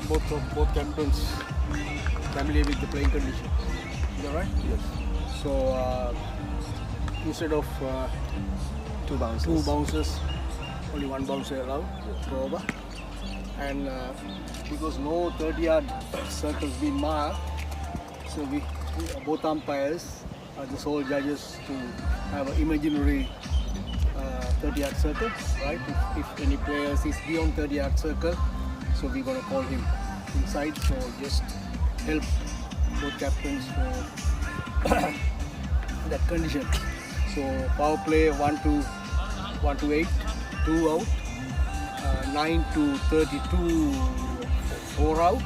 both captains familiar with the playing condition. Is that right? Yes. So instead of Two bounces. two bounces, only one bouncer allowed per over. And because no 30-yard circles been marked, so we both umpires are the sole judges to have an imaginary 30-yard circle, right? If any players is beyond 30-yard circle, so we're gonna call him inside. So just help both captains for that condition. So power play 1 to 8, 2 out, 9 to 32, 4 out,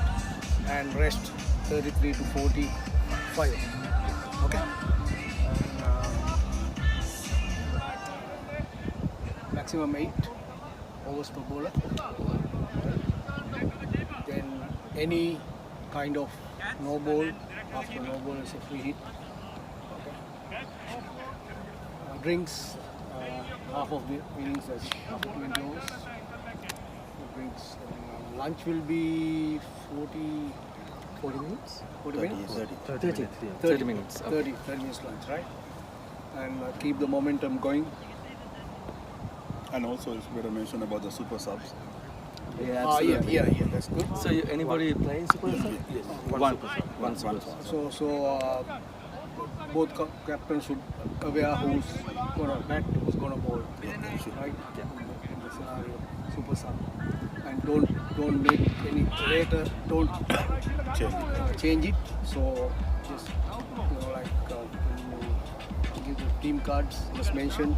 and rest 33 to 45. Okay. Maximum 8 overs per bowler. Then any kind of no ball, after no ball is a free hit. Okay. Drinks half of the innings as 20 overs. Drinks. Lunch will be 40 minutes? 40 minutes? 30 minutes. 30 minutes lunch, right? And keep the momentum going. And also it's better mention about the super subs. Yeah, Yeah, absolutely. that's good. So anybody playing Super Sub? Yes. One Super Sub. So both captains should aware who's gonna bat, who's gonna bowl, right? In the scenario, super sub, and don't make any later, don't change it. So just like when you give the team cards, just mention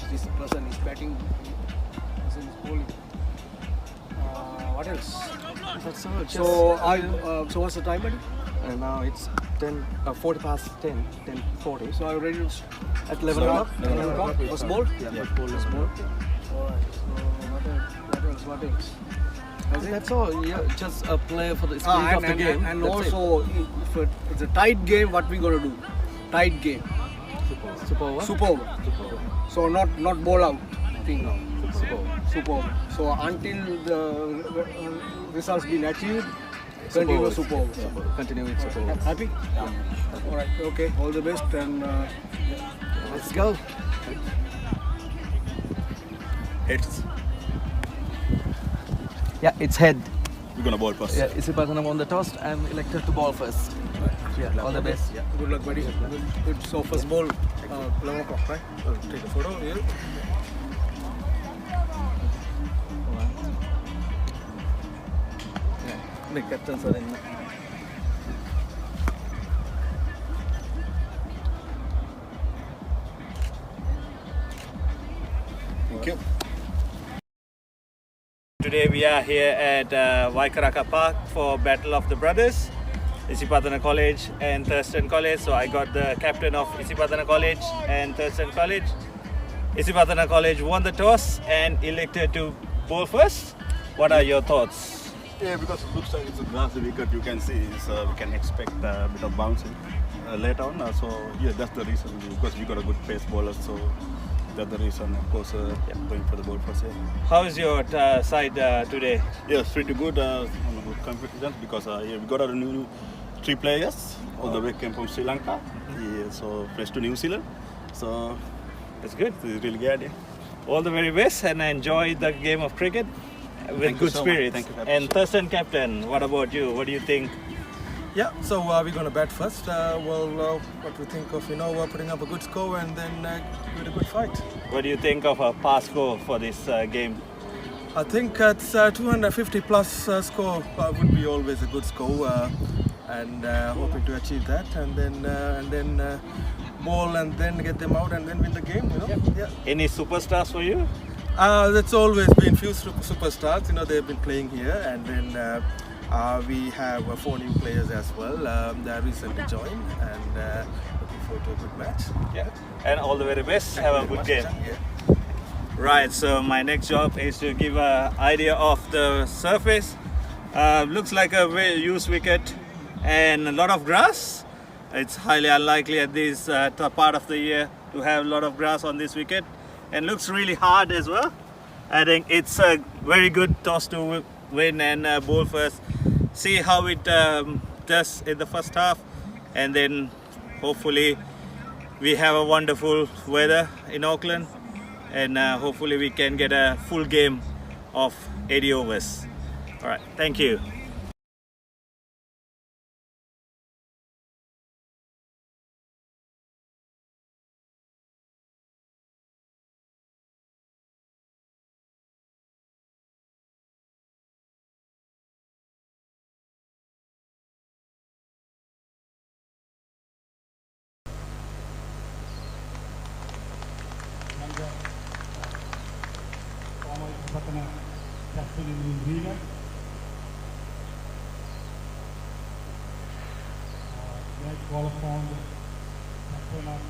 this person is batting, this person is bowling. What else? That's all. So what's the time, buddy? Now it's 40 past 10, 10:40. So are you ready to At 11 o'clock? 11 o'clock? Was ball? Yeah, ball is ball. Alright, so what else? That's all. Yeah, just a play for the spirit of the game. And That's also, if it's a tight game, what we gonna do? Tight game. it. Super over? Super over. Super over. So not ball out thing. No, super over. Super over. So until the results been achieved, Super continue over. super over. Continue with super over. Happy? Alright, okay. All the best and Let's go. Heads. Yeah, it's head. We're gonna ball first. Yeah, Isipathana won the toss. I'm elected to ball first. Yeah, all the best. Yeah. good luck, buddy. Good. So first ball, 11 o'clock, right? Take a photo here. The captains are in. Thank you. Today we are here at Waikaraka Park for Battle of the Brothers, Isipathana College and Thurstan College. So I got the captain of Isipathana College and Thurstan College. Isipathana College won the toss and elected to bowl first. What are your thoughts? Yeah, because it looks like it's a grassy wicket, you can see we can expect a bit of bouncing later on. So yeah, that's the reason, because we got a good pace bowler. So that's the reason, of course, going for the ball first. Yeah. How is your side today? Yeah, it's pretty good. On a good confidence because yeah, we got our new 3 players. All the way came from Sri Lanka. Yeah, so fresh to New Zealand. So That's good. it's really good. Yeah. All the very best and enjoy the game of cricket with Thank you good so much. spirits. Thank you. And Thurstan captain, what about you? What do you think? Yeah, so we're going to bat first. What we think of, putting up a good score and then with a good fight. What do you think of a pass score for this game? I think it's 250 plus score would be always a good score, and hoping to achieve that, and then ball and then get them out and then win the game. Yeah. Any superstars for you? That's always been few superstars. They've been playing here, and then. We have 4 new players as well that recently joined, and looking forward to a good match. Yeah. And all the very best. Have a good game. Yeah. Right, so my next job is to give an idea of the surface. Looks like a very used wicket and a lot of grass. It's highly unlikely at this part of the year to have a lot of grass on this wicket, and looks really hard as well. I think it's a very good toss to win and bowl first. see how it does in the first half, and then hopefully we have a wonderful weather in Auckland, and hopefully we can get a full game of 80 overs. All right, thank you. Former Isipathana captain in Riga. Next ball found captain of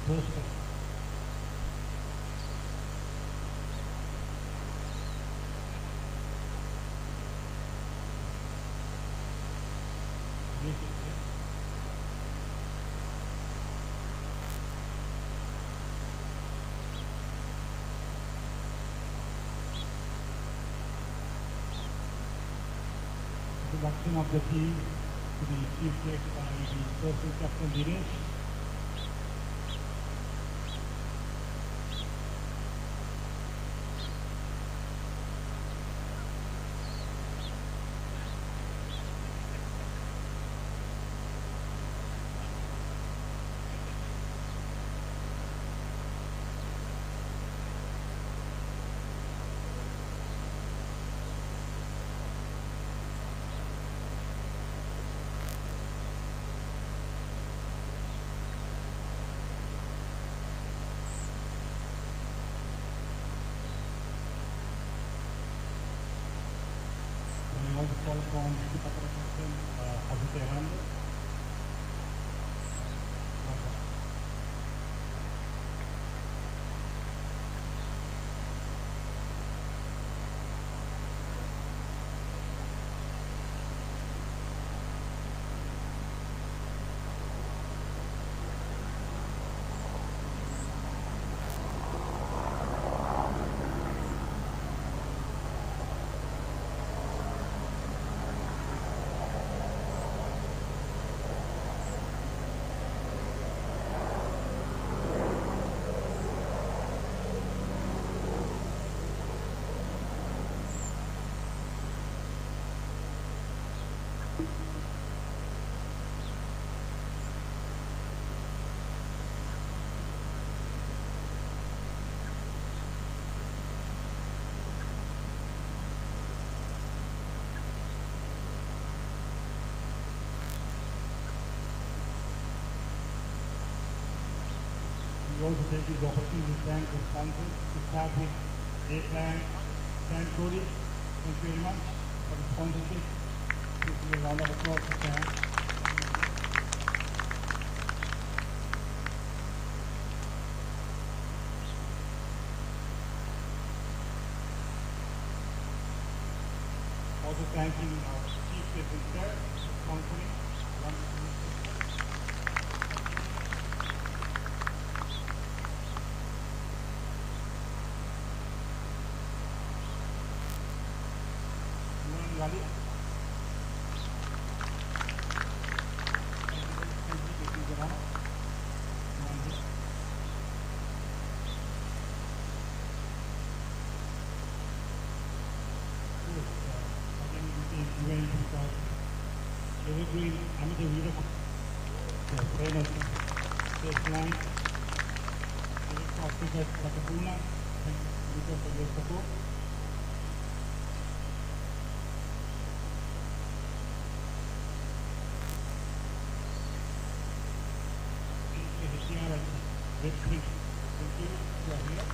Thurstan. Introduction of the team to the chief guest by the Thurstan captain Dinesh. We also call from Isipathana captain Thurstan. We also take this opportunity to thank the sponsors to start with A-Plan, San Cody. Thank you very much for the sponsorship. Please give a round of applause to Sam. Also thanking our chief guest and sir, sponsoring. Rally. Evergreen amateur leader trainers, Thurstan, Isipathana, thank you for your support. Thank you. You are here.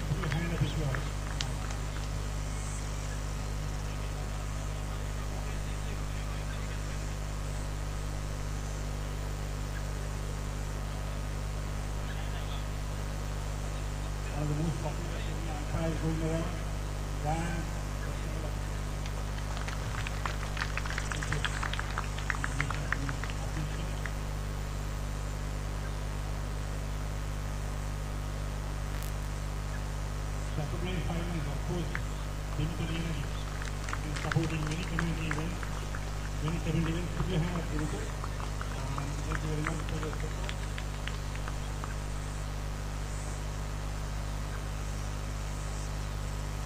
Put your hand up if you are. One of the most popular umpires going around. Ryan. Saturday finals, of course, big supporting many community events. Put your hand up, thank you very much for your support.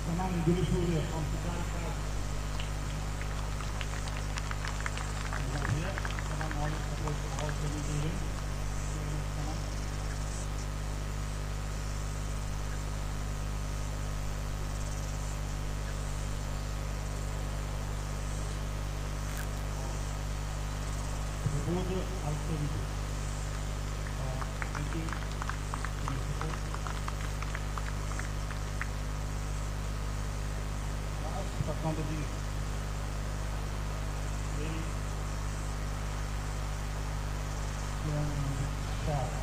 Saman Gurusurya from Siddhartha. Here, Saman always supports all community events. Saman. Board also we do. Thank you for your support. Last but not the least, very young child.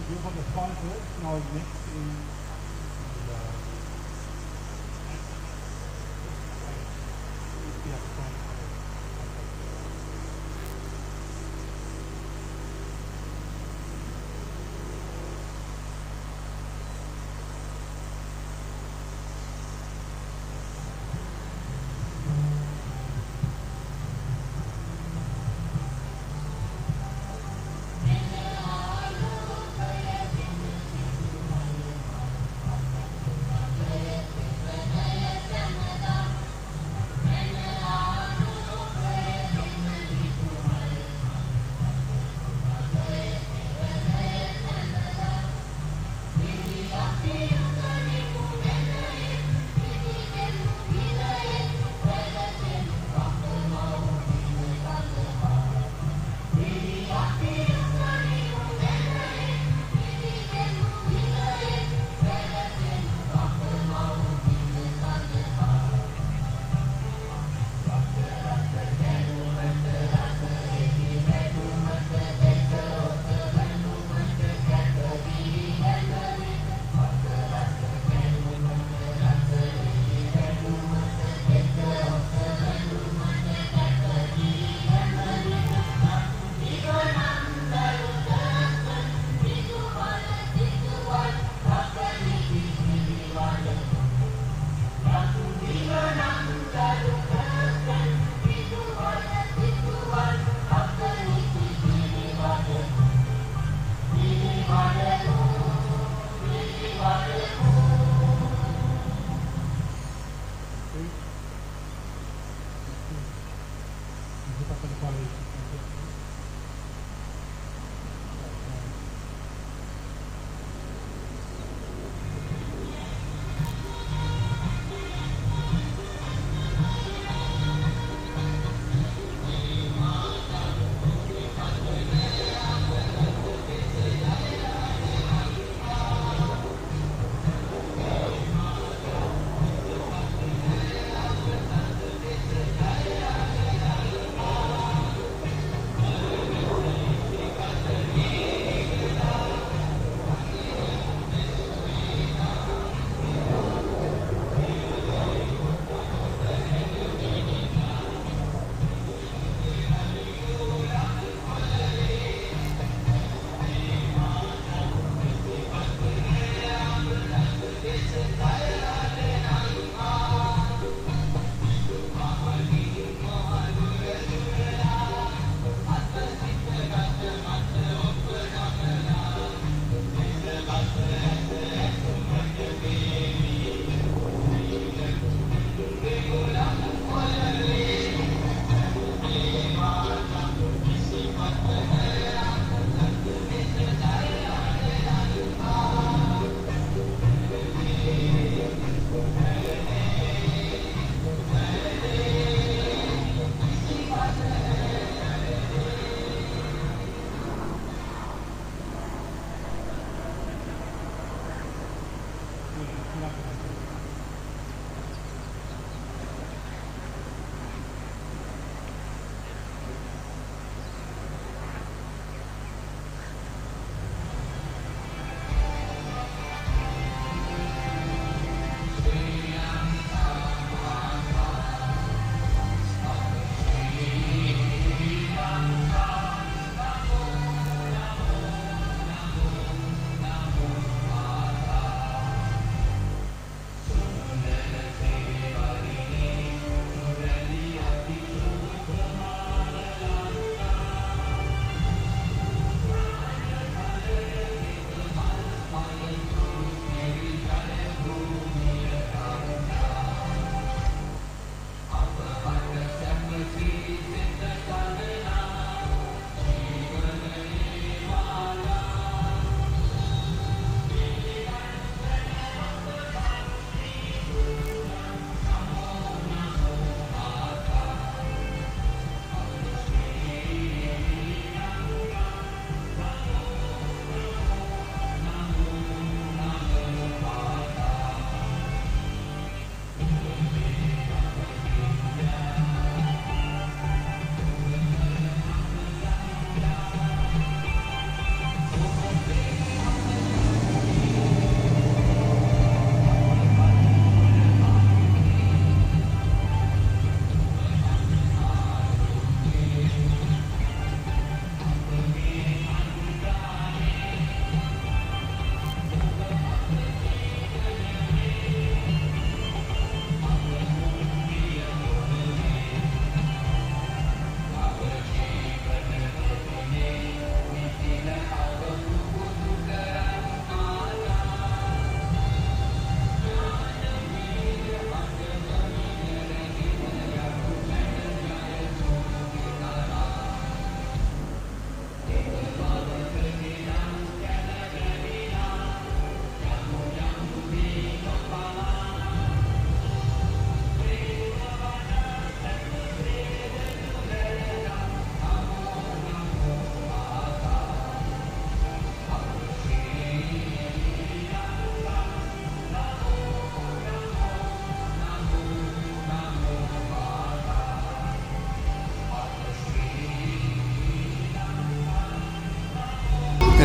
You have the sponsors now next in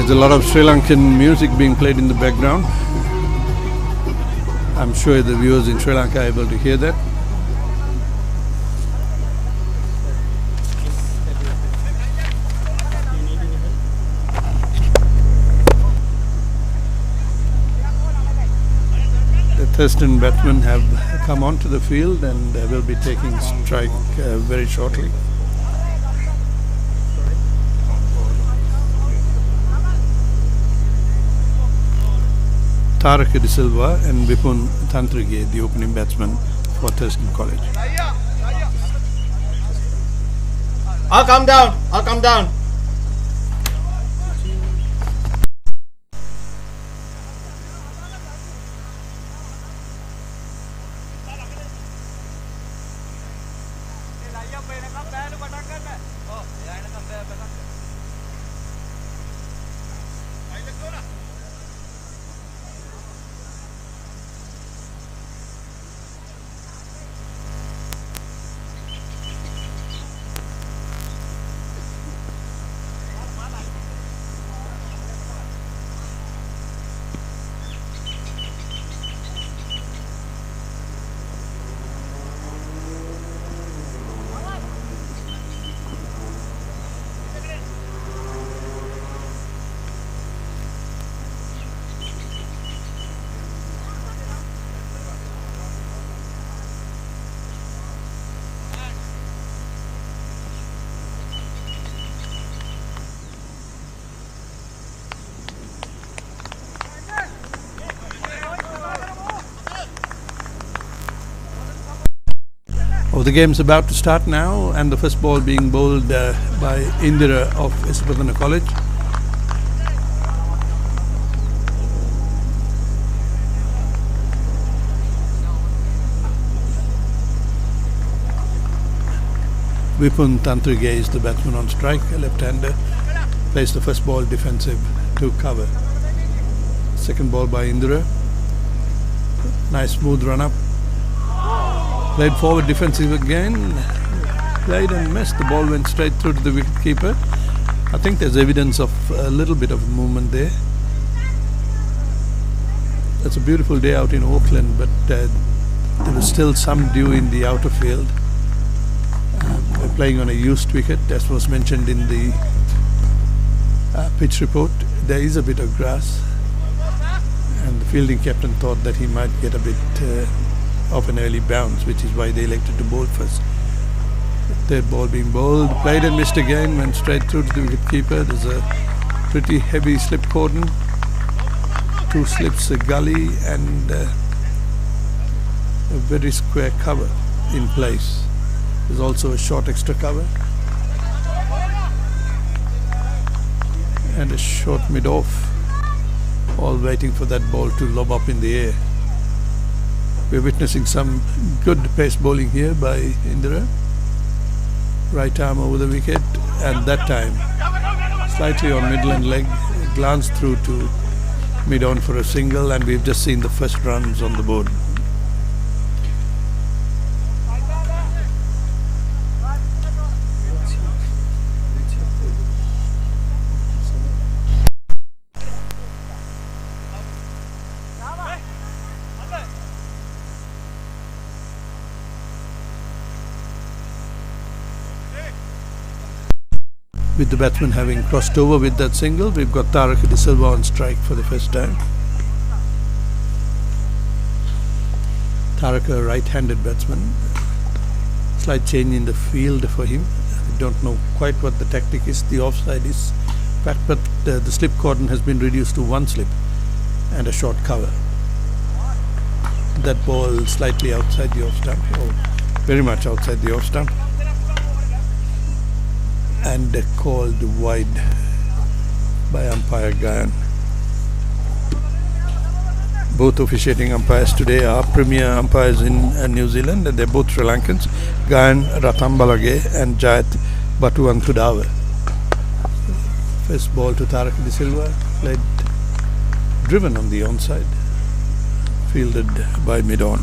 There's a lot of Sri Lankan music being played in the background. I'm sure the viewers in Sri Lanka are able to hear that. The Thurstan batsmen have come onto the field and will be taking strike very shortly. Tarak De Silva and Vipun Tantrige, the opening batsman for Thurstan College. I'll come down. Oh, the game's about to start now, and the first ball being bowled by Indira of Isipathana College. Vipun Tantrige is the batsman on strike, a left-hander. Plays the first ball defensive to cover. Second ball by Indira. Nice smooth run-up. Played forward defensive again, played and missed. The ball went straight through to the wicket keeper. I think there's evidence of a little bit of movement there. It's a beautiful day out in Auckland, but there was still some dew in the outer field. We're playing on a used wicket, as was mentioned in the pitch report. There is a bit of grass, and the fielding captain thought that he might get a bit of an early bounce, which is why they elected to bowl first. Third ball being bowled, played and missed again, went straight through to the wicket keeper. There's a pretty heavy slip cordon, 2 slips, a gully, and a very square cover in place. There's also a short extra cover and a short mid-off, all waiting for that ball to lob up in the air. We're witnessing some good pace bowling here by Indira. Right arm over the wicket, and that time slightly on midland leg, glance through to mid-on for a single, and we've just seen the first runs on the board. With the batsman having crossed over with that single, we've got Tarak De Silva on strike for the first time. Tarak, a right-handed batsman. Slight change in the field for him. I don't know quite what the tactic is. The offside is fact, but the slip cordon has been reduced to 1 slip and a short cover. That ball slightly outside the off stump, or very much outside the off stump, and called wide by umpire Gayan. Both officiating umpires today are premier umpires in New Zealand, and they're both Sri Lankans, Gayan Ratambalage and Jayat Batuanthudawa. First ball to Tarak De Silva, played driven on the onside, fielded by mid-on.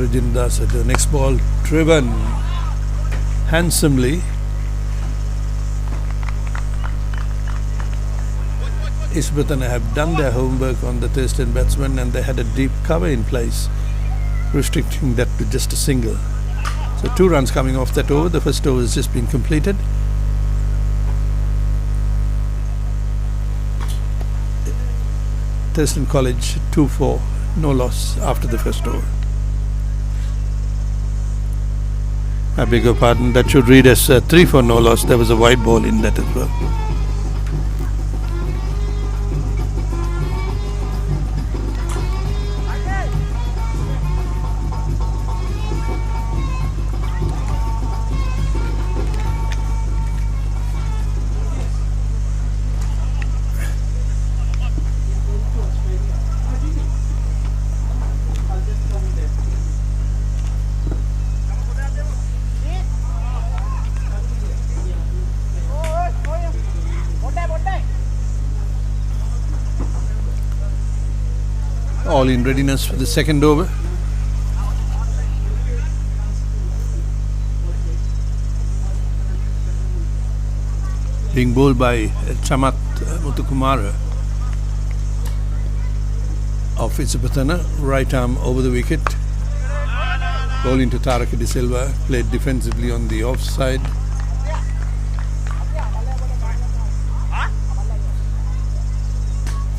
Rajindasa. The next ball driven handsomely. Isipathana have done their homework on the Thurstan batsman, and they had a deep cover in place, restricting that to just a single. So 2 runs coming off that over. The first over has just been completed. Thurstan College 2-4, no loss after the first over. I beg your pardon, that should read as 3-4, no loss. There was a wide ball in that as well. All in readiness for the second over. Being bowled by Chamat Muthukumara of Isipathana, right arm over the wicket. Bowling to Taraka De Silva, played defensively on the offside.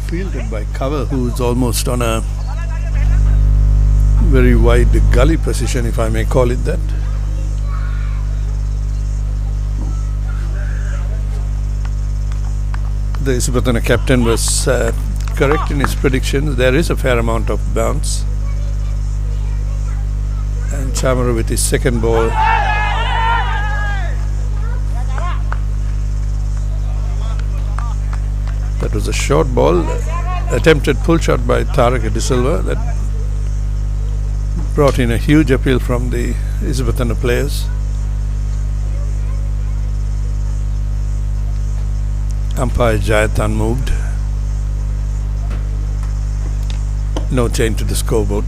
Fielded by cover, who's almost on a very wide gully position, if I may call it that. The Isipathana captain was correct in his predictions. There is a fair amount of bounce. And Chamara with his second ball. That was a short ball, attempted pull shot by Taraka De Silva that brought in a huge appeal from the Isipathana players. Umpire Jayathan moved. No change to the scoreboard.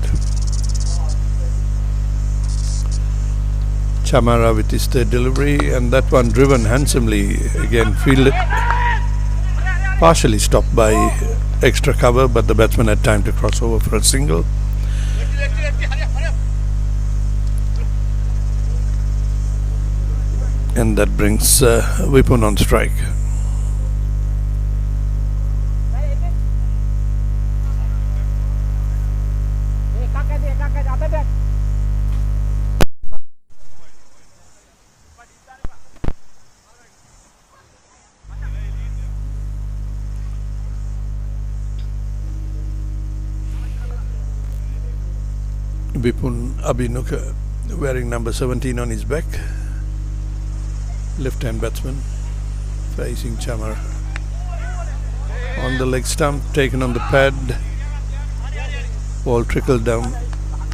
Chamara with his third delivery, and that one driven handsomely, again fielded. Partially stopped by extra cover, but the batsman had time to cross over for a single. And that brings Vipun on strike. Vipun Abhinuka wearing number 17 on his back. Left-hand batsman facing Chamara. On the leg stump, taken on the pad. Ball trickled down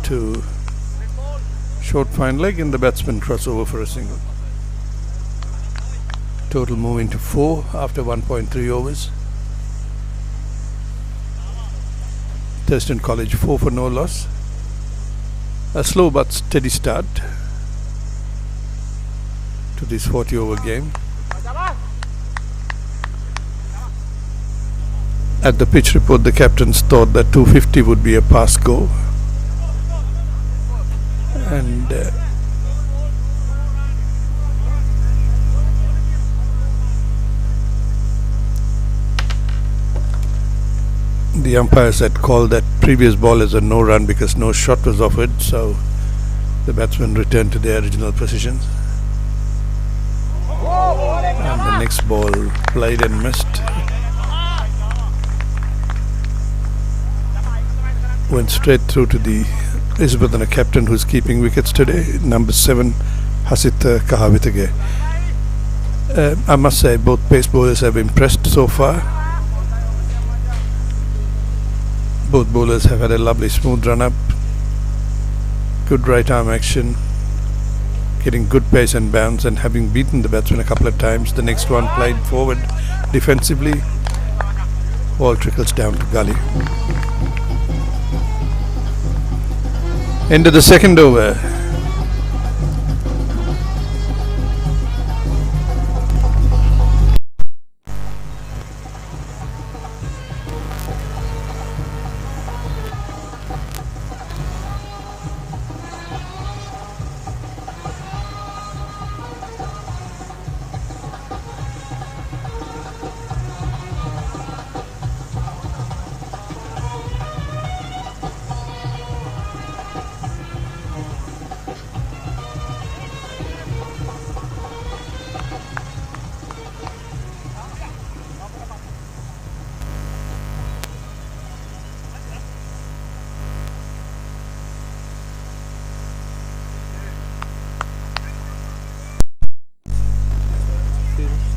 to short fine leg, and the batsman crossover for a single. Total moving to 4 after 1.3 overs. Thurstan College 4 for no loss. A slow but steady start to this 40 over game. At the pitch report, the captains thought that 250 would be a pass go, and the umpires had called that previous ball as a no run because no shot was offered, so the batsmen returned to their original positions. And the next ball played and missed. Went straight through to the Isipathana captain, who's keeping wickets today, number 7 Hasitha Kahavitage. I must say both pace bowlers have impressed so far. Both bowlers have had a lovely smooth run up, good right arm action, getting good pace and bounce, and having beaten the batsman a couple of times. The next one played forward defensively. Ball trickles down to gully. End of the second over.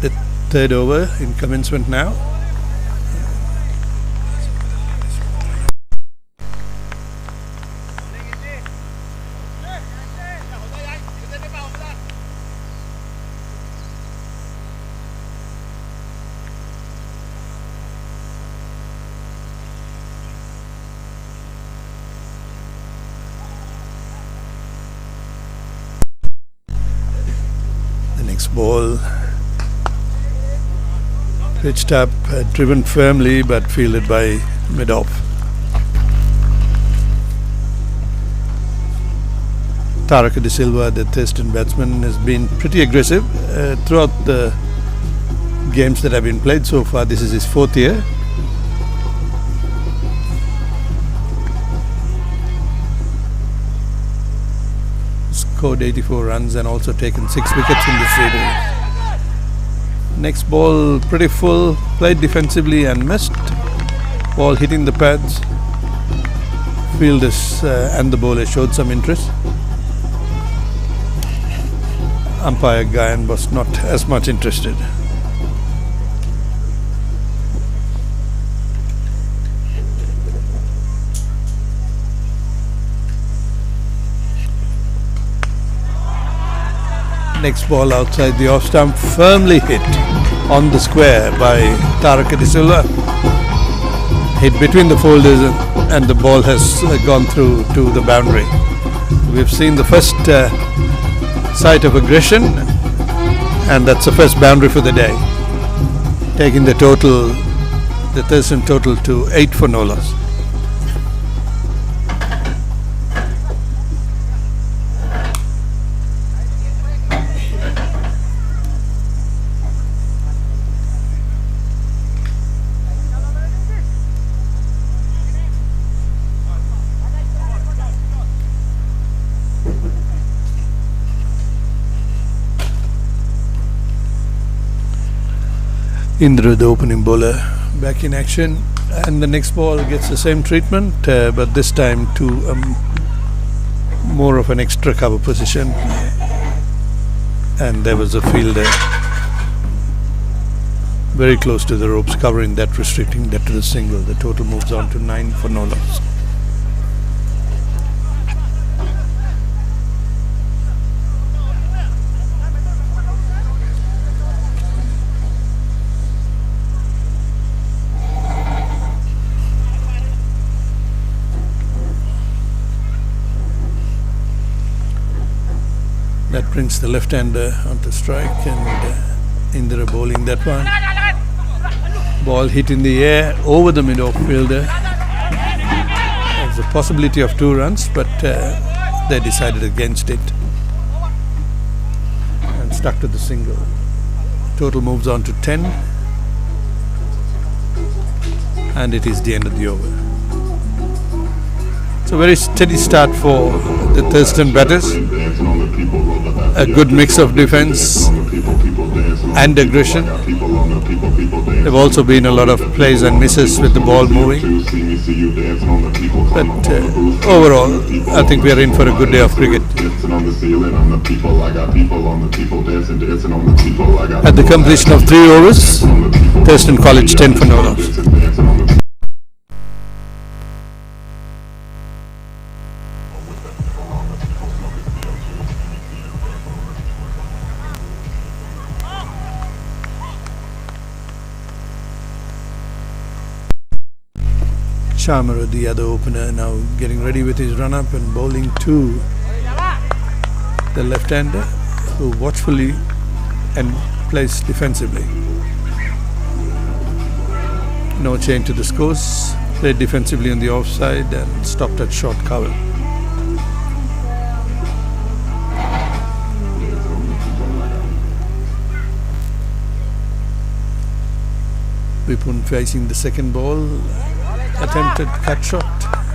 The third over in commencement now. The next ball pitched up, driven firmly but fielded by mid-off. Taraka De Silva, the Thurstan batsman, has been pretty aggressive throughout the games that have been played so far. This is his fourth year. Scored 84 runs and also taken 6 wickets in this innings. Next ball pretty full, played defensively and missed. Ball hitting the pads. Fielders and the bowler showed some interest. Umpire Gayan was not as much interested. Next ball outside the off stump, firmly hit on the square by Taraka De Silva. Hit between the folders and the ball has gone through to the boundary. We've seen the first sight of aggression, and that's the first boundary for the day, taking the Thurstan total to 8 for no loss. Indra, the opening bowler, back in action, and the next ball gets the same treatment, but this time to more of an extra cover position, and there was a fielder very close to the ropes, covering that, restricting that to the single. The total moves on to 9 for no loss. That brings the left-hander onto strike, and Indra bowling that one. Ball hit in the air over the mid-off fielder. There's a possibility of 2 runs, but they decided against it and stuck to the single. Total moves on to 10, and it is the end of the over. It's a very steady start for the Thurstan batters. A good mix of defense and aggression. There have also been a lot of plays and misses with the ball moving. But overall, I think we are in for a good day of cricket. At the completion of 3 overs, Thurstan College 10 for no loss. Chamara, the other opener, now getting ready with his run-up and bowling to the left-hander, who watchfully and plays defensively. No change to the scores. Played defensively on the offside and stopped at short cover. Vipun facing the second ball. Attempted cut shot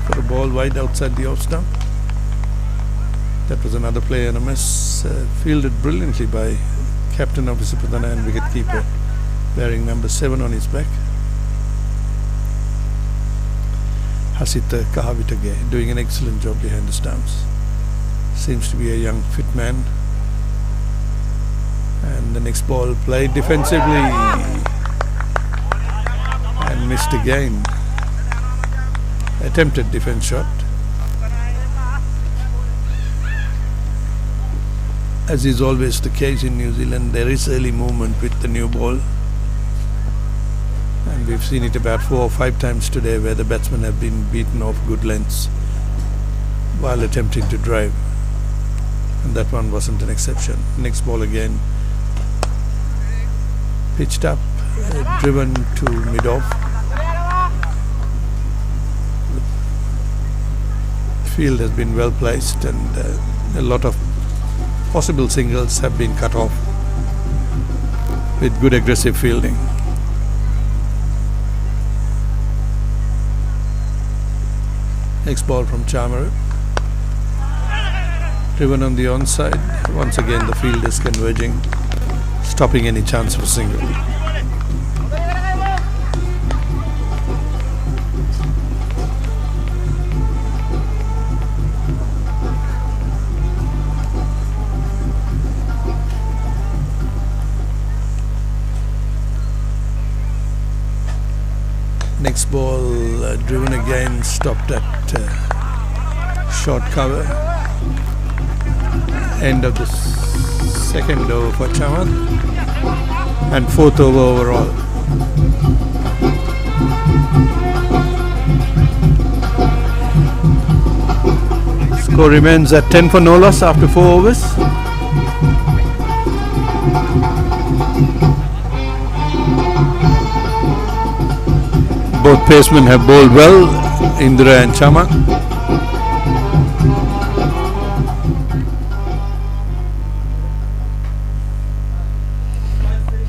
for a ball wide outside the off stump. That was another play and a miss. Fielded brilliantly by captain of Isipathana and wicketkeeper, wearing number 7 on his back. Hasita Kahavitage doing an excellent job behind the stumps. Seems to be a young fit man. And the next ball played defensively and missed again. Attempted defense shot. As is always the case in New Zealand, there is early movement with the new ball. And we've seen it about 4 or 5 times today where the batsmen have been beaten off good lengths while attempting to drive. And that one wasn't an exception. Next ball again. Pitched up, driven to mid-off. The field has been well placed and a lot of possible singles have been cut off with good aggressive fielding. Next ball from Chamara. Driven on the onside. Once again the field is converging, stopping any chance for single. Next ball driven again, stopped at short cover. End of the second over for Chaman and 4th over overall. Score remains at 10 for no loss after 4 overs. Both pacemen have bowled well, Indra and Chama.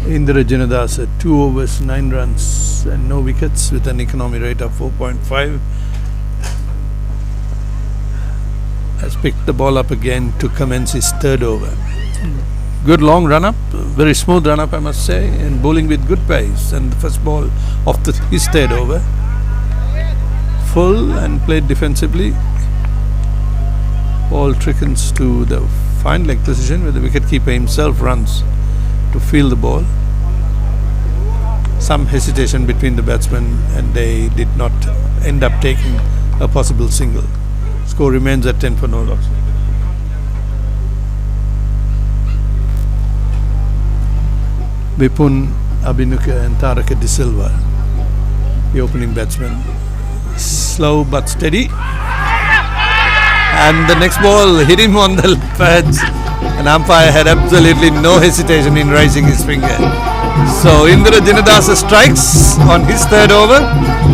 Indra Janadasa, 2 overs, 9 runs and no wickets with an economy rate of 4.5. Has picked the ball up again to commence his 3rd over. Good long run up, very smooth run up I must say, and bowling with good pace. And the first ball of his 3rd over. Full and played defensively. Ball trickles to the fine leg position where the wicketkeeper himself runs to field the ball. Some hesitation between the batsmen and they did not end up taking a possible single. Score remains at 10 for no loss. Vipun, Abhinuka and Taraka De Silva, the opening batsman. Slow but steady. And the next ball hit him on the pads. An umpire had absolutely no hesitation in raising his finger. So Indra Janadasa strikes on his 3rd over,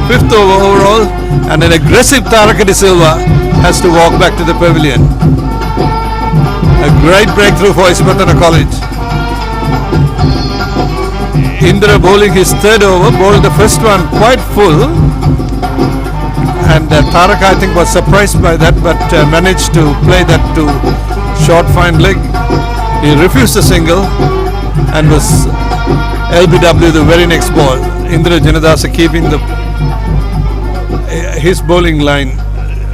5th over overall, and an aggressive Taraka De Silva has to walk back to the pavilion. A great breakthrough for Isipathana College. Indra bowling his 3rd over, bowled the first one quite full, and Taraka I think was surprised by that but managed to play that to short fine leg. He refused the single and was LBW the very next ball. Indra Janadasa keeping his bowling line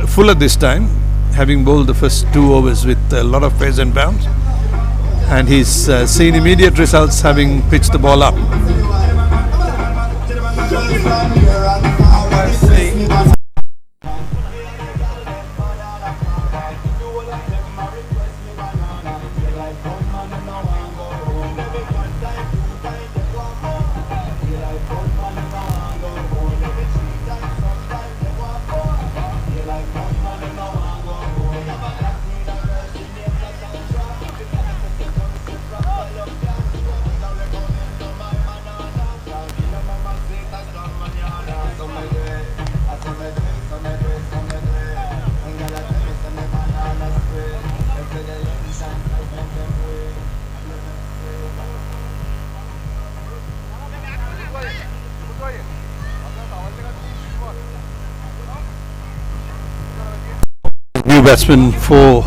full at this time, having bowled the first 2 overs with a lot of pace and bounce. And he's seen immediate results having pitched the ball up. batsman for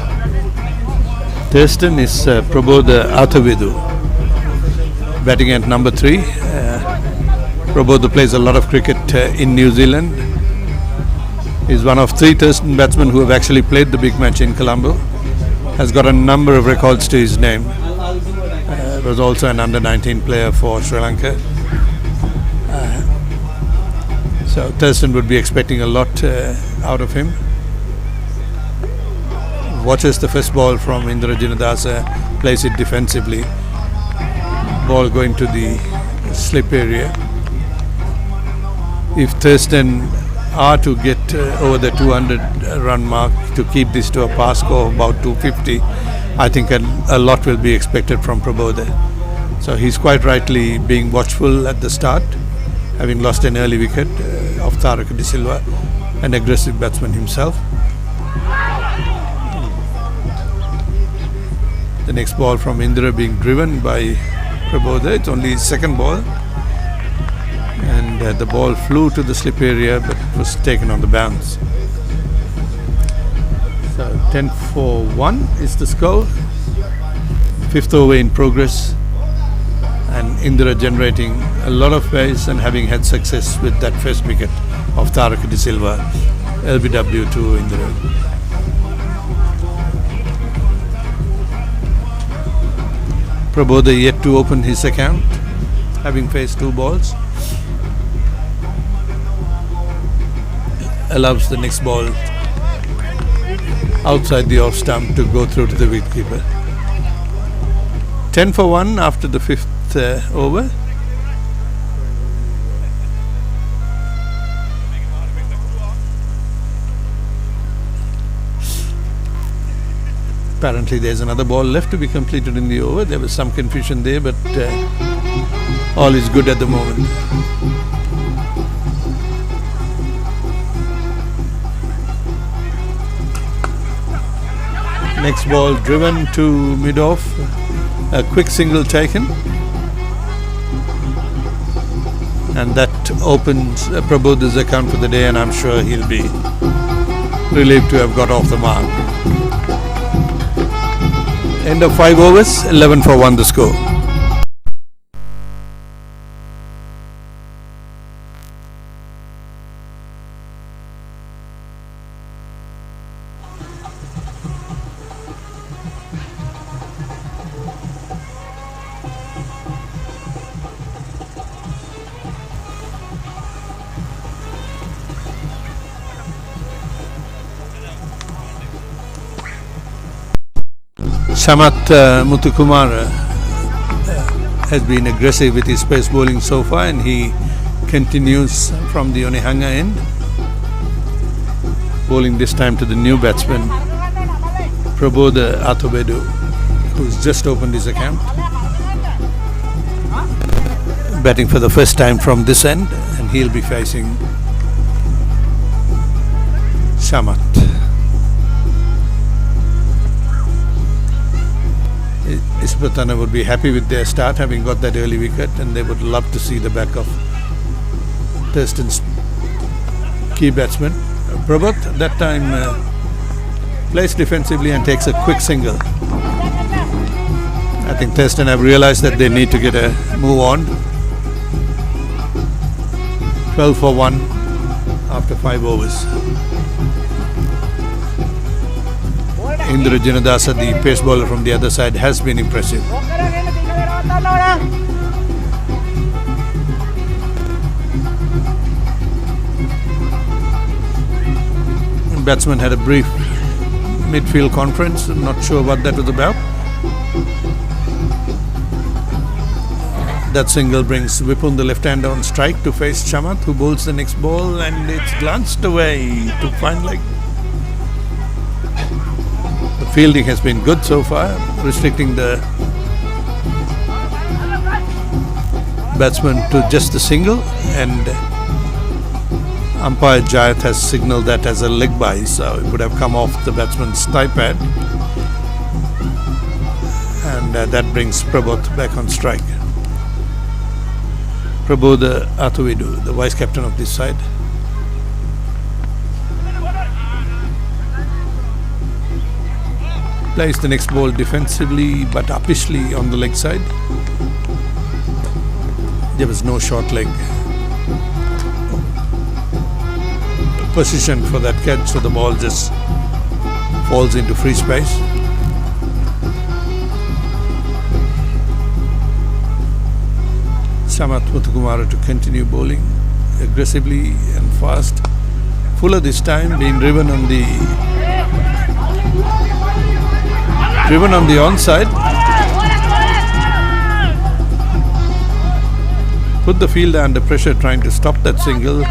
Thurstan is Prabodha Athavidu, batting at number 3. Prabodha plays a lot of cricket in New Zealand. He's one of 3 Thurstan batsmen who have actually played the big match in Colombo. Has got a number of records to his name. Was also an under-19 player for Sri Lanka. So Thurstan would be expecting a lot out of him. Watches the first ball from Indra Jinadasa, plays it defensively. Ball going to the slip area. If Thurstan are to get over the 200 run mark to keep this to a pass score of about 250, I think a lot will be expected from Prabodha. So he's quite rightly being watchful at the start, having lost an early wicket of Tharaka De Silva, an aggressive batsman himself. The next ball from Indra being driven by Prabodha. It's only his second ball, and the ball flew to the slip area but was taken on the bounce. So 10 for 1 is the score. 5th over in progress, and Indra generating a lot of pace and having had success with that first wicket of Tharaka De Silva. LBW to Indra. Prabodha yet to open his account, having faced 2 balls. Allows the next ball outside the off stump to go through to the wicketkeeper. 10 for 1 after the 5th over. Apparently there's another ball left to be completed in the over. There was some confusion there, but all is good at the moment. Next ball driven to mid-off. A quick single taken. And that opens Prabodha's account for the day, and I'm sure he'll be relieved to have got off the mark. End of 5 overs, 11 for 1 the score. Samath Muthukumar has been aggressive with his pace bowling so far, and he continues from the Onehanga end, bowling this time to the new batsman Prabodha Athavidu, who's just opened his account, batting for the first time from this end, and he'll be facing Samath. Isipathana would be happy with their start, having got that early wicket, and they would love to see the back of Thurstan's key batsman. Prabodh that time plays defensively and takes a quick single. I think Thurstan have realized that they need to get a move on. 12 for 1 after 5 overs. Indra Jinadasa, the pace bowler from the other side, has been impressive. The batsman had a brief midfield conference, I'm not sure what that was about. That single brings Vipun, the left-hander, on strike to face Samath, who bowls the next ball, and it's glanced away to fine leg. The fielding has been good so far, restricting the batsman to just the single, and umpire Jayat has signalled that as a leg bye, so it would have come off the batsman's thigh pad, and that brings Prabodha back on strike. Prabodha Athavidu, the vice captain of this side. Plays the next ball defensively but uppishly on the leg side. There was no short leg position for that catch, so the ball just falls into free space. Samath Muthukumara to continue bowling aggressively and fast. Fuller this time being driven on the onside. Put the fielder under pressure trying to stop that single,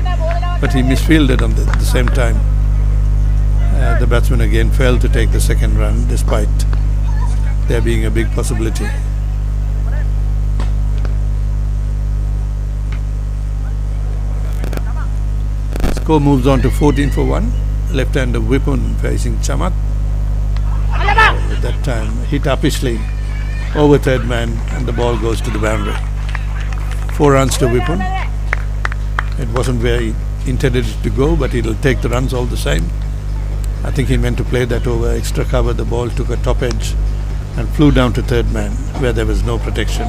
but he misfielded at the same time. The batsman again failed to take the second run despite there being a big possibility. Score moves on to 14 for 1. Left-hander Vipun facing Chamath. At that time hit uppishly over third man and the ball goes to the boundary. 4 runs to Vipun. It wasn't where he intended it to go, but he'll take the runs all the same. I think he meant to play that over extra cover. The ball took a top edge and flew down to third man where there was no protection.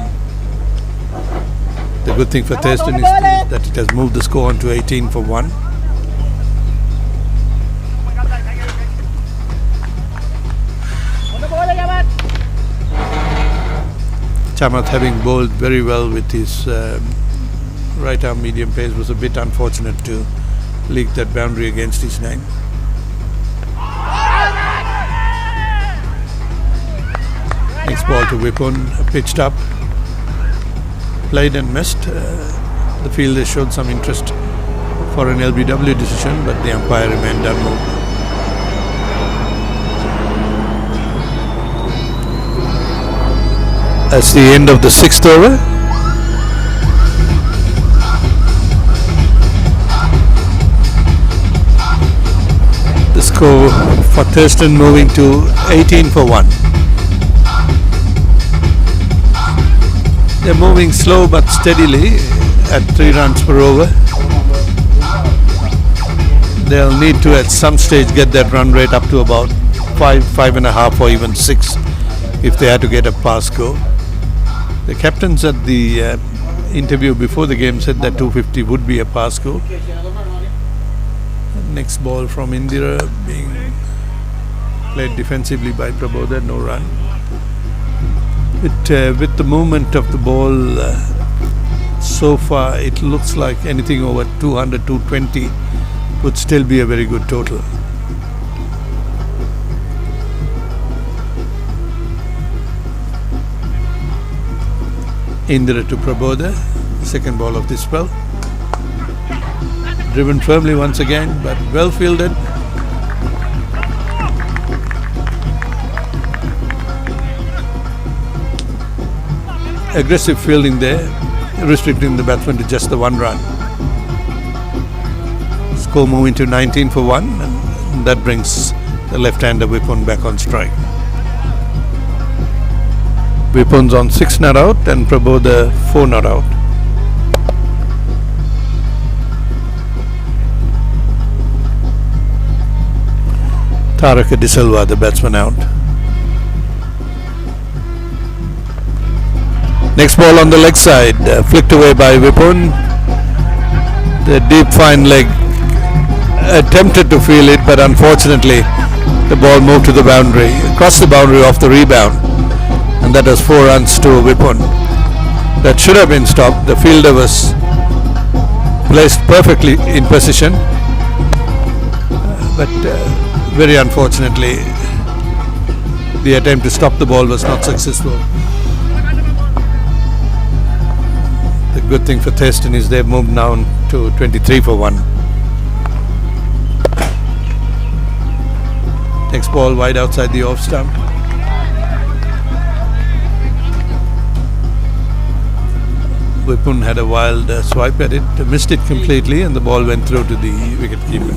The good thing for Thurstan is that it has moved the score on to 18 for 1. Chamath, having bowled very well with his right arm medium pace, was a bit unfortunate to leak that boundary against his name. Next ball to Vipun, pitched up, played and missed. The fielder showed some interest for an LBW decision, but the umpire remained unmoved. That's the end of the 6th over. The score for Thurstan moving to 18 for 1. They're moving slow but steadily at 3 runs per over. They'll need to at some stage get that run rate up to about 5, 5.5 or even 6 if they had to get a pass score. The captains at the interview before the game said that 250 would be a pass score. Next ball from Indira being played defensively by Prabodha, no run. With the movement of the ball so far, it looks like anything over 200, 220 would still be a very good total. Indira to Prabodha, second ball of this spell. Driven firmly once again, but well fielded. Aggressive fielding there, restricting the batsman to just the 1 run. Score moving to 19 for 1, and that brings the left-hander Vipun back on strike. Vipun's on 6 not out and Prabodha 4 not out. Taraka De Silva, the batsman, out. Next ball on the leg side, flicked away by Vipun. The deep fine leg attempted to feel it, but unfortunately the ball moved to the boundary, across the boundary off the rebound, and that was 4 runs to Vipun. That should have been stopped. The fielder was placed perfectly in position, but very unfortunately the attempt to stop the ball was not successful. The good thing for Thurstan is they've moved down to 23 for 1. Next ball wide outside the off stump. Vipun had a wild swipe at it, missed it completely, and the ball went through to the wicket keeper.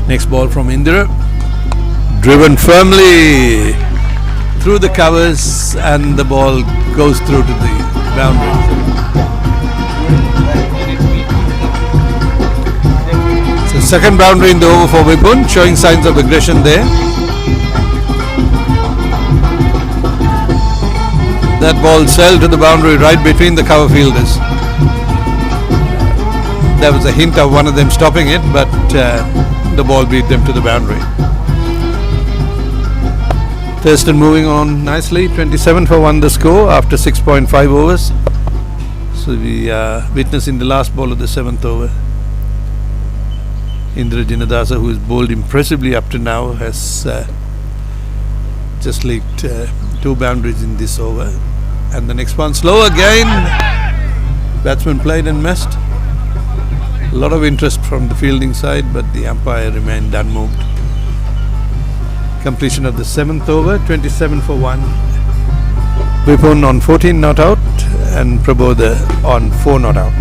Next ball from Indira, driven firmly through the covers and the ball goes through to the boundary. So second boundary in the over for Vipun, showing signs of aggression there. That ball sailed to the boundary right between the cover fielders. There was a hint of one of them stopping it, but the ball beat them to the boundary. Thurstan moving on nicely, 27 for 1 the score after 6.5 overs. So we witnessing the last ball of the 7th over. Indra Jinadasa, who has bowled impressively up to now, has just leaked 2 boundaries in this over. And the next one slow again. Batsman played and missed. A lot of interest from the fielding side, but the umpire remained unmoved. Completion of the 7th over, 27 for 1. Vipun on 14 not out and Prabodha on 4 not out.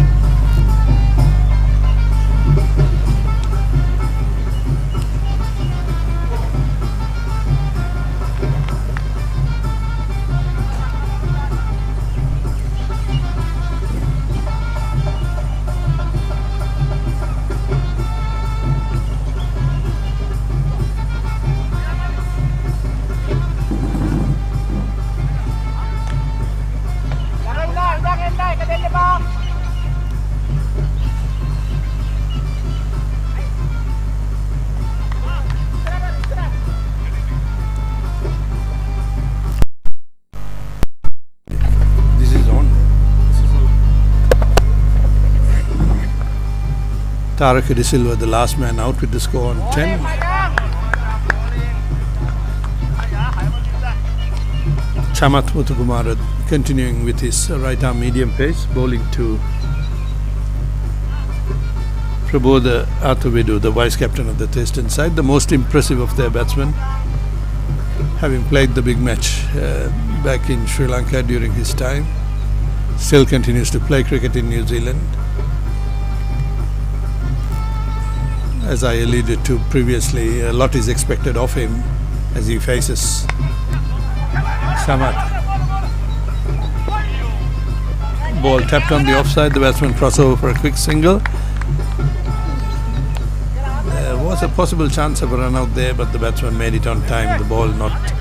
Tarak De Silva, the last man out with the score on 10. Chamath Muthukumara continuing with his right arm medium pace, bowling to Prabodha Athavidu, the vice captain of the Thurstan side, the most impressive of their batsmen, having played the big match back in Sri Lanka during his time. Still continues to play cricket in New Zealand. As I alluded to previously, a lot is expected of him as he faces Chamath. Ball tapped on the offside, the batsman cross over for a quick single. There was a possible chance of a run out there, but the batsman made it on time, the ball not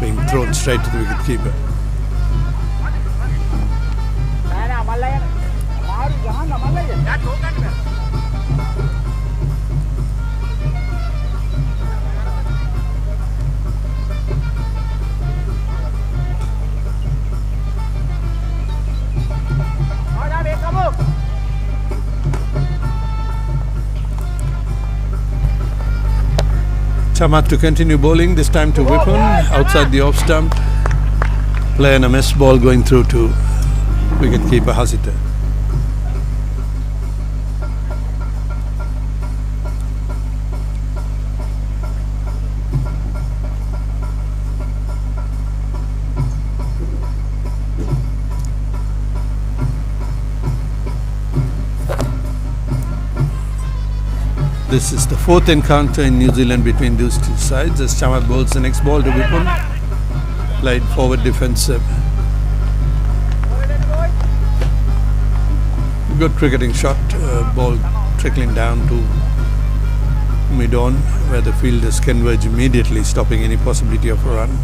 being thrown straight to the wicket keeper. Chamath to continue bowling, this time to Vipun, outside the off stump. Play and a miss, ball going through to wicketkeeper Hasita. This is the 4th encounter in New Zealand between those two sides as Chamath bowls the next ball to Vipun. Played forward defensive. Good cricketing shot, ball trickling down to mid-on where the fielders converge immediately, stopping any possibility of a run.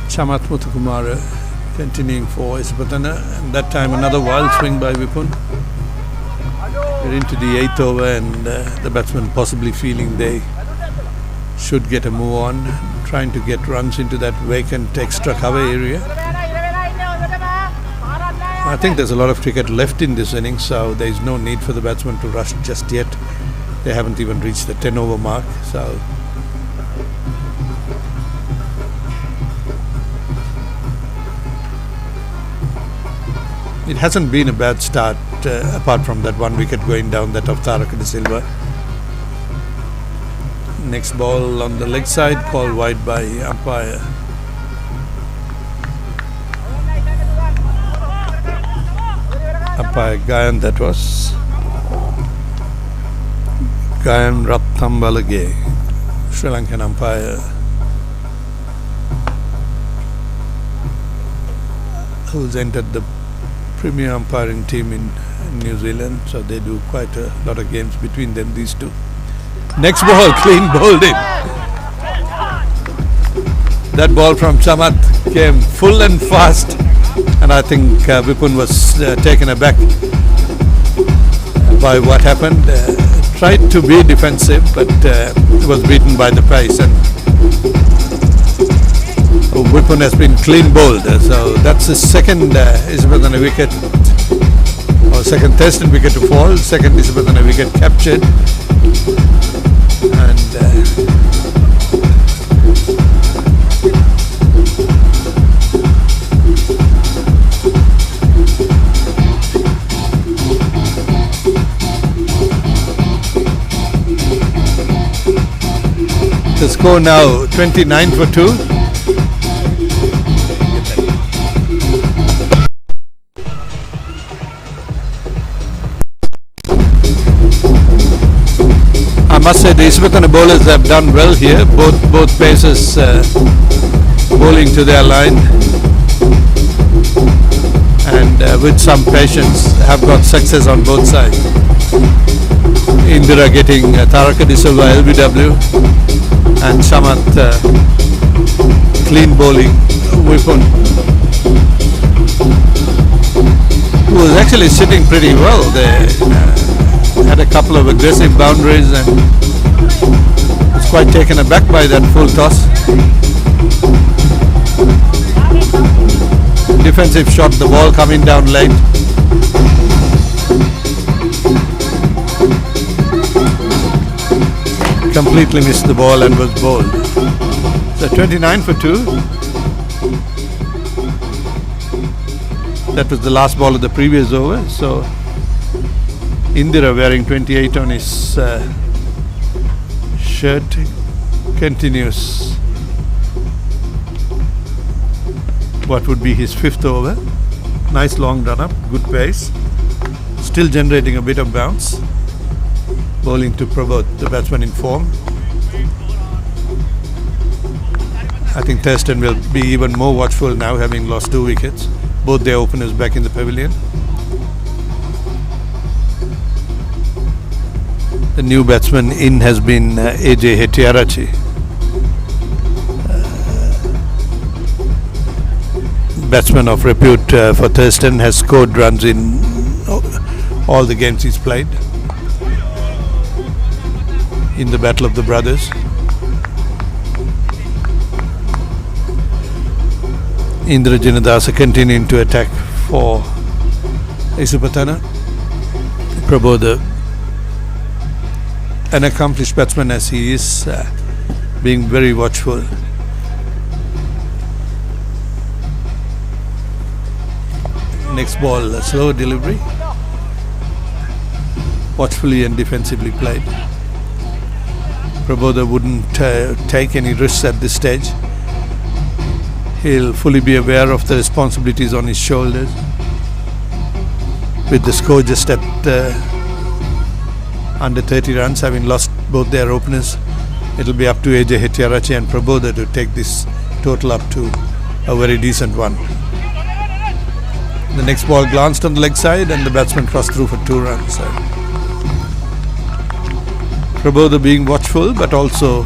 Chamath Muthukumara continuing for Isipathana, and that time another wild swing by Vipun. We're into the 8th over and the batsmen possibly feeling they should get a move on, trying to get runs into that vacant extra cover area. I think there's a lot of cricket left in this innings, so there is no need for the batsmen to rush just yet. They haven't even reached the 10 over mark, so it hasn't been a bad start apart from that one wicket going down, that of Tarak De Silva. Next ball on the leg side, called wide by umpire. Umpire Gayan that was. Gayan Rathambalage, Sri Lankan umpire, who's entered the premier umpiring team in New Zealand, so they do quite a lot of games between them, these two. Next ball, clean bowled in. That ball from Chamath came full and fast, and I think Vipun was taken aback by what happened. Tried to be defensive, but was beaten by the pace, and Vipun has been clean bowled. So that's his second Isipathana wicket, or second Thurstan wicket to fall, second Isipathana wicket captured, and the score now 29 for 2. I must say the Isipathana bowlers have done well here. Both paces bowling to their line, and with some patience have got success on both sides. Indira getting Taraka De Silva LBW, and Chamath clean bowling Vipun, who was actually sitting pretty well. They had a couple of aggressive boundaries and was quite taken aback by that full toss. Defensive shot, the ball coming down late. Completely missed the ball and was bowled. So 29 for 2. That was the last ball of the previous over. So Indira, wearing 28 on his shirt, continues what would be his 5th over. Nice long run up, good pace, still generating a bit of bounce. Bowling to Prabodh, the batsman in form. I think Thurstan will be even more watchful now, having lost 2 wickets. Both their openers back in the pavilion. The new batsman in has been AJ Hettiarachchi. Batsman of repute for Thurstan, has scored runs in all the games he's played in the Battle of the Brothers. Indra Jinadasa continuing to attack for Isipathana. Prabodha, an accomplished batsman as he is, being very watchful. Next ball, a slow delivery, watchfully and defensively played. Prabodha wouldn't take any risks at this stage. He'll fully be aware of the responsibilities on his shoulders. With the score just at under 30 runs, having lost both their openers, it'll be up to AJ Hettiarachchi and Prabodha to take this total up to a very decent one. The next ball glanced on the leg side and the batsman crossed through for 2 runs. Prabodha being watchful, but also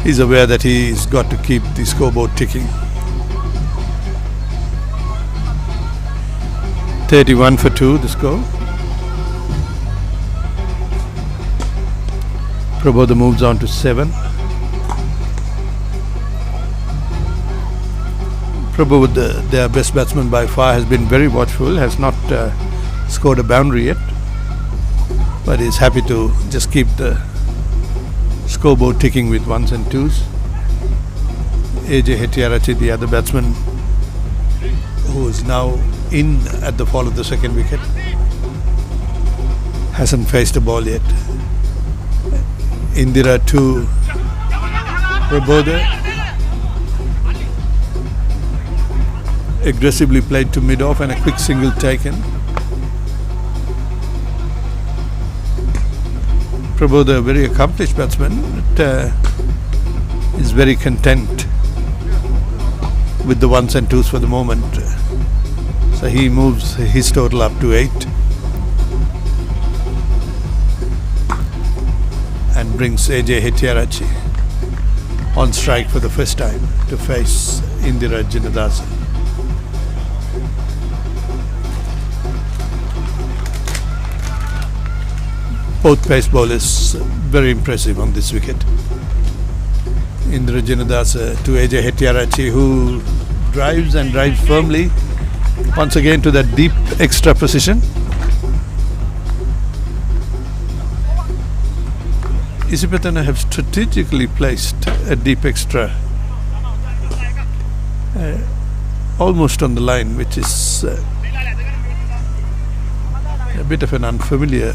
he's aware that he's got to keep the scoreboard ticking. 31 for 2 the score. Prabodha moves on to 7. Prabodha, their best batsman by far, has been very watchful, has not scored a boundary yet, but is happy to just keep the scoreboard ticking with 1s and 2s. AJ Hettiarachchi, the other batsman, who is now in at the fall of the 2nd wicket, hasn't faced a ball yet. Indira to Prabodha, aggressively played to mid-off and a quick single taken. Prabodha, a very accomplished batsman, but, is very content with the ones and twos for the moment. So he moves his total up to 8 and brings AJ Hettiarachchi on strike for the first time to face Indira Jinadasa. Both pace bowlers very impressive on this wicket. Indira Jinadasa to AJ Hettiarachchi, who drives and drives firmly once again to that deep extra position. Isipathana have strategically placed a deep extra almost on the line, which is a bit of an unfamiliar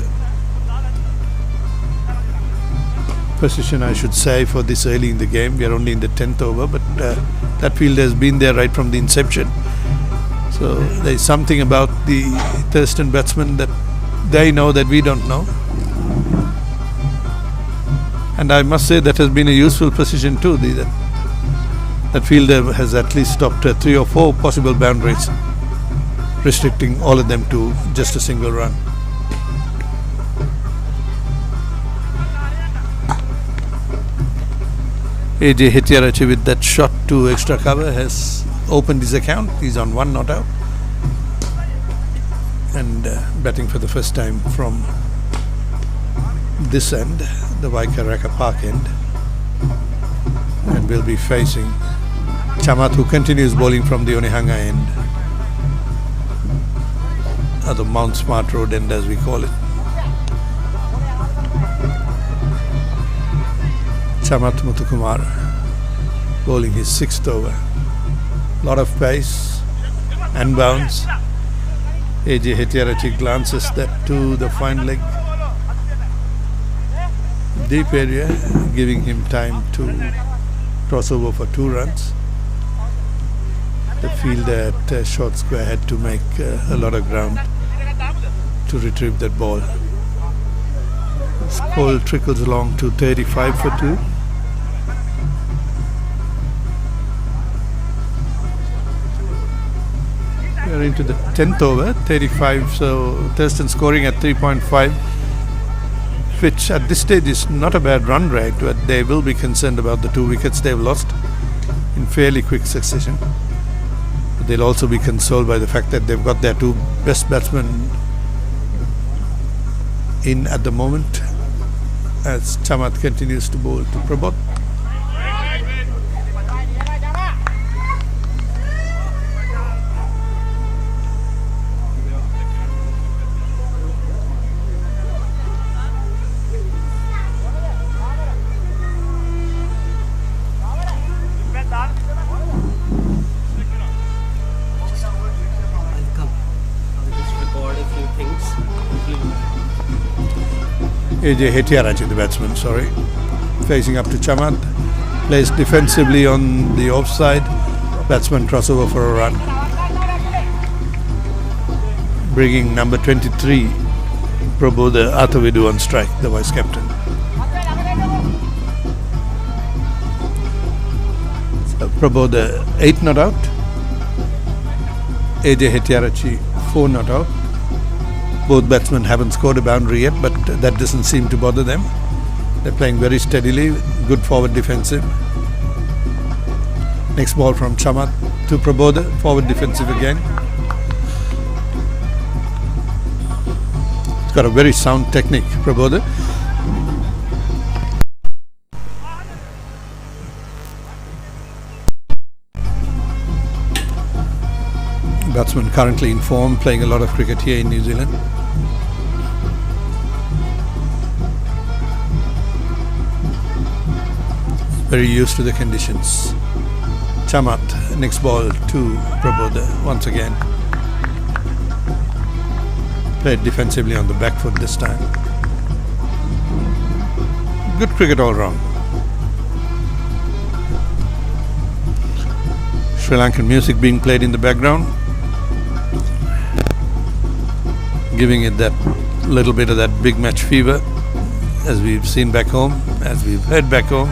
position, I should say, for this early in the game. We are only in the 10th over, but that field has been there right from the inception. So there is something about the Thurstan batsmen that they know that we don't know. And I must say that has been a useful position too. That fielder has at least stopped 3 or 4 possible boundaries, restricting all of them to just a single run. AJ Hettiarachchi with that shot to extra cover has opened his account. He's on 1 not out and batting for the first time from this end, the Waikaraka Park end, and will be facing Chamath, who continues bowling from the Onehanga end, or the Mount Smart Road end as we call it. Chamath Muthukumar bowling his 6th over. Lot of pace and bounce. AJ Hettiarachchi glances that to the fine leg, deep area, giving him time to cross over for 2 runs. The fielder at short square had to make a lot of ground to retrieve that ball. Score trickles along to 35 for 2. We are into the 10th over, 35, so Thurstan scoring at 3.5, which at this stage is not a bad run rate, but they will be concerned about the 2 wickets they've lost in fairly quick succession. But they'll also be consoled by the fact that they've got their 2 best batsmen in at the moment, as Chamath continues to bowl to Prabodh. AJ Hettiarachchi, the batsman, facing up to Chamath, placed defensively on the offside. Batsman crossover for a run, bringing number 23 Prabodha Athavidu on strike, the vice captain. So Prabodha 8 not out, AJ Hettiarachchi 4 not out. Both batsmen haven't scored a boundary yet, but that doesn't seem to bother them. They're playing very steadily, good forward defensive. Next ball from Chamath to Prabodha, forward defensive again. He's got a very sound technique, Prabodha. Batsman currently in form, playing a lot of cricket here in New Zealand. Very used to the conditions. Chamath, next ball to Prabodha once again. Played defensively on the back foot this time. Good cricket all round. Sri Lankan music being played in the background, giving it that little bit of that big match fever as we've seen back home, as we've heard back home.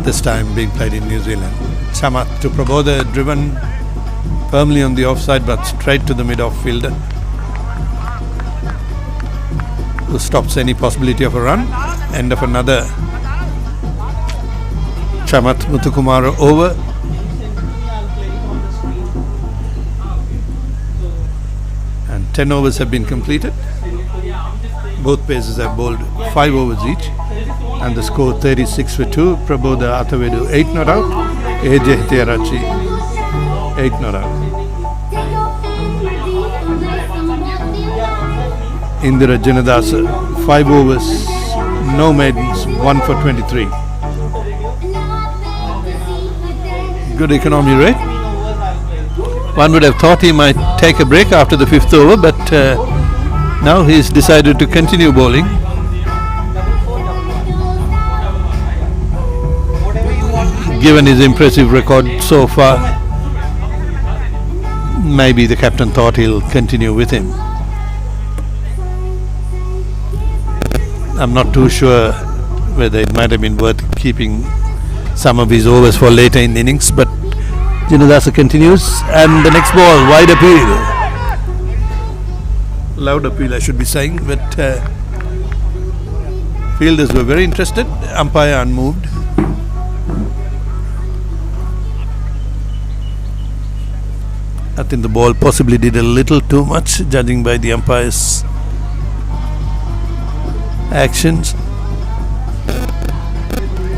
This time being played in New Zealand. Chamath to Prabodha, driven firmly on the offside but straight to the mid-off fielder, who stops any possibility of a run. End of another Chamath Muthukumara over. And 10 overs have been completed. Both paces have bowled 5 overs each. And the score 36 for 2. Prabodha Athavedu 8 not out. AJ Hettiarachchi 8 not out. Indira Janadasa 5 overs, no maidens, 1 for 23. Good economy rate. One would have thought he might take a break after the 5th over, but now he's decided to continue bowling. Given his impressive record so far, maybe the captain thought he'll continue with him. I'm not too sure whether it might have been worth keeping some of his overs for later in the innings, but Janadasa continues, and the next ball, wide appeal. Loud appeal, I should be saying, but fielders were very interested, umpire unmoved. I think the ball possibly did a little too much, judging by the umpire's actions.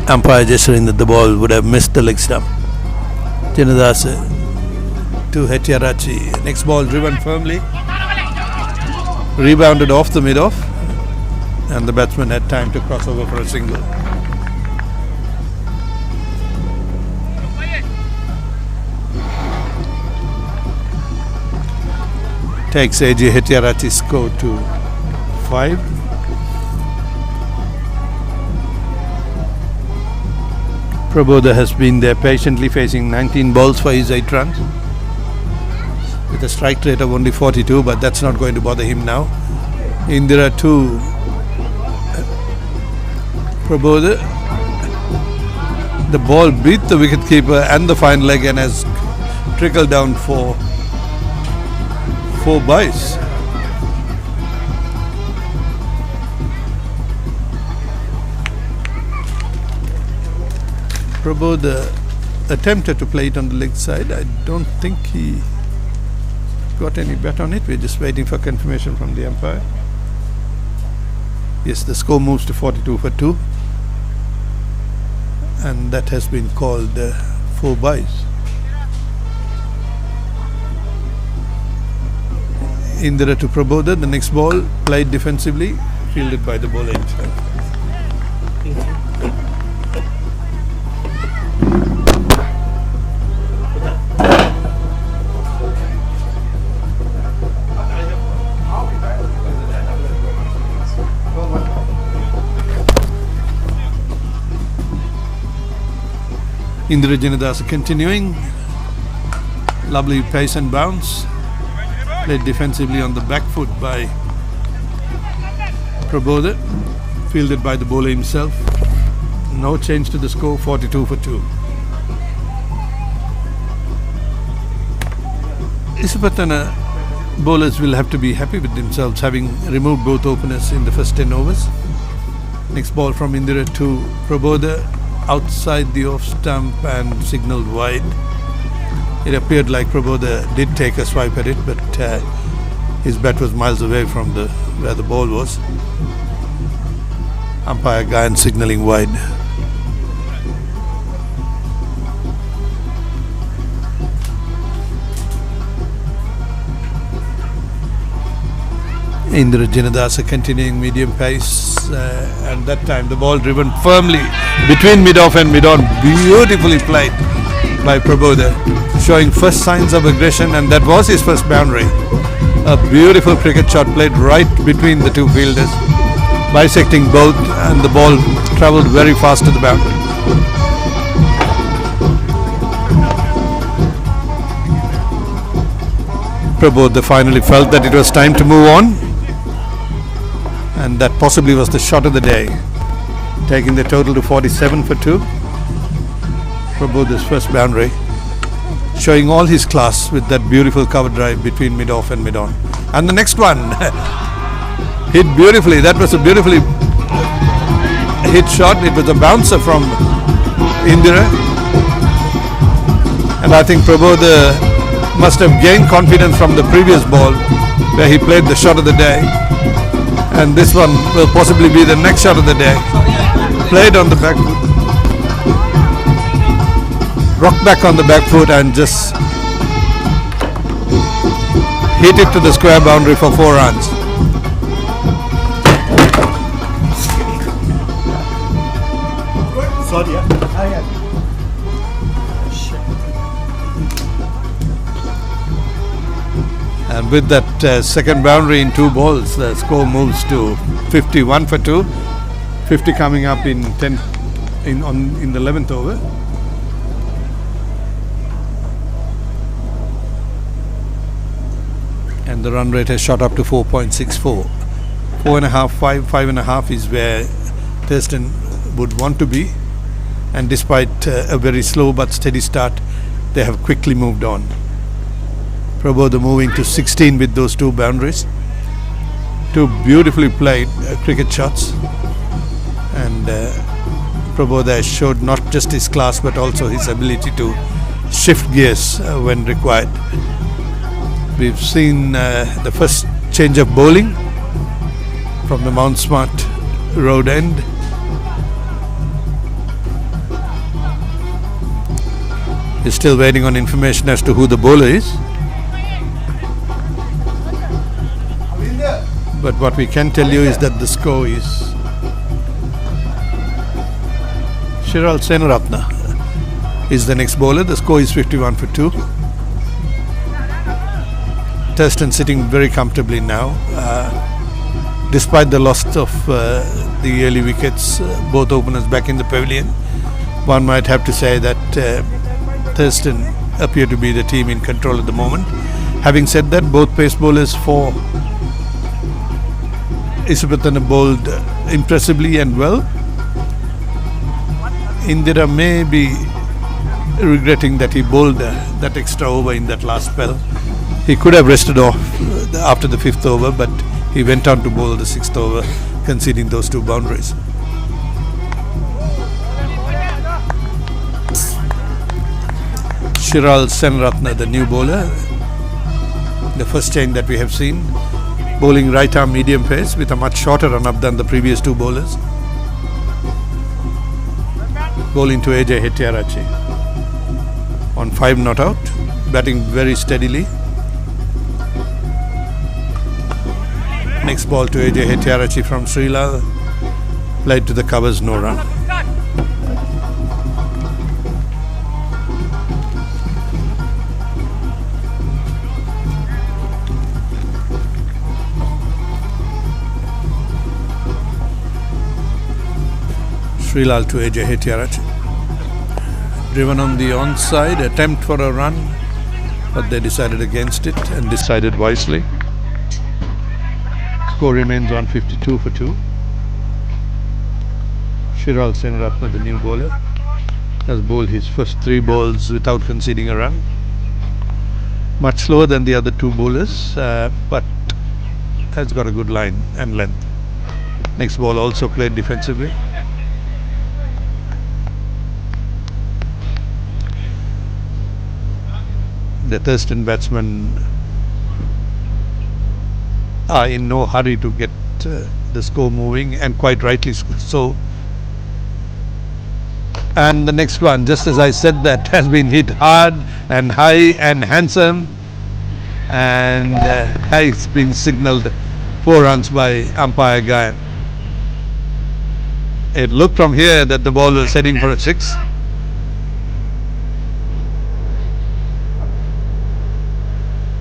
Umpire gesturing that the ball would have missed the leg stump. Janadasa to Hettiarachchi. Next ball driven firmly. Rebounded off the mid-off, and the batsman had time to cross over for a single. Takes AJ Hettiarachchi's score to 5. Prabodha has been there patiently, facing 19 balls for his 8 runs with a strike rate of only 42, but that's not going to bother him now. Indira to Prabodha. The ball beat the wicketkeeper and the fine leg and has trickled down for 4 byes. Prabodha attempted to play it on the leg side. I don't think he got any bet on it. We're just waiting for confirmation from the umpire. Yes, the score moves to 42 for 2, and that has been called 4 byes. Indira to Prabodha. The next ball played defensively, fielded by the bowler himself. Indira Janadasa continuing. Lovely pace and bounce. Played defensively on the back foot by Prabodha. Fielded by the bowler himself. No change to the score, 42 for 2. Isipathana bowlers will have to be happy with themselves, having removed both openers in the first 10 overs. Next ball from Indira to Prabodha. Outside the off stump and signalled wide. It appeared like Prabodha did take a swipe at it, but his bat was miles away from where the ball was. Umpire Gayan signalling wide. Indira Janadasa continuing medium pace, and that time the ball driven firmly between mid-off and mid-on, beautifully played by Prabodha, showing first signs of aggression, and that was his first boundary. A beautiful cricket shot played right between the two fielders, bisecting both, and the ball travelled very fast to the boundary. Prabodha finally felt that it was time to move on, and that possibly was the shot of the day, taking the total to 47 for 2 for both his first boundary, showing all his class with that beautiful cover drive between mid-off and mid-on. And the next one hit beautifully. That was a beautifully hit shot. It was a bouncer from Indira, and I think Prabodh must have gained confidence from the previous ball where he played the shot of the day, and this one will possibly be the next shot of the day. Played on the back foot, rocked back on the back foot and just hit it to the square boundary for 4 runs. Sorry, And with that second boundary in 2 balls, the score moves to 51 for 2. 50 coming up in the 11th over. And the run rate has shot up to 4.64. 4.5, 5.5 is where Thurstan would want to be. And despite a very slow but steady start, they have quickly moved on. Prabodh moving to 16 with those 2 boundaries. 2 beautifully played cricket shots. And Prabodh has showed not just his class but also his ability to shift gears when required. We've seen the first change of bowling from the Mount Smart road end. He's still waiting on information as to who the bowler is. But what we can tell you is that the score is Shiral Senaratna is the next bowler. The score is 51 for 2. Thurstan sitting very comfortably now. Despite the loss of the early wickets, both openers back in the pavilion, one might have to say that Thurstan appear to be the team in control at the moment. Having said that, both pace bowlers for Isipathana bowled impressively and well. Indira may be regretting that he bowled that extra over in that last spell. He could have rested off after the 5th over, but he went on to bowl the 6th over, conceding those 2 boundaries. Shiral Senratna, the new bowler, the first change that we have seen, bowling right arm medium pace with a much shorter run up than the previous 2 bowlers. Bowling to AJ Hettiarachi on 5 not out, batting very steadily. Next ball to AJ Hettiarachi from Srilal, played to the covers, no run. Srilal to AJ Hettiarachi. Driven on the onside, attempt for a run, but they decided against it and decided wisely. Score remains on 52 for 2. Shiral Senaratna, the new bowler, has bowled his first 3 balls without conceding a run. Much slower than the other 2 bowlers, but has got a good line and length. Next ball also played defensively. The Thurstan batsmen are in no hurry to get the score moving, and quite rightly so. And the next one, just as I said, that has been hit hard and high and handsome, and has been signalled 4 runs by umpire Gayan. It looked from here that the ball was heading for a 6.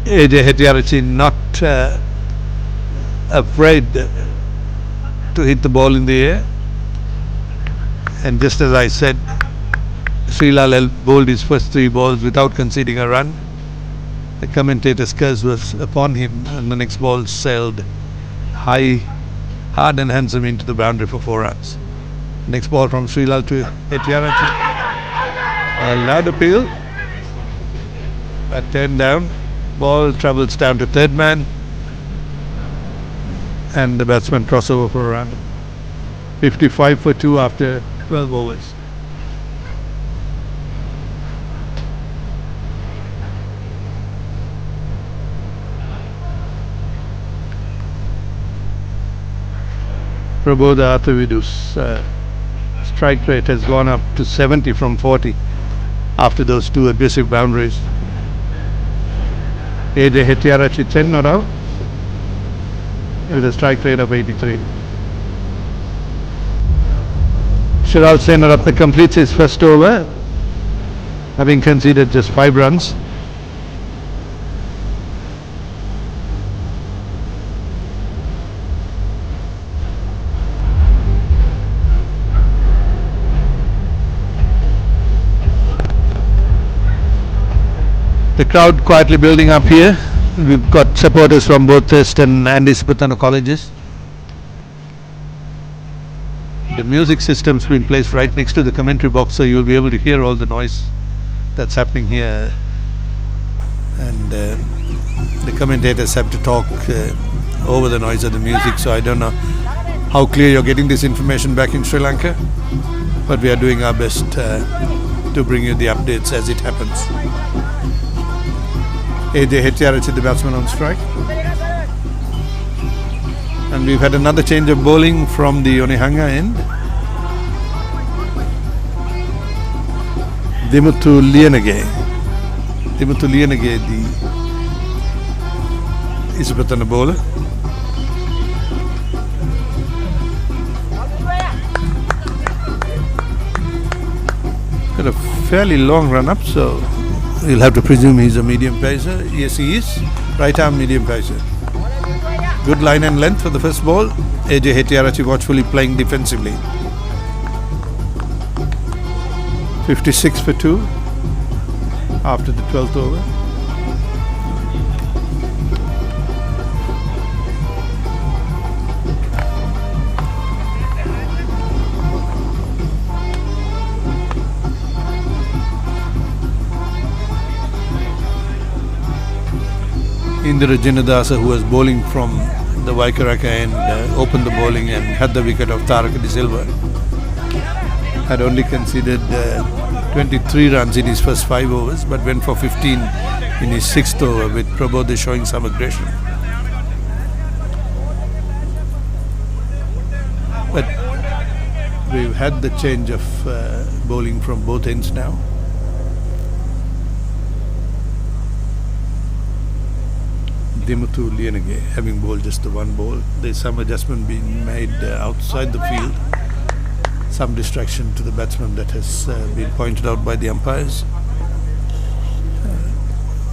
AJ Hettiarachi not afraid to hit the ball in the air, and just as I said, Srilal bowled his first 3 balls without conceding a run. The commentator's curse was upon him, and the next ball sailed high hard and handsome into the boundary for 4 runs. Next ball from Srilal to Hettiarachchi. A loud appeal. But turned down. Ball travels down to third man. And the batsman crossover for a run. 55 for 2 after 12 overs. Prabodha Athavidu's strike rate has gone up to 70 from 40 after those 2 aggressive boundaries. AJ Hettiarachchi 10 not out with a strike rate of 83. Shiral Senaratne completes his first over, having conceded just 5 runs. The crowd quietly building up here. We've got supporters from both Thurstan and Isipathana colleges. The music system's been placed right next to the commentary box, so you'll be able to hear all the noise that's happening here. And the commentators have to talk over the noise of the music, so I don't know how clear you're getting this information back in Sri Lanka, but we are doing our best to bring you the updates as it happens. AJ Hettiarachchi, the batsman, on strike. And we've had another change of bowling from the Onehanga end. Dimuthu Lienage, the Isipathana bowler. Got a fairly long run up, so we'll have to presume he's a medium pacer. Yes, he is. Right arm medium pacer. Good line and length for the first ball. AJ Hettiarachchi watchfully playing defensively. 56 for 2 after the 12th over. Indira Jinadasa, who was bowling from the Waikaraka end, opened the bowling and had the wicket of Taraka De Silva. Had only conceded 23 runs in his first 5 overs, but went for 15 in his 6th over, with Prabodha showing some aggression. But we've had the change of bowling from both ends now. Dimuthu Lienage having bowled just the 1 ball. There's some adjustment being made outside the field. Some distraction to the batsman that has been pointed out by the umpires.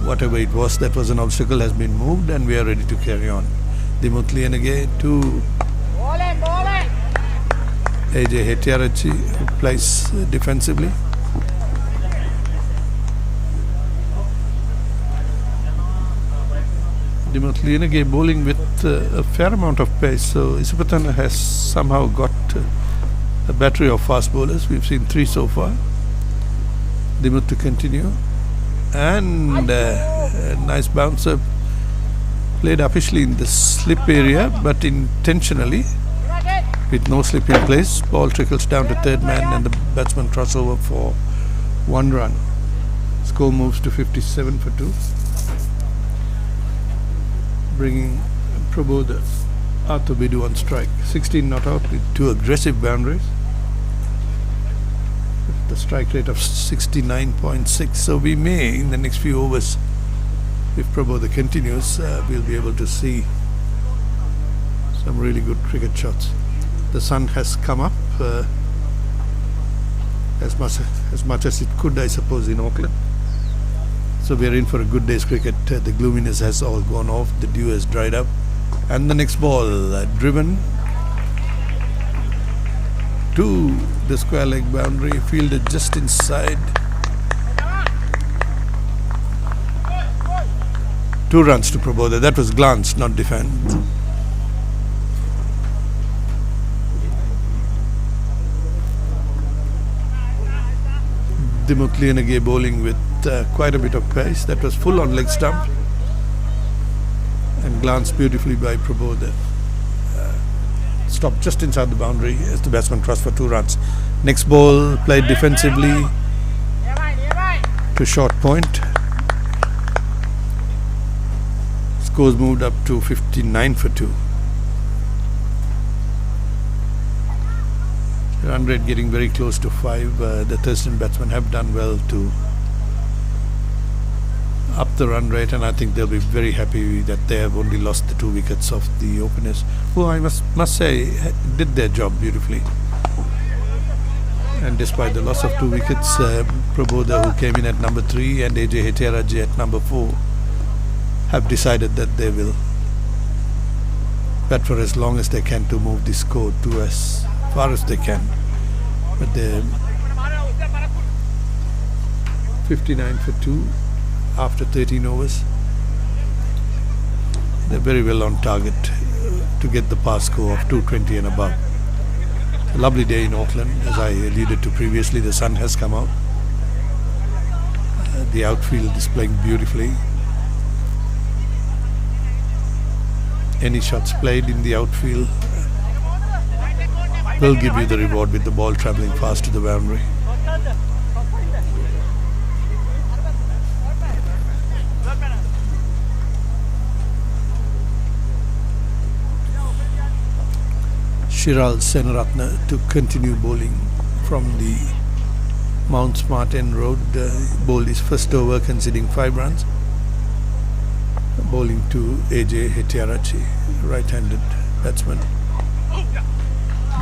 Whatever it was that was an obstacle has been moved, and we are ready to carry on. Dimuthu Lienage to AJ Hettiarachchi, who plays defensively. Dimuthu Lienage bowling with a fair amount of pace, so Isipathana has somehow got a battery of fast bowlers. We've seen 3 so far. Dimuthu to continue, and a nice bouncer played officially in the slip area, but intentionally with no slip in place. Ball trickles down to third man, and the batsman crossover for 1 run. Score moves to 57 for 2. Bringing Prabodha Athavidu on strike. 16 not out with 2 aggressive boundaries. The strike rate of 69.6. So we may, in the next few overs, if Prabodha continues, we'll be able to see some really good cricket shots. The sun has come up as much as it could, I suppose, in Auckland. So we are in for a good day's cricket. The gloominess has all gone off, the dew has dried up, and the next ball driven to the square leg boundary, fielded just inside. 2 runs to Prabodha. That was glance, not defend. Dimutlianage bowling with quite a bit of pace. That was full on leg stump and glanced beautifully by Prabodha. Stopped just inside the boundary as the batsman crossed for 2 runs. Next ball played defensively to short point. Scores moved up to 59 for 2. Run rate getting very close to 5. The Thurstan batsmen have done well to up the run rate, and I think they'll be very happy that they have only lost the 2 wickets of the openers, who I must say did their job beautifully. And despite the loss of 2 wickets, Prabodha, who came in at number 3, and AJ Hettiarachchi at number 4, have decided that they will bat for as long as they can to move the score to as far as they can. But they're 59 for 2 after 13 overs. They're very well on target to get the pass score of 220 and above. A lovely day in Auckland, as I alluded to previously. The sun has come out. The outfield is playing beautifully. Any shots played in the outfield will give you the reward with the ball travelling fast to the boundary. Shiral Senaratne to continue bowling from the Mount Smart End Road. Bowled his first over, conceding 5 runs. Bowling to AJ Hettiarachchi, right-handed batsman.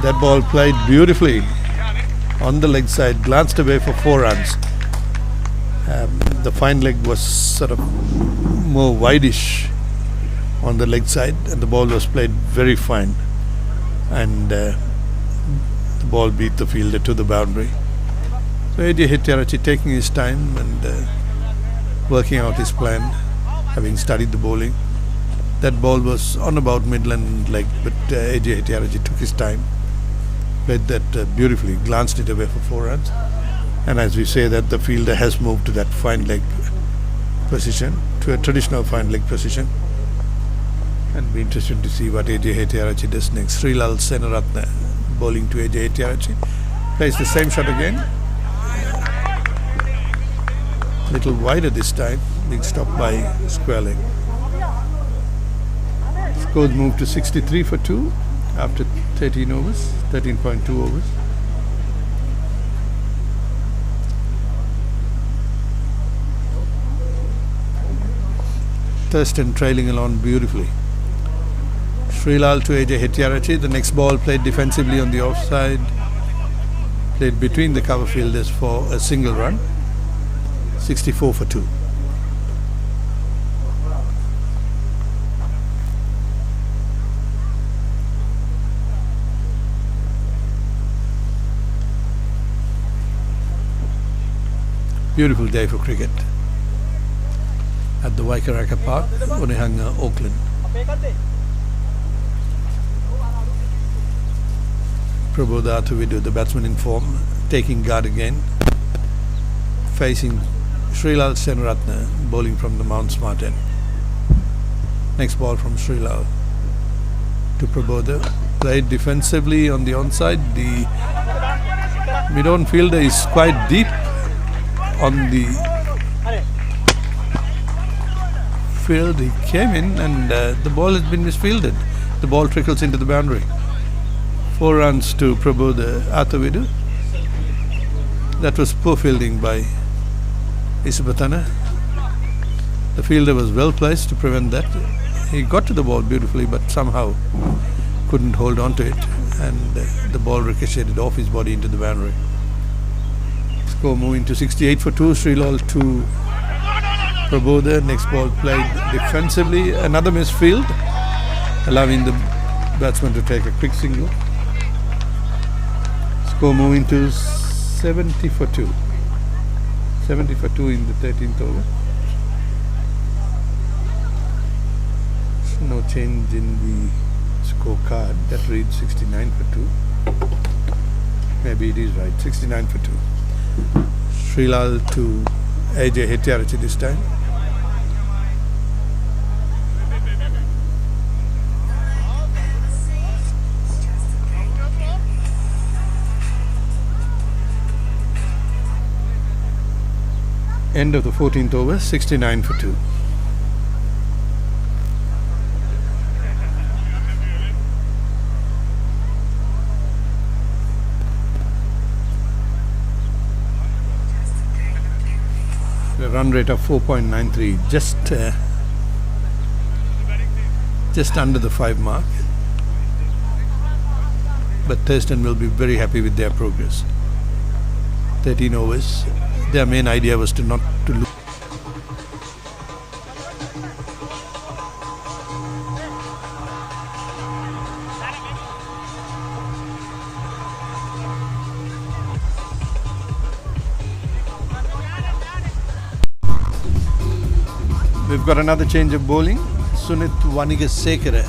That ball played beautifully on the leg side, glanced away for 4 runs. The fine leg was sort of more wideish on the leg side, and the ball was played very fine. And the ball beat the fielder to the boundary. So AJ Hettiarachchi taking his time and working out his plan, having studied the bowling. That ball was on about midland leg, but AJ Hettiarachchi took his time, played that beautifully, glanced it away for 4 runs. And as we say that, the fielder has moved to that fine leg position, to a traditional fine leg position. And be interested to see what AJ Hettiarachchi does next. Srilal Senaratne bowling to AJ Hettiarachchi. Plays the same shot again. Little wider this time, being stopped by square leg. Scores moved to 63 for 2 after 13 overs, 13.2 overs. Thurstan trailing along beautifully. Srilal to AJ Hettiarachchi. The next ball played defensively on the offside. Played between the cover fielders for a single run. 64 for 2. Beautiful day for cricket at the Waikaraka Park, Onehunga, Auckland. Prabodha Athuvidu, the batsman in form, taking guard again, facing Srilal Senaratne, bowling from the Mount Smart end. Next ball from Srilal to Prabodha, played defensively on the onside. The mid-on fielder is quite deep on the field. He came in and the ball has been misfielded. The ball trickles into the boundary. 4 runs to Prabodha Athuvidu. That was poor fielding by Isipathana. The fielder was well placed to prevent that. He got to the ball beautifully, but somehow couldn't hold on to it, and the ball ricocheted off his body into the boundary. Score moving to 68 for 2. Srilal to Prabodha. Next ball played defensively. Another misfield, allowing the batsman to take a quick single. Score moving to 70 for 2. 70 for 2 in the 13th over. No change in the scorecard. That reads 69 for 2. Maybe it is right. 69 for 2. Srilal to AJ Hettiarachchi this time. End of the 14th over, 69 for 2. A run rate of 4.93, just under the 5 mark. But Thurstan will be very happy with their progress. 13 overs. Their main idea was to not to lose. We've got another change of bowling. Sunith Wanigasekara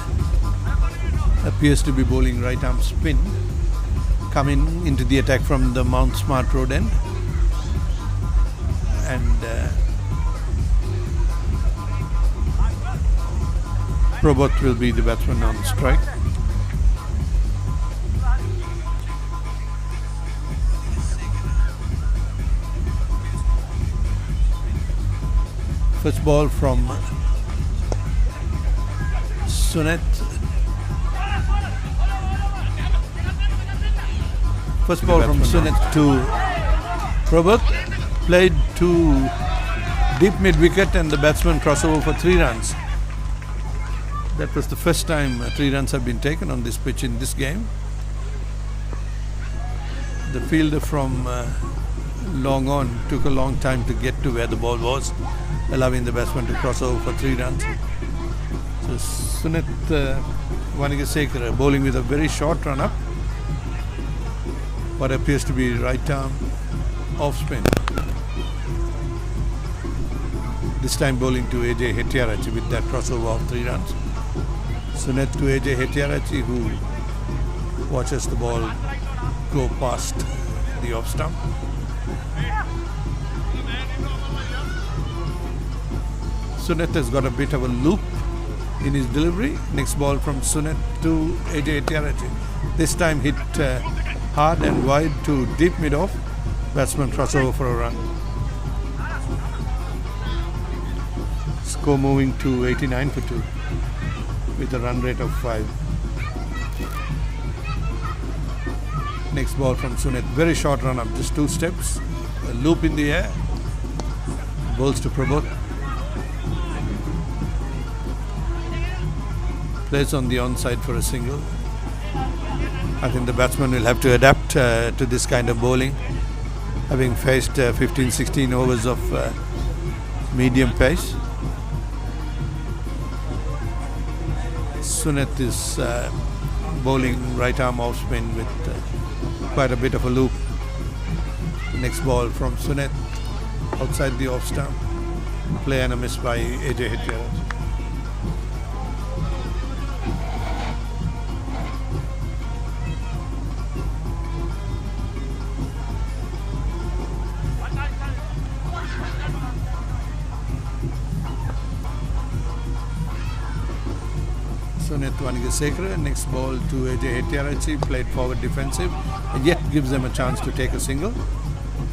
appears to be bowling right arm spin, coming into the attack from the Mount Smart Road end. And Prabhat will be the batsman on strike. First ball from Sunith. First ball from Sunith to Prabhat. Played to deep mid wicket and the batsman crossover for 3 runs. That was the first time 3 runs have been taken on this pitch in this game. The fielder from long on took a long time to get to where the ball was, allowing the batsman to cross over for 3 runs. So Sunith Wanigasekara bowling with a very short run up, what appears to be right arm off spin. This time bowling to AJ Hettiarachchi with that crossover of 3 runs. Sunith to AJ Hettiarachchi, who watches the ball go past the off stump. Sunith has got a bit of a loop in his delivery. Next ball from Sunith to AJ Hettiarachchi. This time hit hard and wide to deep mid off. Batsman crossover for a run. Score moving to 89 for 2 with a run rate of 5. Next ball from Sunith. Very short run up, just 2 steps. A loop in the air. Bowls to Prabhat. Plays on the onside for a single. I think the batsman will have to adapt to this kind of bowling, having faced 15-16 overs of medium pace. Sunith is bowling right arm off spin with quite a bit of a loop. Next ball from Sunith outside the off stump. Play and a miss by AJ Hettiarachchi. Sunith Wanigasekara. Next ball to AJ Hettiarachchi, played forward defensive, and yet gives them a chance to take a single.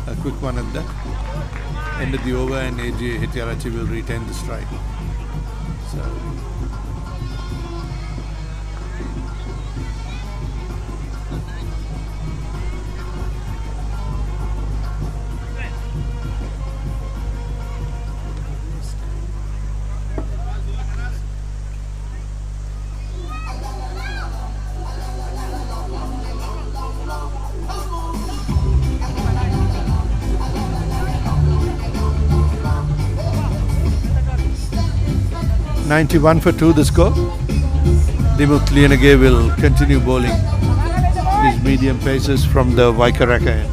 A quick one at that. End of the over, and AJ Hettiarachchi will retain the strike. So .91 for 2 the score. Dimut Lianage will continue bowling these medium paces from the Waikaraka end.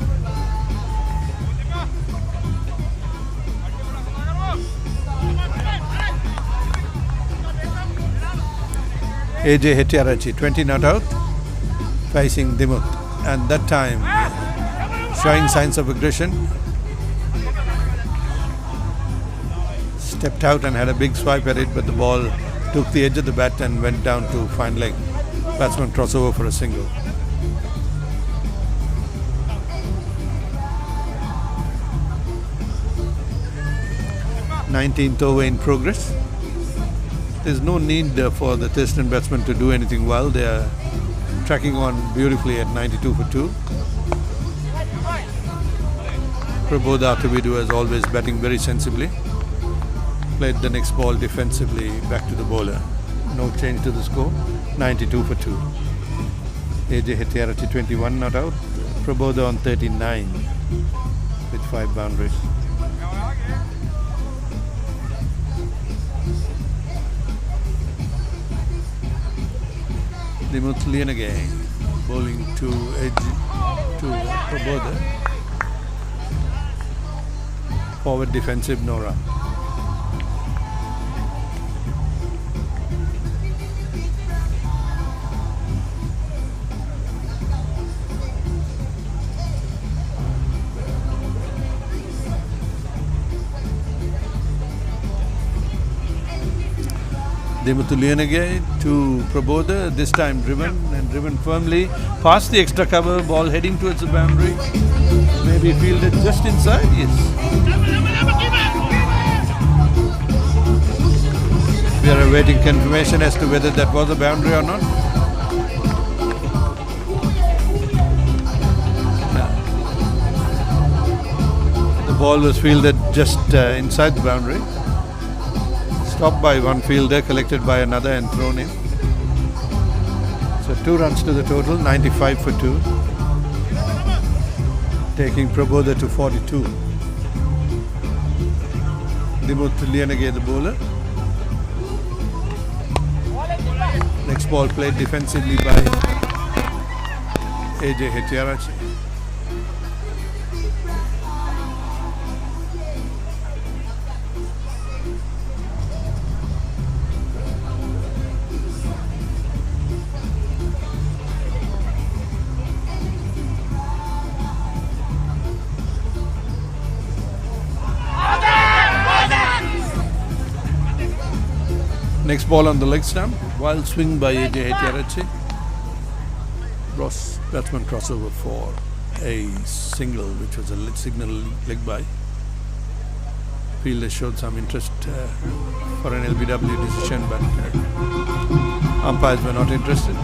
AJ Hettiarachchi 20 not out, facing Dimut, and that time showing signs of aggression. stepped out and had a big swipe at it, but the ball took the edge of the bat and went down to fine leg. Batsman crossover for a single. 19th over in progress. There's no need for the Thurstan batsmen to do anything well. They are tracking on beautifully at 92 for 2. Prabodha Athavidu, as always, batting very sensibly. Played the next ball defensively back to the bowler. No change to the score. 92 for 2. AJ Hettiarachchi 21 not out. Prabodha on 39 with 5 boundaries. Dimuth Lienage bowling to edge to Prabodha. Forward defensive, no run. Dimuth Lienage to Prabodha, this time driven firmly past the extra cover, ball heading towards the boundary. Maybe fielded just inside, yes. We are awaiting confirmation as to whether that was a boundary or not. The ball was fielded just inside the boundary. Stopped by one fielder, collected by another and thrown in. So 2 runs to the total, 95 for 2. Taking Prabodha to 42. Dimuth Lienage the bowler. Next ball played defensively by AJ Hettiarachchi. Next ball on the leg stump, wild swing by AJ Hettiarachchi. Batsman crossover for a single, which was a signal leg by. Fielder showed some interest for an LBW decision, but umpires were not interested.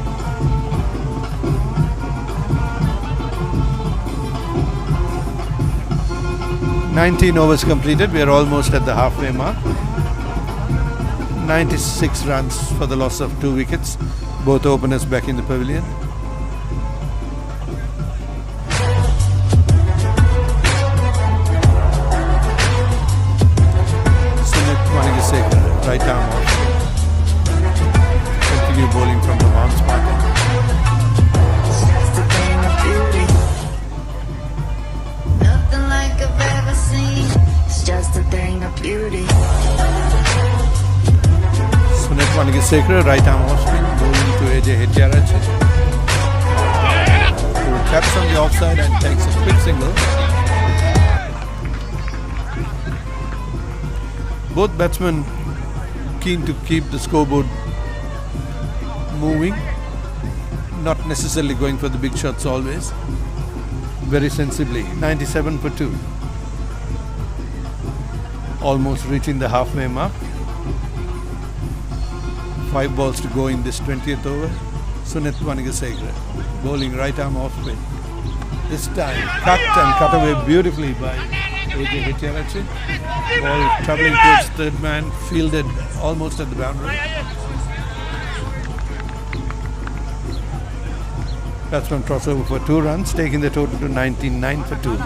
"19 overs completed. We are almost at the halfway mark. 96 runs for the loss of 2 wickets. Both openers back in the pavilion. Sunit Wanigasekar, right arm off. Continue bowling from the Mount Spartan. Nothing like I've ever seen. It's just a thing of beauty. Sunit Wanigasekar, right arm off spin, bowling to AJ Hettiarachchi, who taps on the offside and takes a quick single. Both batsmen keen to keep the scoreboard moving, not necessarily going for the big shots always. Very sensibly, 97 for 2. Almost reaching the halfway mark. 5 balls to go in this 20th over. Sunit Wanigasekar bowling right arm off spin. This time cut away beautifully by AJ Hettiarachchi. Ball travelling towards third man, fielded almost at the boundary. Batsman crossover for 2 runs, taking the total to 99 for 2.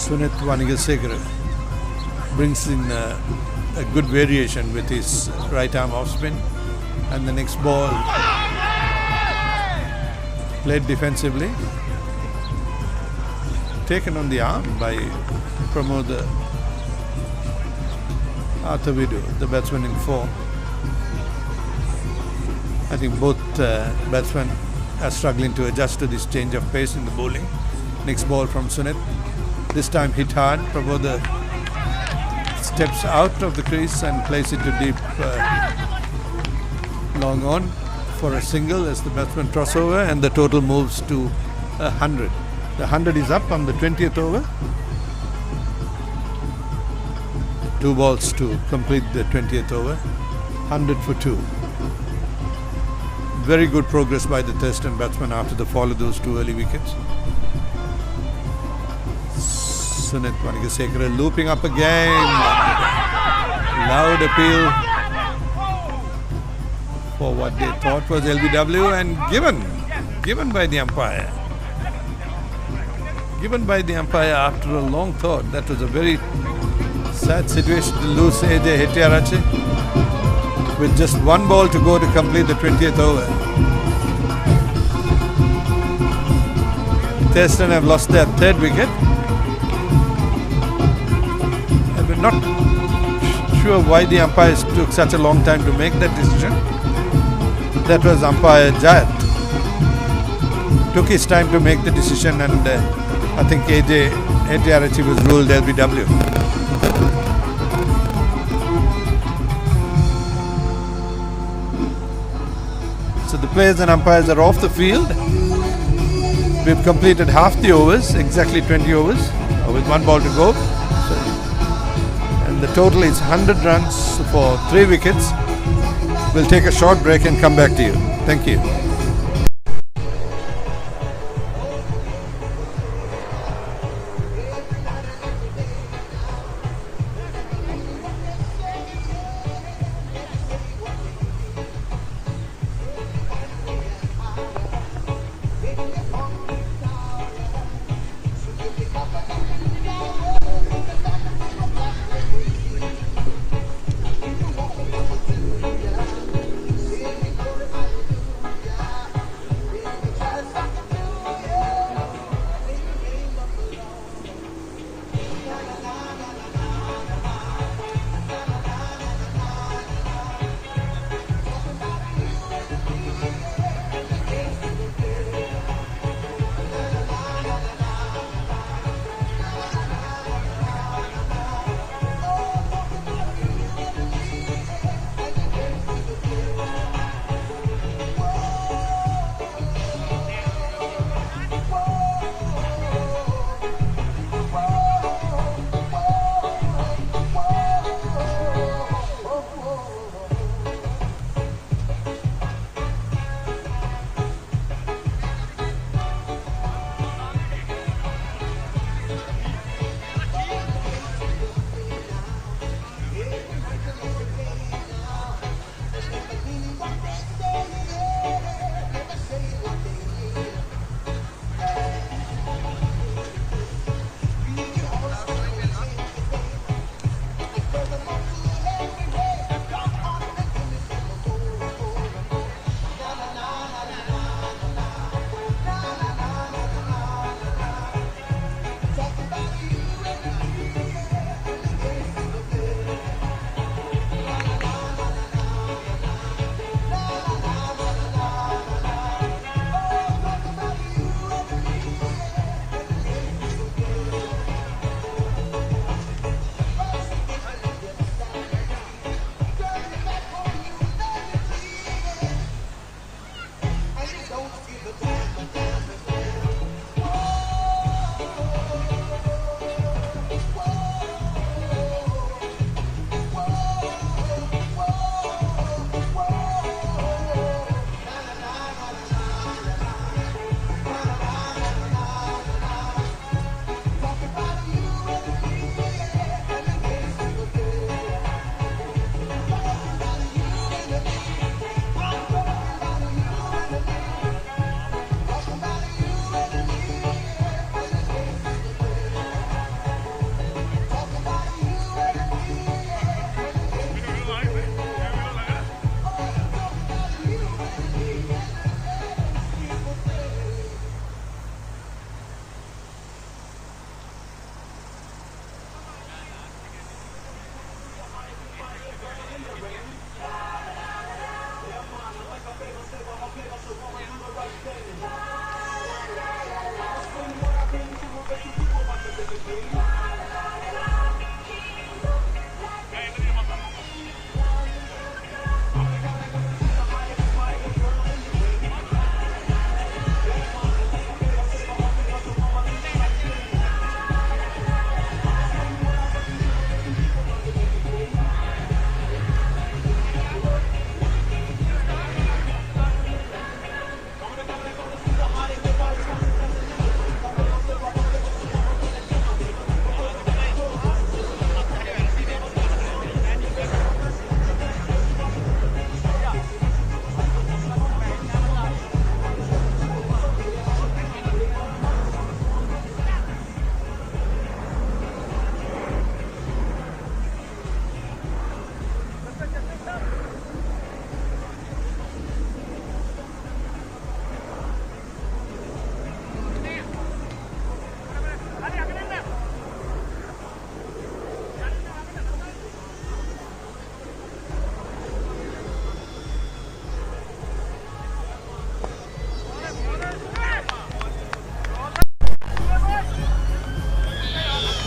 Sunit Wanigasekar brings in a good variation with his right arm off spin, and the next ball played defensively, taken on the arm by Prabodha Athavidu, the batsman in form. I think both batsmen are struggling to adjust to this change of pace in the bowling. Next ball from Sunit. This time hit hard. Prabodha steps out of the crease and plays it to deep long on for a single as the batsman cross over, and the total moves to 100. The 100 is up on the 20th over. 2 balls to complete the 20th over. 100 for 2. Very good progress by the Thurstan batsman after the fall of those 2 early wickets. Sunit Manigasekara looping up again. Loud appeal for what they thought was LBW, and given by the umpire. Given by the umpire after a long thought. That was a very sad situation to lose AJ Hettiarache with just 1 ball to go to complete the 20th over. Thurstan have lost their 3rd wicket. I'm not sure why the umpires took such a long time to make that decision. That was umpire Jayat. Took his time to make the decision, and I think AJ Hettiarache was ruled LBW. So the players and umpires are off the field. We've completed half the overs, exactly 20 overs, with 1 ball to go. And the total is 100 runs for 3 wickets. We'll take a short break and come back to you. Thank you.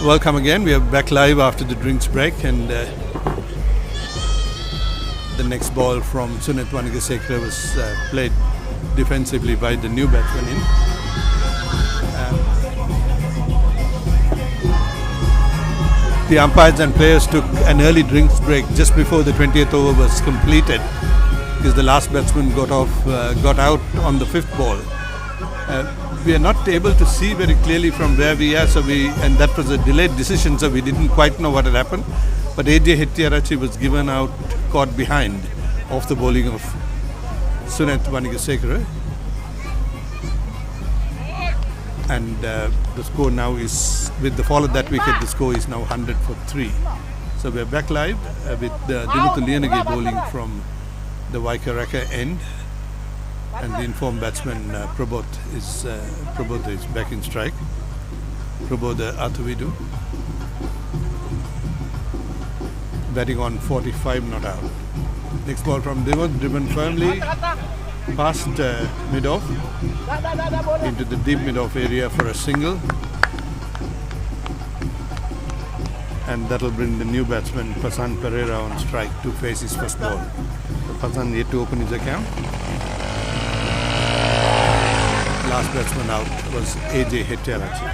Welcome again. We are back live after the drinks break, and the next ball from Suneth Vanigasekara was played defensively by the new batsman in. The umpires and players took an early drinks break just before the 20th over was completed, because the last batsman got out on the 5th ball. We are not able to see very clearly from where we are, and that was a delayed decision, so we didn't quite know what had happened. But AJ Hettiarachchi was given out, caught behind off the bowling of Suneth Vanigasekara. And the score now is, with the fall of that wicket, the score is now 100 for 3. So we're back live with Dimuthu Liyanagi bowling from the Waikaraka end. And the informed batsman Prabodh is back in strike. Prabodh Athuvidu batting on 45 not out. Next ball from Dimut, driven firmly past mid-off into the deep mid-off area for a single, and that'll bring the new batsman Pasan Pereira on strike to face his first ball. So Pasan yet to open his account. Last batsman out was AJ Hettiarachchi.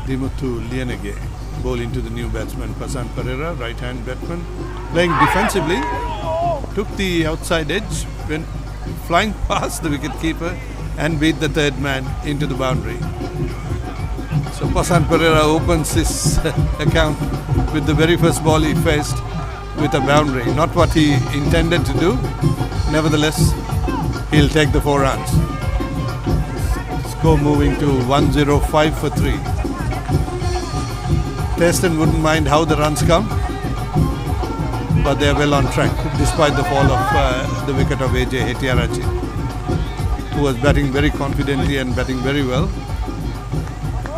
Dimuthu Liyanagi bowling to the new batsman Pasan Pereira, right hand batsman, playing defensively, took the outside edge, went flying past the wicket-keeper and beat the third man into the boundary. So Pasan Pereira opens his account with the very first ball he faced with a boundary. Not what he intended to do. Nevertheless, he'll take the 4 runs. Score moving to 105 for 3. Thurstan wouldn't mind how the runs come, but they are well on track despite the fall of the wicket of AJ Hettiarachchi, who was batting very confidently and batting very well.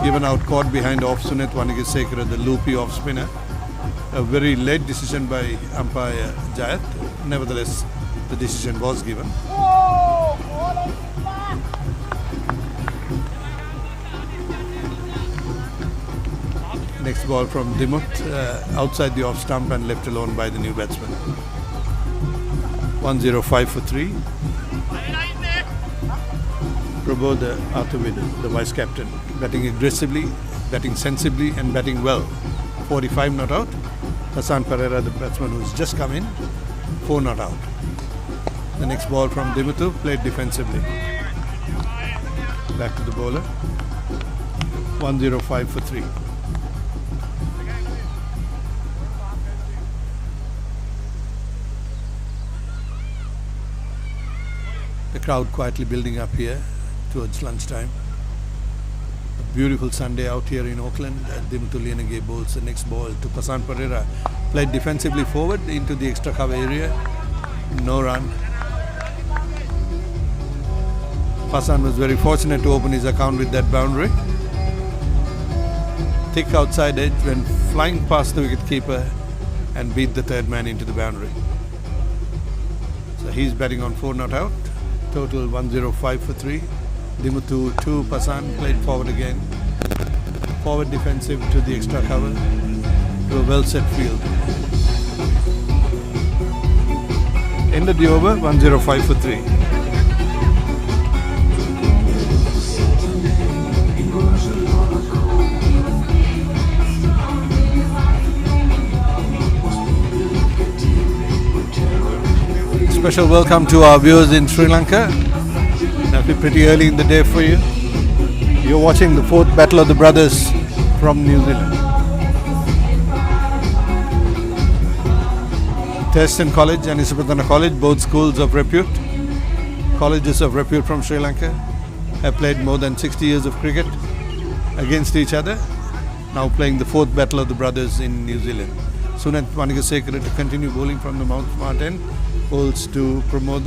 Given out, caught behind off Suneth Vanigasekara, the loopy off spinner. A very late decision by umpire Jayat. Nevertheless, the decision was given. Next ball from Dimut, outside the off stump and left alone by the new batsman. 105 for 3. Prabodh Athuvidu, the vice captain, batting aggressively, batting sensibly and batting well. 45 not out. Pasan Pereira, the batsman who's just come in, 4 not out. The next ball from Dimuthu, played defensively. Back to the bowler. 105 for 3. The crowd quietly building up here towards lunchtime. A beautiful Sunday out here in Auckland. Dimuthu Liyanagi bowls the next ball to Pasan Pereira. Played defensively forward into the extra cover area. No run. Pasan was very fortunate to open his account with that boundary. Thick outside edge, went flying past the wicket-keeper and beat the third man into the boundary. So he's batting on 4 not out. Total 105 for 3. Dimuthu 2, Pasan played forward again. Forward defensive to the extra cover to a well set field. Ended the over 105 for 3. Special welcome to our viewers in Sri Lanka. That'll be pretty early in the day for you. You're watching the 4th Battle of the Brothers from New Zealand. Thurstan College and Isipathana College, both schools of repute, colleges of repute from Sri Lanka, have played more than 60 years of cricket against each other, now playing the 4th Battle of the Brothers in New Zealand. Suneth Vanigasekara to continue bowling from the Mount Smart end. Bowls to Pramod,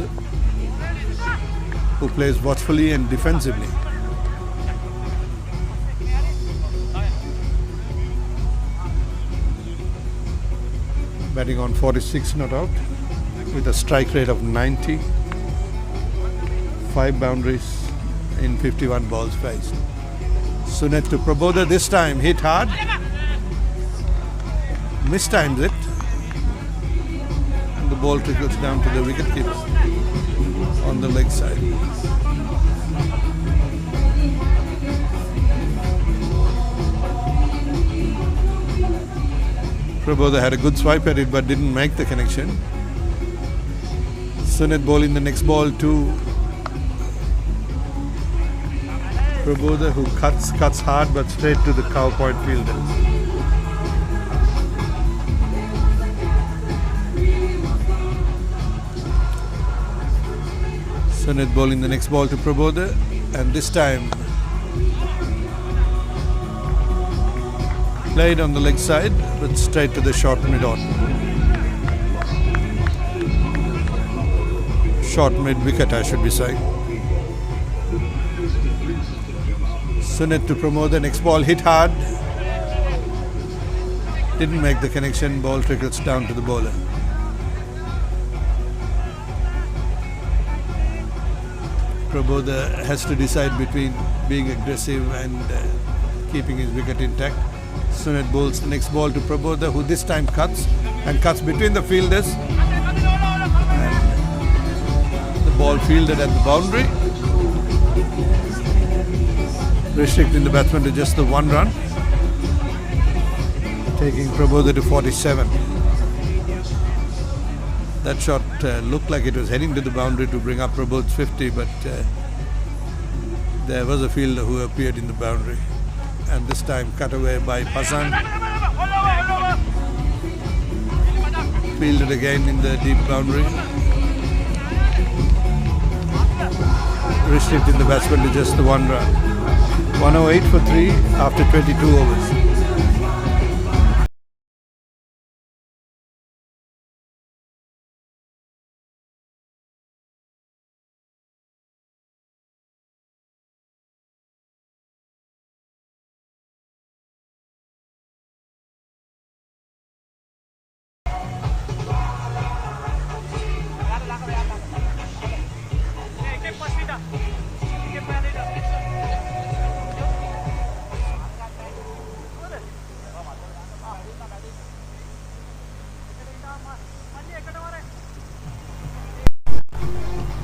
who plays watchfully and defensively. batting on 46 not out with a strike rate of 90. 5 boundaries in 51 balls faced. Sunet to Prabodha, this time hit hard. Mistimes it. And the ball trickles down to the wicketkeeper on the leg side. Prabodha had a good swipe at it but didn't make the connection. Sunet bowling the next ball to Prabodha, who cuts hard but straight to the cow point fielder. Sunet bowling the next ball to Prabodha, and this time played on the leg side but straight to the short mid-on. Short mid-wicket, I should be saying. Sunet to Prabodha, next ball hit hard. Didn't make the connection, ball trickles down to the bowler. Prabodha has to decide between being aggressive and keeping his wicket intact. Sunet bowls the next ball to Prabodha, who this time cuts between the fielders. And the ball fielded at the boundary, restricting the batsman to just the 1 run, taking Prabodha to 47. That shot looked like it was heading to the boundary to bring up Prabodha's 50, but there was a fielder who appeared in the boundary, and this time cut away by Pasan. Fielded again in the deep boundary, restricting the batsman to just the 1 run. 108 for 3 after 22 overs.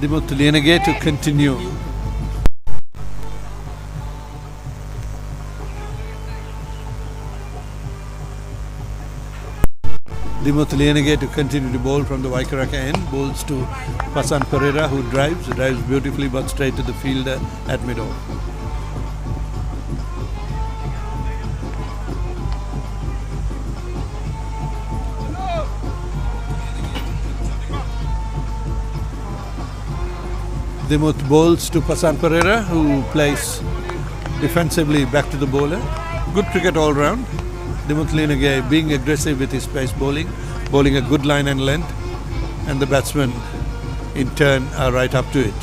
Dimutlianage to continue. Dimutlianage to continue to bowl from the Waikaraka end. Bowls to Pasan Pereira, who drives beautifully but straight to the fielder at mid-off. Dimut bowls to Pasan Pereira, who plays defensively back to the bowler. Good cricket all round. Dimutlianage being aggressive with his pace bowling a good line and length, and the batsmen in turn are right up to it.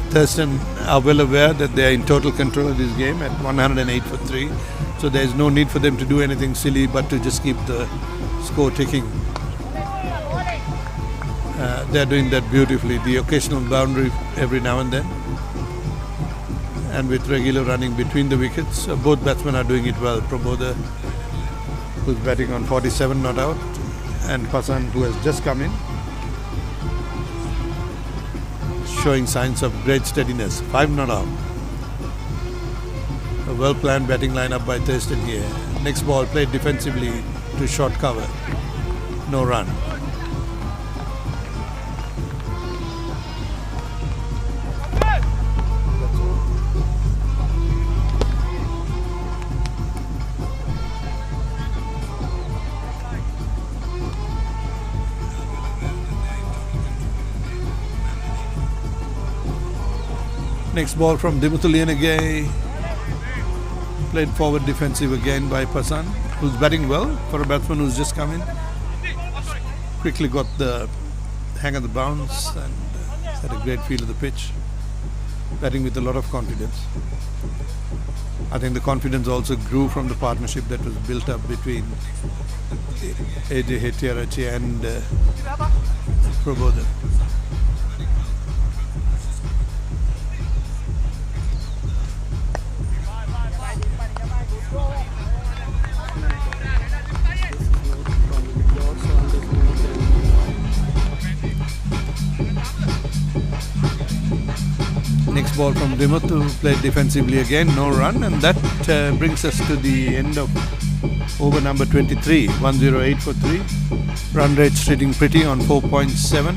Thurstan are well aware that they are in total control of this game at 108 for 3, so there is no need for them to do anything silly but to just keep the score ticking. They're doing that beautifully. The occasional boundary every now and then, and with regular running between the wickets. Both batsmen are doing it well. Prabodha, who's batting on 47 not out, and Pasan, who has just come in, showing signs of great steadiness. 5 not out. A well-planned batting lineup by Thurstan here. Next ball played defensively to short cover. No run. Next ball from Dimutlianage, played forward defensive again by Pasan, who's batting well for a batsman who's just come in. Quickly got the hang of the bounce and had a great feel of the pitch. batting with a lot of confidence. I think the confidence also grew from the partnership that was built up between AJ Hettiarachchi and Prabodha. Next ball from Dimuth, who played defensively again, no run, and that brings us to the end of over number 23, 108 for 3. Run rate sitting pretty on 4.7.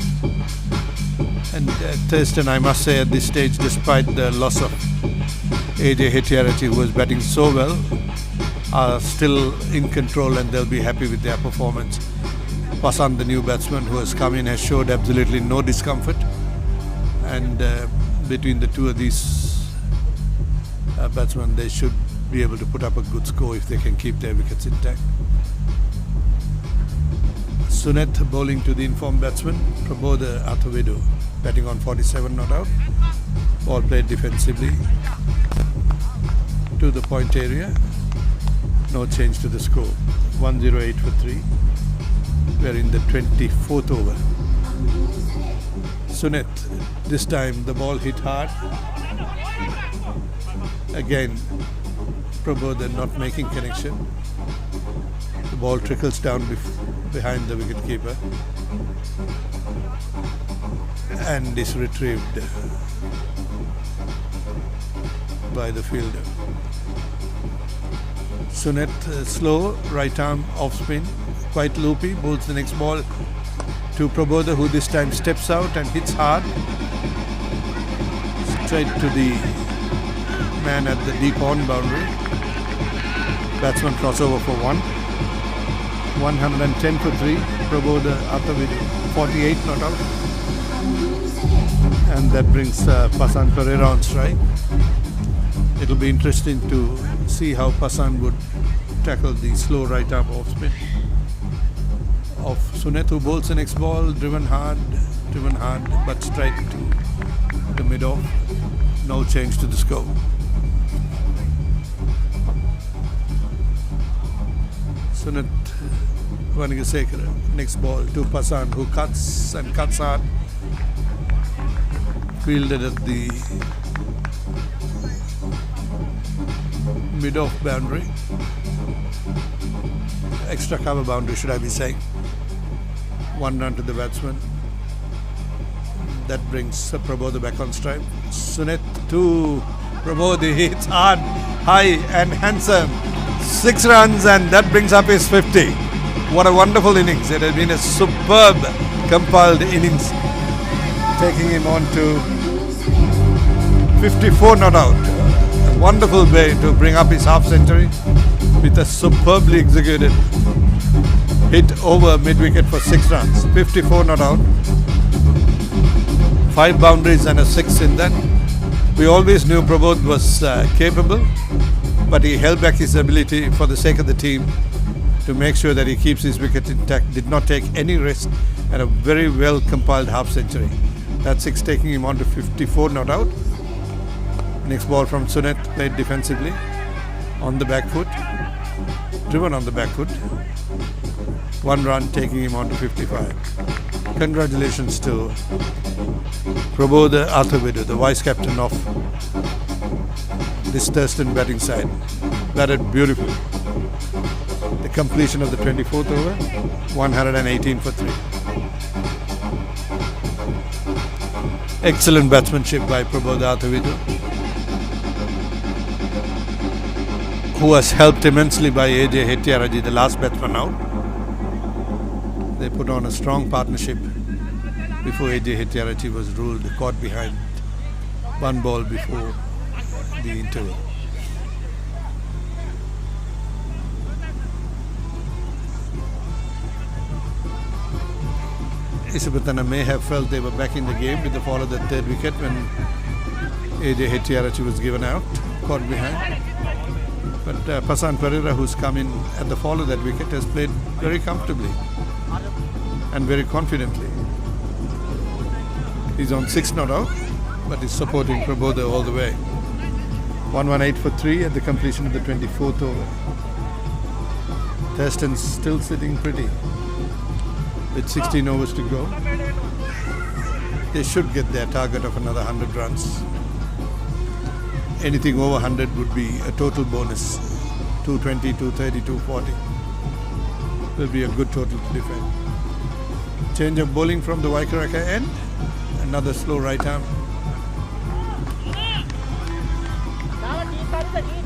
And Thurstan, I must say, at this stage, despite the loss of AJ Hettiarachchi, who was batting so well, are still in control and they'll be happy with their performance. Pasan, the new batsman who has come in, has showed absolutely no discomfort. And between the two of these batsmen, they should be able to put up a good score if they can keep their wickets intact. Sunet bowling to the informed batsman, Prabodha Athavidu, batting on 47 not out. Ball played defensively to the point area. No change to the score. 108 for 3. We're in the 24th over. Sunet, this time the ball hit hard. Again, Prabodha not making connection. The ball trickles down behind the wicketkeeper and is retrieved by the fielder. Sunet, slow, right arm off spin, quite loopy, bowls the next ball to Prabodha, who this time steps out and hits hard straight to the man at the deep on boundary. Batsman crossover for 1. 110 for 3. Prabodha Athavidu, 48 not out. And that brings Pasan Pereira on strike. It'll be interesting to see how Pasan would tackle the slow right arm off spin of Sunet, who bowls the next ball, driven hard, but straight to the mid-off. No change to the score. Sunet Vanigasekara, next ball to Pasan, who cuts and cuts hard. Fielded at the mid-off boundary. Extra cover boundary, should I be saying. 1 run to the batsman. That brings Prabodha back on strike. Sunet to Prabodha, hits hard, high and handsome. 6 runs, and that brings up his 50. What a wonderful innings. It has been a superb compiled innings, taking him on to 54 not out. A wonderful way to bring up his half century with a superbly executed hit over mid-wicket for 6 runs. 54 not out. 5 boundaries and a 6 in that. We always knew Prabodha was capable, but he held back his ability for the sake of the team to make sure that he keeps his wicket intact, did not take any risk, and a very well compiled half century. That 6 taking him on to 54 not out. Next ball from Sunet, played defensively on the back foot, driven on the back foot. 1 run taking him on to 55. Congratulations to Prabodha Athavidu, the vice captain of this Thurstan batting side. Batted beautifully. The completion of the 24th over, 118 for 3. Excellent batsmanship by Prabodha Athavidu, who was helped immensely by AJ Hettiarachchi, the last batsman out. They put on a strong partnership before AJ Hettiarachchi was ruled caught behind 1 ball before the interval. Isipathana may have felt they were back in the game with the fall of the 3rd wicket when AJ Hettiarachchi was given out, caught behind. But Pasan Pereira, who's come in at the fall of that wicket, has played very comfortably and very confidently. He's on 6 not out. but is supporting Prabodha all the way. 118 for 3 at the completion of the 24th over. Thurstan's still sitting pretty with 16 overs to go. They should get their target of another 100 runs. Anything over 100 would be a total bonus. 220, 230, 240 will be a good total to defend. Change of bowling from the Waikaraka end. Another slow right arm.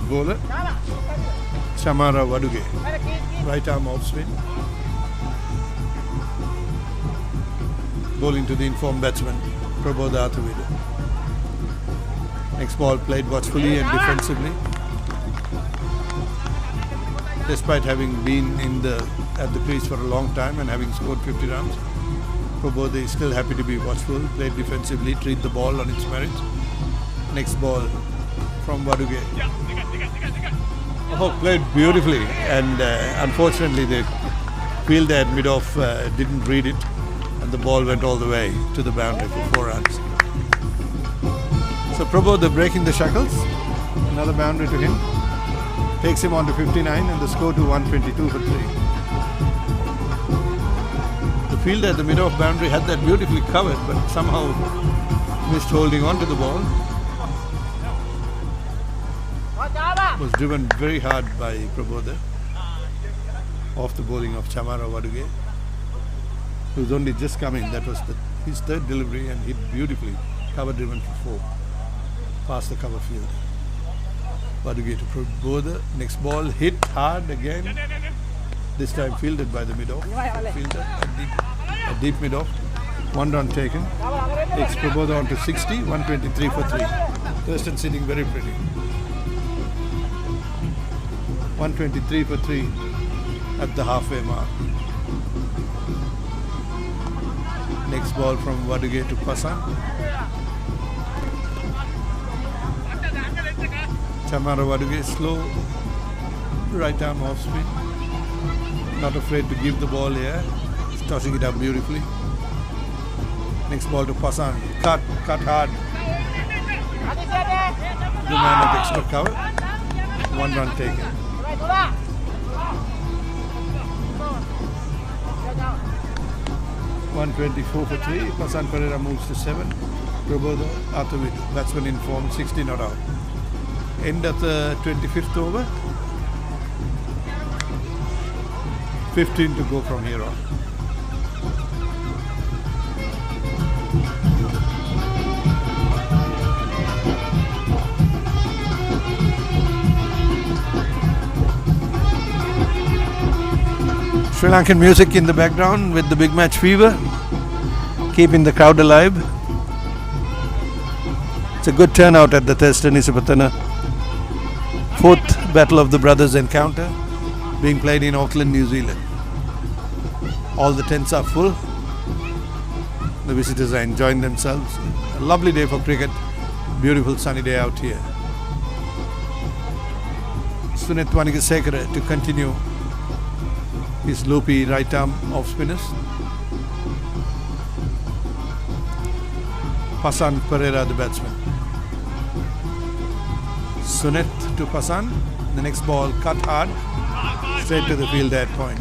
Bowler Chamara Waduge. Right arm off spin. Bowling to the informed batsman Prabodha Athavida. Next ball played watchfully and defensively. Despite having been at the crease for a long time and having scored 50 runs, Prabodha is still happy to be watchful, played defensively, treat the ball on its merits. Next ball from Waduge. Oh, played beautifully, and unfortunately the fielder at mid-off didn't read it, and the ball went all the way to the boundary for 4 runs. So Prabodha breaking the shackles, another boundary to him, takes him on to 59 and the score to 122 for 3. The fielder at the mid-off boundary had that beautifully covered, but somehow missed holding on to the ball. Was driven very hard by Prabodha off the bowling of Chamara Waduge, who's only just come in. That was his third delivery and hit beautifully, cover driven for 4, past the cover field. Waduge to Prabodha. Next ball hit hard again, this time fielded by the mid-off fielder at deep mid-off. 1 run taken, takes Prabodha on to 60, 123 for 3. Thurstan sitting very pretty. 123 for 3 at the halfway mark. Next ball from Waduge to Pasan. Chamara Waduge, slow right arm off spin. Not afraid to give the ball here. He's tossing it up beautifully. Next ball to Pasan. Cut hard. The man at extra cover. 1 run taken. 124 for 3. Pasan Pereira moves to 7. Prabodha Athavida, batsman in form, 60 not out. End of the 25th over. 15 to go from here on. Sri Lankan music in the background with the big match fever, keeping the crowd alive. It's a good turnout at the Thurstan Isipathana 4th Battle of the Brothers encounter, being played in Auckland, New Zealand. All the tents are full. The visitors are enjoying themselves. A lovely day for cricket. Beautiful sunny day out here. Sunith Wanagasekara to continue his loopy right arm off spinners. Pasan Pereira the batsman. Sunith to Pasan. The next ball cut hard, straight to the field at point.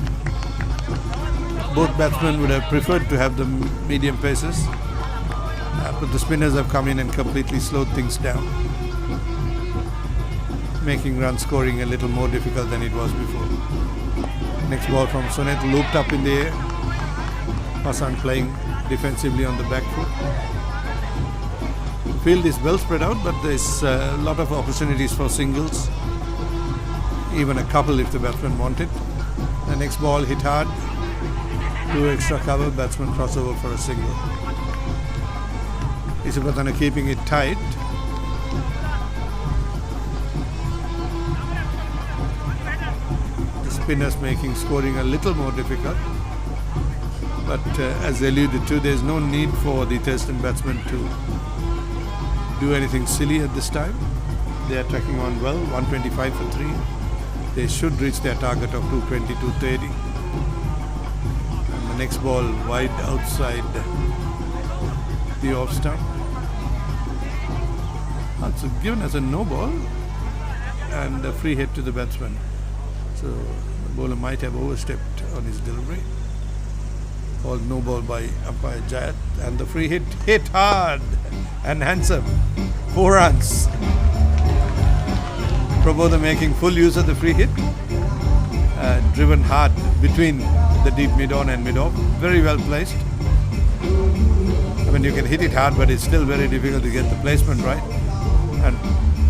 Both batsmen would have preferred to have the medium paces, but the spinners have come in and completely slowed things down, making run scoring a little more difficult than it was before. Next ball from Sunith, looped up in the air. Pasan playing defensively on the back foot. Field is well spread out, but there's a lot of opportunities for singles, even a couple if the batsman wanted. The next ball hit hard, 2 extra cover, batsman crossover for a single. Isipathana keeping it tight. The spinners making scoring a little more difficult, but as alluded to, there's no need for the Thurstan batsmen to do anything silly at this time. They are tracking on well, 125 for 3. They should reach their target of 220, 230. And the next ball wide outside the off stump. It's given as a no ball and a free hit to the batsman. So the bowler might have overstepped on his delivery. Called no ball by umpire Jayat, and the free hit hard and handsome. 4 runs. Prabodha making full use of the free hit. Driven hard between the deep mid-on and mid-off. Very well placed. I mean, you can hit it hard, but it's still very difficult to get the placement right. And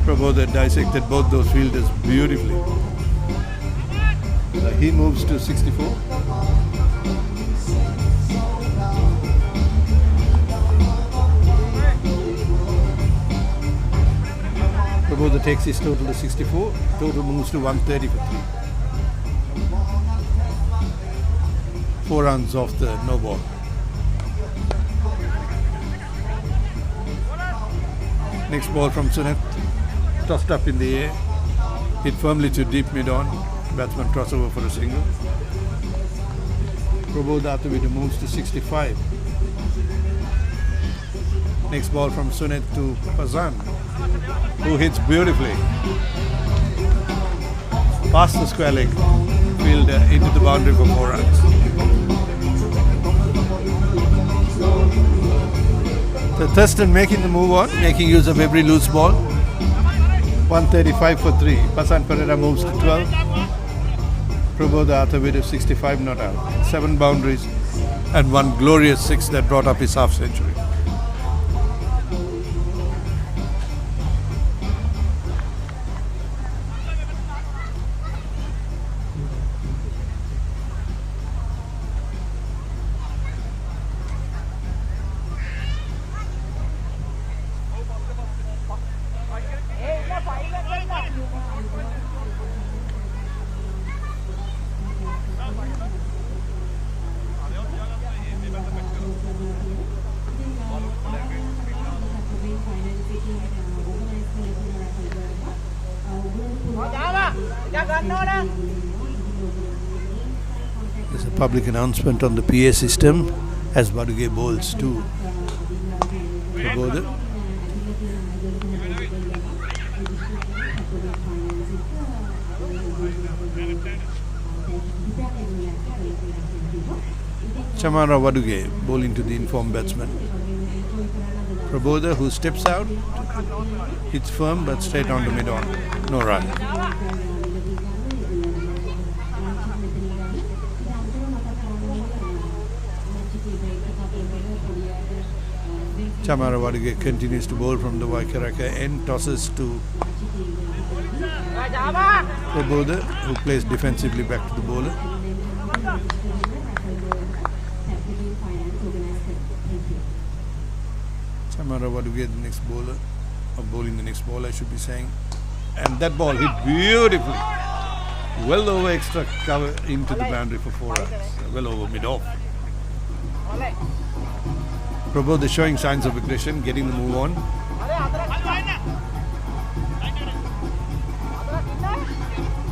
Prabodha dissected both those fielders beautifully. So he moves to 64. Prabodha takes his total to 64. Total moves to 130 for 3. 4 runs off the no ball. Next ball from Sunit. Tossed up in the air. Hit firmly to deep mid-on. Batsman crossover for a single. Prabodha moves to 65. Next ball from Sunit to Pazan, who hits beautifully. Past the square leg, field into the boundary for 4 runs. So Thurstan making the move on, making use of every loose ball. 135 for 3. Pasan Pereira moves to 12. Prabodha to 65 not out. 7 boundaries and 1 glorious 6 that brought up his half century. There's a public announcement on the PA system as Baduge bowls to Prabodha. Chamara Baduge bowling to the informed batsman. Prabodha, who steps out, hits firm but straight on to mid-on. No run. Chamara Baduge continues to bowl from the Waikaraka end, tosses to Prabodha, who plays defensively back to the bowler. Chamara Baduge, the next bowler, or bowling the next ball, I should be saying. And that ball hit beautifully. Well over extra cover into the boundary for 4 runs. Well over mid-off. Prabodha showing signs of aggression, getting the move on.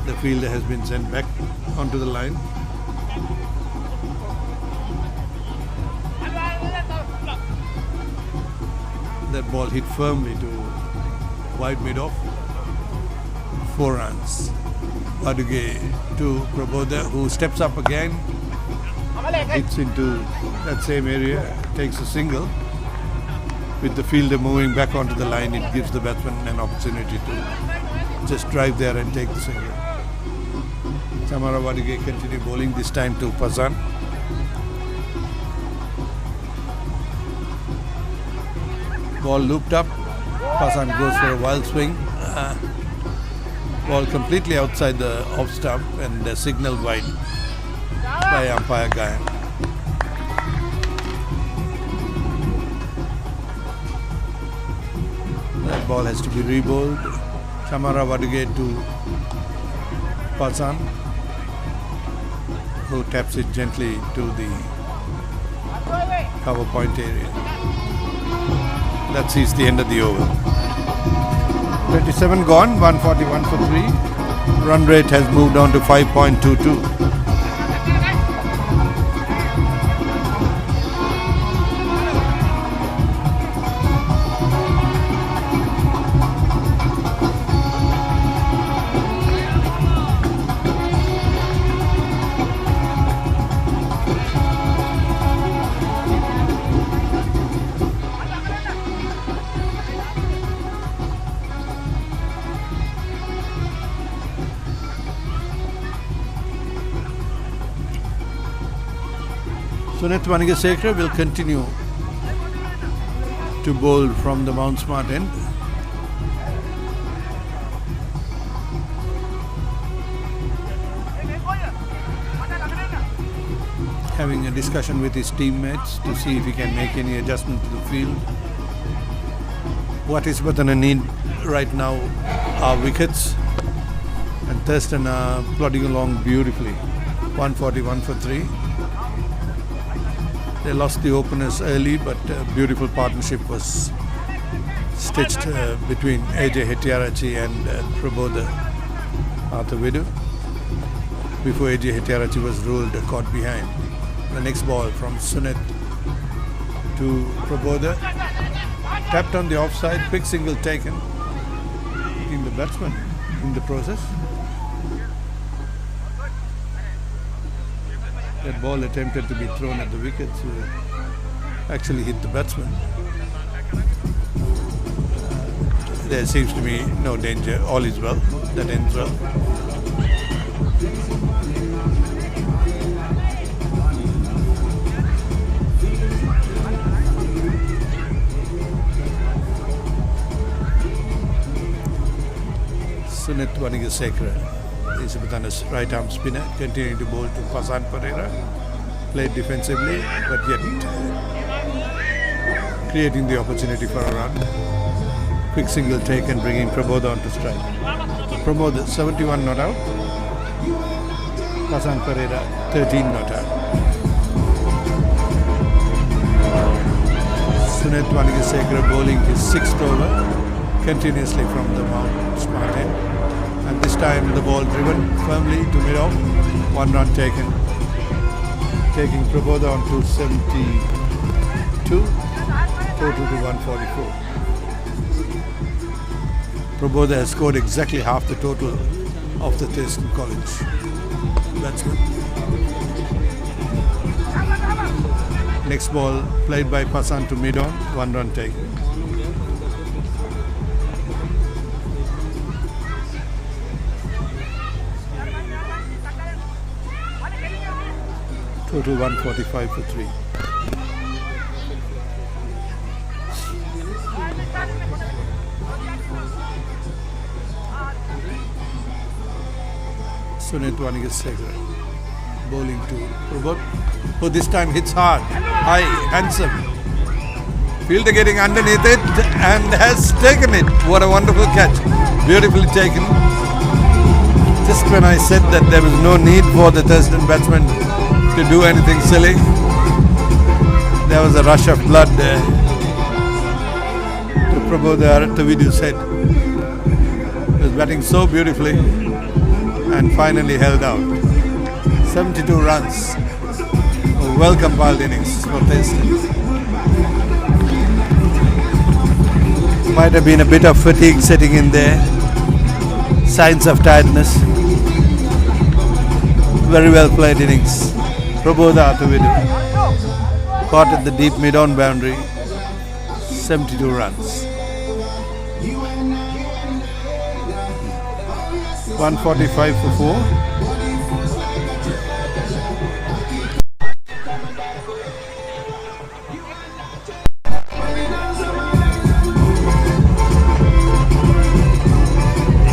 The fielder has been sent back onto the line. That ball hit firmly to wide mid-off. 4 runs. Baduge to Prabodha, who steps up again, hits into that same area, takes a single. With the fielder moving back onto the line, it gives the batsman an opportunity to just drive there and take the single. Chamara Baduge continue bowling, this time to Pazan. Ball looped up, Pazan goes for a wild swing. Ball completely outside the off stump and signal wide by umpire Gayan. That ball has to be rebowled. Chamara Baduge to Pazan, who taps it gently to the cover point area. That sees the end of the over. 27 gone, 141 for 3. Run rate has moved on to 5.22. Sunith Vanigasekara will continue to bowl from the Mount Smart end. Having a discussion with his teammates to see if he can make any adjustment to the field. What Isipathana need right now are wickets, and Thurstan are plodding along beautifully. 141 for 3. They lost the openers early, but a beautiful partnership was stitched between AJ Hettiarachchi and Prabodha Athavidu before AJ Hettiarachchi was ruled caught behind. The next ball from Sunith to Prabodha, tapped on the offside, quick single taken, hitting the batsman in the process. That ball attempted to be thrown at the wicket, actually hit the batsman. There seems to be no danger, all is well, that ends well. Sunith Vanigasekara, Isipathana's right arm spinner, continuing to bowl to Pasan Pereira, played defensively but yet creating the opportunity for a run. Quick single take and bringing Prabodha onto strike. Prabodha 71 not out, Pasan Pereira 13 not out. Sunith Vanigasekara bowling his 6th over continuously from the Mount Smart end. And this time the ball driven firmly to mid-off, 1 run taken, taking Prabodha on to 72, total to 144. Prabodha has scored exactly half the total of the Thurstan College batsman. Next ball played by Pasan to mid-on, 1 run taken. Total 145 for 3. Sunith Vanigasekara bowling to Prabodha, who this time hits hard, high, handsome. Fielder getting underneath it and has taken it. What a wonderful catch. Beautifully taken. Just when I said that there was no need for the Thurstan batsman to do anything silly, there was a rush of blood there to Prabodha Athavidu's head. He was batting so beautifully and finally held out. 72 runs, a well-compiled innings for Thurstan. Might have been a bit of fatigue setting in there, signs of tiredness. Very well played innings. Prabodha Athavidu caught at the deep mid-on boundary, 72 runs. 145 for 4.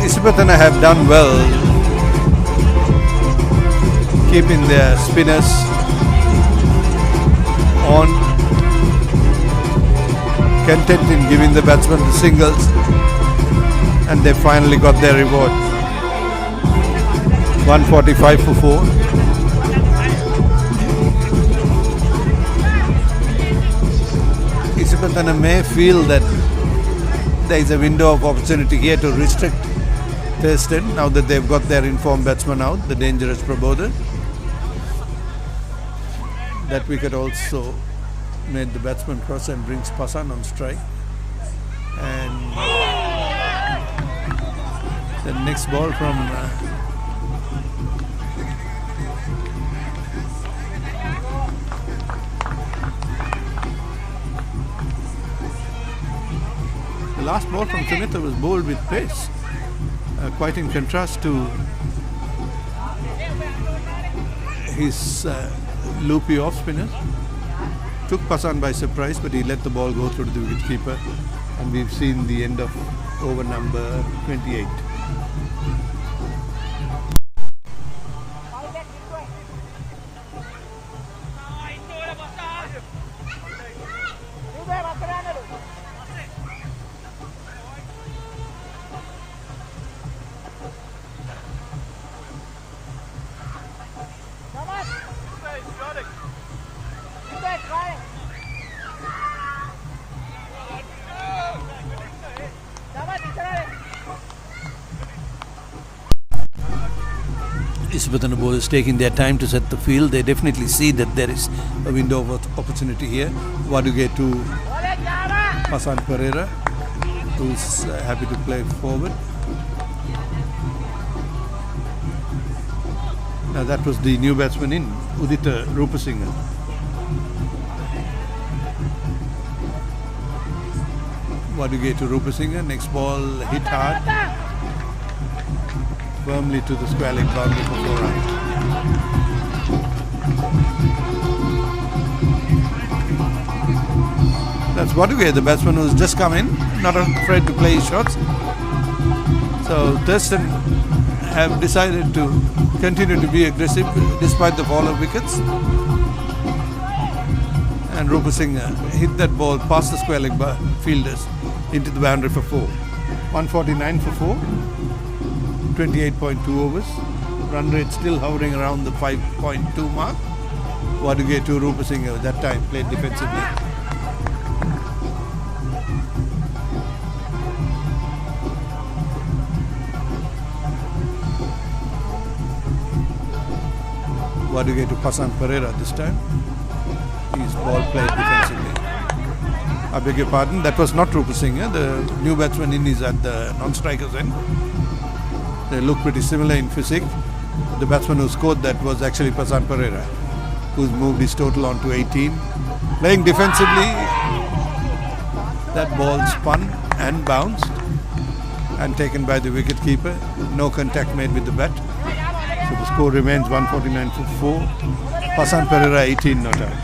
Isipathana have done well keeping their spinners on, content in giving the batsmen the singles, and they finally got their reward. 145 for 4. Isipathana may feel that there is a window of opportunity here to restrict Thurstan now that they've got their informed batsman out, the dangerous Prabodha. That wicket also made the batsman cross and brings Pasan on strike. And the next ball from the last ball from Sunitha was bowled with pace, quite in contrast to his loopy off spinner. Took Pasan by surprise, but he let the ball go through to the wicketkeeper, and we've seen the end of over number 28. Isipathana bowlers taking their time to set the field. They definitely see that there is a window of opportunity here. Waduge to Pasan Pereira, who's happy to play forward. Now that was the new batsman in, Udita Rupasinghe. Waduge to Rupasinghe. Next ball hit hard, firmly to the square leg boundary for 4 runs. That's Waduge, the batsman who's just come in, not afraid to play his shots. So Thurstan have decided to continue to be aggressive despite the fall of wickets. And Rupasinghe hit that ball past the square leg fielders into the boundary for 4. 149 for 4. 28.2 overs. Run rate still hovering around the 5.2 mark. Waduge to Rupasinghe that time played defensively. Waduge to Pasan Pereira this time. His ball played defensively. I beg your pardon, that was not Rupasinghe. The new batsman in is at the non-strikers end. They look pretty similar in physique. The batsman who scored that was actually Pasan Pereira, who's moved his total on to 18. Playing defensively, that ball spun and bounced and taken by the wicketkeeper. No contact made with the bat. So the score remains 149 for 4. Pasan Pereira 18 not out.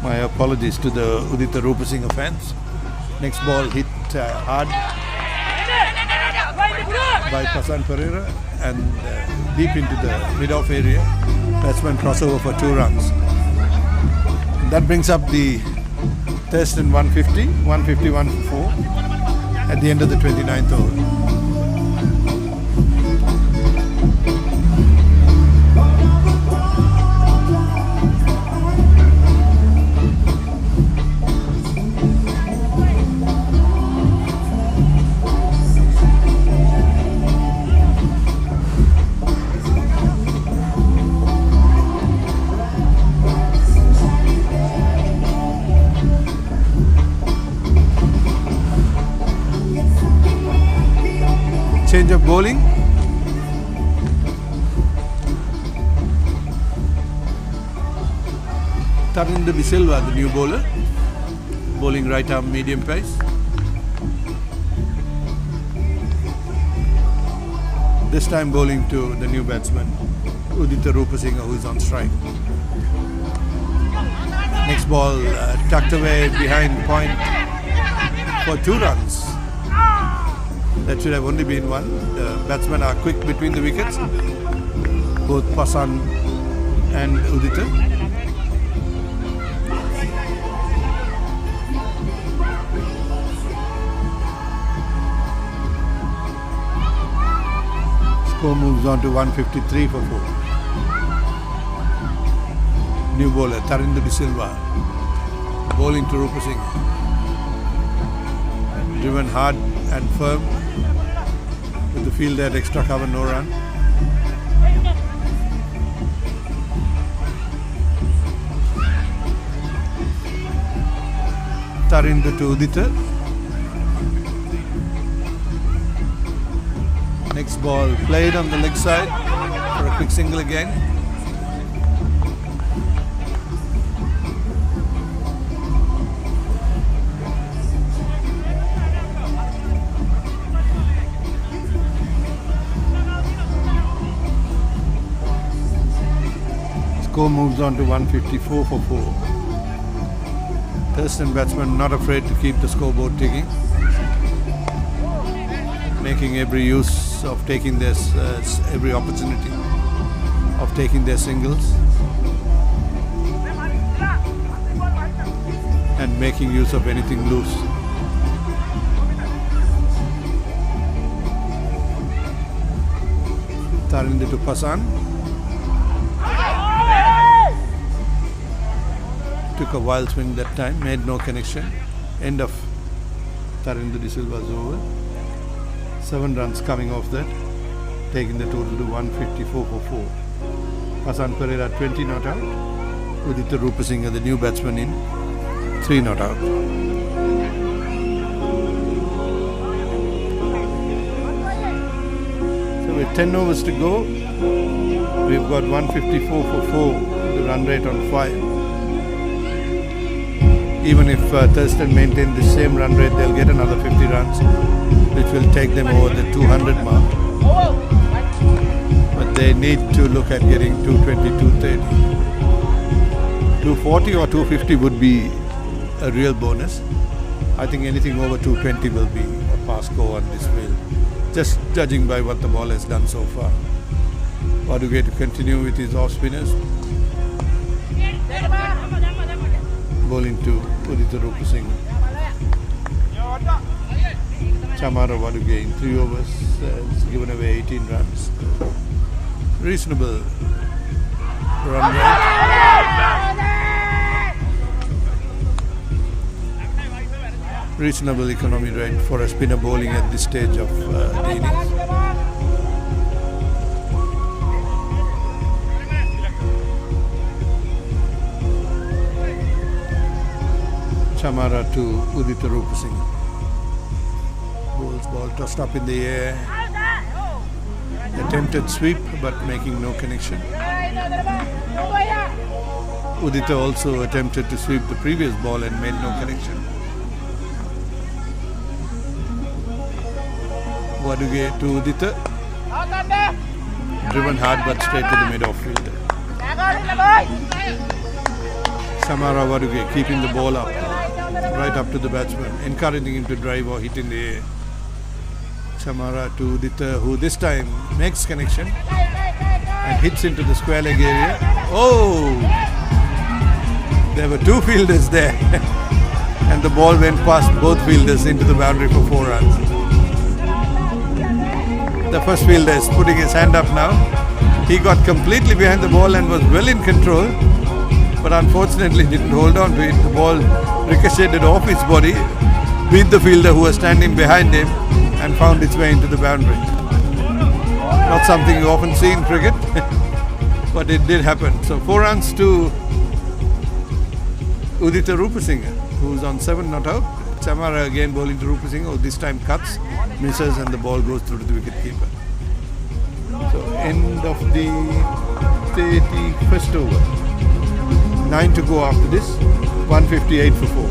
My apologies to the Udita Rupasinghe fans. Next ball hit hard by Pasan Pereira and deep into the mid-off area. Batsman crossover for 2 runs. And that brings up the Thurstan 151 for 4 at the end of the 29th over. Change of bowling. Thurstan De Silva, the new bowler, bowling right arm medium pace. This time bowling to the new batsman, Udita Rupasinghe, who is on strike. Next ball tucked away behind point for 2 runs. That should have only been 1. The batsmen are quick between the wickets, both Pasan and Udita. Score moves on to 153 for 4. New bowler Thurstan De Silva bowling to Rupasinghe. Driven hard and firm with the field at extra cover, no run. Thurstan to Udita. Next ball played on the leg side for a quick single again. score moves on to 154 for 4. Thurstan batsmen not afraid to keep the scoreboard ticking, making every use of taking their every opportunity of taking their singles and making use of anything loose. Tharindu to Pasan. Took a wild swing that time, made no connection. End of Tharindu de Silva's over. 7 runs coming off that, taking the total to 154 for 4. Pasan Pereira 20 not out. Udita Rupasinghe, the new batsman, in 3 not out. So with 10 overs to go, we've got 154 for 4, the run rate on 5. Even if Thurstan maintain the same run rate, they'll get another 50 runs, which will take them over the 200 mark. But they need to look at getting 220, 230. 240 or 250 would be a real bonus. I think anything over 220 will be a pass score on this field, just judging by what the ball has done so far. Waduge to continue with his off spinners. Bowling to Udita Rupasinghe. Chamara Waduge in 3 overs has given away 18 runs. Reasonable run rate. Reasonable economy rate for a spinner bowling at this stage of the innings. Chamara to Udita Rupasinghe. Bowls ball tossed up in the air. Attempted sweep but making no connection. Udita also attempted to sweep the previous ball and made no connection. Waduge to Udita. Driven hard but straight to the mid-off fielder. Chamara Waduge keeping the ball up, right up to the batsman, encouraging him to drive or hit in the air. Chamara to Udita, who this time makes connection and hits into the square leg area. Oh! There were 2 fielders there and the ball went past both fielders into the boundary for 4 runs. The first fielder is putting his hand up now. He got completely behind the ball and was well in control, but unfortunately didn't hold on to it. The ball ricocheted off his body, beat the fielder who was standing behind him and found its way into the boundary. Not something you often see in cricket, but it did happen. So 4 runs to Udita Rupasinghe, who's on 7 not out. Chamara again bowling to Rupasinghe, who this time cuts, misses, and the ball goes through to the wicket keeper. So end of the 31st over. 9 to go after this, 158 for 4.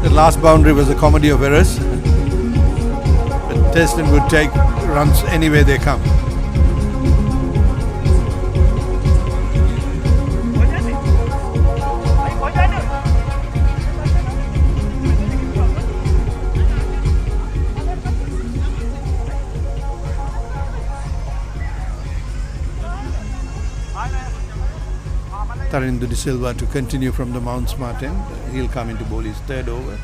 The last boundary was a comedy of errors, but Thurstan would take runs any way they come. Tharindu de Silva to continue from the Mount Smart end. He'll come into bowl his 3rd over,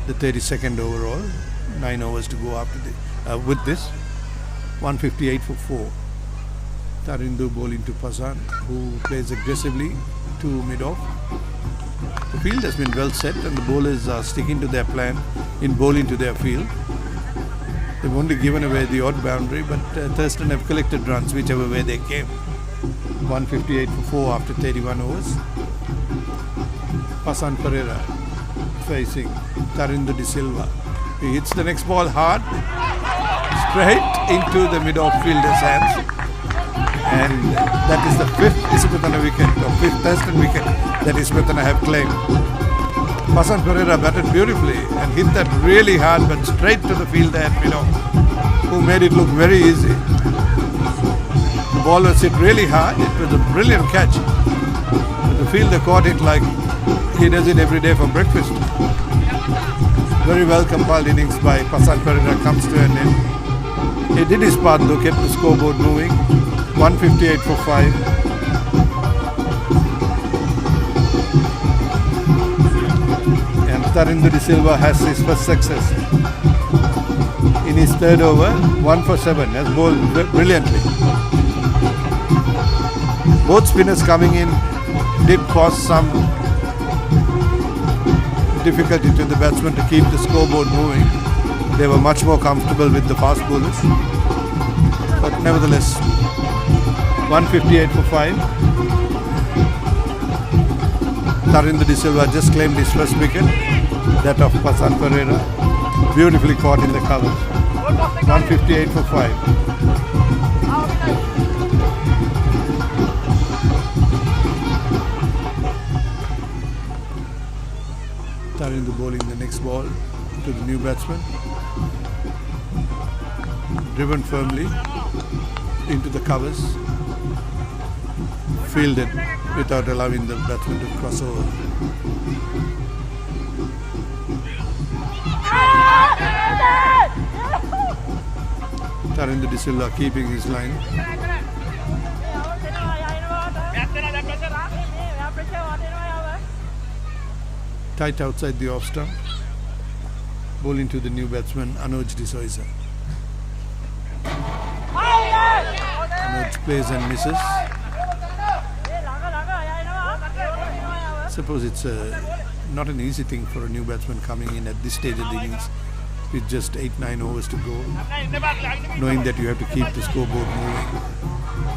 the 32nd overall. 9 overs to go after the with this. 158 for 4. Tharindu bowling to Pasan, who plays aggressively to mid-off. The field has been well set and the bowlers are sticking to their plan in bowling to their field. They've only given away the odd boundary, but Thurstan have collected runs whichever way they came. 158 for 4 after 31 overs. Pasan Pereira facing Tharindu de Silva. He hits the next ball hard, straight into the mid-off fielder's hands. And that is the 5th Isipathana wicket, or 5th Thurstan wicket that Isipathana have claimed. Pasan Pereira batted beautifully and hit that really hard but straight to the fielder at mid-off. who made it look very easy. The ball was hit really hard. It was a brilliant catch. But the fielder caught it like he does it every day for breakfast. Very well compiled innings by Pasan Pereira comes to an end. He did his part though, kept the scoreboard moving. 158 for 5. And Thurstan De Silva has his first success. In his third over, 1 for 7, has bowled brilliantly. Both spinners coming in did cause some difficulty to the batsmen to keep the scoreboard moving. They were much more comfortable with the fast bowlers. But nevertheless, 158 for 5. Thurstan De Silva just claimed his first wicket, that of Pasan Pereira. Beautifully caught in the cover. 158 for 5. Thurstan bowling the next ball to the new batsman. Driven firmly into the covers. Fielded without allowing the batsman to cross over. Thurstan De Silva keeping his line. Tight outside the off stump. Bowling to the new batsman Anuj De Souza. Anuj plays and misses. Suppose it's not an easy thing for a new batsman coming in at this stage of the innings with just 8-9 overs to go, knowing that you have to keep the scoreboard moving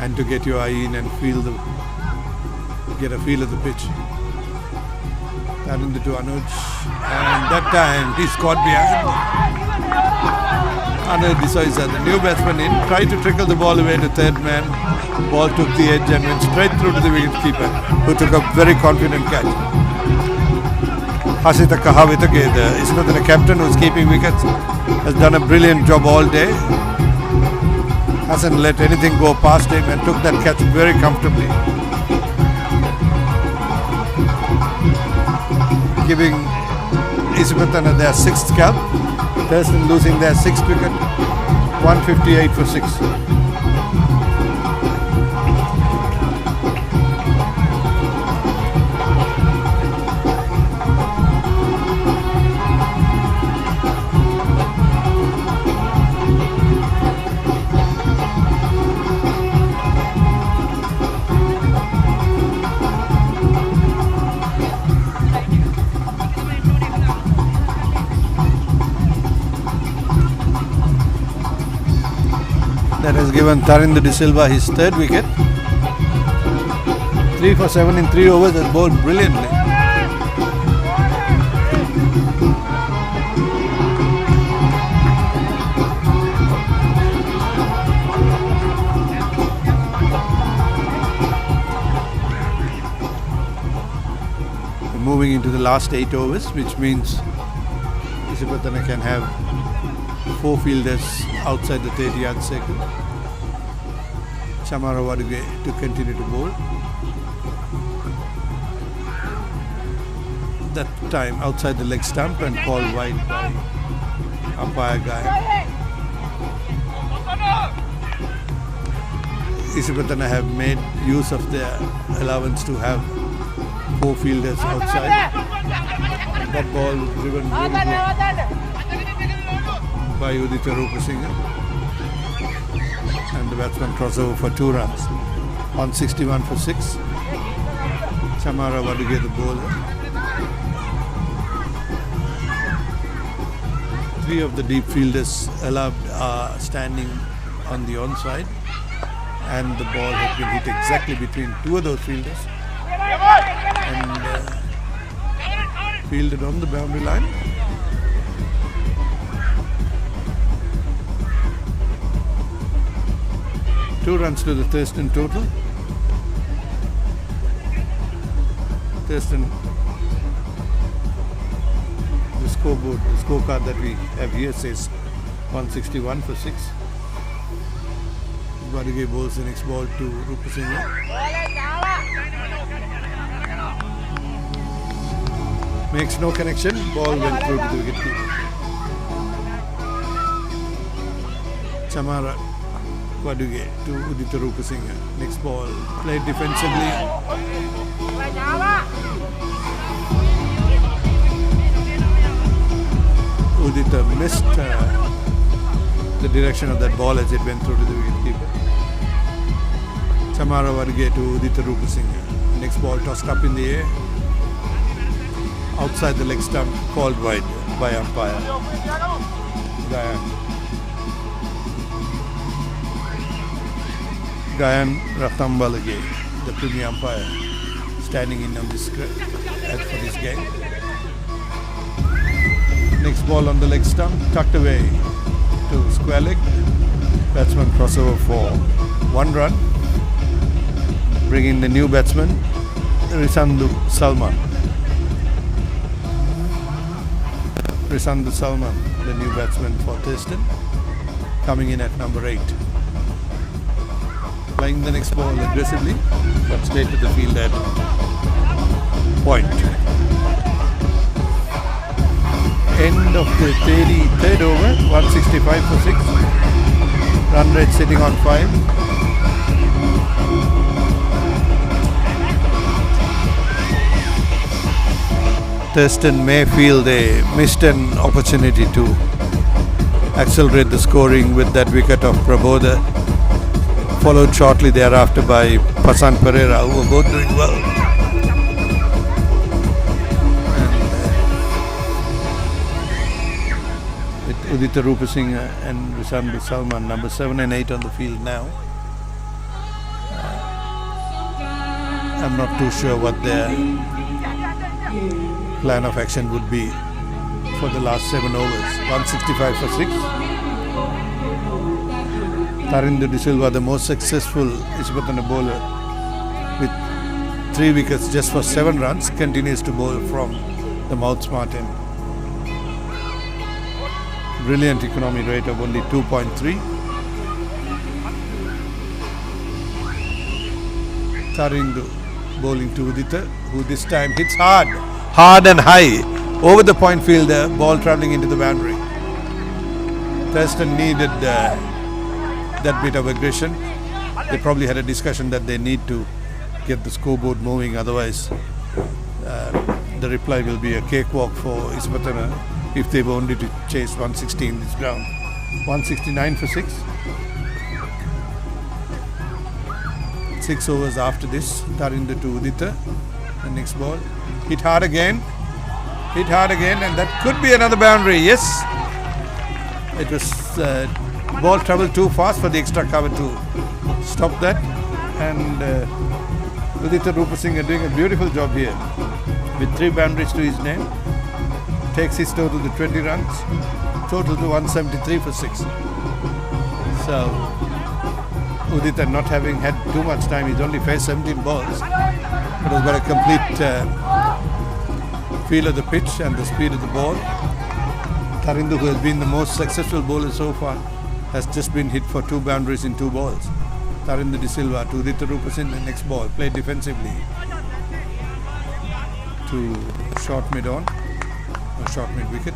and to get your eye in and get a feel of the pitch. Turning to Anuj, and that time he's caught behind. Anuj De Souza, the new batsman in, tried to trickle the ball away to third man. Ball took the edge and went straight through to the wicketkeeper, who took a very confident catch. Hasita Kahavitake, the Isipathana captain who's keeping wickets, has done a brilliant job all day. Hasn't let anything go past him and took that catch very comfortably, giving Isipathana their 6th cap. Thurstan losing their 6th wicket. 158 for 6. That has given Thurstan De Silva his 3rd wicket. 3 for 7 in 3 overs, has bowled brilliantly. We're moving into the last 8 overs, which means Isipathana can have 4 fielders outside the 30-yard circle. Chamara Waduge to continue to bowl. That time outside the leg stump and called wide by umpire guy. Isipathana have made use of their allowance to have 4 fielders outside. That ball was driven beautifully by Udita Rupasinghe, and the batsman crossover for 2 runs. 161 for 6. Chamara Waduge the bowler. 3 of the deep fielders allowed are standing on the onside, and the ball has been hit exactly between 2 of those fielders and fielded on the boundary line. Two runs to the Thurstan total. Thurstan, the scoreboard, the scorecard that we have here says 161 for 6. Vaduge bowls the next ball to Rupasinghe. Makes no connection. Ball went through to the wicketkeeper. Chamara Vaduge to Udita Rupasinghe. Next ball played defensively. Udita missed the direction of that ball as it went through to the wicketkeeper. Chamara Vaduge to Udita Rupasinghe. Next ball tossed up in the air. Outside the leg stump, called wide by umpire. Gayan Rathambalage, the premier umpire, standing in on this for this game. Next ball on the leg stump, tucked away to square leg. Batsman crossover for 1 run. Bringing the new batsman, Risandu Salman. Risandu Salman, the new batsman for Thurstan, coming in at number 8. Playing the next ball aggressively, but straight to the field at point. End of the 33rd over, 165 for 6. Run rate sitting on 5. Thurstan may feel they missed an opportunity to accelerate the scoring with that wicket of Prabodha, followed shortly thereafter by Pasan Pereira, who were both doing well. And with Udita Rupasinghe and Risandu Salman, number 7 and 8 on the field now. I'm not too sure what their plan of action would be for the last 7 overs. 165 for 6. Tharindu De Silva, the most successful Isipathana bowler, with 3 wickets just for 7 runs, continues to bowl from the mouth smart end. Brilliant economy rate of only 2.3. Tharindu bowling to Udita, who this time hits hard and high over the point fielder, ball travelling into the boundary. Thurstan needed that bit of aggression. They probably had a discussion that they need to get the scoreboard moving, otherwise the reply will be a cakewalk for Isipathana if they've only to chase 160 in this ground. 169 for 6. 6 overs after this. Tharindu to Udita. The next ball. Hit hard again, and that could be another boundary. Yes, it was ball travelled too fast for the extra cover to stop that, and Udita Rupasinghe doing a beautiful job here with 3 boundaries to his name. Takes his total to 20 runs, total to 173 for 6. So Udita, not having had too much time, he's only faced 17 balls, but has got a complete feel of the pitch and the speed of the ball. Tharindu, who has been the most successful bowler so far, has just been hit for 2 boundaries in 2 balls. Tharindu De Silva to Udita Rupasinghe, the next ball, played defensively to short mid on, or short mid wicket.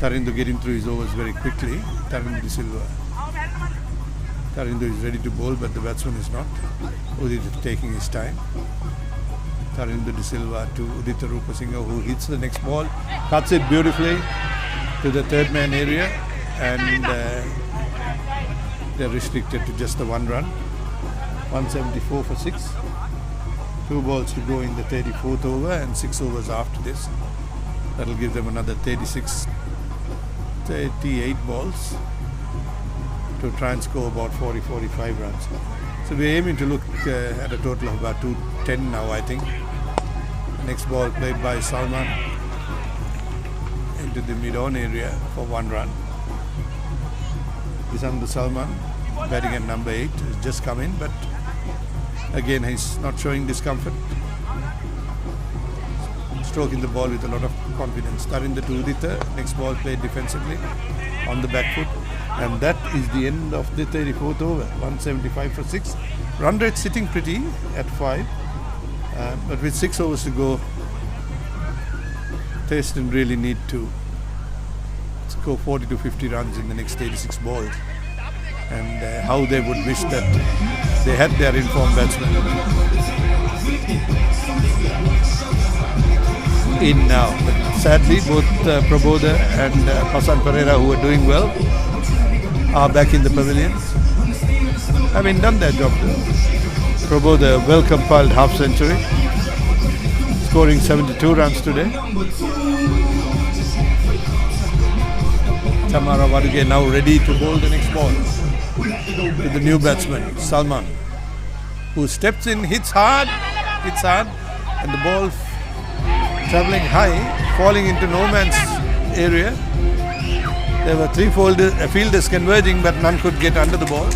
Tharindu getting through his overs very quickly. Tharindu De Silva. Tharindu is ready to bowl, but the batsman is not. Udita taking his time. Tharindu De Silva to Udita Rupasinghe, who hits the next ball, cuts it beautifully to the 3rd man area, and they're restricted to just the 1 run. 174 for 6. 2 balls to go in the 34th over and 6 overs after this. That'll give them another 38 balls to try and score about 40-45 runs. So we're aiming to look at a total of about 210 now, I think. Next ball played by Salman into the mid-on area for 1 run. Risandu Salman, batting at number 8, has just come in, but again he's not showing discomfort. Stroking the ball with a lot of confidence. Tharindu to Udita, next ball played defensively on the back foot. And that is the end of the 34th over. 175 for 6. Run rate sitting pretty at 5. But with 6 overs to go, Thurstan really need to score 40 to 50 runs in the next 86 balls. And how they would wish that they had their informed batsmen in now. But sadly, both Prabodha and Hassan Pereira, who are doing well, are back in the pavilions, having done their job. Prabodha, a well-compiled half-century, scoring 72 runs today. Chamara Waduge now ready to bowl the next ball to the new batsman, Salman, who steps in, hits hard, and the ball travelling high, falling into no man's area. There were 3 fielders converging, but none could get under the ball.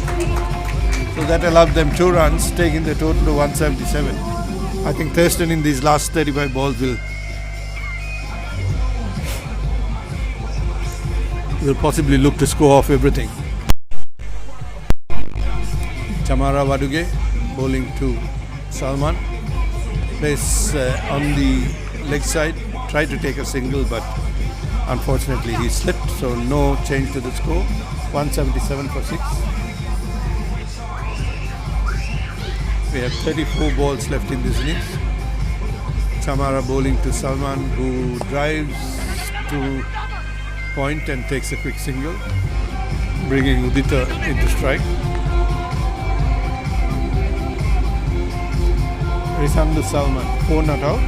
So that allowed them 2 runs, taking the total to 177. I think Thurstan in these last 35 balls will possibly look to score off everything. Chamara Waduge bowling to Salman. Plays on the leg side, tried to take a single, but unfortunately he slipped, so no change to the score. 177 for 6. We have 34 balls left in this innings. Chamara bowling to Salman, who drives to point and takes a quick single, bringing Udita into strike. Risandu Salman, 4 not out.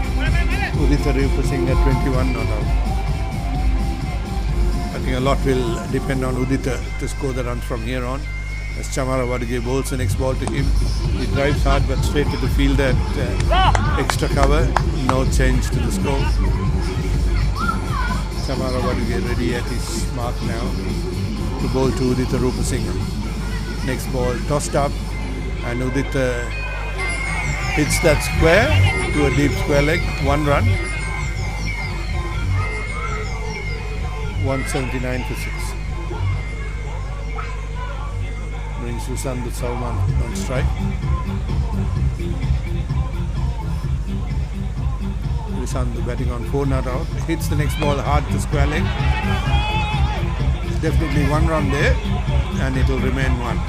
Udita repressing at 21 not out. I think a lot will depend on Udita to score the runs from here on. As Chamara Waduge bowls the next ball to him, he drives hard but straight to the field at extra cover. No change to the score. Chamara Waduge ready at his mark now to bowl to Udita Rupasinghe. Next ball tossed up, and Udita hits that square to a deep square leg. 1 run. 179 for 6. Brings Risandu Salman on strike. Risandu batting on 4 not out. Hits the next ball hard to square leg. Definitely 1 run there, and it will remain 1.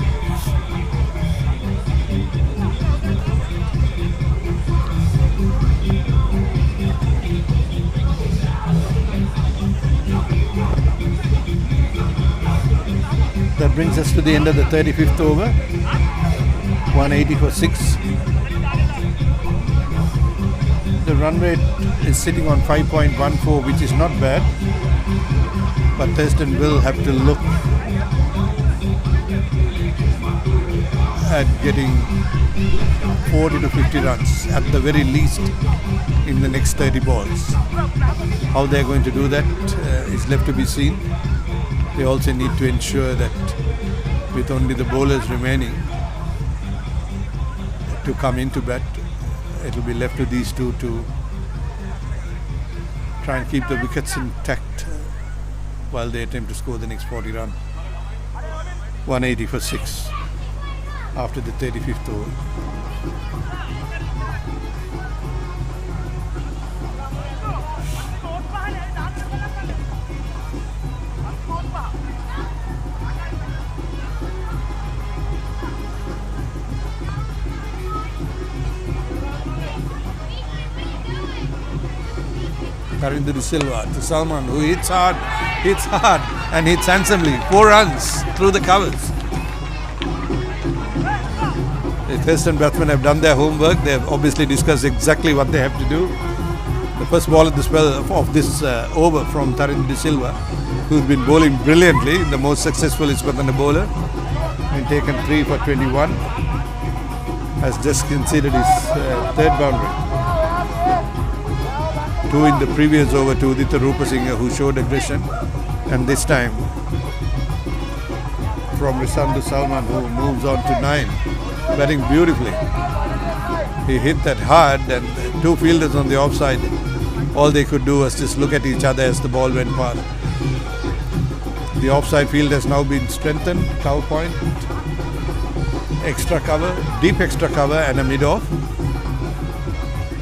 That brings us to the end of the 35th over. 180 for 6. The run rate is sitting on 5.14, which is not bad. But Thurstan will have to look at getting 40 to 50 runs at the very least in the next 30 balls. How they're going to do that is left to be seen. They also need to ensure that with only the bowlers remaining to come into bat, it will be left to these two to try and keep the wickets intact while they attempt to score the next 40 run. 180 for 6 after the 35th over. Tarinder Silva to Salman, who hits hard and hits handsomely. 4 runs through the covers. The Thurstan batsmen have done their homework. They have obviously discussed exactly what they have to do. The first ball of this over from Tarinder Silva, who's been bowling brilliantly, the most successful Isipathana bowler, and taken 3 for 21, has just conceded his 3rd boundary. 2 in the previous over to Udita Rupasinghe, who showed aggression, and this time from Risandu Salman, who moves on to 9, batting beautifully. He hit that hard, and 2 fielders on the offside, all they could do was just look at each other as the ball went past. The offside field has now been strengthened. Cover point, extra cover, deep extra cover and a mid-off.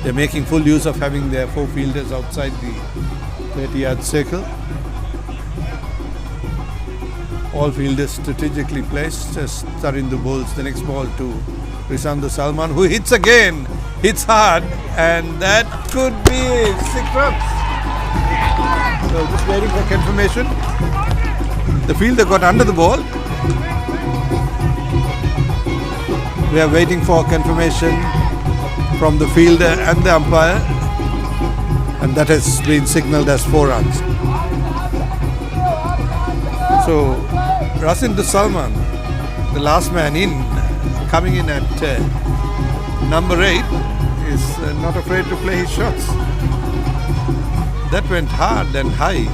They're making full use of having their 4 fielders outside the 30-yard circle. All fielders strategically placed as Tarindu bowls the next ball to Rishandu Salman, who hits again, hits hard, and that could be 6 runs. So just waiting for confirmation. The fielder got under the ball. We are waiting for confirmation from the fielder and the umpire, and that has been signalled as 4 runs. So Rishandu Salman, the last man in, coming in at number 8, is not afraid to play his shots. That went hard and high,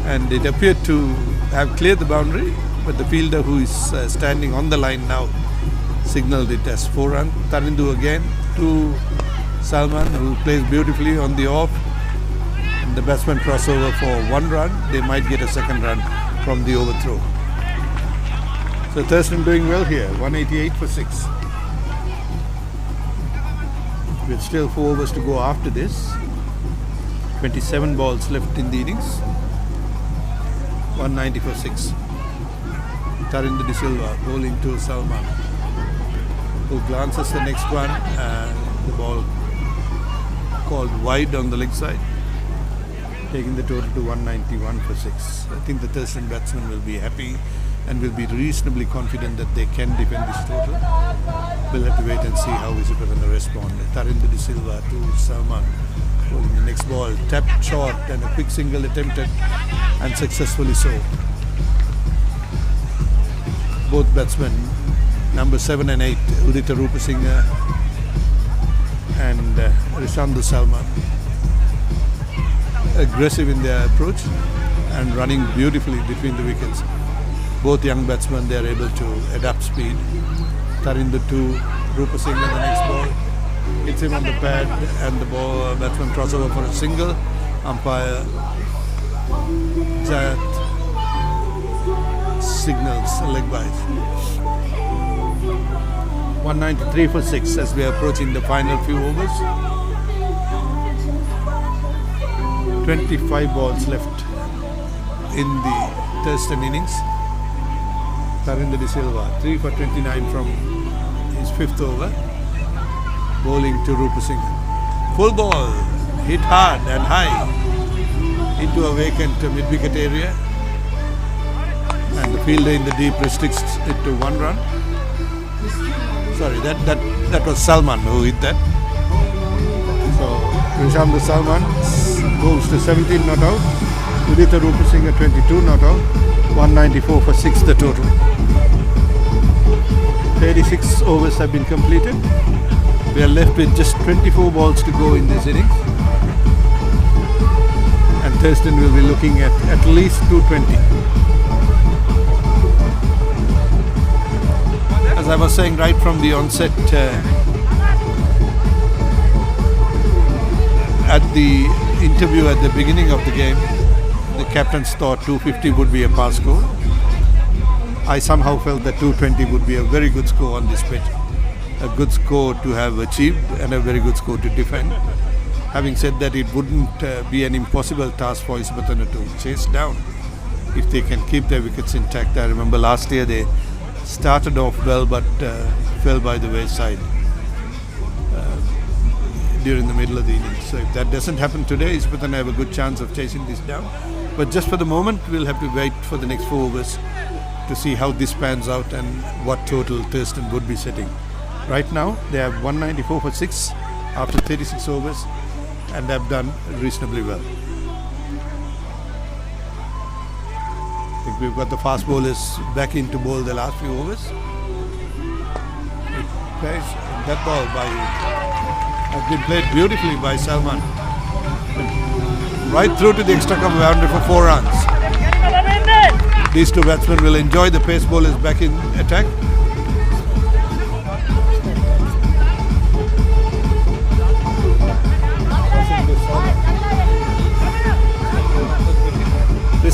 and it appeared to have cleared the boundary, but the fielder, who is standing on the line now, signalled it as 4 runs. Tarindu again to Salman, who plays beautifully on the off. And the batsman crossover for 1 run. They might get a 2nd run from the overthrow. So Thurstan doing well here, 188 for 6. With still 4 overs to go after this. 27 balls left in the innings. 190 for 6. Tarindu De Silva bowling to Salman, who glances the next one, and the ball called wide on the leg side, taking the total to 191 for 6. I think the Thurstan batsmen will be happy and will be reasonably confident that they can defend this total. We'll have to wait and see how Isipathana respond. Tarindu De Silva to Salman, bowling the next ball, tapped short and a quick single attempted, and successfully so. Both batsmen, number 7 and 8, Udita Rupasinghe and Rishandu Salman, aggressive in their approach and running beautifully between the wickets. Both young batsmen, they are able to adapt speed. Tarindu to Rupasinghe, the next ball hits him on the pad, and the ball batsman crossover for a single. Umpire Jayat signals a leg bite. 193 for 6 as we are approaching the final few overs. 25 balls left in the Thurstan innings. Tarindu De Silva, 3 for 29 from his 5th over. Bowling to Rupasinghe. Full ball, hit hard and high into a vacant mid-wicket area. And the fielder in the deep restricts it to 1 run. Sorry, that was Salman who hit that. So Rishandu Salman goes to 17 not out. Udita Rupasinghe 22 not out. 194 for 6 the total. 36 overs have been completed. We are left with just 24 balls to go in this innings. And Thurstan will be looking at least 220. As I was saying right from the onset, at the interview at the beginning of the game, the captains thought 250 would be a pass score. I somehow felt that 220 would be a very good score on this pitch. A good score to have achieved and a very good score to defend. Having said that, it wouldn't be an impossible task for Isipathana to chase down if they can keep their wickets intact. I remember last year they started off well but fell by the wayside during the middle of the innings. So if that doesn't happen today, Isipathana have a good chance of chasing this down. But just for the moment, we'll have to wait for the next 4 overs to see how this pans out and what total Thurstan would be setting. Right now, they have 194 for 6 after 36 overs and have done reasonably well. I think we've got the fast bowlers back in to bowl the last few overs. That ball has been played beautifully by Salman. Right through to the extra cover boundary for 4 runs. These 2 batsmen will enjoy the pace bowlers back in attack.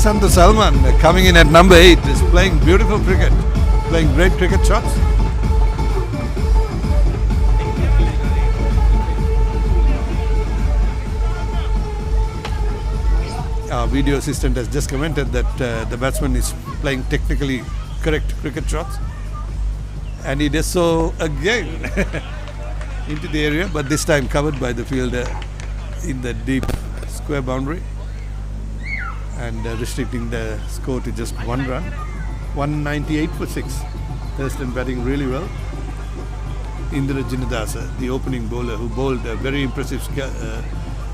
Risanta Salman coming in at number 8 is playing beautiful cricket, playing great cricket shots. Our video assistant has just commented that the batsman is playing technically correct cricket shots, and he does so again into the area, but this time covered by the fielder in the deep square boundary, and restricting the score to just 1 run. 198 for 6. Thurstan batting really well. Indra Jinadasa, the opening bowler who bowled a very impressive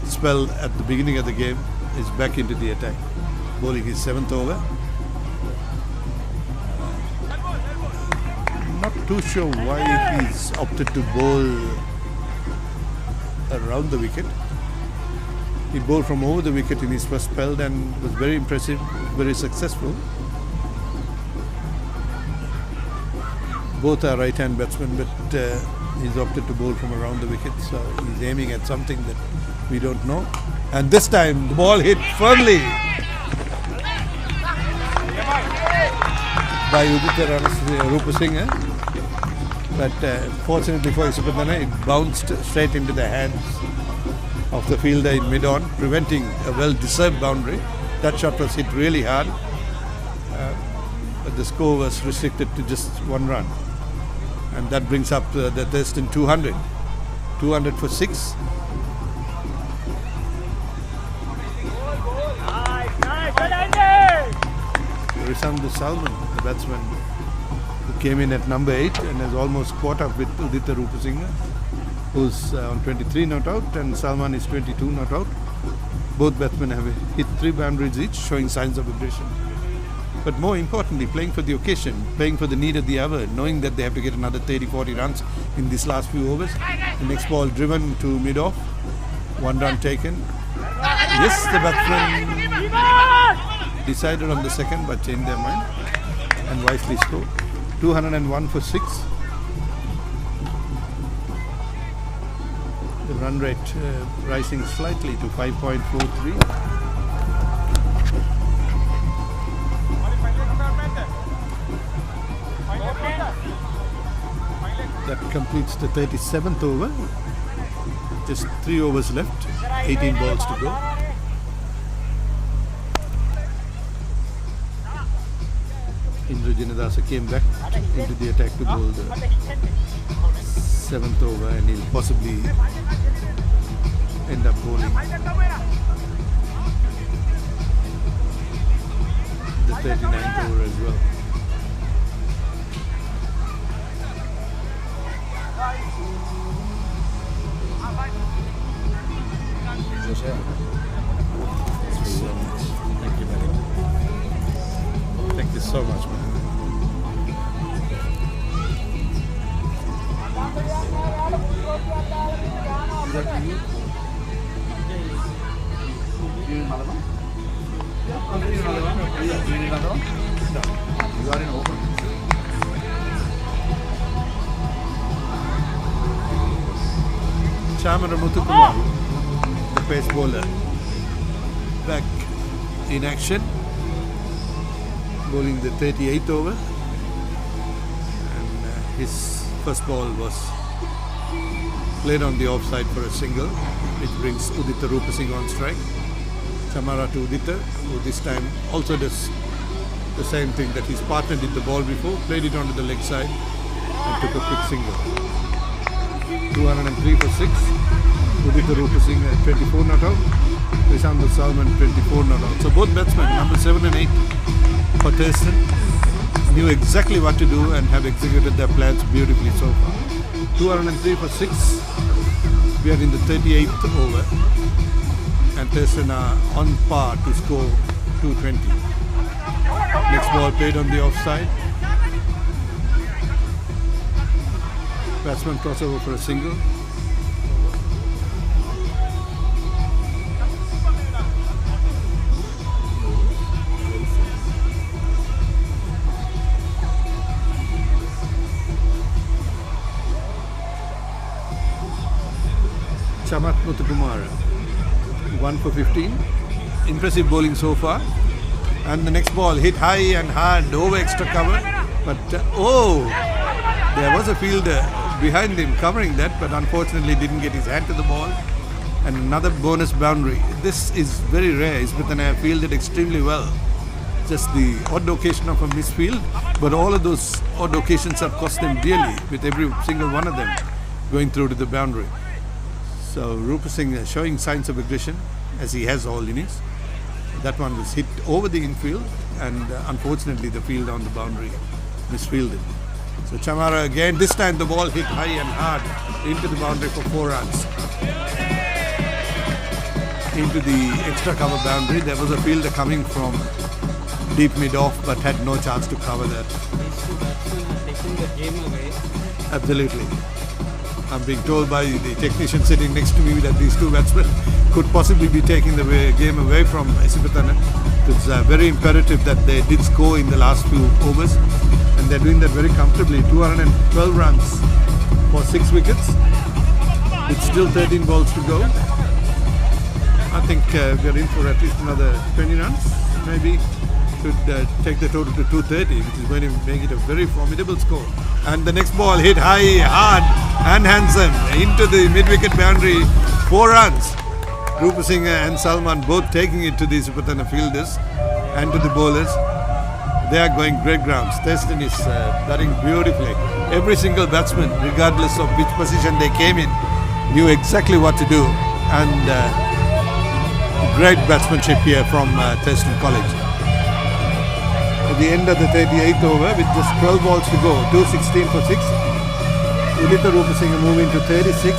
spell at the beginning of the game, is back into the attack, bowling his 7th over. Not too sure why he's opted to bowl around the wicket. He bowled from over the wicket in his first spell and was very impressive, very successful. Both are right-hand batsmen, but he's opted to bowl from around the wicket, so he's aiming at something that we don't know. And this time the ball hit firmly by Udita Rupasinghe, but fortunately for Isipathana, it bounced straight into the hands of the fielder in mid-on, preventing a well-deserved boundary. That shot was hit really hard, but the score was restricted to just 1 run, and that brings up the Thurstan 200. 200 for 6. Risanta Salman, the batsman who came in at number 8 and has almost caught up with Udita Rupasinghe, who's on 23 not out, and Salman is 22 not out. Both batsmen have hit 3 boundaries each, showing signs of aggression. But more importantly, playing for the occasion, playing for the need of the hour, knowing that they have to get another 30-40 runs in these last few overs. The next ball driven to mid-off, 1 run taken. Yes, the batsman decided on the second but changed their mind and wisely scored. 201 for 6. The run rate rising slightly to 5.43. That completes the 37th over. Just 3 overs left, 18 balls to go. Indra Jinadasa came back into the attack to bowl the 7th over, and he'll possibly end up bowling the 39th over as well. Thank you so much, man. Chamara Muthukumar, the pace bowler, back in action, bowling the 38th over, and his first ball was played on the offside for a single, which brings Udita Rupasinghe on strike. Chamara to Udita, who this time also does the same thing that his partner did the ball before, played it onto the leg side and took a quick single. 203 for 6. Udita Rupasinghe at 24 not out. Risanta Salman 24 not out. So both batsmen, number 7 and 8 for Thurstan, knew exactly what to do and have executed their plans beautifully so far. 203 for 6. We are in the 38th over, and Thurstan are on par to score 220. Next ball played on the offside. Batsman crossover for a single. Chamat Muthukumar, 1 for 15. Impressive bowling so far. And the next ball hit high and hard over extra cover. But there was a fielder behind him covering that, but unfortunately didn't get his hand to the ball. And another bonus boundary. This is very rare. Isipathana fielded extremely well. Just the odd occasion of a misfield, but all of those odd occasions have cost them dearly, with every single one of them going through to the boundary. So Rupa Singh showing signs of aggression, as he has all innings. That one was hit over the infield, and unfortunately the field on the boundary misfielded. So Chamara again, this time the ball hit high and hard into the boundary for 4 runs. Into the extra cover boundary, there was a fielder coming from deep mid-off, but had no chance to cover that. These two batsmen are taking the game away. Absolutely. I'm being told by the technician sitting next to me that these two batsmen could possibly be taking the game away from Isipathana. It's very imperative that they did score in the last few overs, and they're doing that very comfortably. 212 runs for 6 wickets. With still 13 balls to go. I think we're in for at least another 20 runs, maybe. Should take the total to 230, which is going to make it a very formidable score. And the next ball hit high, hard and handsome into the mid-wicket boundary. 4 runs. Rupa Singh and Salman both taking it to the Isipathana fielders and to the bowlers. They are going great grounds. Thurstan is batting beautifully. Every single batsman, regardless of which position they came in, knew exactly what to do. And great batsmanship here from Thurstan College. At the end of the 38th over, with just 12 balls to go, 216 for 6. Udita Rupa Singh moving to 36.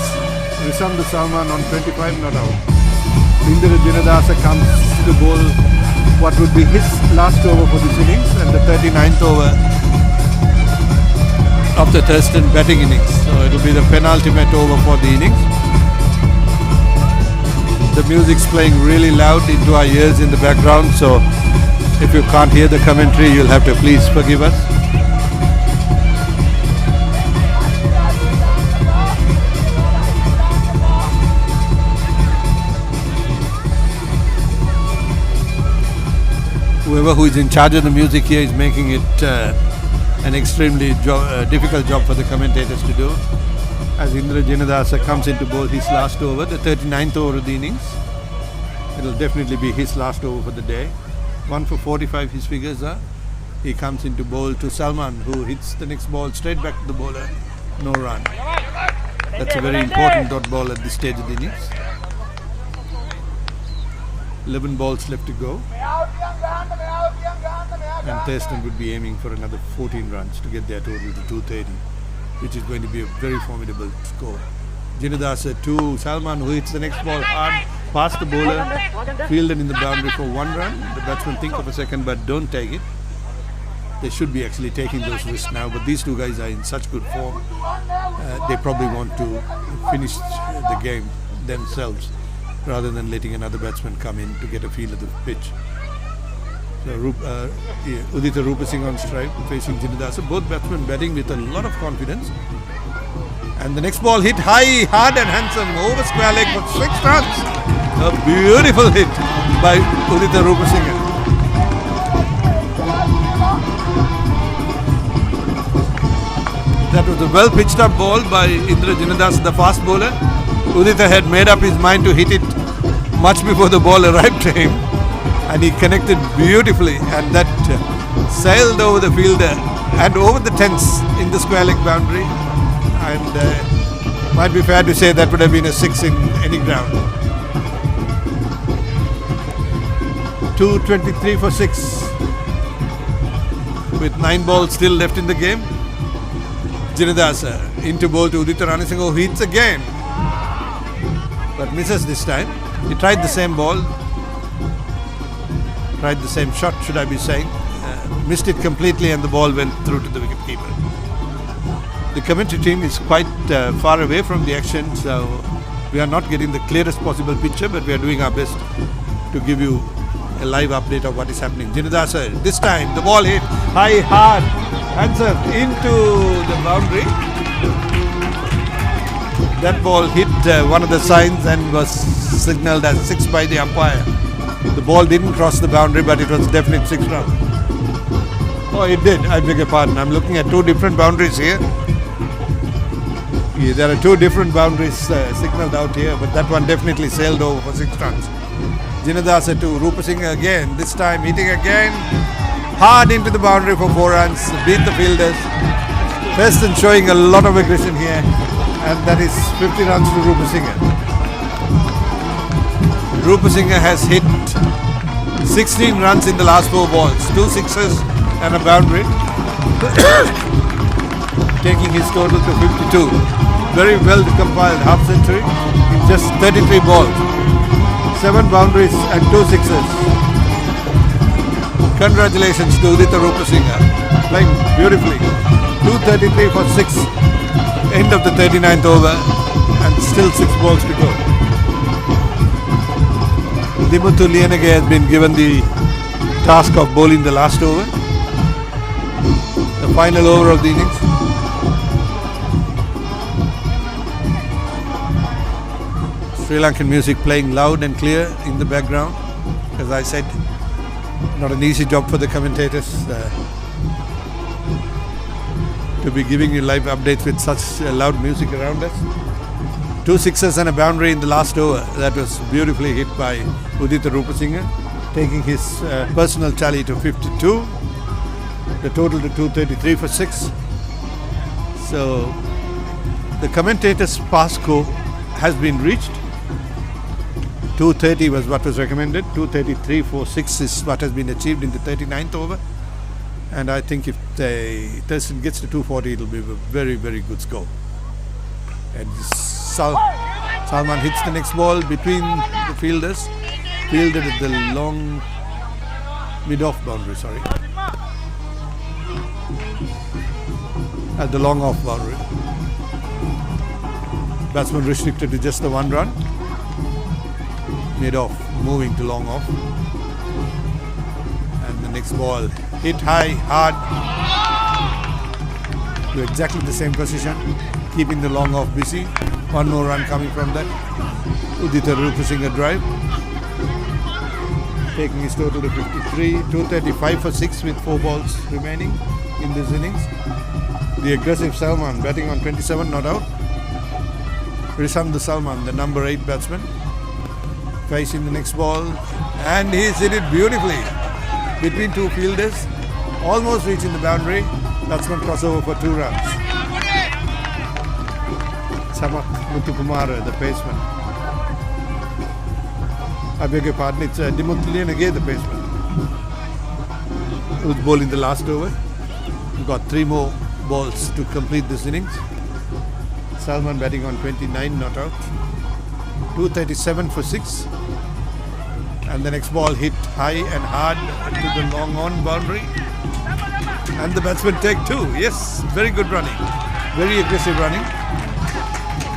Risanda Salman on 25, not out. Indira Jinadasa comes to bowl what would be his last over for this innings, and the 39th over of the Thurstan batting innings. So it will be the penultimate over for the innings. The music's playing really loud into our ears in the background, so if you can't hear the commentary, you'll have to please forgive us. Whoever who is in charge of the music here is making it an extremely difficult job for the commentators to do. As Indra Jinadasa comes into bowl his last over, the 39th over of the innings. It will definitely be his last over for the day. 1 for 45 his figures are. He comes into bowl to Salman, who hits the next ball straight back to the bowler. No run. That's a very important dot ball at this stage of the innings. 11 balls left to go. And Thurstan would be aiming for another 14 runs to get their total to 230, which is going to be a very formidable score. Jinadasa to Salman, who hits the next ball hard past the bowler, fielded in the boundary for 1 run. The batsmen think of a second but don't take it. They should be actually taking those risks now, but these two guys are in such good form. They probably want to finish the game themselves rather than letting another batsman come in to get a feel of the pitch. So Udita Rupa Singh on strike facing Jinadasa. Both batsmen batting with a lot of confidence. And the next ball hit high, hard and handsome over square leg for 6 runs. A beautiful hit by Udita Rupa Singh. That was a well pitched up ball by Indra Jinadasa, the fast bowler. Udita had made up his mind to hit it much before the ball arrived to him. And he connected beautifully, and that sailed over the fielder and over the tents in the square leg boundary. And might be fair to say that would have been a 6 in any ground. 223 for 6. With 9 balls still left in the game. Jinadasa into bowl to Udita Ranasinghe, who hits again, but misses this time. He tried the same ball. Tried the same shot, should I be saying. Missed it completely and the ball went through to the wicketkeeper. The commentary team is quite far away from the action, so we are not getting the clearest possible picture, but we are doing our best to give you a live update of what is happening. Jinadasa, this time the ball hit high, hard, handsome into the boundary. That ball hit one of the signs and was signalled as 6 by the umpire. The ball didn't cross the boundary, but it was definite 6 runs. Oh, it did. I beg your pardon. I'm looking at 2 different boundaries here. Yeah, there are 2 different boundaries signalled out here, but that one definitely sailed over for 6 runs. Jinadasa to Rupasinghe again. This time hitting again. Hard into the boundary for 4 runs. Beat the fielders. Thurstan showing a lot of aggression here. And that is 50 runs to Rupasinghe. Rupasinghe has hit 16 runs in the last 4 balls. 2 sixes and a boundary. Taking his total to 52. Very well compiled half century in just 33 balls. 7 boundaries and 2 sixes. Congratulations to Udita Rupasinghe. Playing beautifully. 233 for 6. End of the 39th over and still 6 balls to go. Dimuthu Lienage has been given the task of bowling the last over. The final over of the innings. Sri Lankan music playing loud and clear in the background. As I said, not an easy job for the commentators to be giving you live updates with such loud music around us. 2 sixes and a boundary in the last over. That was beautifully hit by Udita Rupasinghe, taking his personal tally to 52. The total to 233 for 6. So the commentator's pass score has been reached. 230 was what was recommended. 233 for 6 is what has been achieved in the 39th over. And I think if Thurstan gets to 240, it will be a very, very good score. And Salman hits the next ball between the fielders. Fielded at the long mid-off boundary, sorry. At the long off boundary. Batsman restricted to just the 1 run. Mid-off, moving to long off. And the next ball hit high, hard, to exactly the same position, keeping the long off busy. 1 more run coming from that. Udita Rupasinghe drive. Taking his total to 53. 235 for 6 with 4 balls remaining in this innings. The aggressive Salman batting on 27, not out. Rishabh Salman, the number 8 batsman, facing the next ball, and he's hit it beautifully between 2 fielders, almost reaching the boundary. Batsman crossover for 2 runs. Samak Muthukumara, the paceman. I beg your pardon, it's Dimuthu Lienage, the paceman, who's bowling the last over. We've got 3 more balls to complete this innings. Salman batting on 29, not out. 237 for 6. And the next ball hit high and hard to the long on boundary. And the batsman take 2. Yes, very good running. Very aggressive running.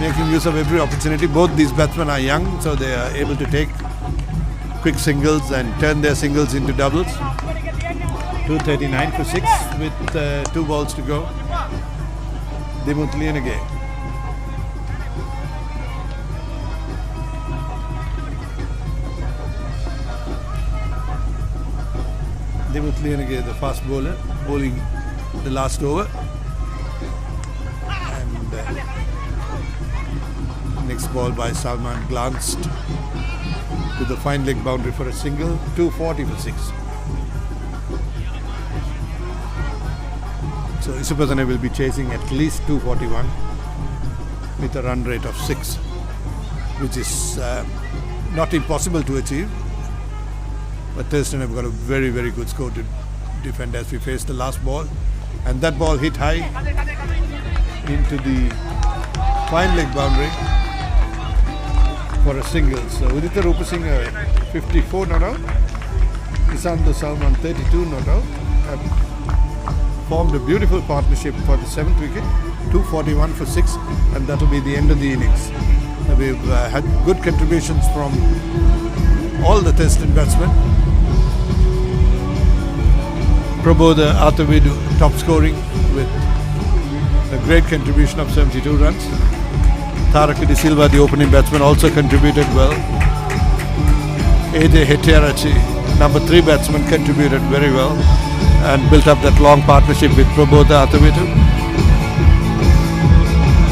Making use of every opportunity. Both these batsmen are young, so they are able to take quick singles and turn their singles into doubles. 239 for 6 with 2 balls to go. Dimuthu Lienage. Dimuthu Lienage, the fast bowler, bowling the last over. And next ball by Salman glanced to the fine leg boundary for a single. 240 for 6. So Isipathana will be chasing at least 241 with a run rate of 6, which is not impossible to achieve. But Thurstan have got a very, very good score to defend as we face the last ball. And that ball hit high into the fine leg boundary for a single. So Udita Rupasinghe 54 not out. Ishan Salman 32 not out. Have formed a beautiful partnership for the 7th wicket. 241 for 6, and that will be the end of the innings. We've had good contributions from all the Thurstan batsmen. Prabodha Athavidu top scoring with a great contribution of 72 runs. Tarak De Silva, the opening batsman, also contributed well. AJ Hettiarachchi, number 3 batsman, contributed very well and built up that long partnership with Prabodha Athavitu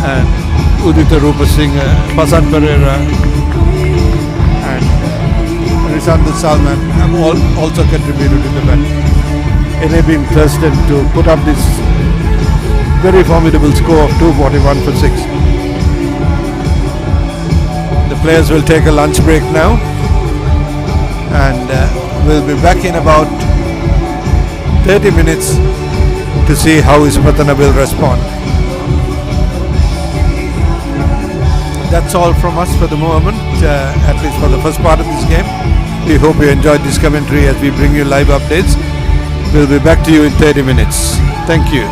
and Udita Rupa Singh, Pasan Pereira and Risanda Salman have also contributed to the bat, enabling Thurstan to put up this very formidable score of 241 for 6. The players will take a lunch break now and we'll be back in about 30 minutes to see how Isipathana will respond. That's all from us for the moment, at least for the first part of this game. We hope you enjoyed this commentary as we bring you live updates. We'll be back to you in 30 minutes. Thank you.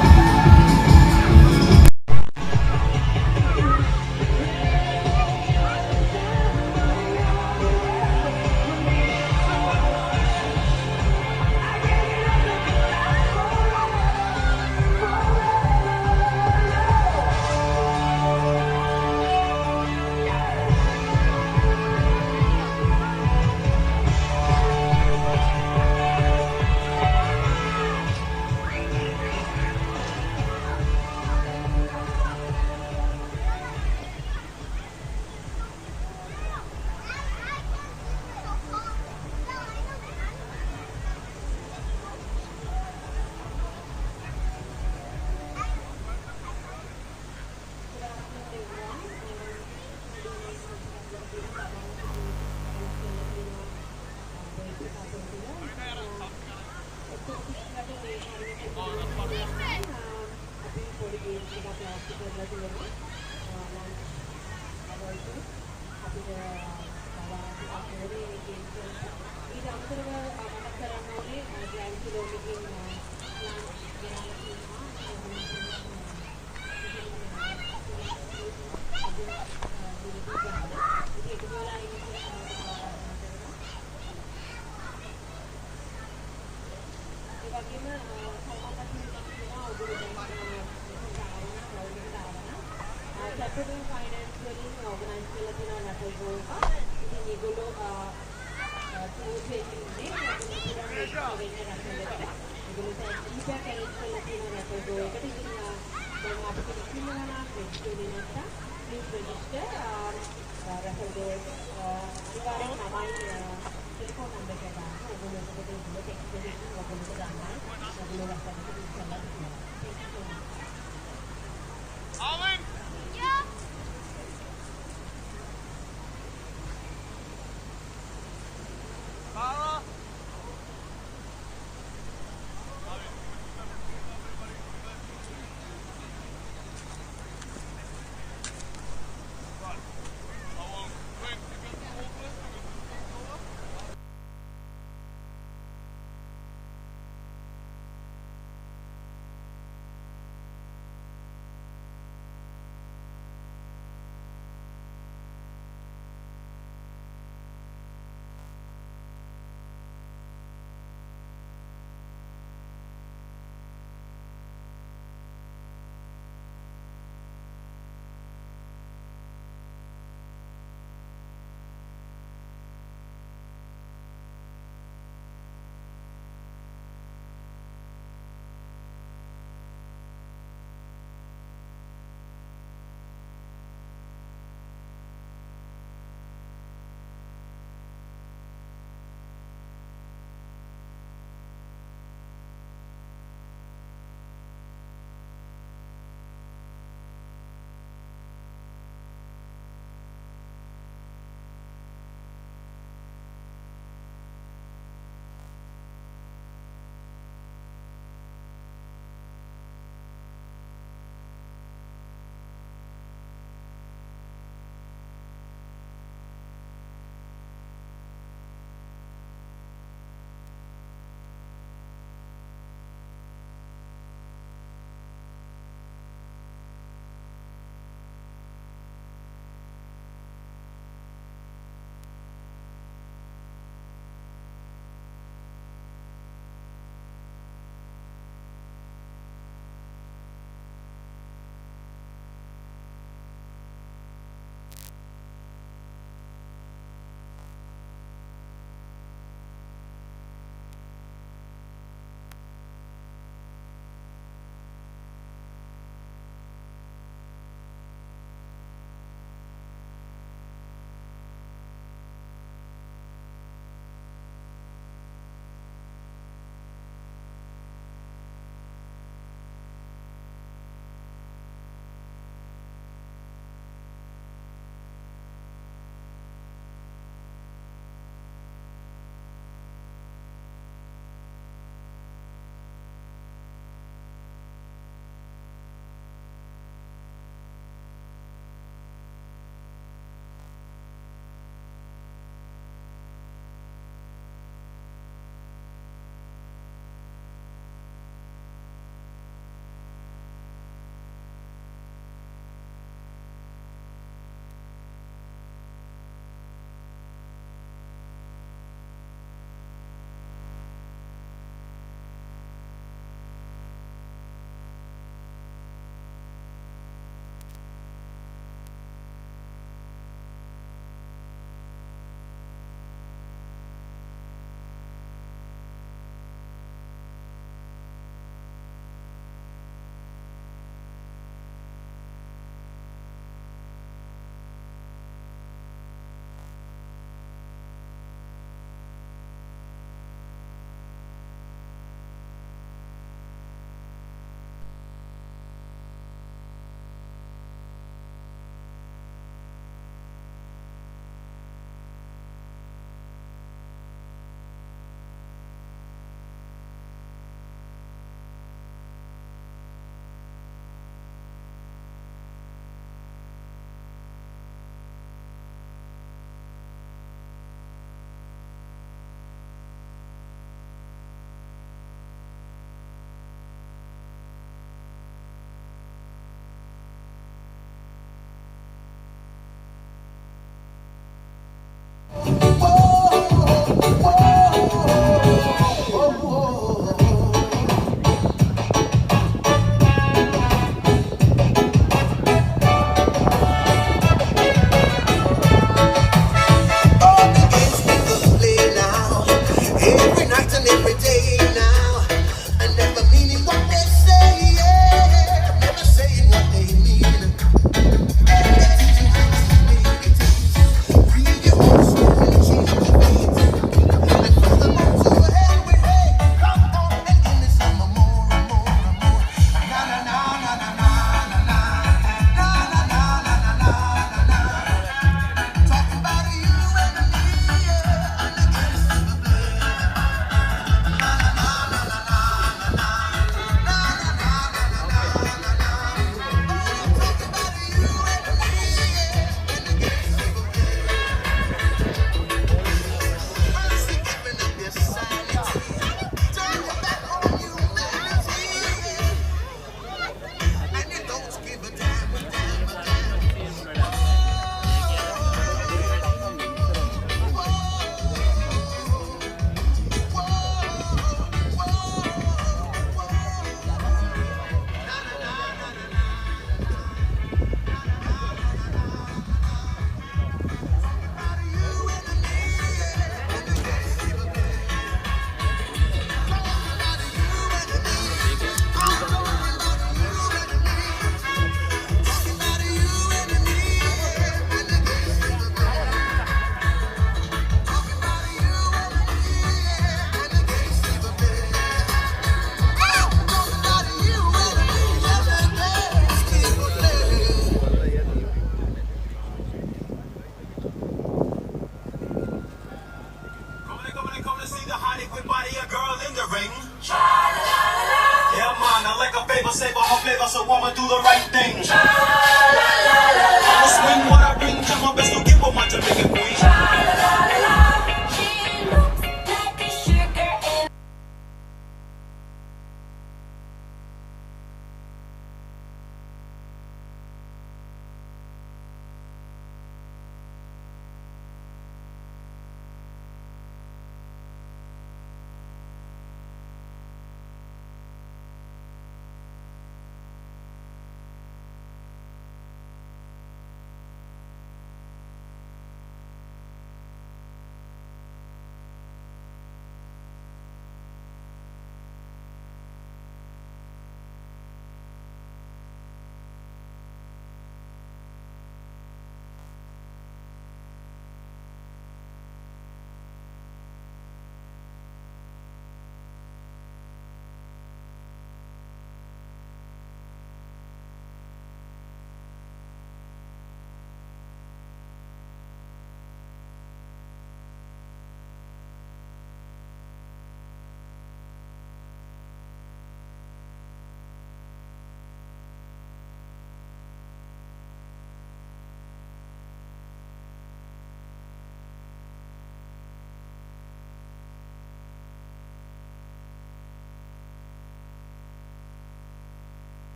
in the ring. Yeah, man, I like a favor, save her flavor, so I'ma do the right thing. I'ma swing what I bring, try my best to give her my Jamaican queen.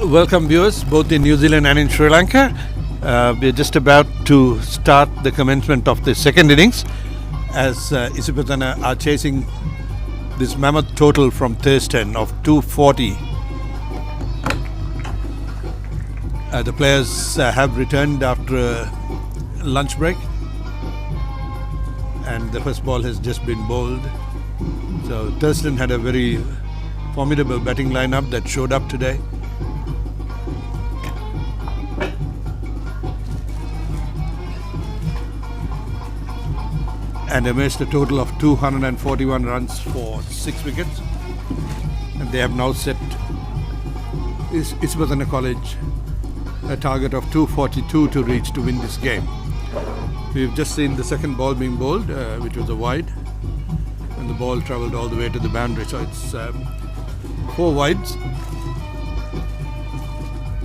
Welcome viewers both in New Zealand and in Sri Lanka. We're just about to start the commencement of the second innings as Isipathana are chasing this mammoth total from Thurstan of 240. The players have returned after a lunch break and the first ball has just been bowled. So Thurstan had a very formidable batting lineup that showed up today. And amassed a total of 241 runs for 6 wickets. And they have now set Isipathana College a target of 242 to reach to win this game. We've just seen the second ball being bowled, which was a wide. And the ball travelled all the way to the boundary. So it's 4 wides.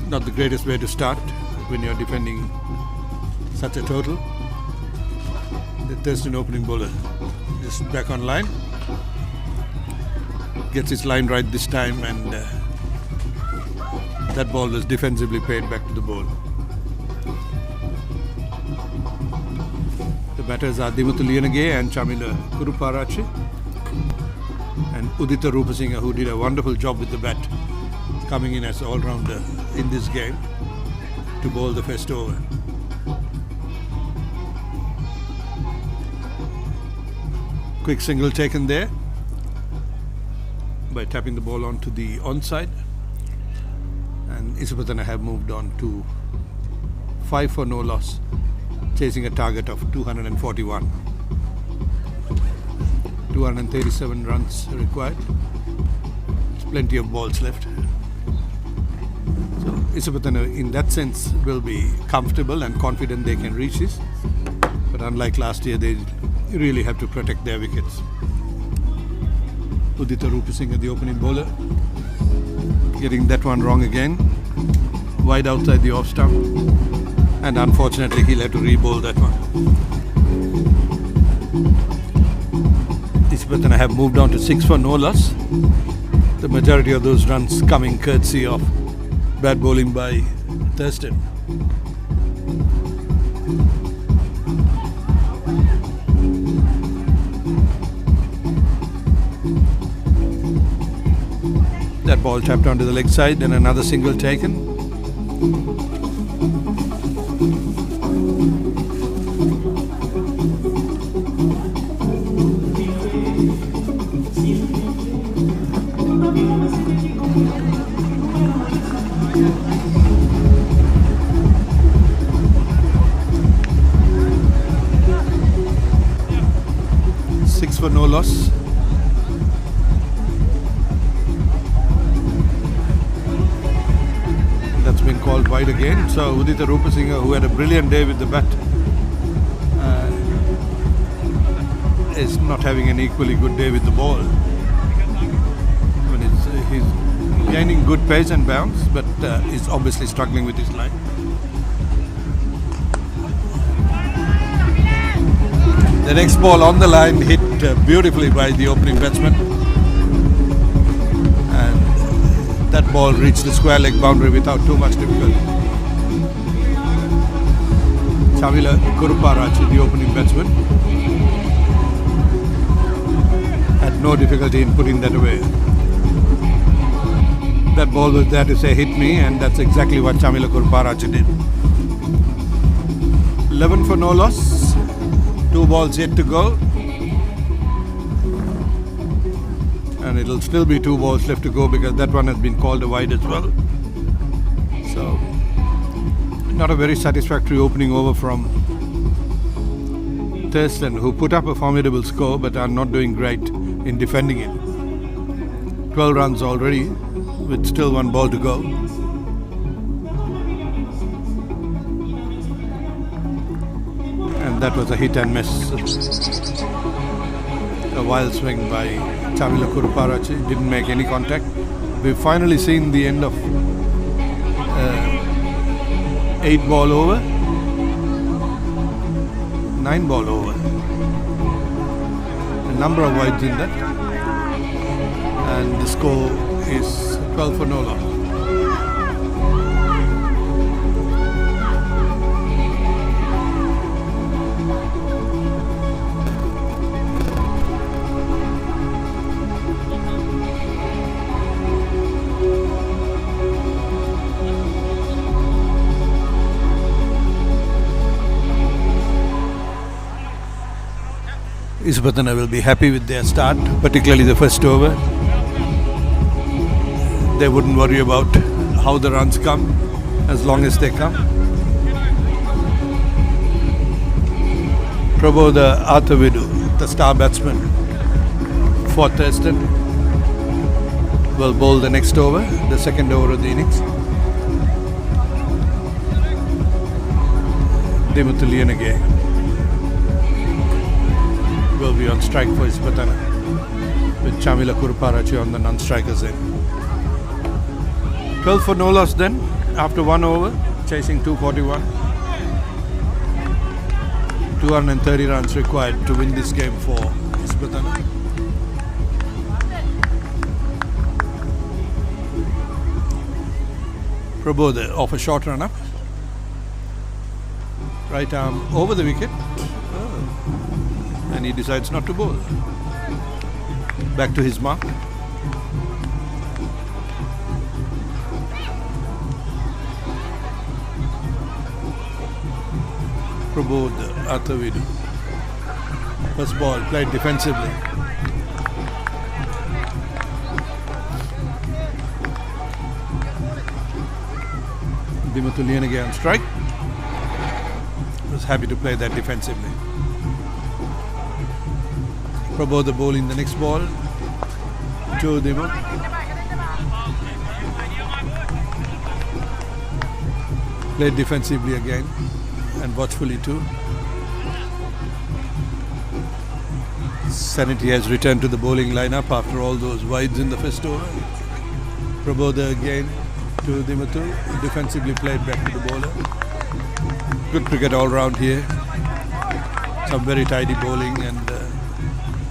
Not the greatest way to start when you're defending such a total. The Thurstan opening bowler just back on line, gets his line right this time, and that ball was defensively paid back to the ball. The batters are Dimuthu Liyanage and Chamila Kuruparachi and Udita Rupasinghe, who did a wonderful job with the bat, coming in as an all-rounder in this game to bowl the first over. Quick single taken there by tapping the ball onto the onside, and Isipathana have moved on to 5 for no loss, chasing a target of 241. 237 runs required. There's plenty of balls left. So Isipathana in that sense will be comfortable and confident they can reach this, but unlike last year they really have to protect their wickets. Udita Rupasinghe, the opening bowler, getting that one wrong again, wide outside the off stump, and unfortunately he'll have to re-bowl that one. Isipathana have moved on to 6 for no loss. The majority of those runs coming courtesy of bad bowling by Thurstan. That ball tapped onto the leg side and another single taken. Six for no loss. That's been called wide again. So Udita Rupasinghe, who had a brilliant day with the bat, is not having an equally good day with the ball. I mean, he's gaining good pace and bounce, but is obviously struggling with his line. The next ball on the line hit beautifully by the opening batsman. That ball reached the square leg boundary without too much difficulty. Chamila Kuruparachi, the opening batsman, had no difficulty in putting that away. That ball was there to say hit me, and that's exactly what Chamila Kuruparachi did. 11 for no loss, 2 balls yet to go. And it'll still be 2 balls left to go because that one has been called a wide as well. So, not a very satisfactory opening over from Thurstan, who put up a formidable score but are not doing great in defending it. 12 runs already with still 1 ball to go. And that was a hit and miss. A wild swing by Chamila Kuruparachi, didn't make any contact. We've finally seen the end of 8 ball over, 9 ball over. A number of wides in that. And the score is 12 for no loss. Isipathana will be happy with their start, particularly the first over. They wouldn't worry about how the runs come, as long as they come. Prabodha Athavidu, the star batsman for Thurstan, will bowl the next over, the second over of the innings. Dimuthuliyanage will be on strike for Isipathana, with Chamila Kuruparachi on the non-strikers end. 12 for no loss then, after 1 over, chasing 241. 230 runs required to win this game for Isipathana. Prabodha off a short run up. Right arm over the wicket. And he decides not to bowl. Back to his mark. Prabodha Athavidu. First ball played defensively. Dimuthuliyanage on strike. Was happy to play that defensively. Prabodha bowling the next ball to Dimu. Played defensively again and watchfully too. Sanity has returned to the bowling lineup after all those wides in the first over. Prabodha again to Dimuthu, defensively played back to the bowler. Good cricket all round here. Some very tidy bowling and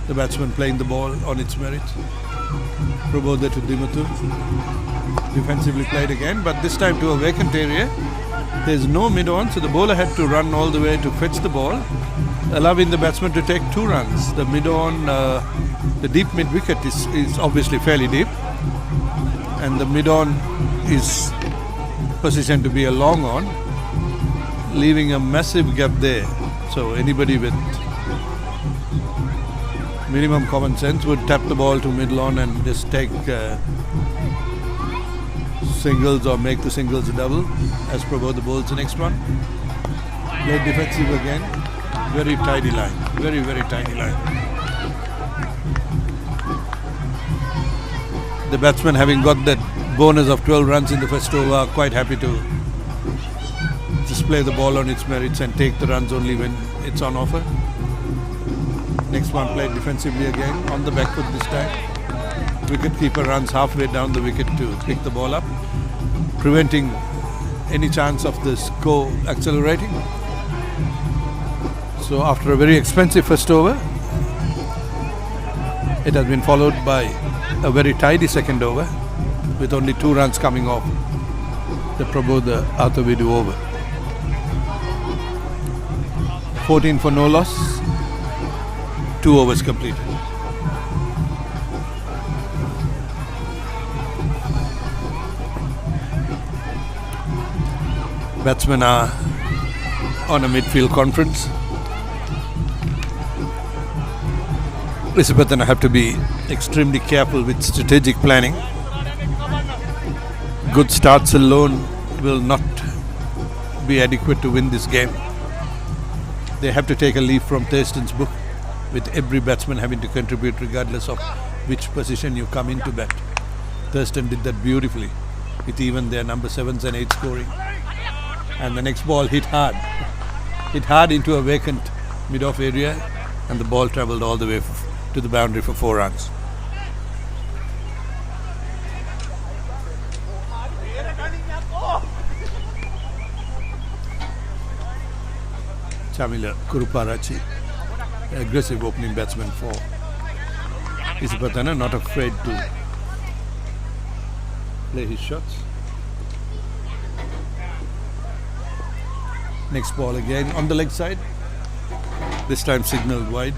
the batsman playing the ball on its merits. Prabodha to Dimuthu, defensively played again, but this time to a vacant area. There's no mid-on, so the bowler had to run all the way to fetch the ball, allowing the batsman to take 2 runs. The mid-on, the deep mid-wicket is obviously fairly deep, and the mid-on is positioned to be a long on, leaving a massive gap there. So anybody with minimum common sense would tap the ball to middle on and just take singles or make the singles a double, as Prabodha bowls the next one. Played defensive again. Very tidy line. Very, very tidy line. The batsmen, having got that bonus of 12 runs in the first over, are quite happy to just play the ball on its merits and take the runs only when it's on offer. Next one played defensively again, on the back foot this time. Wicketkeeper runs halfway down the wicket to pick the ball up, preventing any chance of the score accelerating. So after a very expensive first over, it has been followed by a very tidy second over with only 2 runs coming off the Prabodha Athavidu over. 14 for no loss, 2 overs completed. Batsmen are on a midfield conference. Isipathana have to be extremely careful with strategic planning. Good starts alone will not be adequate to win this game. They have to take a leaf from Thurstan's book, with every batsman having to contribute regardless of which position you come into bat. Thurstan did that beautifully, with even their number 7s and 8s scoring. And the next ball hit hard into a vacant mid-off area, and the ball travelled all the way to the boundary for 4 runs. Chamila Kuruparachi, aggressive opening batsman for Isipathana, not afraid to play his shots. Next ball again on the leg side, this time signalled wide.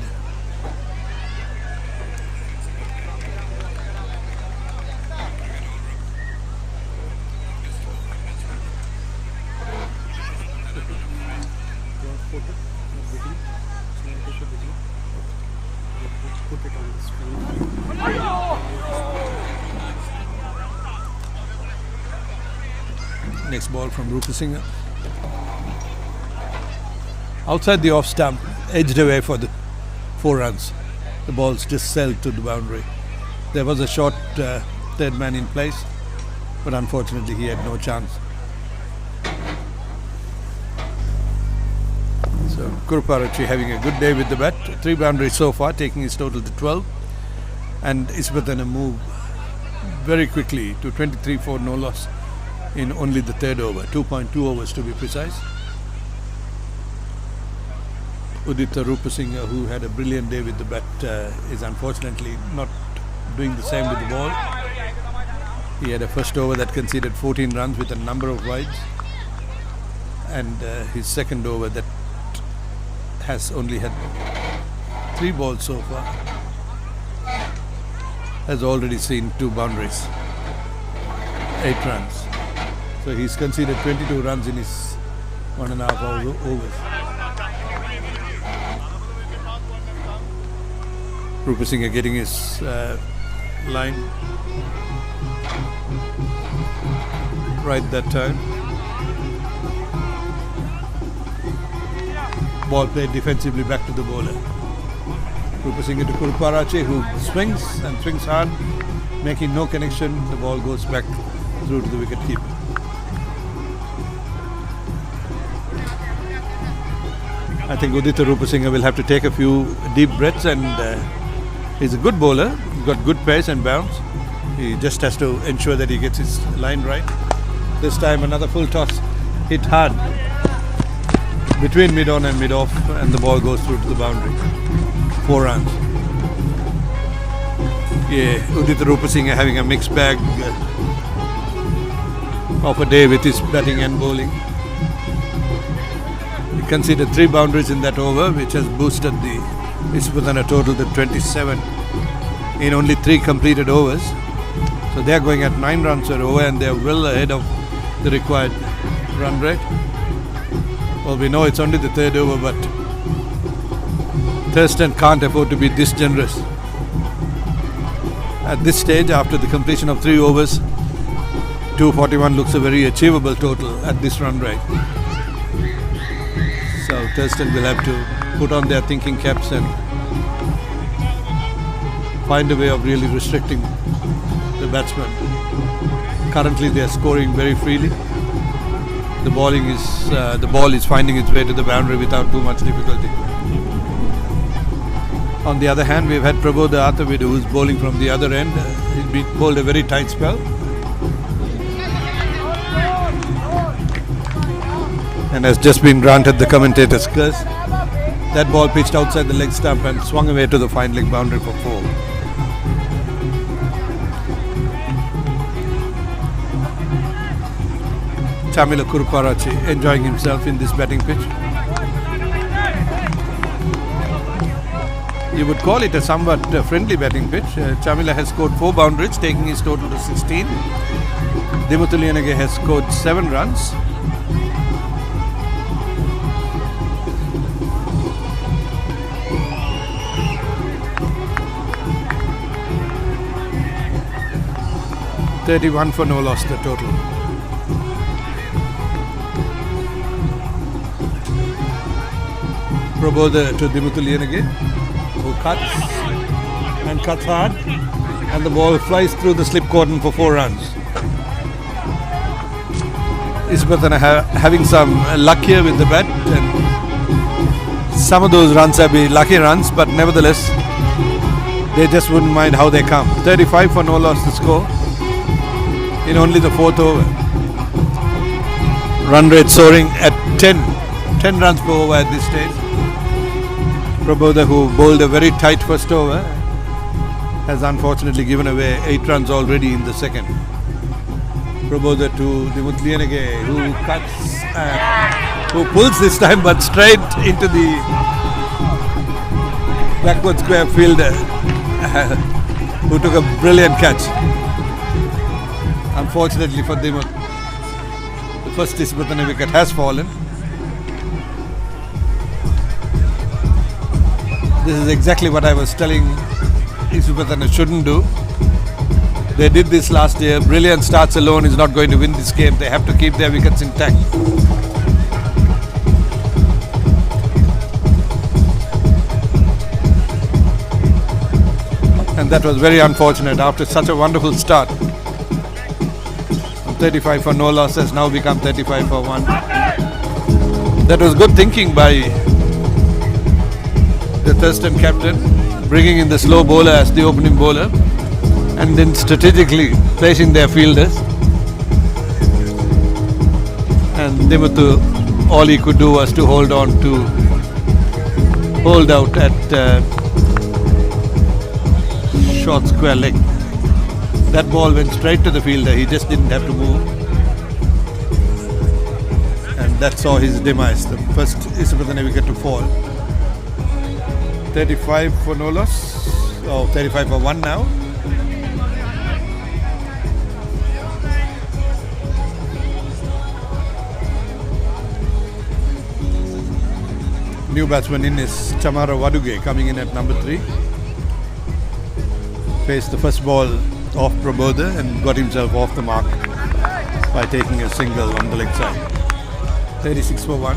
Next ball from Rupasinghe. Outside the off stump, edged away for the 4 runs. The ball's just sailed to the boundary. There was a short third man in place, but unfortunately he had no chance. So Kuruparachi having a good day with the bat. 3 boundaries so far, taking his total to 12. And Isipathana move very quickly to 23 for no loss in only the 3rd over. 2.2 overs to be precise. Udita Rupasinghe, who had a brilliant day with the bat, is unfortunately not doing the same with the ball. He had a first over that conceded 14 runs with a number of wides, and his second over that has only had 3 balls so far has already seen 2 boundaries, 8 runs. So he's conceded 22 runs in his 1.5 overs. Rupasinghe getting his line right that time. Ball played defensively back to the bowler. Rupasinghe to Kuruparachi, who swings and swings hard, making no connection. The ball goes back through to the wicket keeper. I think Udita Rupasinghe will have to take a few deep breaths, and he's a good bowler. He's got good pace and bounce. He just has to ensure that he gets his line right. This time another full toss, hit hard between mid-on and mid-off, and the ball goes through to the boundary. 4 runs. Yeah, Udita Rupasinghe having a mixed bag of a day with his batting and bowling. He conceded 3 boundaries in that over, which has boosted the Isipathana total to 27 in only 3 completed overs. So they are going at 9 runs per over, and they are well ahead of the required run rate. Well, we know it's only the 3rd over, but Thurstan can't afford to be this generous. At this stage, after the completion of 3 overs, 241 looks a very achievable total at this run rate. So Thurstan will have to put on their thinking caps and find a way of really restricting the batsmen. Currently they are scoring very freely. The ball is finding its way to the boundary without too much difficulty. On the other hand, we've had Prabodha Athavidu, who's bowling from the other end. He's been bowled a very tight spell, and has just been granted the commentator's curse. That ball pitched outside the leg stump and swung away to the fine leg boundary for 4. Chamila Kuruparachi enjoying himself in this batting pitch. You would call it a somewhat friendly batting pitch. Chamila has scored 4 boundaries, taking his total to 16. Dimuthuliyanage has scored 7 runs. (31 for no loss the total. Prabodha to Dimuthuliyanage, who cuts and cuts hard, and the ball flies through the slip cordon for 4 runs. Isipathana having some luck here with the bat, and some of those runs have been lucky runs, but nevertheless they just wouldn't mind how they come. 35 for no loss the score in only the 4th over. Run rate soaring at 10 runs per over at this stage. Prabodha, who bowled a very tight first over, has unfortunately given away 8 runs already in the 2nd. Prabodha to Dimuthuliyanage, who cuts, who pulls this time, but straight into the backward square fielder, who took a brilliant catch. Unfortunately for Dimut, the first Isipathana wicket has fallen. This is exactly what I was telling Isipathana shouldn't do. They did this last year. Brilliant starts alone is not going to win this game. They have to keep their wickets intact. And that was very unfortunate after such a wonderful start. 35 for no loss has now become 35 for 1. That was good thinking by the Thurstan captain, bringing in the slow bowler as the opening bowler and then strategically placing their fielders. And Dimuthu, all he could do was to hold out at short square leg. That ball went straight to the fielder. He just didn't have to move. And that saw his demise. The first Isipathana wicket to fall. 35 for no loss. Oh, 35 for 1 now. New batsman in is Chamara Waduge, coming in at number 3. Faced the first ball off Prabodha and got himself off the mark by taking a single on the leg side. 36 for 1.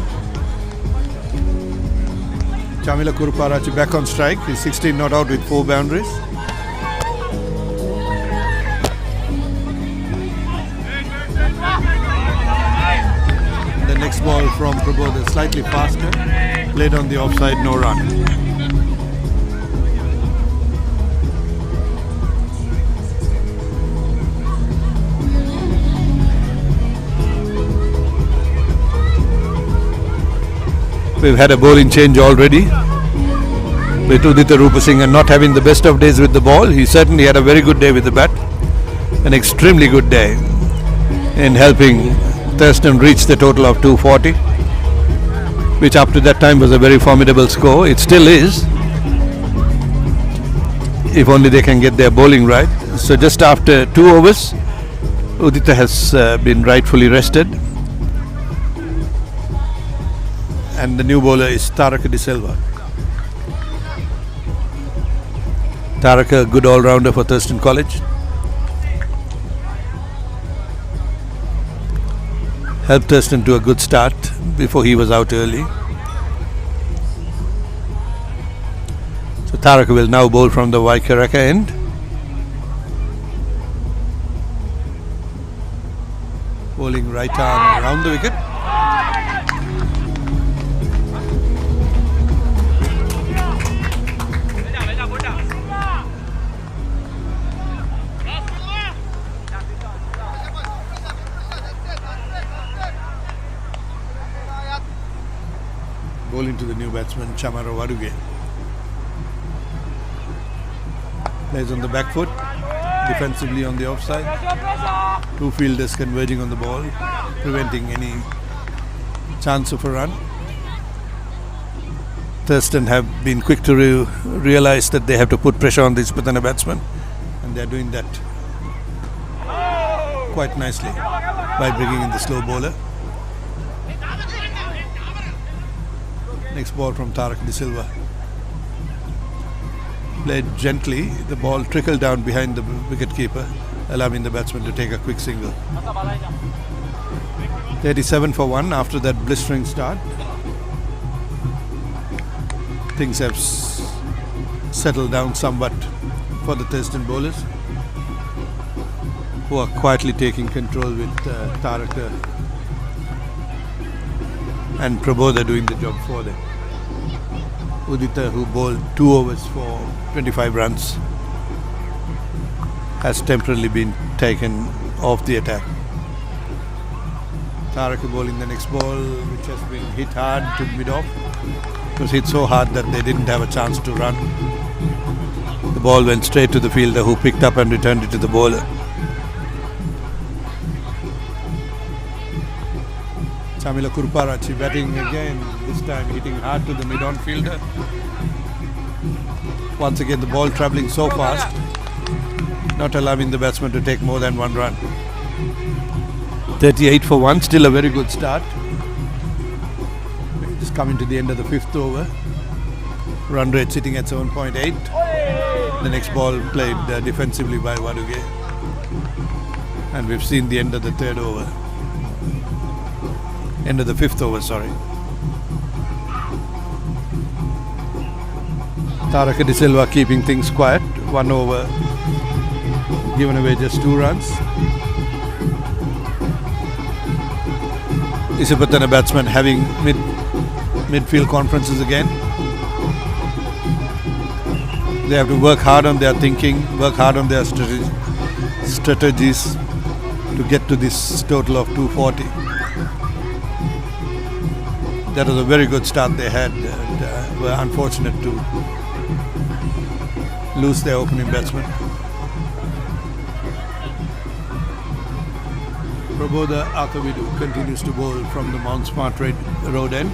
Chamila Kuruparachi back on strike. He's 16 not out with 4 boundaries. The next ball from Prabodha slightly faster. Played on the offside, no run. We've had a bowling change already with Udita Rupasinghe not having the best of days with the ball. He certainly had a very good day with the bat. An extremely good day in helping Thurstan reach the total of 240, which up to that time was a very formidable score. It still is, if only they can get their bowling right. So just after 2 overs, Udita has been rightfully rested. And the new bowler is Taraka De Silva. Taraka, a good all-rounder for Thurstan College. Helped Thurstan to a good start before he was out early. So Taraka will now bowl from the Waikaraka end. Bowling right arm around the wicket. Bowling to the new batsman Chamara Waduge. Plays on the back foot, defensively on the offside. 2 fielders converging on the ball, preventing any chance of a run. Thurstan have been quick to realize that they have to put pressure on the Isipathana batsman, and they are doing that quite nicely by bringing in the slow bowler. Next ball from Taraka De Silva. Played gently, the ball trickled down behind the wicketkeeper, allowing the batsman to take a quick single. 37 for 1 after that blistering start. Things have settled down somewhat for the Thurstan bowlers, who are quietly taking control with Taraka and Prabodha doing the job for them. Udita, who bowled 2 overs for 25 runs, has temporarily been taken off the attack. Taraka bowling the next ball, which has been hit hard to mid-off. It was hit so hard that they didn't have a chance to run. The ball went straight to the fielder, who picked up and returned it to the bowler. Chamila Kuruparachi batting again, this time hitting hard to the mid-on fielder. Once again the ball travelling so fast, not allowing the batsman to take more than 1 run. 38 for 1, still a very good start. Just coming to the end of the 5th over. Run rate sitting at 7.8. The next ball played defensively by Waduge. And we've seen the end of the third over. End of the fifth over, sorry. Taraka De Silva keeping things quiet. 1 over, given away just 2 runs. Isipathana batsmen having midfield conferences again. They have to work hard on their thinking, work hard on their strategies to get to this total of 240. That was a very good start they had, and were unfortunate to lose their opening batsman. Prabodha Akavidu continues to bowl from the Mount Smart Road end.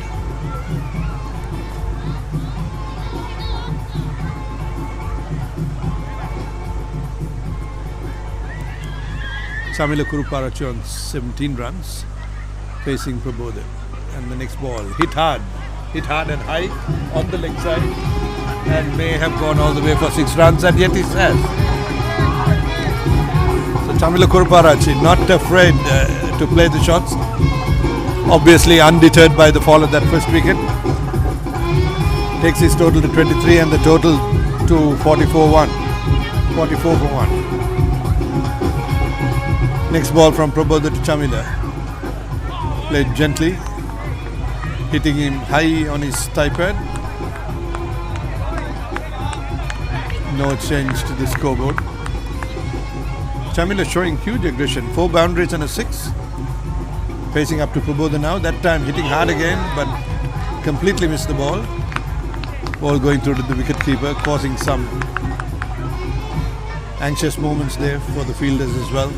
Chamila Kuruparachi on 17 runs, facing Prabodha. And the next ball, hit hard and high on the leg side, and may have gone all the way for 6 runs, and yet he says. So Chamila Kuruparachi not afraid to play the shots, obviously undeterred by the fall of that first wicket. Takes his total to 23 and the total to 44 for 1. Next ball from Prabodha to Chamila. Played gently, hitting him high on his thigh pad. No change to the scoreboard. Chamila showing huge aggression. 4 boundaries and a 6. Facing up to Prabodha now. That time hitting hard again, but completely missed the ball. Ball going through to the wicket keeper, causing some anxious moments there for the fielders as well.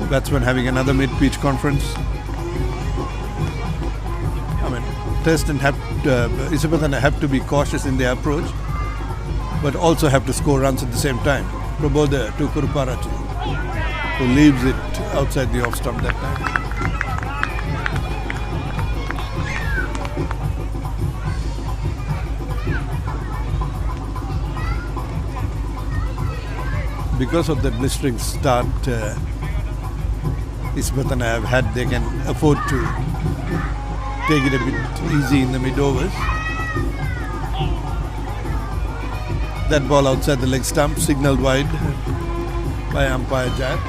Batsman having another mid-pitch conference. I mean, Thurstan Isipathana have to be cautious in their approach, but also have to score runs at the same time. Prabodha to Kuruparachi, who leaves it outside the off stump that time. Because of the blistering start Isipathana have had, they can afford to take it a bit easy in the mid-overs. That ball outside the leg stump, signalled wide by umpire Jack.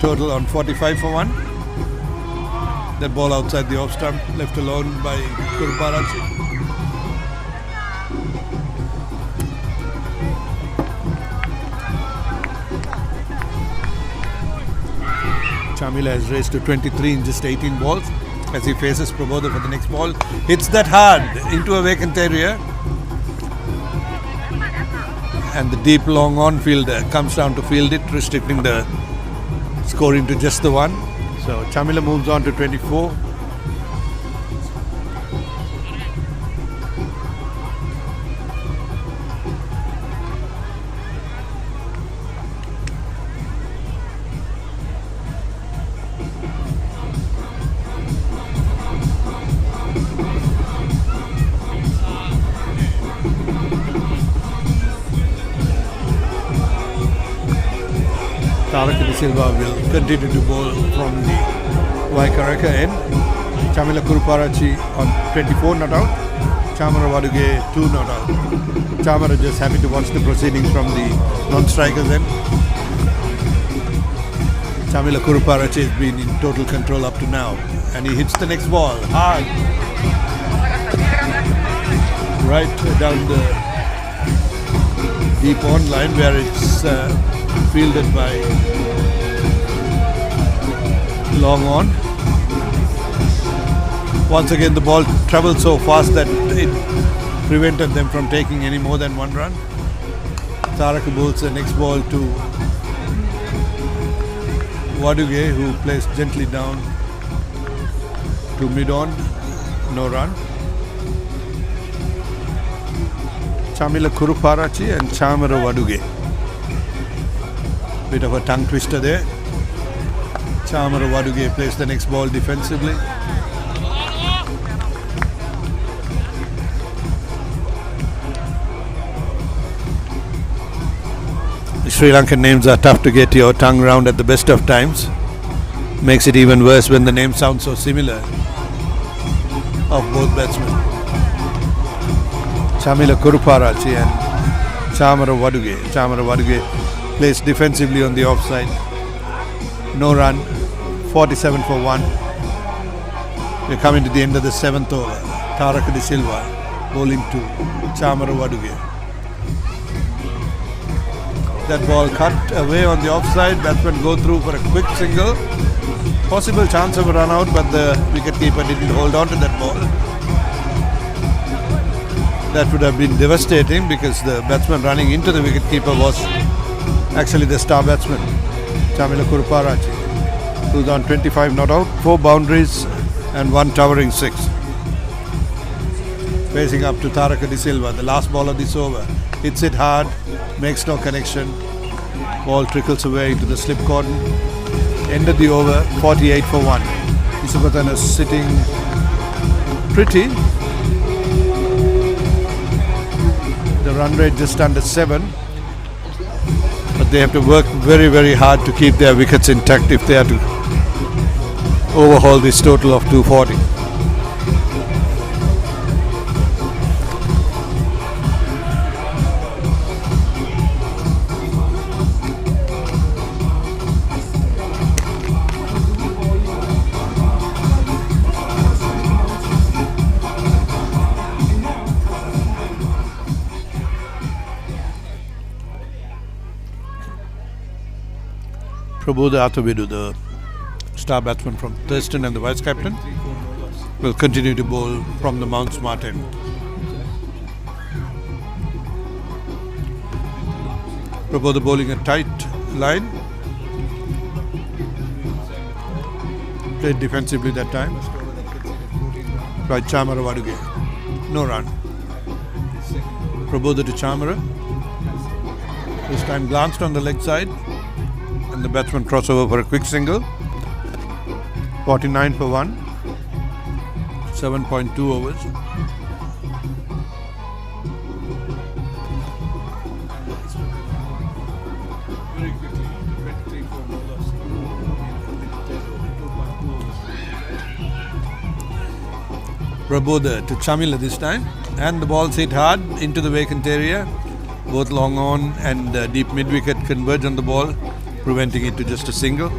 Total on 45 for 1. That ball outside the off stump, left alone by Kuruparachi. Chamila has raised to 23 in just 18 balls as he faces Prabodha for the next ball. Hits that hard into a vacant area. And the deep long on fielder comes down to field it, restricting the scoring to just the 1. So Chamila moves on to 24. Taraka De Silva will continue to bowl from the Waikaraka end. Chamila Kuruparachi on 24 not out. Chamara Waduge 2 not out. Chamara just happy to watch the proceedings from the non-strikers end. Chamila Kuruparachi has been in total control up to now, and he hits the next ball hard, right down the deep on line where it's fielded by long on. Once again the ball travelled so fast that it prevented them from taking any more than 1 run. Taraka bowls the next ball to Waduge, who plays gently down to mid-on, no run. Chamila Kuruparachi and Chamara Waduge. Bit of a tongue twister there. Chamara Waduge plays the next ball defensively. Sri Lankan names are tough to get your tongue round at the best of times. Makes it even worse when the names sound so similar of both batsmen. Chamila Kuruparachi and Chamara Waduge. Chamara Waduge plays defensively on the offside. No run, 47 for 1. We're coming to the end of the 7th over. Taraka de Silva bowling to Chamara Waduge. That ball cut away on the offside. Batsman go through for a quick single. Possible chance of a run out, but the wicketkeeper didn't hold on to that ball. That would have been devastating because the batsman running into the wicketkeeper was actually the star batsman, Chamila Kuruparachi, who's on 25 not out, 4 boundaries and 1 towering 6. Facing up to Taraka de Silva, the last ball of this over. Hits it hard, makes no connection. Ball trickles away into the slip cordon. End of the over, 48 for 1. Isipathana is sitting pretty. The run rate just under 7. But they have to work very, very hard to keep their wickets intact if they are to overhaul this total of 240. Prabodha Athavidu, the star batsman from Thurstan and the vice captain, will continue to bowl from the Mount Smart end. Prabodha bowling a tight line. Played defensively that time. By Chamara Waduge. No run. Prabodha to Chamara. This time glanced on the leg side. And the batsman crossover for a quick single. 49 for 1. 7.2 overs. Very quickly, 23 for bowlers. Prabodha to Chamila this time. And the ball's hit hard into the vacant area. Both long on and deep mid-wicket converge on the ball, preventing it to just a single.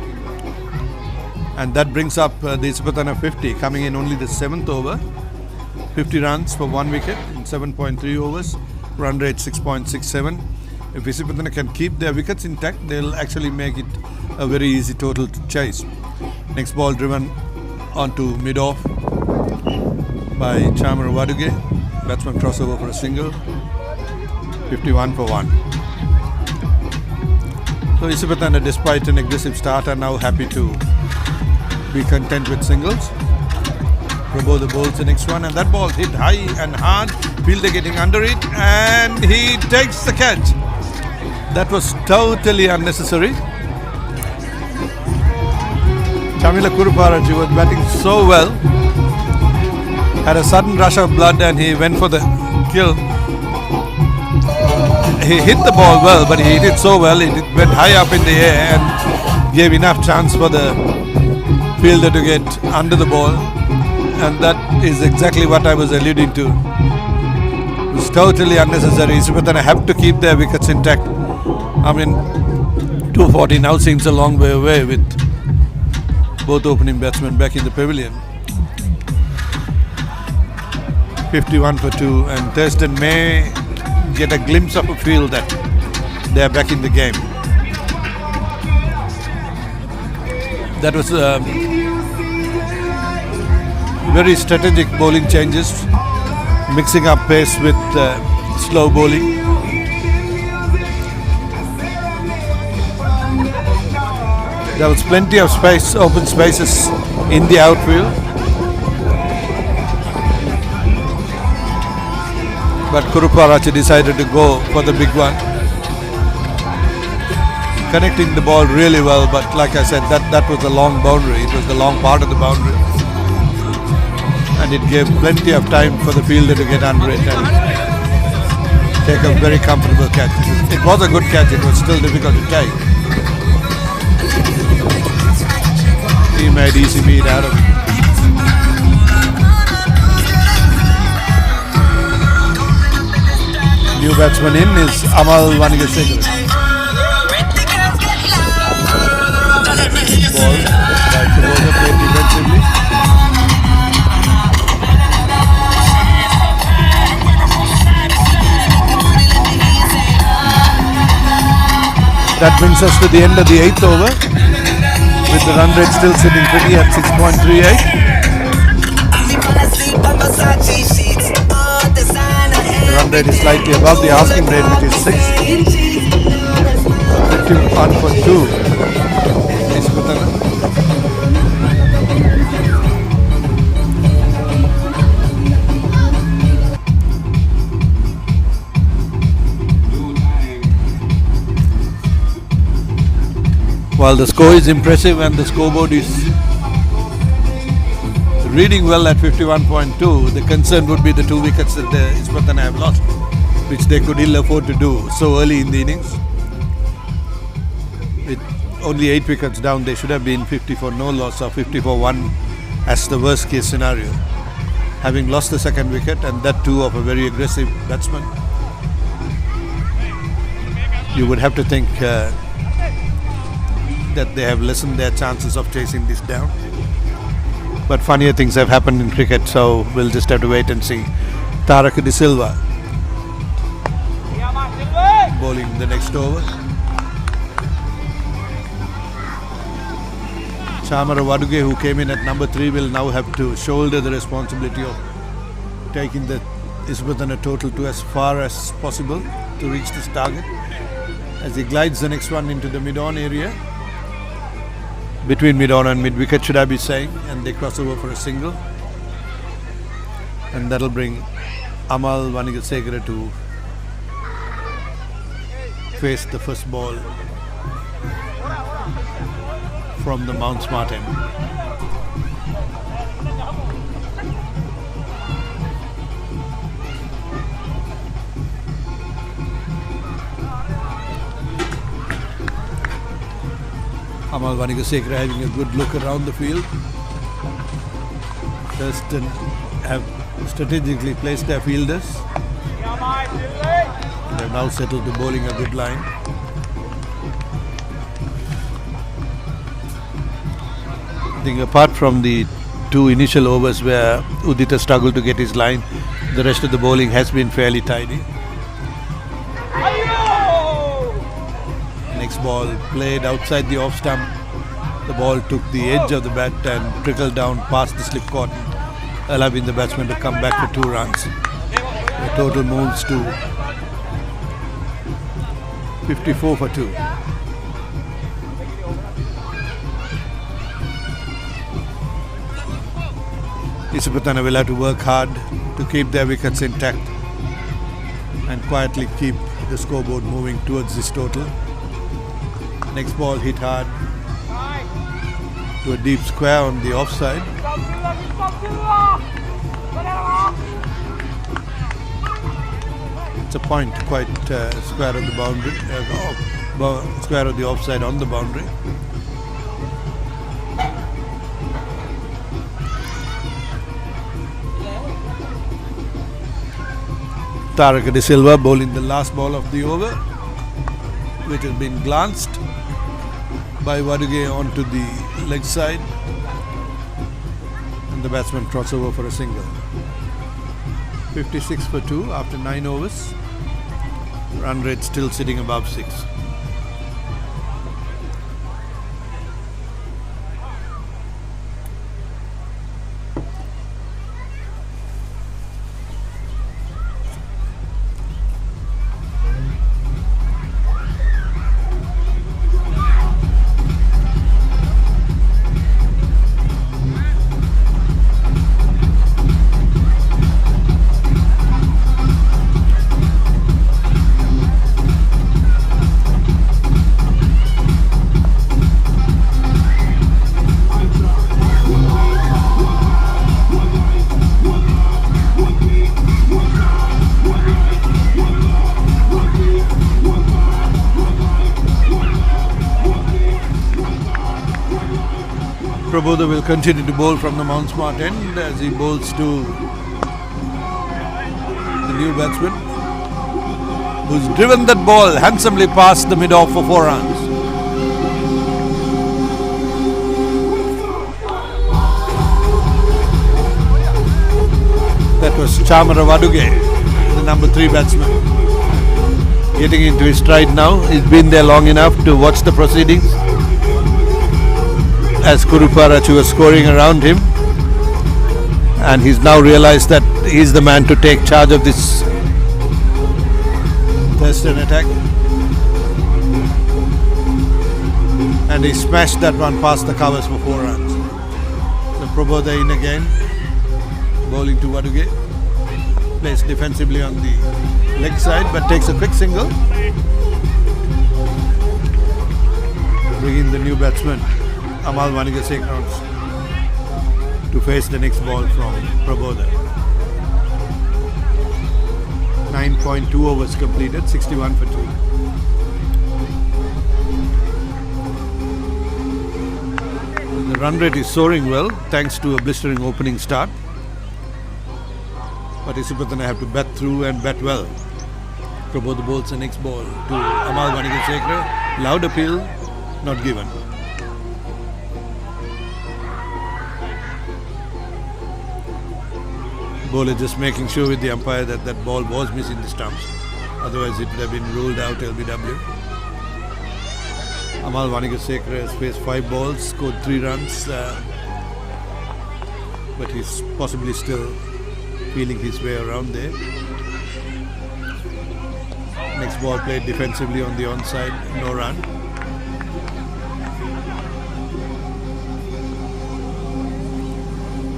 And that brings up the Isipathana 50, coming in only the 7th over. 50 runs for 1 wicket in 7.3 overs. Run rate 6.67. If Isipathana can keep their wickets intact, they'll actually make it a very easy total to chase. Next ball driven onto mid-off by Chamara Waduge. Batsman crossover for a single. 51 for 1. So Isipathana, despite an aggressive start, are now happy to be content with singles. Prabodha bowls the next one, and that ball hit high and hard. Fielder getting under it, and he takes the catch. That was totally unnecessary. Chamila Kuruparachi was batting so well. Had a sudden rush of blood, and he went for the kill. He hit the ball well, but he hit it so well, it went high up in the air and gave enough chance for the fielder to get under the ball. And that is exactly what I was alluding to. It was totally unnecessary. Isipathana have to keep their wickets intact. I mean, 240 now seems a long way away with both opening batsmen back in the pavilion. 51 for 2, and Thurstan may get a glimpse of a feel that they are back in the game. That was very strategic bowling changes, mixing up pace with slow bowling. There was plenty of space, open spaces in the outfield. But Kuruparachi decided to go for the big one. Connecting the ball really well, but like I said, that was the long boundary. It was the long part of the boundary. And it gave plenty of time for the fielder to get under it and take a very comfortable catch. It was a good catch, it was still difficult to take. He made easy beat out of it. New batsman in is Amal Vanigasekara. Ball by Kubota, played defensively. That brings us to the end of the 8th over, with the run rate still sitting pretty at 6.38. The run rate is slightly above the asking rate, which is 6. 51 for 2. Isipathana. While the score is impressive and the scoreboard is reading well at 51.2, the concern would be the 2 wickets that the Isipathana have lost, which they could ill afford to do so early in the innings. With only 8 wickets down, they should have been 50 for no loss or 50 for 1 as the worst case scenario. Having lost the second wicket, and that too of a very aggressive batsman, you would have to think that they have lessened their chances of chasing this down. But funnier things have happened in cricket, so we'll just have to wait and see. Taraka De Silva bowling the next over. Chamara Waduge, who came in at number 3, will now have to shoulder the responsibility of taking the Isipathana total to as far as possible to reach this target. As he glides the next one into the mid-on area, between mid-on and mid-wicket, should I be saying, and they cross over for a single, and that'll bring Amal Vanigasekara to face the first ball from the Mount Smart end. Amal Vanigasekara having a good look around the field. Thurstan have strategically placed their fielders. They have now settled to bowling a good line. I think apart from the 2 initial overs where Udita struggled to get his line, the rest of the bowling has been fairly tidy. Next ball played outside the off stump. The ball took the edge of the bat and trickled down past the slip cotton, allowing the batsman to come back for 2 runs. The total moves to 54 for 2. Isipathana will have to work hard to keep their wickets intact and quietly keep the scoreboard moving towards this total. Next ball hit hard to a deep square on the offside. It's a point quite square of the boundary, square of the offside on the boundary. Taraka De Silva bowling the last ball of the over, which has been glanced by Waduge onto the leg side, and the batsman trots over for a single. 56 for 2 after 9 overs. Run rate still sitting above 6. Prabodha will continue to bowl from the Mount Smart end as he bowls to the new batsman, who's driven that ball handsomely past the mid-off for 4 runs. That was Chamara Waduge, the number 3 batsman. Getting into his stride now. He's been there long enough to watch the proceedings as Kuruparachu was scoring around him, and he's now realized that he's the man to take charge of this Thurstan attack, and he smashed that one past the covers for 4 runs. So Prabodha in again, bowling to Waduge, plays defensively on the leg side but takes a quick single, bringing the new batsman Amal Vanigasekara to face the next ball from Prabodha. 9.2 overs completed, 61 for 2. The run rate is soaring well thanks to a blistering opening start, but Isipathana have to bat through and bat well. Prabodha bowls the next ball to Amal Vanigasekara. Loud appeal, not given. Bowler just making sure with the umpire that that ball was missing the stumps. Otherwise it would have been ruled out LBW. Amal Vanigasekara has faced 5 balls, scored 3 runs, but he's possibly still feeling his way around there. Next ball played defensively on the onside, no run.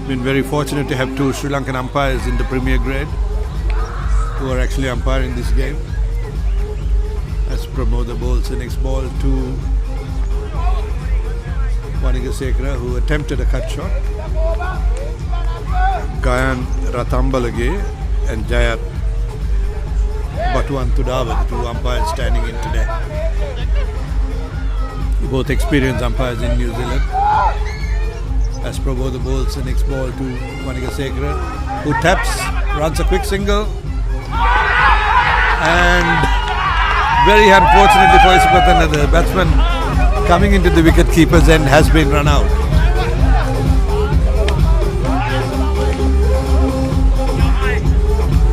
Been very fortunate to have 2 Sri Lankan umpires in the Premier grade who are actually umpiring this game. As Prabodha bowls the next ball to Vanigasekara, who attempted a cut shot. Gayan Ratambalage and Jayat Batuan Tudava, the 2 umpires standing in today. Both experienced umpires in New Zealand. As Prabodha bowls the next ball to Vanigasekara, who taps, runs a quick single, and very unfortunately for Isipathana, the batsman coming into the wicket keeper's end has been run out.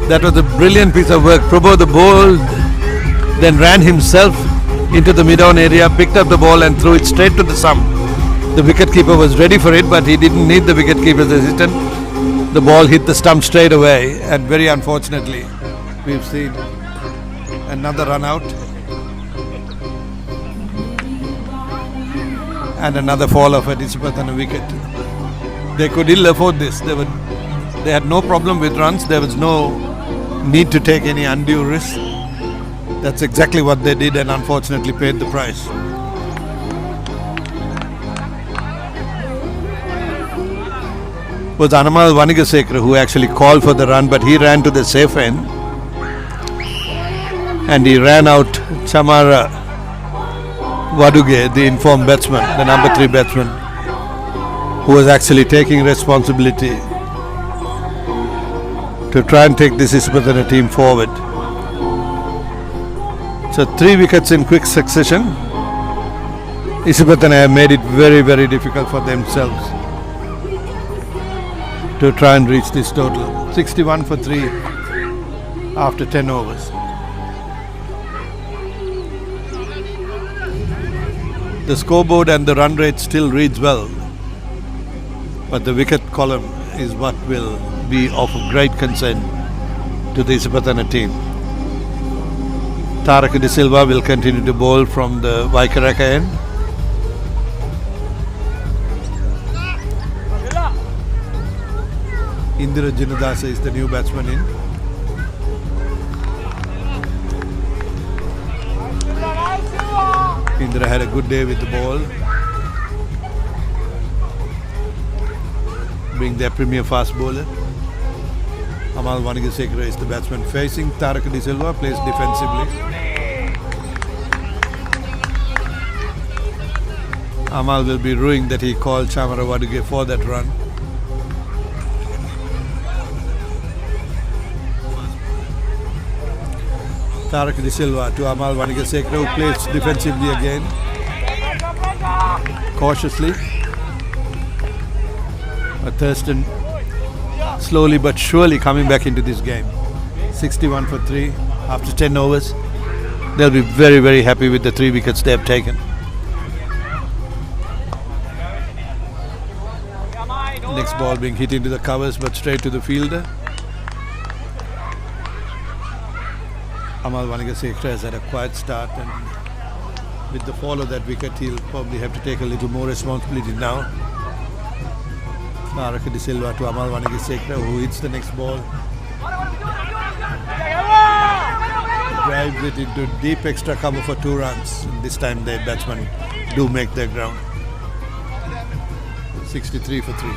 That was a brilliant piece of work. Prabodha bowled, then ran himself into the mid-on area, picked up the ball and threw it straight to the stump. The wicketkeeper was ready for it, but he didn't need the wicketkeeper's assistance. The ball hit the stump straight away, and very unfortunately, we've seen another run out and another fall off at Isipathana wicket. They could ill afford this. They had no problem with runs. There was no need to take any undue risk. That's exactly what they did, and unfortunately paid the price. It was Amal Vanigasekara who actually called for the run, but he ran to the safe end and he ran out Chamara Waduge, the informed batsman, the number 3 batsman, who was actually taking responsibility to try and take this Isipathana team forward. So 3 wickets in quick succession. Isipathana have made it very, very difficult for themselves to try and reach this total. 61 for 3 after 10 overs. The scoreboard and the run rate still reads well, but the wicket column is what will be of great concern to the Isipathana team. Tarak De Silva will continue to bowl from the Vaikaraka end. Indira Jinadasa is the new batsman in. Indira had a good day with the ball, being their premier fast bowler. Amal Vanigasekara is the batsman facing Tarak De Silva, plays defensively. Amal will be ruined that he called Chamara Waduge for that run. Tarak De Silva to Amal Vanigasekara, who plays defensively again. Cautiously. But Thurstan slowly but surely coming back into this game. 61 for 3 after 10 overs. They'll be very, very happy with the 3 wickets they have taken. Next ball being hit into the covers but straight to the fielder. Amal Vanigasekara has had a quiet start, and with the fall of that wicket he'll probably have to take a little more responsibility now. Tarak De Silva to Amal Vanigasekara, who hits the next ball. Drives it into deep extra cover for 2 runs. And this time the batsmen do make their ground. 63 for 3.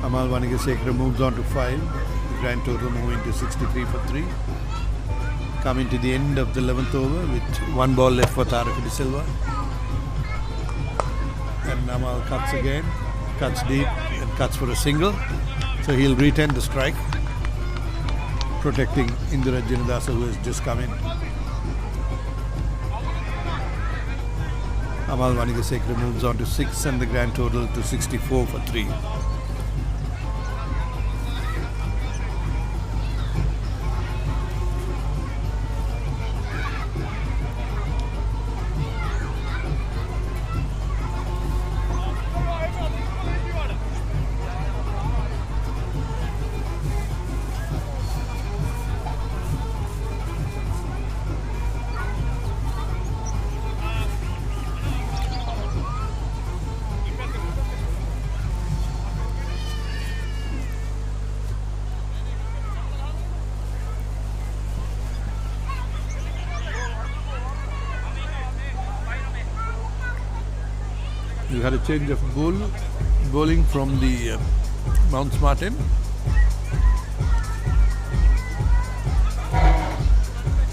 Amal Vanigasekara moves on to 5. The grand total moving to 63 for 3. Coming to the end of the 11th over with 1 ball left for Tarak De Silva. And Amal cuts again, cuts deep and cuts for a single. So he'll retain the strike, protecting Indira Janadasa, who has just come in. Amal Vanigasekara moves on to 6 and the grand total to 64 for 3. You had a change of bowling from the Mount Martin.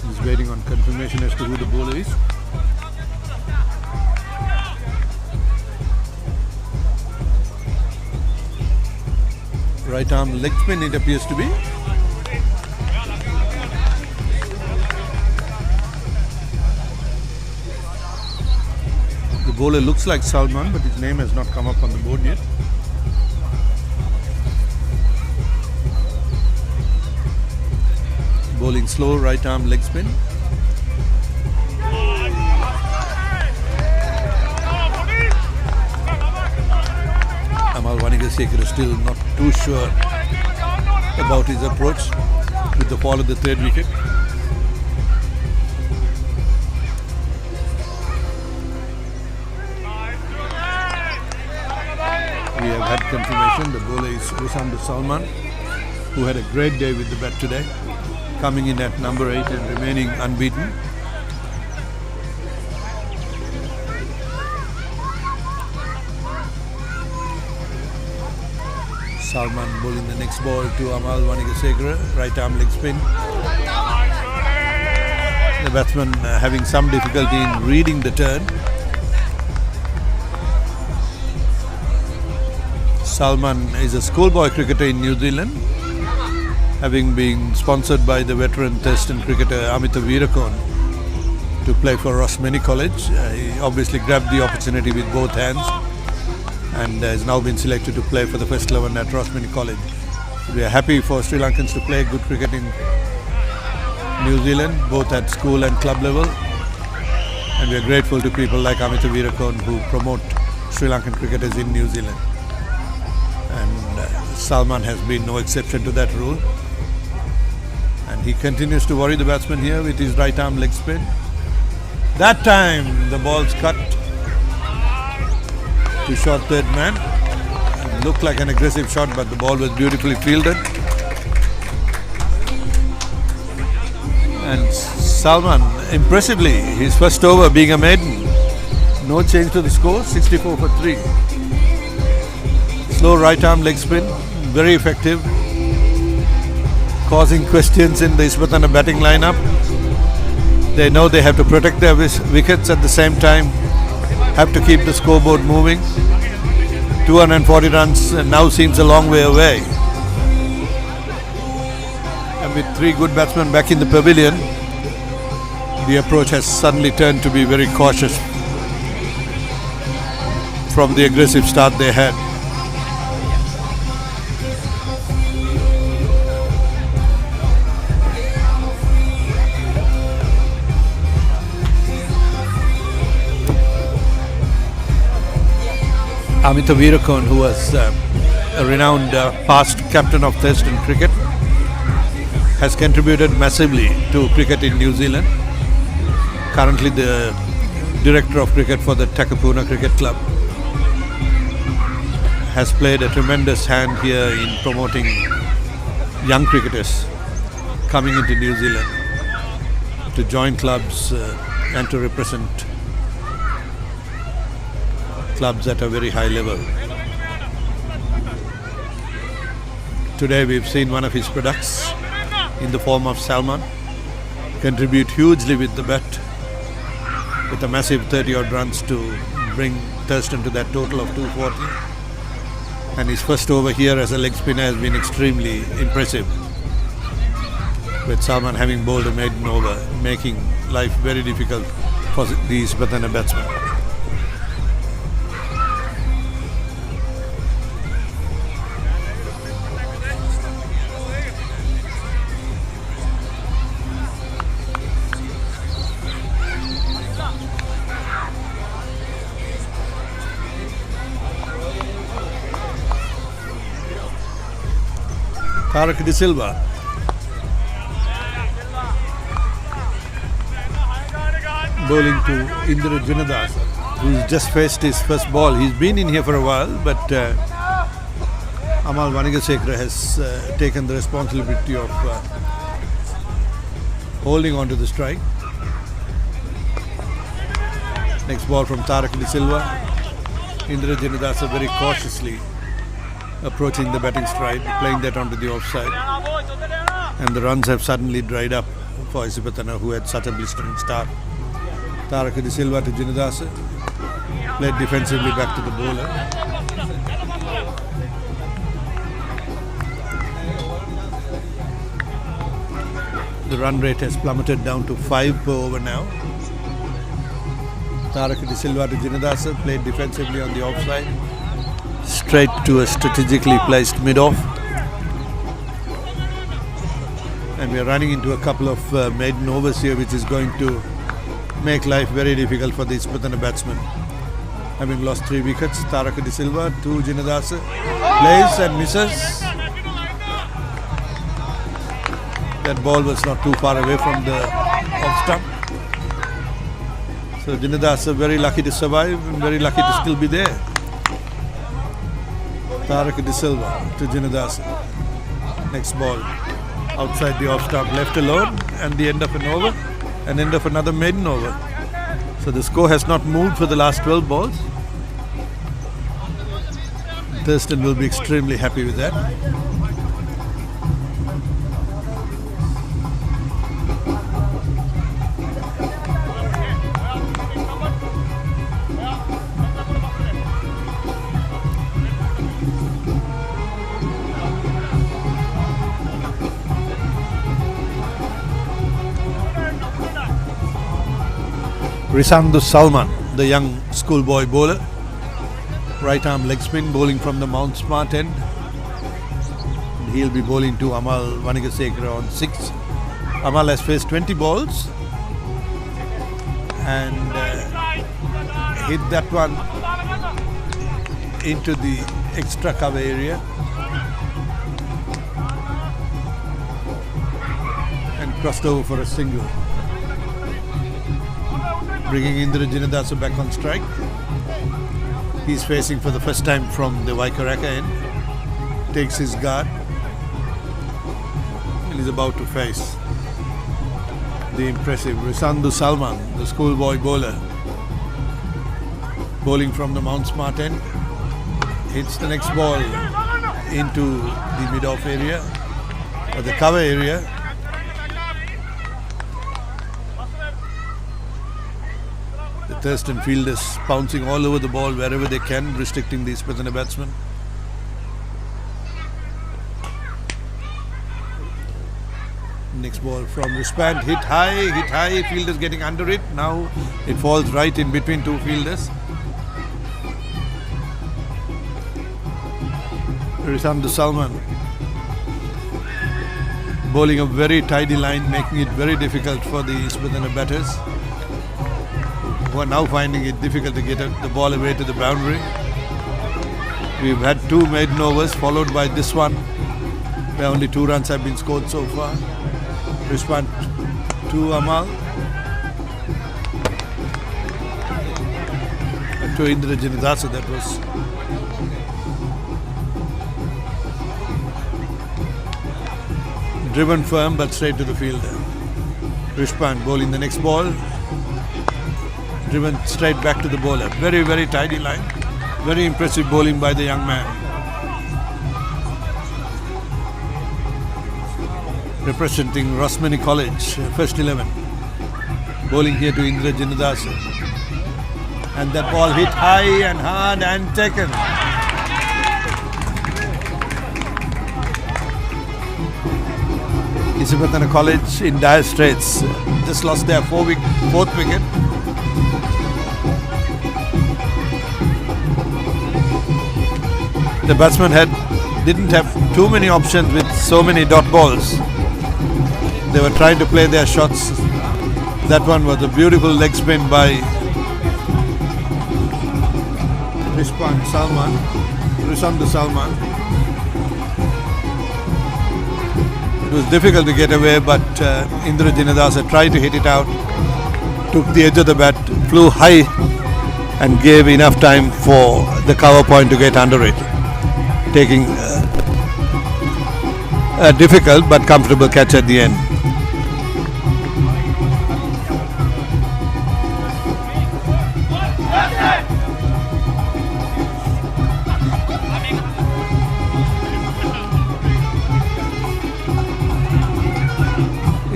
He's waiting on confirmation as to who the bowler is. Right arm leg spin it appears to be. The bowler looks like Salman, but his name has not come up on the board yet. Bowling slow, right arm leg spin. Amal Vanigasekara is still not too sure about his approach with the fall of the 3rd wicket. We have had confirmation. The bowler is Rusam Salman, who had a great day with the bat today, coming in at number 8 and remaining unbeaten. Salman bowling the next ball to Amal Vanigasekara, right arm leg spin. The batsman having some difficulty in reading the turn. Salman is a schoolboy cricketer in New Zealand, having been sponsored by the veteran Thurstan cricketer Amita Veerakon to play for Rosmini College. He obviously grabbed the opportunity with both hands and has now been selected to play for the first 11 at Rosmini College. We are happy for Sri Lankans to play good cricket in New Zealand, both at school and club level. And we are grateful to people like Amita Veerakon who promote Sri Lankan cricketers in New Zealand. And Salman has been no exception to that rule. And he continues to worry the batsman here with his right arm leg spin. That time the ball's cut to short 3rd man. It looked like an aggressive shot, but the ball was beautifully fielded. And Salman, impressively, his first over being a maiden. No change to the score, 64 for 3. Slow right arm leg spin, very effective, causing questions in the Isipathana batting lineup. They know they have to protect their wickets at the same time, have to keep the scoreboard moving. 240 runs now seems a long way away. And with 3 good batsmen back in the pavilion, the approach has suddenly turned to be very cautious from the aggressive start they had. Amita Veerakon, who was a renowned past captain of Thurstan cricket, has contributed massively to cricket in New Zealand. Currently the director of cricket for the Takapuna Cricket Club. Has played a tremendous hand here in promoting young cricketers coming into New Zealand to join clubs and to represent clubs at a very high level. Today we've seen one of his products in the form of Salman contribute hugely with the bat with a massive 30-odd runs to bring Thurstan to that total of 240. And his first over here as a leg spinner has been extremely impressive, with Salman having bowled a maiden over, making life very difficult for the Isipathana batsmen. Tarak De Silva bowling to Indra Jinadasa, who's just faced his first ball. He's been in here for a while, but Amal Vanigasekara has taken the responsibility of holding on to the strike. Next ball from Tarak De Silva. Indra Jinadasa very cautiously approaching the batting stride, playing that onto the offside. And the runs have suddenly dried up for Isipathana, who had such a blistering start. Tarak De Silva to Jinadasa, played defensively back to the bowler. The run rate has plummeted down to 5 per over now. Tarak De Silva to Jinadasa, played defensively on the offside, straight to a strategically placed mid-off. And we are running into a couple of maiden overs here, which is going to make life very difficult for the Isipathana batsmen. Having lost 3 wickets, Tarak De Silva to Jinadasa, plays and misses. That ball was not too far away from the off stump. So Jinadasa very lucky to survive and very lucky to still be there. Tarak De Silva to Jinadasa. Next ball outside the off stump, left alone, and the end of an over, and end of another maiden over. So the score has not moved for the last 12 balls. Thurstan will be extremely happy with that. Risandu Salman, the young schoolboy bowler, right arm leg spin, bowling from the Mount Smart end. And he'll be bowling to Amal Vanigasekara on 6. Amal has faced 20 balls and hit that one into the extra cover area and crossed over for a single, bringing Indra Jinadasa back on strike. He's facing for the first time from the Waikaraka end, takes his guard and is about to face the impressive Risandu Salman, the schoolboy bowler, bowling from the Mount Smart end. Hits the next ball into the mid-off area or the cover area. The Thurstan fielders pouncing all over the ball wherever they can, restricting the Isipathana batsmen. Next ball from Rispan, hit high, fielders getting under it. Now it falls right in between two fielders. Risanda Salman bowling a very tidy line, making it very difficult for the Isipathana batters, who are now finding it difficult to get the ball away to the boundary. We've had 2 maiden overs followed by this one, where only 2 runs have been scored so far. Respond to Amal. To Indra Janidasa, that was. Driven firm but straight to the fielder. Rishpan bowling the next ball. Driven straight back to the bowler. Very, very tidy line. Very impressive bowling by the young man. Representing Rosmini College, first 11. Bowling here to Indra Janidasa. And that ball hit high and hard and taken. Isipathana College in dire straits. Just lost their 4th wicket. The batsman didn't have too many options with so many dot balls. They were trying to play their shots. That one was a beautiful leg spin by Risanda Salman. It was difficult to get away, but Indra Janidasa tried to hit it out, took the edge of the bat, flew high and gave enough time for the cover point to get under it, taking a difficult but comfortable catch at the end.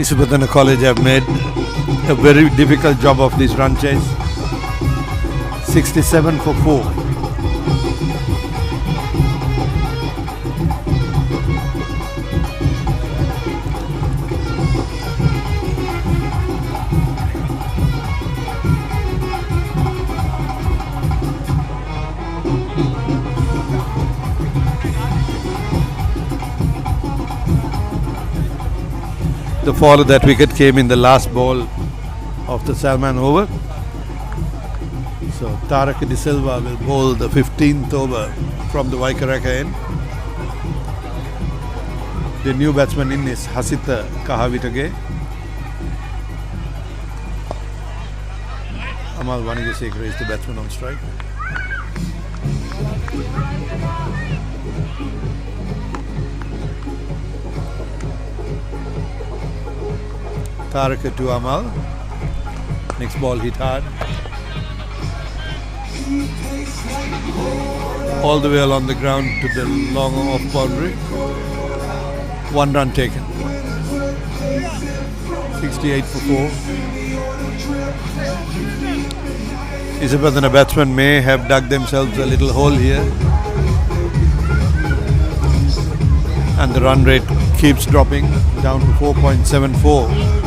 Isipathana College have made a very difficult job of this run chase. 67 for 4. The fall of that wicket came in the last ball of the Salman over. So Tarak De Silva will bowl the 15th over from the Waikaraka end. The new batsman in is Hasita Kahavitage. Amal Vanigasekara is the batsman on strike. Taraka to Amal. Next ball hit hard. All the way along the ground to the long off boundary. 1 run taken. 68 for 4. Isipathana batsmen may have dug themselves a little hole here. And the run rate keeps dropping down to 4.74.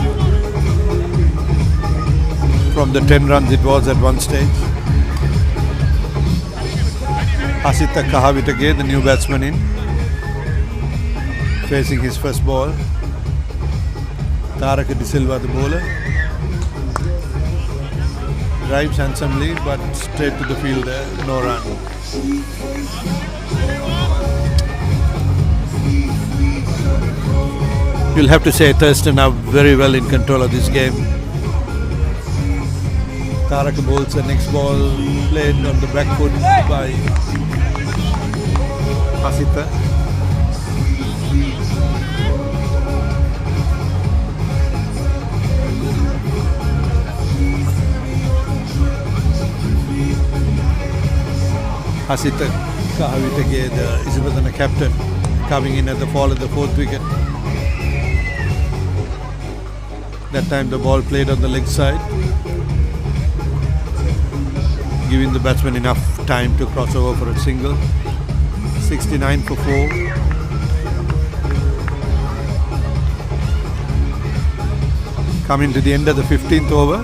From the 10 runs it was at one stage. Hasita Kahavitage, the new batsman in, facing his first ball. Taraka De Silva, the bowler. Drives handsomely but straight to the fielder, no run. You'll have to say Thurstan are very well in control of this game. Taraka bowls the next ball, played on the back foot by Hasita. Hasita Kahavitage, the Isipathana captain, coming in at the fall of the 4th wicket. That time the ball played on the leg side. giving the batsman enough time to cross over for a single. 69 for 4. Coming to the end of the 15th over.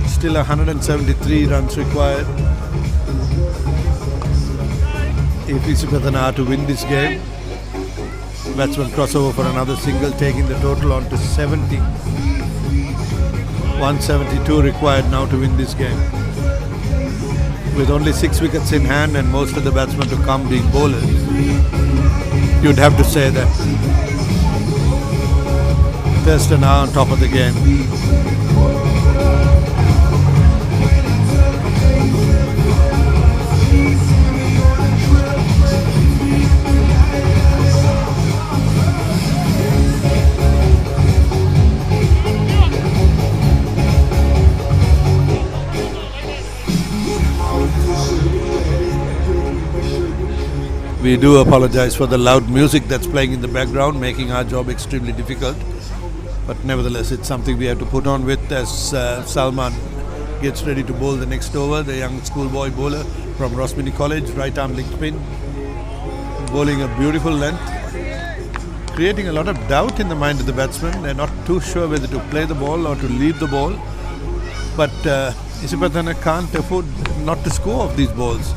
Still 173 runs required if Isipathana are to win this game. Batsman crossover for another single, taking the total on to 70. 172 required now to win this game. With only 6 wickets in hand and most of the batsmen to come being bowlers, you'd have to say that Thurstan are on top of the game. We do apologize for the loud music that's playing in the background, making our job extremely difficult. But nevertheless, it's something we have to put on with as Salman gets ready to bowl the next over. The young schoolboy bowler from Rosmini College, right arm leg spin, bowling a beautiful length, creating a lot of doubt in the mind of the batsman. They're not too sure whether to play the ball or to leave the ball. But Isipathana can't afford not to score off these balls.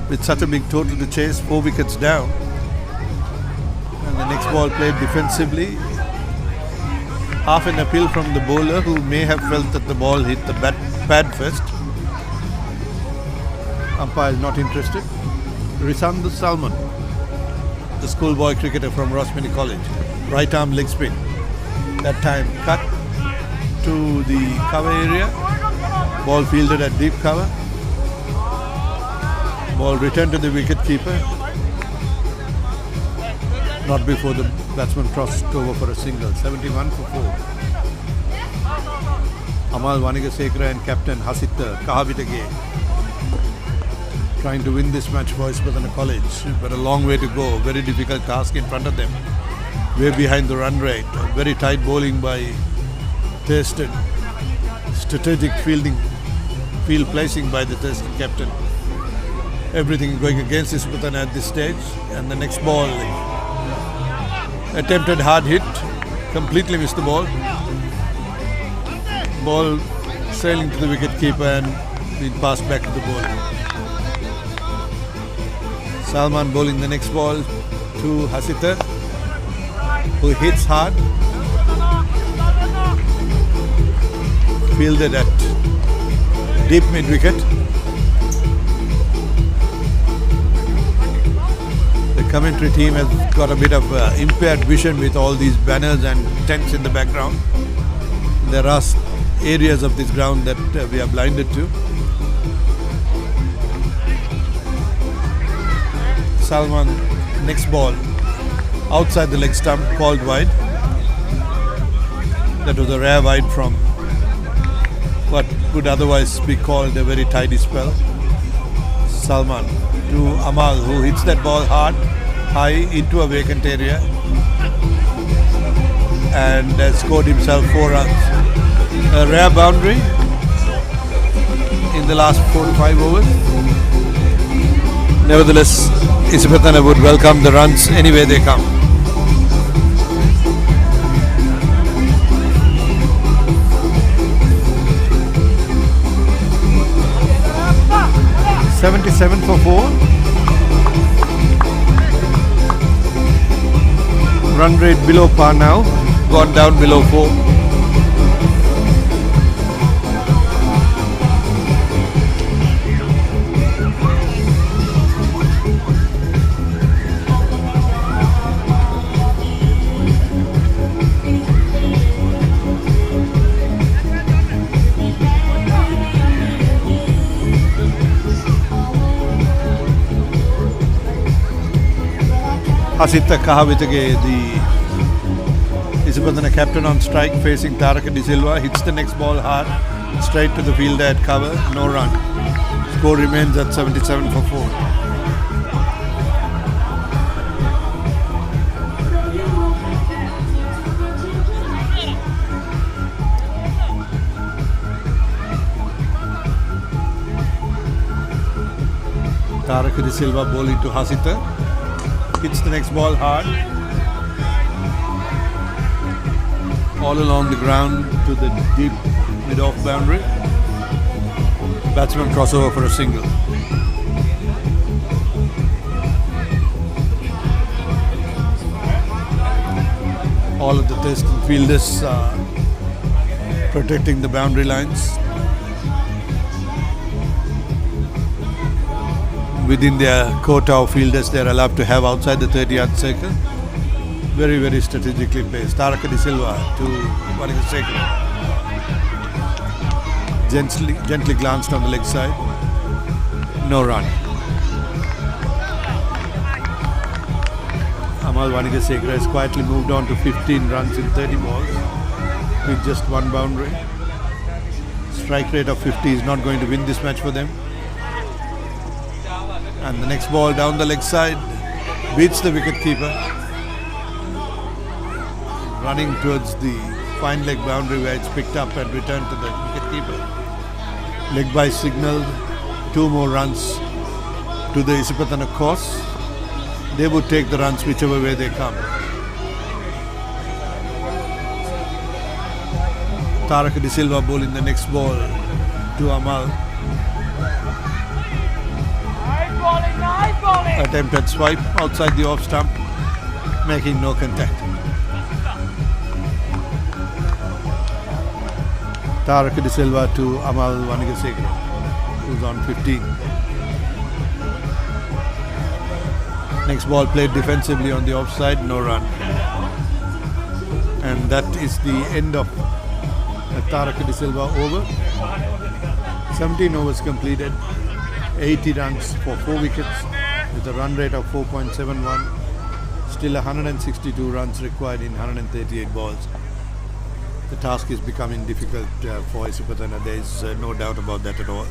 With such a big total to chase, 4 wickets down. And the next ball played defensively. Half an appeal from the bowler, who may have felt that the ball hit the pad first. Umpire is not interested. Risand Salman, the schoolboy cricketer from Rosmini College. Right arm leg spin. That time cut to the cover area. Ball fielded at deep cover. Ball returned to the wicket keeper. Not before the batsman crossed over for a single. 71 for 4. Amal Vanigasekara and captain Hasita Kahavitage trying to win this match for Isipathana College, but a long way to go. Very difficult task in front of them. Way behind the run rate. Very tight bowling by Thurstan. Strategic field placing by the Thurstan captain. Everything going against Isipathana at this stage. And the next ball, attempted hard hit, completely missed the ball. Ball sailing to the wicket keeper and being passed back to the bowler. Salman bowling the next ball to Hasita, who hits hard. Fielded at deep mid wicket. The commentary team has got a bit of impaired vision with all these banners and tents in the background. There are areas of this ground that we are blinded to. Salman, next ball, outside the leg stump, called wide. That was a rare wide from what could otherwise be called a very tidy spell. Salman to Amal, who hits that ball hard, high into a vacant area and has scored himself 4 runs. A rare boundary in the last 4 to 5 overs. Nevertheless, Isipathana would welcome the runs any way they come. $77 for 4. Run rate below par now, gone down below 4. Hasita Kahavitage, the Isipathana captain on strike, facing Taraka De Silva, hits the next ball hard, straight to the fielder at cover, no run. Score remains at 77 for 4. Taraka De Silva bowling to Hasita. Hits the next ball hard. All along the ground to the deep mid-off boundary. Batsman crossover for a single. All of the Thurstan fielders protecting the boundary lines. Within their quota of fielders, they are allowed to have outside the 30-yard circle. Very, very strategically placed. Taraka De Silva to Vanigasekara. Gently glanced on the leg side. No run. Amal Vanigasekara has quietly moved on to 15 runs in 30 balls with just one boundary. Strike rate of 50 is not going to win this match for them. And the next ball down the leg side beats the wicket keeper. Running towards the fine leg boundary where it's picked up and returned to the wicket keeper. Leg by signalled 2 more runs to the Isipathana course. They would take the runs whichever way they come. Taraka De Silva bowling the next ball to Amal. Attempted swipe outside the off stump, making no contact. Taraka De Silva to Amal Vanigasekara, who's on 15. Next ball played defensively on the offside, no run. And that is the end of Taraka De Silva over. 17 overs completed, 80 runs for 4 wickets with a run rate of 4.71. Still 162 runs required in 138 balls. The task is becoming difficult for Isipathana. There is no doubt about that at all.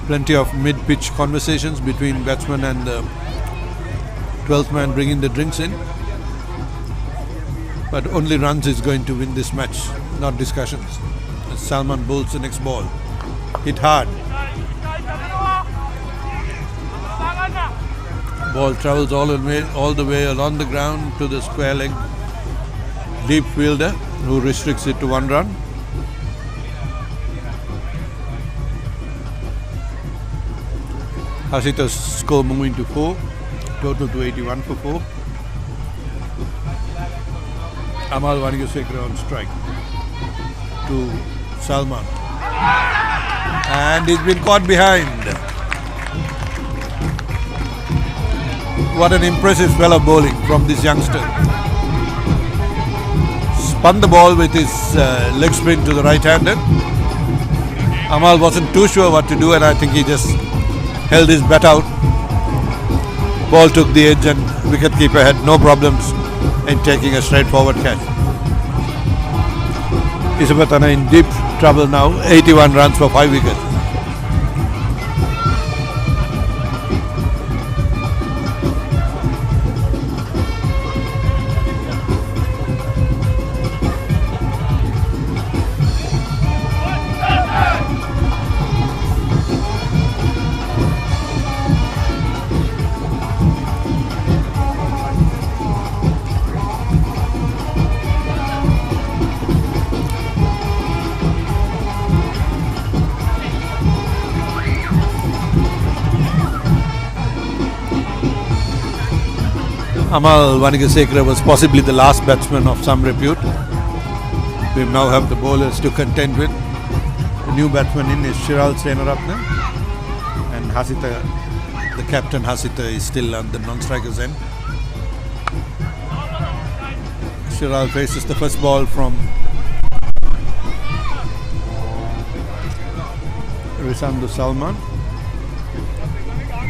Plenty of mid-pitch conversations between batsman and the 12th man bringing the drinks in. But only runs is going to win this match, not discussions. As Salman bowls the next ball. Hit hard. Ball travels all the way along the ground to the square leg deep fielder who restricts it to 1 run. Hasita's score moving to 4, total to 81 for 4. Amal Vanigasekara on strike to Salman. And he's been caught behind. What an impressive spell of bowling from this youngster. Spun the ball with his leg spin to the right-handed. Amal wasn't too sure what to do, and I think he just held his bat out. Ball took the edge and wicketkeeper had no problems in taking a straightforward catch. Isipathana in deep trouble now, 81 runs for 5 wickets. Amal Vanigasekara was possibly the last batsman of some repute. We now have the bowlers to contend with. The new batsman in is Shiral Senaratne, and Hasita, the captain Hasita, is still on the non-strikers end. Shiral faces the first ball from Risandu Salman,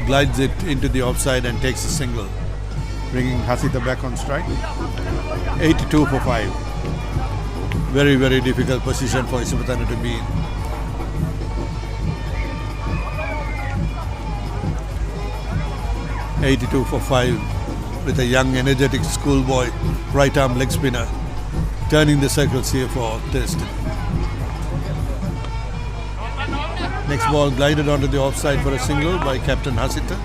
glides it into the offside and takes a single, bringing Hasita back on strike. 82 for 5. Very, very difficult position for Isipathana to be in. .82 for 5 with a young, energetic schoolboy right arm leg spinner turning the circles here for Thurstan. Next ball glided onto the offside for a single by Captain Hasita.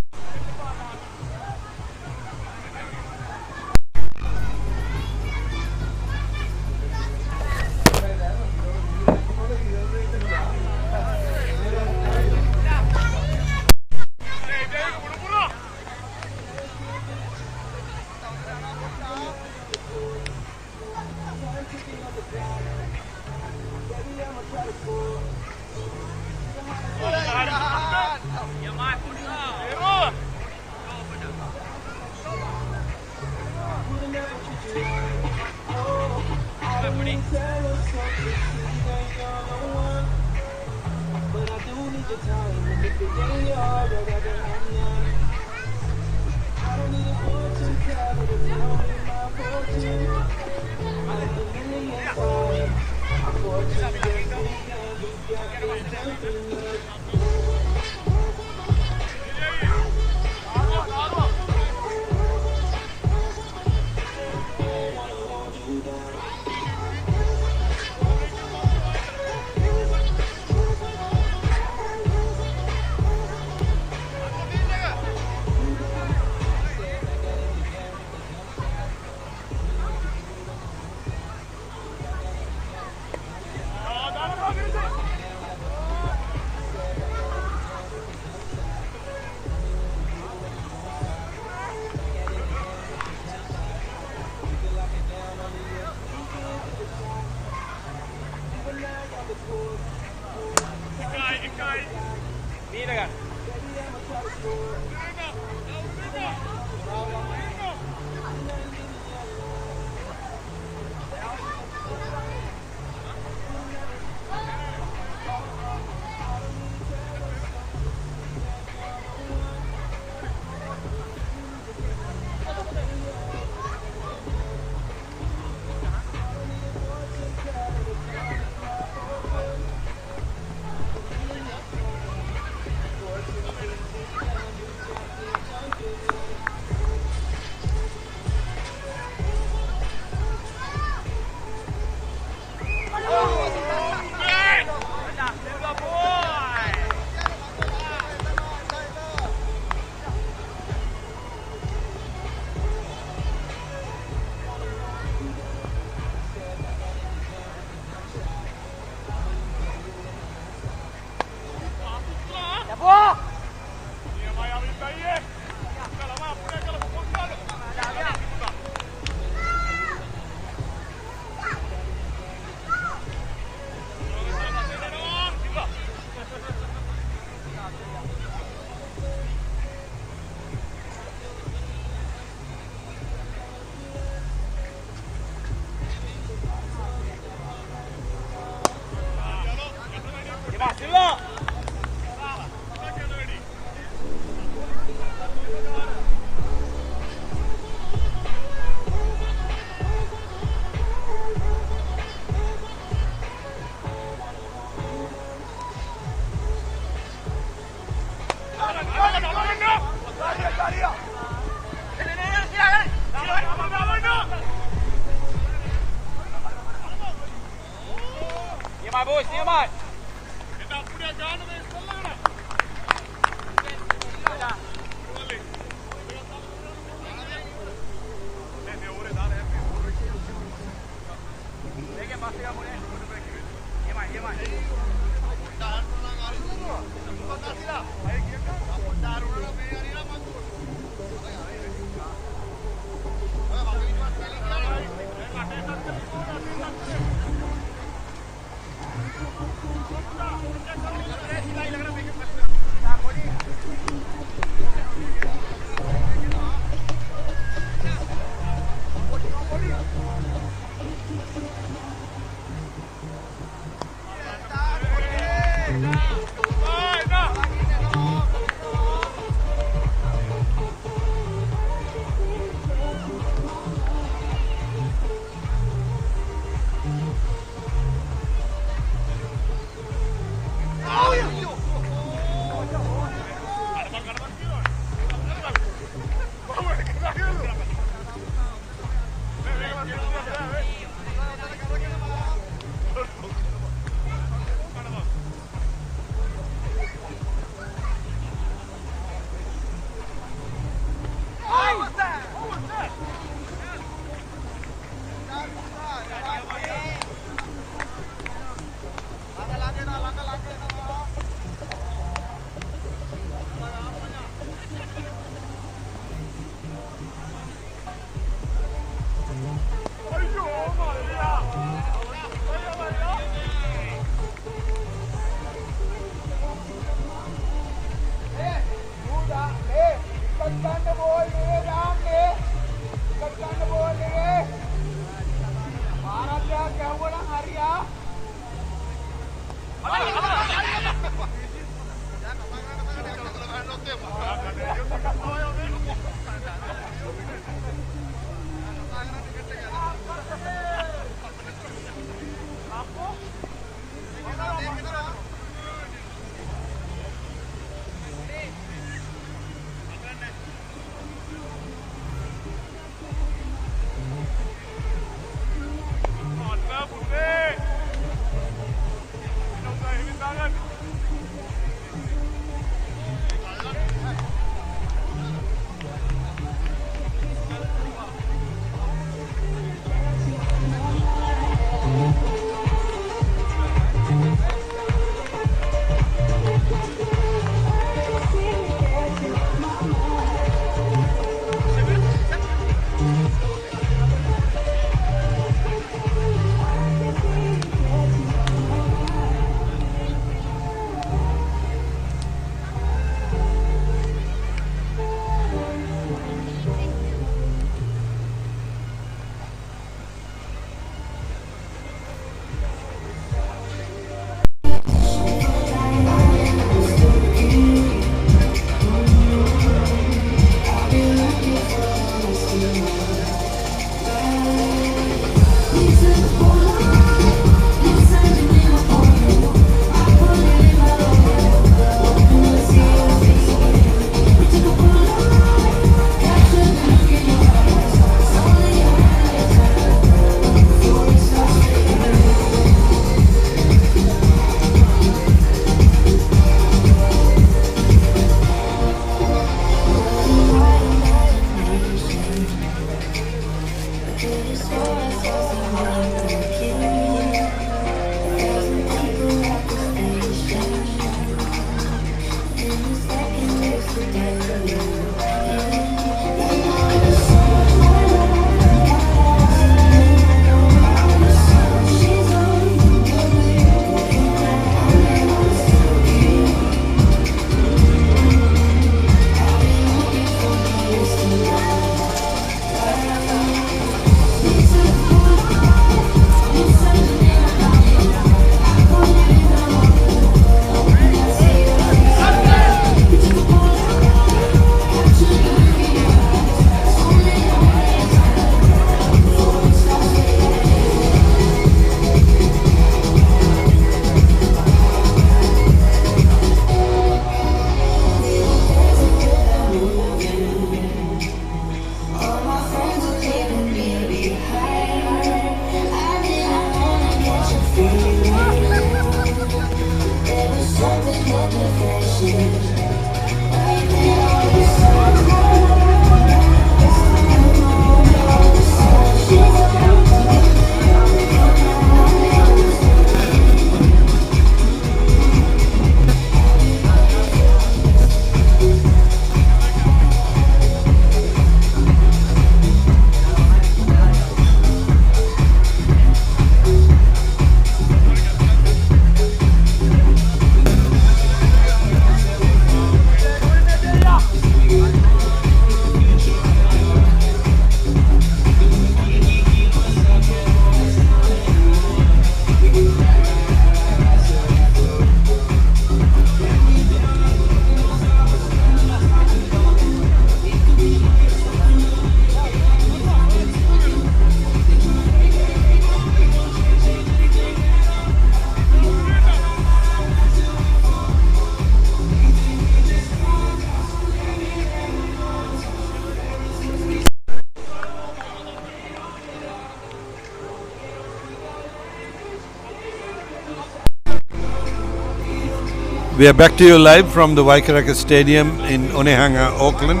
We are back to you live from the Waikaraka Stadium in Onehanga, Auckland.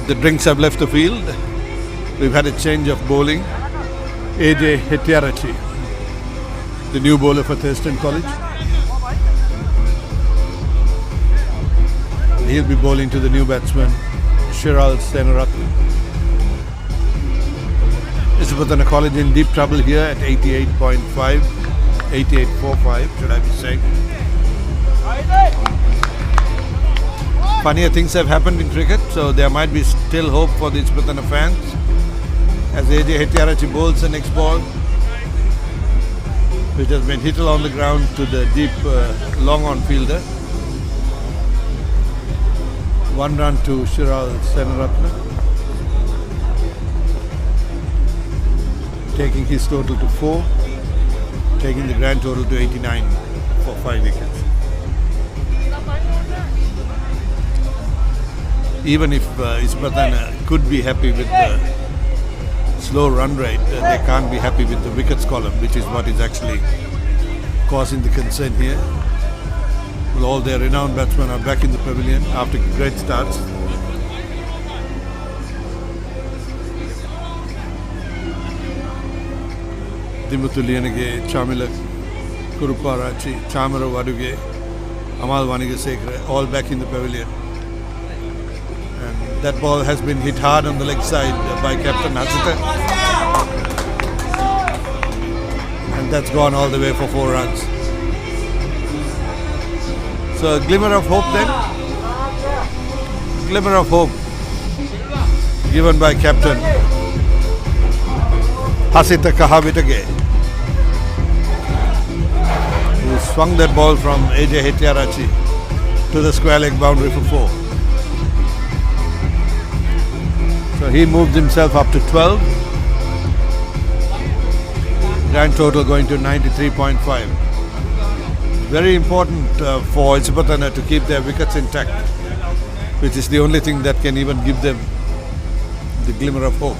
The drinks have left the field. We've had a change of bowling. AJ Hetiarachi, the new bowler for Thurstan College. He'll be bowling to the new batsman, Shiral Senaratne. Isipathana College in deep trouble here at 88.5, 88.45 should I be saying. Funnier things have happened in cricket, so there might be still hope for the Isipathana fans. As AJ Hetiarachi bowls the next ball, which has been hit along the ground to the deep long on fielder. 1 run to Shiral Senaratne, taking his total to 4, taking the grand total to 89 for 5 wickets. Even if Isipathana could be happy with the slow run rate, they can't be happy with the wickets column, which is what is actually causing the concern here. Well, all their renowned batsmen are back in the pavilion after great starts. Dimuthuliyanage, Chamila Kuruparachi, Chamara Vaduge, Amal Vanigasekara, all back in the pavilion. And that ball has been hit hard on the leg side by Captain Hasita. And that's gone all the way for 4 runs. So a glimmer of hope then. Glimmer of hope given by Captain Hasita Kahavitage, who swung that ball from AJ Hetiarachi to the square leg boundary for 4. So he moved himself up to 12. Grand total going to 93.5. Very important for Isipathana to keep their wickets intact, which is the only thing that can even give them the glimmer of hope.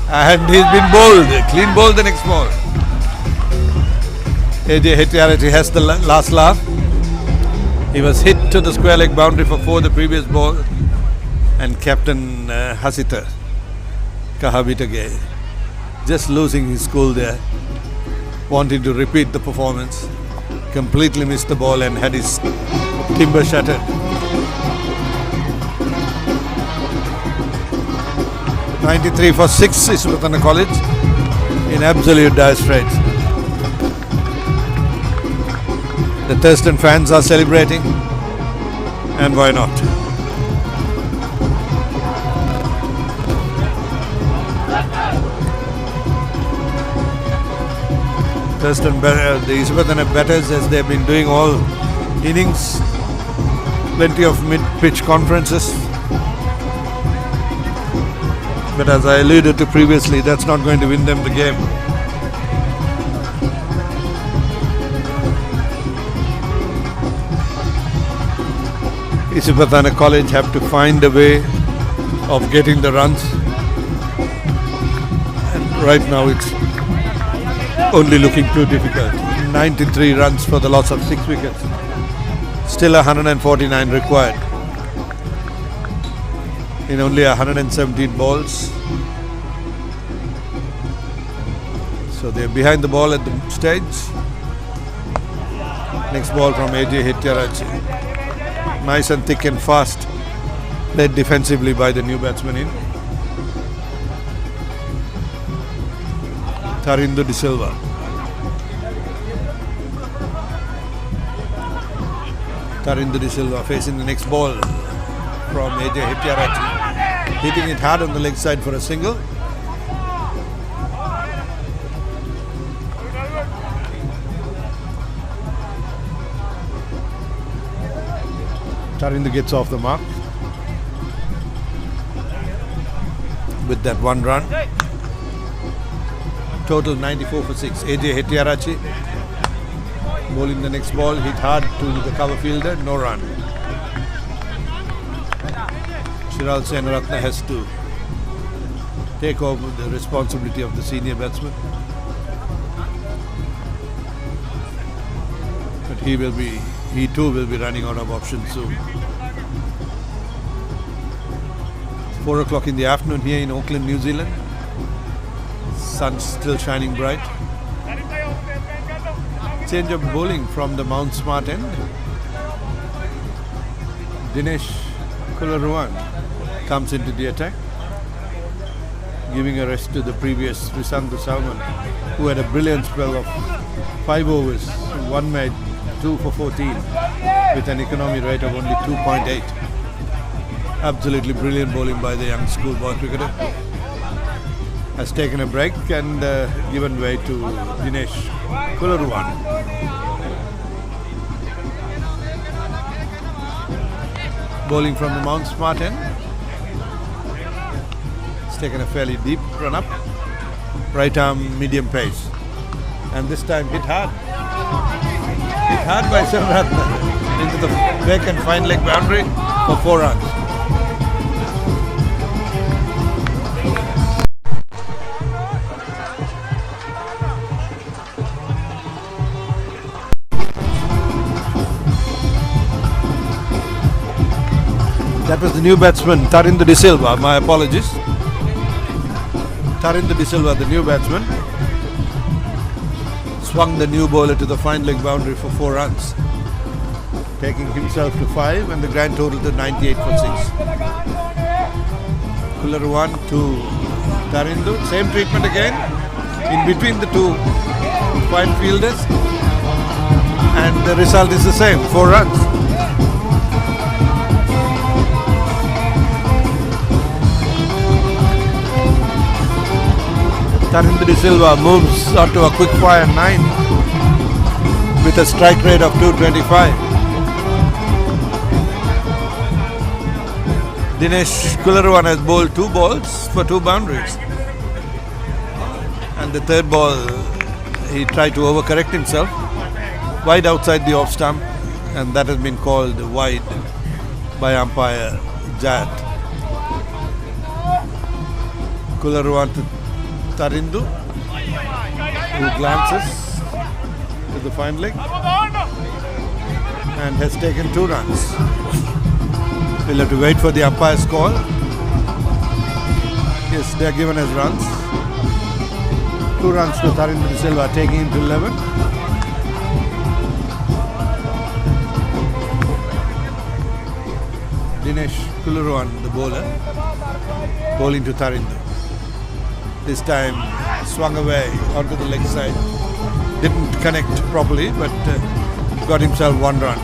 And he's been bowled, clean bowled the next ball. AJ Hetiarachi has the last laugh. He was hit to the square leg boundary for 4 the previous ball, and captain Hasita Kahabitagay just losing his cool there, wanting to repeat the performance, completely missed the ball and had his timber shattered. .93 for 6 Isipathana College in absolute dire straits. The Thurstan fans are celebrating, and why not? Thurstan, the Isipathana batters, as they've been doing all innings, plenty of mid-pitch conferences. But as I alluded to previously, that's not going to win them the game. Isipathana College have to find a way of getting the runs, and right now it's only looking too difficult. 93 runs for the loss of 6 wickets. Still 149 required in only 117 balls. So they're behind the ball at the stage. Next ball from AJ Hityarachi. Nice and thick and fast, led defensively by the new batsman in Tharindu De Silva. Tharindu De Silva facing the next ball from AJ Hityarachi, hitting it hard on the leg side for a single. Tharindu gets off the mark with that 1 run. Total 94 for 6. AJ Hityarachi bowling the next ball, hit hard to the cover fielder, no run. Shiral Senaratne has to take over the responsibility of the senior batsman. But he too will be running out of options soon. 4 o'clock in the afternoon here in Auckland, New Zealand. Sun's still shining bright. Change of bowling from the Mount Smart end. Dinesh Kularuan comes into the attack, giving a rest to the previous Risandu Salman, who had a brilliant spell of 5 overs, 1 made, 2 for 14, with an economy rate of only 2.8. Absolutely brilliant bowling by the young schoolboy cricketer. Has taken a break and given way to Dinesh Kularuan. Bowling from the Mount Smart end. It's taken a fairly deep run up. Right arm medium pace. And this time hit hard. Hit hard by Senaratne into the vacant fine leg boundary for 4 runs. That was the new batsman, Tharindu De Silva. My apologies. Tharindu De Silva, the new batsman, swung the new bowler to the fine leg boundary for 4 runs, taking himself to 5 and the grand total to 98 for 6. Kularuan to Tharindu. Same treatment again, in between the two fine fielders, and the result is the same, 4 runs. Tharindu De Silva moves on to a quick fire 9 with a strike rate of 225. Dinesh Kularuan has bowled 2 balls for 2 boundaries. And the third ball, he tried to overcorrect himself, wide outside the off stump, and that has been called wide by umpire Jat. Kularuan to Tharindu, who glances to the fine leg and has taken 2 runs. We'll have to wait for the umpire's call. Yes, they are given as runs. 2 runs to Thurstan De Silva, taking him to 11. Dinesh Kularuan, the bowler, bowling to Thurstan. This time swung away onto the leg side. Didn't connect properly, but got himself 1 run.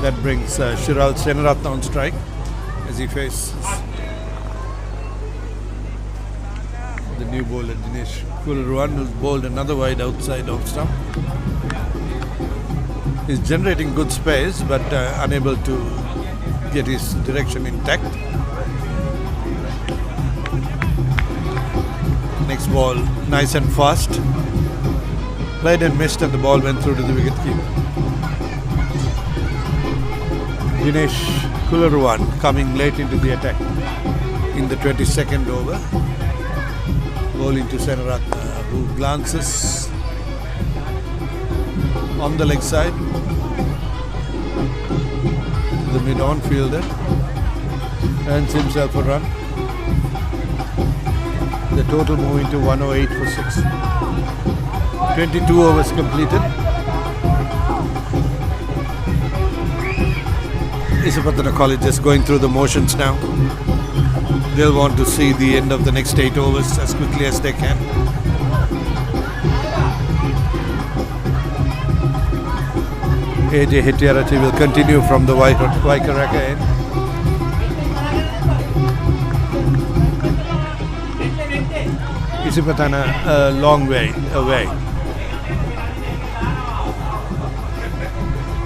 That brings Shiral Senaratna on strike as he faces the new bowler Dinesh Kularuan, who's bowled another wide outside off stump. He's generating good space but unable to get his direction intact. Next ball, nice and fast. Played and missed, and the ball went through to the wicket keeper. Dinesh Kularuan coming late into the attack in the 22nd over. Bowling to Senaratna, who glances on the leg side to the mid-on fielder, earns himself a run. The total moving to 108 for 6. 22 overs completed. Isipathana College just going through the motions now. They'll want to see the end of the next 8 overs as quickly as they can. AJ Hettiarachchi will continue from the Waikaraka end. Isipathana a long way away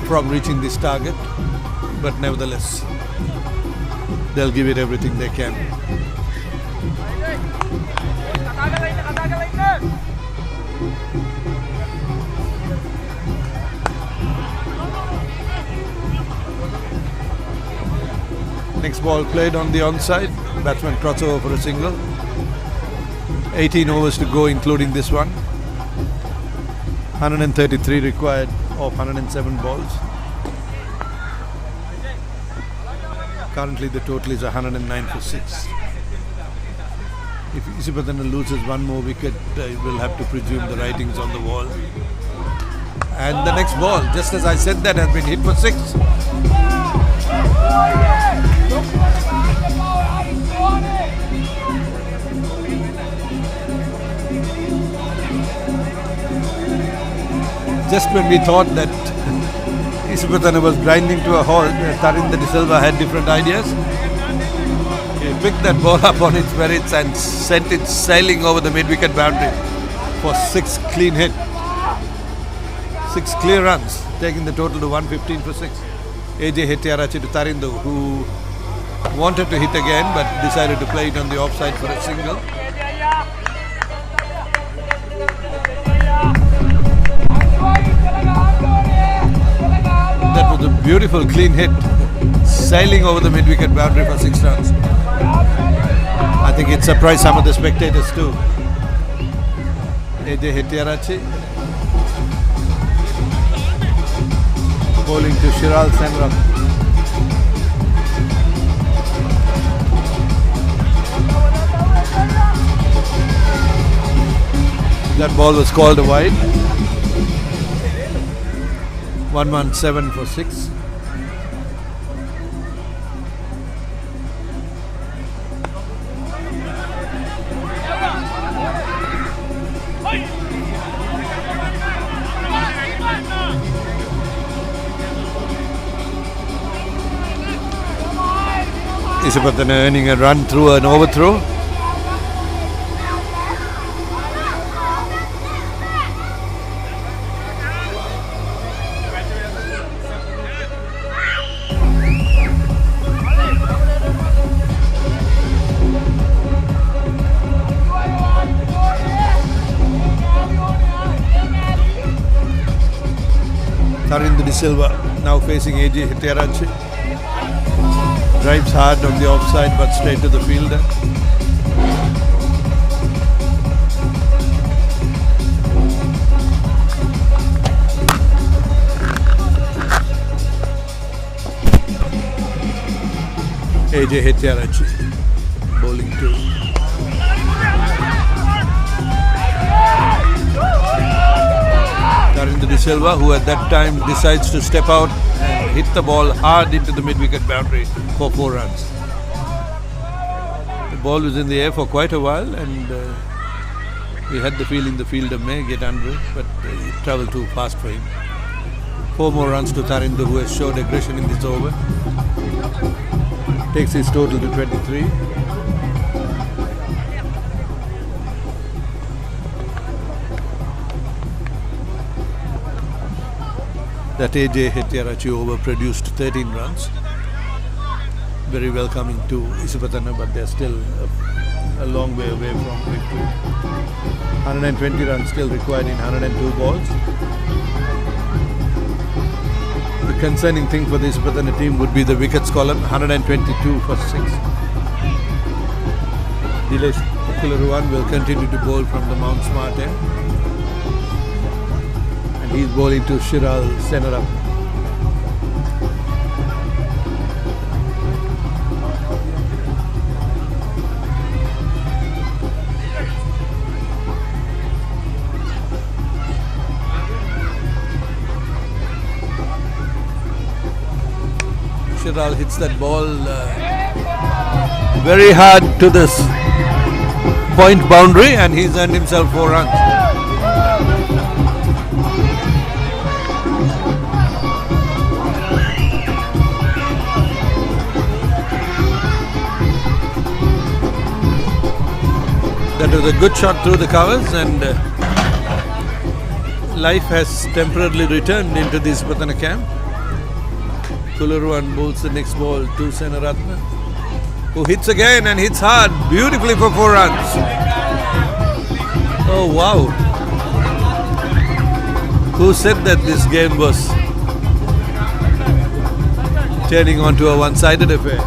from reaching this target, but nevertheless they'll give it everything they can. Next ball played on the onside. Batsman cross over for a single. 18 overs to go, including this one. 133 required of 107 balls. Currently the total is 109 for 6. If Isipathana loses 1 more wicket, we'll have to presume the writings on the wall. And the next ball, just as I said that, has been hit for 6. Just when we thought that Isipathana was grinding to a halt, Thurstan De Silva had different ideas. He picked that ball up on its merits and sent it sailing over the mid-wicket boundary for 6 clean hit. 6 clear runs, taking the total to 115 for 6. AJ Hettiarachchi to Thurstan, who wanted to hit again but decided to play it on the offside for a single. That was a beautiful clean hit, sailing over the mid-wicket boundary for 6 runs. I think it surprised some of the spectators too. AJ Hettiarachchi bowling to Shiral Senaratna. That ball was called a wide. 117 for 6. Isipathana earning a run through an overthrow. Thurstan De Silva now facing AJ Hettiarachchi. Drives hard on the offside but straight to the fielder. AJ Hettiarachi bowling to Tarinder De Silva, who at that time decides to step out and hit the ball hard into the mid-wicket boundary for 4 runs. The ball was in the air for quite a while, and we had the feeling the fielder may get under it, but it travelled too fast for him. 4 more runs to Tarinder, who has showed aggression in this over. Takes his total to 23. That AJ Hettiarachi over produced 13 runs. Very welcoming to Isipathana, but they're still a long way away from victory. 120 runs still required in 102 balls. The concerning thing for the Isipathana team would be the wickets column, 122 for 6. Dilesh Kularuwan will continue to bowl from the Mount Smart end. And he's bowling to Shiral Senarap. Shiral hits that ball very hard to this point boundary, and he's earned himself 4 runs. That was a good shot through the covers, and life has temporarily returned into this Isipathana camp. Kularuwan bowls the next ball to Senaratna, who hits again and hits hard, beautifully for 4 runs. Oh wow! Who said that this game was turning onto a one-sided affair?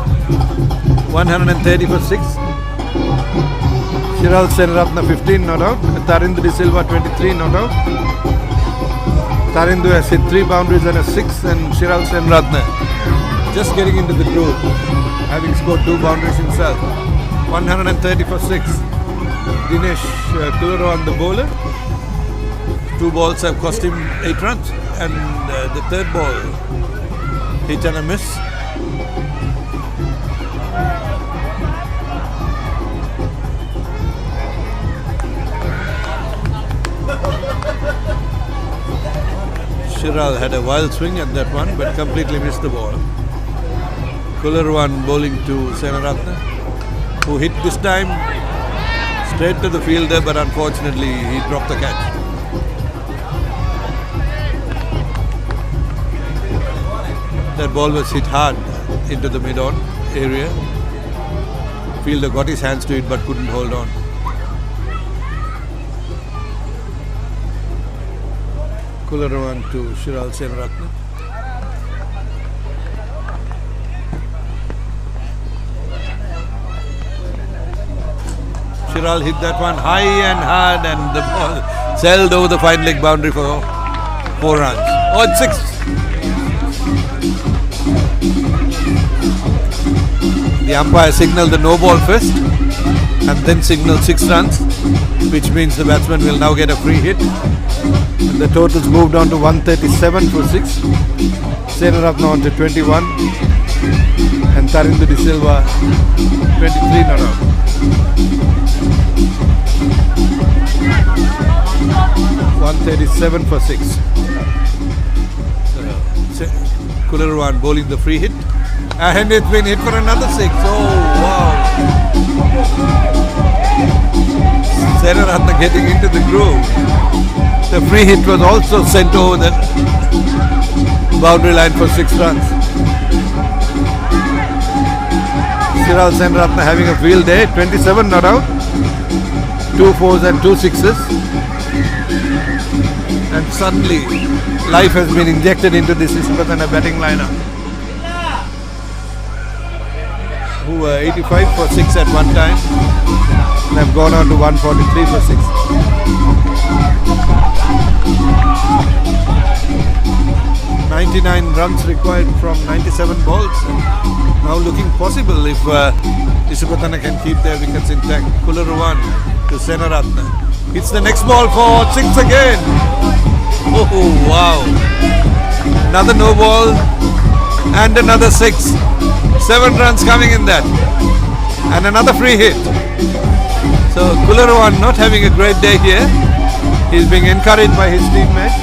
130 for 6. Shiral Senaratna 15 not out. Tarinder De Silva 23 not out. Tarinder has hit 3 boundaries and a 6, and Shiral Senaratna just getting into the groove, having scored 2 boundaries himself. 130 for 6. Dinesh Kularuwan the bowler. 2 balls have cost him 8 runs, and the third ball hit and a miss. Shiral had a wild swing at that one, but completely missed the ball. Kularuwan bowling to Senaratna, who hit this time straight to the fielder, but unfortunately he dropped the catch. That ball was hit hard into the mid-on area. Fielder got his hands to it but couldn't hold on. Kularuwan to Shiral Senaratna. Shiral hit that one high and hard, and the ball sailed over the fine leg boundary for 4 runs. Oh, it's 6. The umpire signaled the no ball first and then signaled 6 runs, which means the batsman will now get a free hit. And the totals moved on to 137 for 6. Senaratna on to 21 and Tarinder De Silva 23 not out. $137 for 6. Kularuwan bowling the free hit, and it's been hit for another 6. Oh wow! Senaratna getting into the groove. The free hit was also sent over the boundary line for 6 runs. Shiral Senaratna having a field day, 27 not out, 2 4s and 2 6s. And suddenly, life has been injected into this Isipathana batting lineup. who were 85 for 6 at one time, and have gone on to 143 for 6. 99 runs required from 97 balls. Now looking possible if Isipathana can keep their wickets intact. Kularuwan to Senaratna. Hits the next ball for 6 again. Oh wow. Another no ball and another 6. 7 runs coming in that. And another free hit. So Kularuwan not having a great day here. He's being encouraged by his teammates.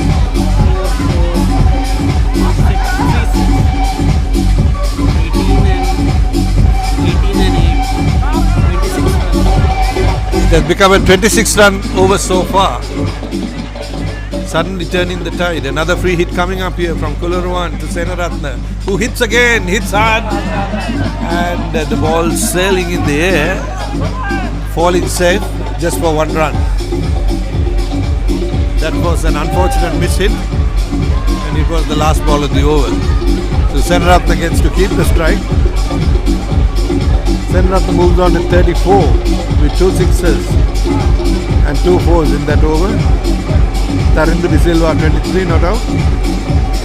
It has become a 26-run over so far. Suddenly turning the tide. Another free hit coming up here from Kularuwan to Senaratna, who hits again, hits hard, and the ball sailing in the air, falling safe just for 1 run. That was an unfortunate miss hit, and it was the last ball of the over. So Senaratna gets to keep the strike. Senaratna moves on to 34 with 2 sixes and 2 fours in that over. Tarindu De Silva 23 not out.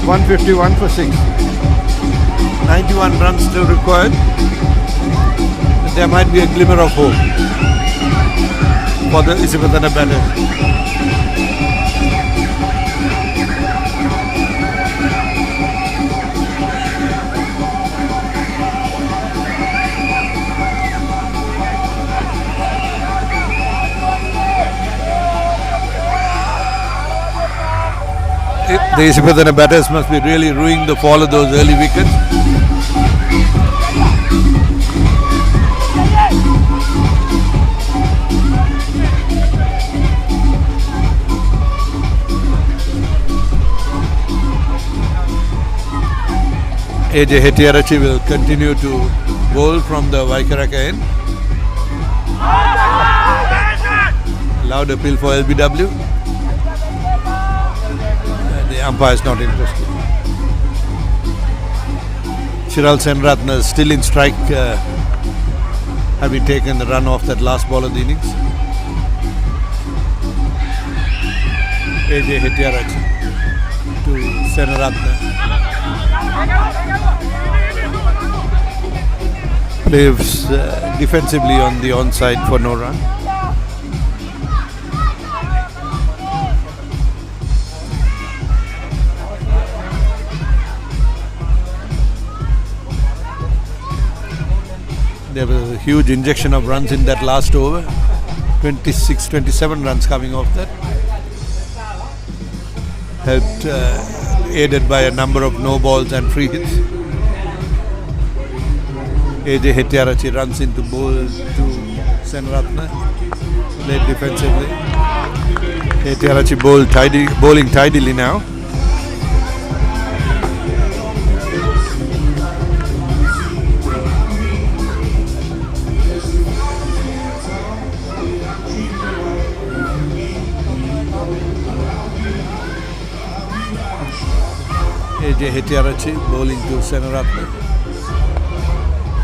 151 for 6. 91 runs still required. But there might be a glimmer of hope for the Isipathana batters. The Isipathana batters must be really ruining the fall of those early wickets. AJ Hettiarachchi will continue to bowl from the Vaikaraka end. Loud appeal for LBW. The umpire is not interested. Chiral Senaratna is still in strike, having taken the run off that last ball of the innings. AJ Hettiarachchi to Senaratna. Plays defensively on the onside for no run. There was a huge injection of runs in that last over. 26, 27 runs coming off that. Helped, aided by a number of no balls and free hits. AJ Hettiarachchi runs into bowl to Senaratna. Played defensively. Hettiarachchi bowling tidily now. AJ Hettiarachchi bowling to Senaratna.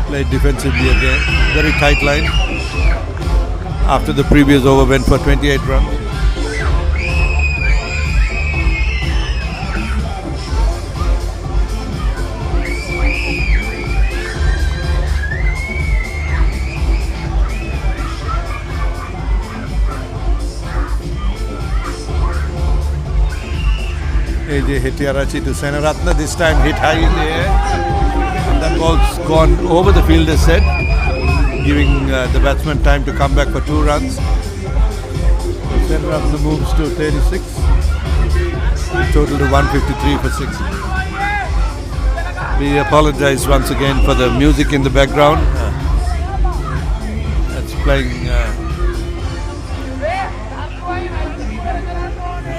Played defensively again. Very tight line. After the previous over went for 28 runs. AJ Hettiarachchi to Senaratna, this time hit high in the air. And that ball's gone over the fielder's head, giving the batsman time to come back for 2 runs. Senaratna moves to 36, total to 153 for 6. We apologize once again for the music in the background. That's playing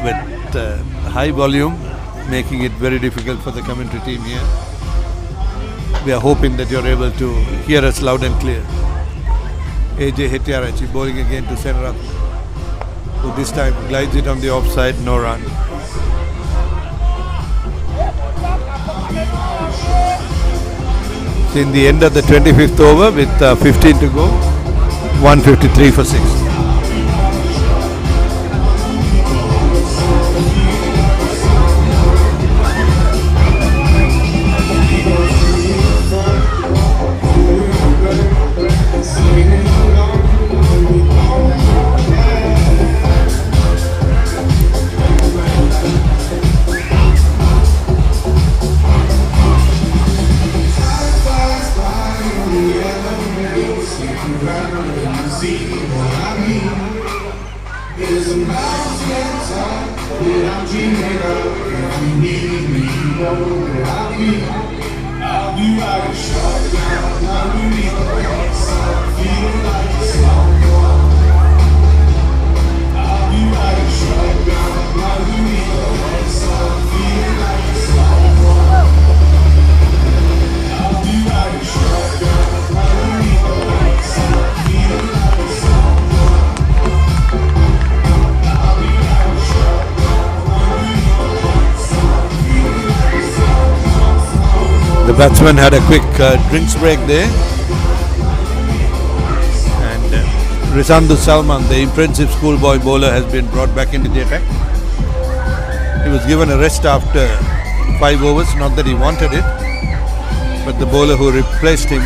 with high volume, making it very difficult for the commentary team here. We are hoping that you're able to hear us loud and clear. AJ Hettiarachchi bowling again to Senaratna, who this time glides it on the offside, no run. In the end of the 25th over with 15 to go, 153 for 6. The batsman had a quick drinks break there, and Rizandu Salman, the impressive schoolboy bowler, has been brought back into the attack. He was given a rest after 5 overs, not that he wanted it, but the bowler who replaced him,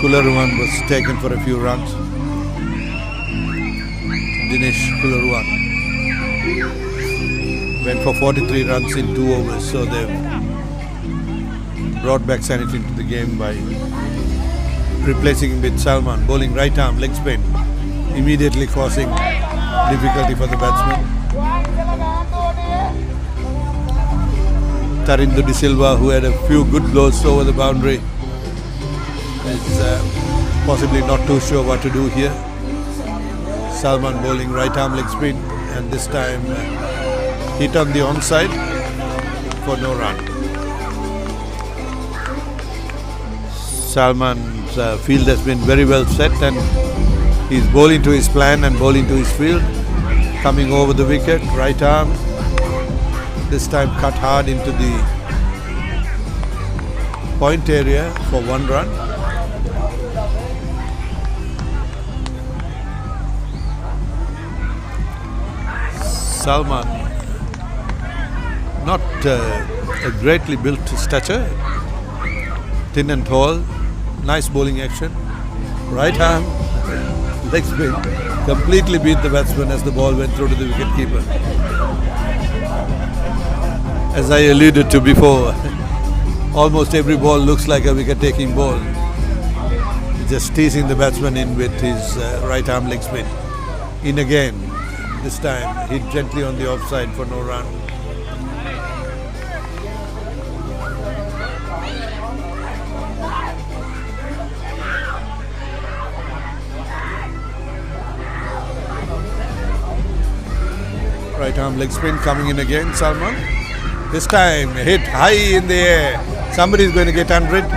Kularuwan, was taken for a few runs. Dinesh Kularuwan went for 43 runs in 2 overs, so they've brought back sanity into the game by replacing him with Salman, bowling right arm leg spin, immediately causing difficulty for the batsman. Tarindu De Silva, who had a few good blows over the boundary, is possibly not too sure what to do here. Salman bowling right arm leg spin, and this time hit on the onside for no run. Salman's field has been very well set, and he's bowling to his plan and bowling to his field. Coming over the wicket, right arm. This time cut hard into the point area for 1 run. Salman, not a greatly built stature, thin and tall. Nice bowling action. Right arm, leg spin, completely beat the batsman as the ball went through to the wicket-keeper. As I alluded to before, almost every ball looks like a wicket-taking ball. Just teasing the batsman in with his right arm leg spin. In again, this time hit gently on the offside for no run. Right arm leg spin coming in again, Salman. This time hit high in the air. Somebody is going to get under it.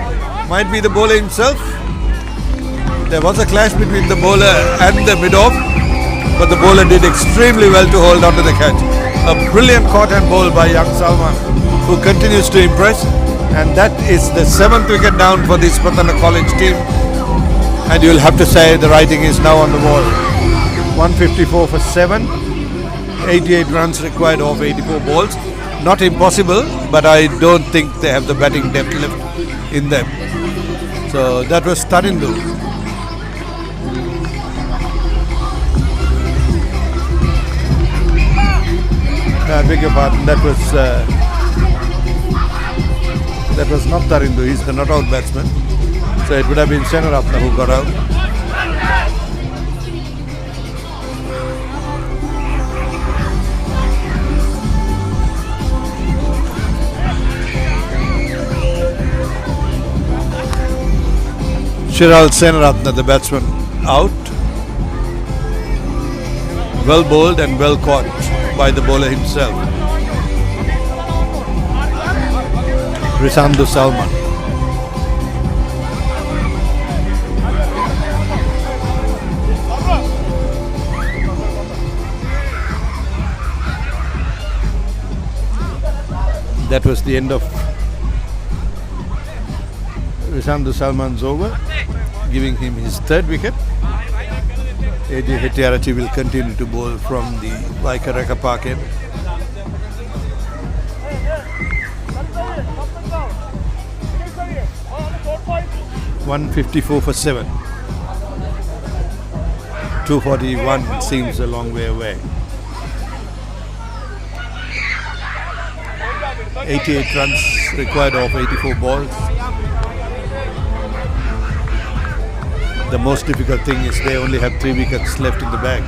Might be the bowler himself. There was a clash between the bowler and the mid-off, but the bowler did extremely well to hold on to the catch. A brilliant caught and bowl by young Salman, who continues to impress. And that is the 7th wicket down for the Isipathana College team. And you'll have to say the writing is now on the wall. 154 for 7. 88 runs required of 84 balls. Not impossible, but I don't think they have the batting depth left in them. So that was Tarindu. I beg your pardon, that was not Tarindu, he's the not out batsman. So it would have been Senaratna who got out. Shiral Senaratna, the batsman, out. Well bowled and well caught by the bowler himself. Rizandu Salman. That was the end of Rishandu Salman's over, giving him his third wicket. AJ Hettiarachchi will continue to bowl from the Vaikaraka Park end. .154 for 7. 241 seems a long way away. 88 runs required off 84 balls. The most difficult thing is they only have 3 wickets left in the bag.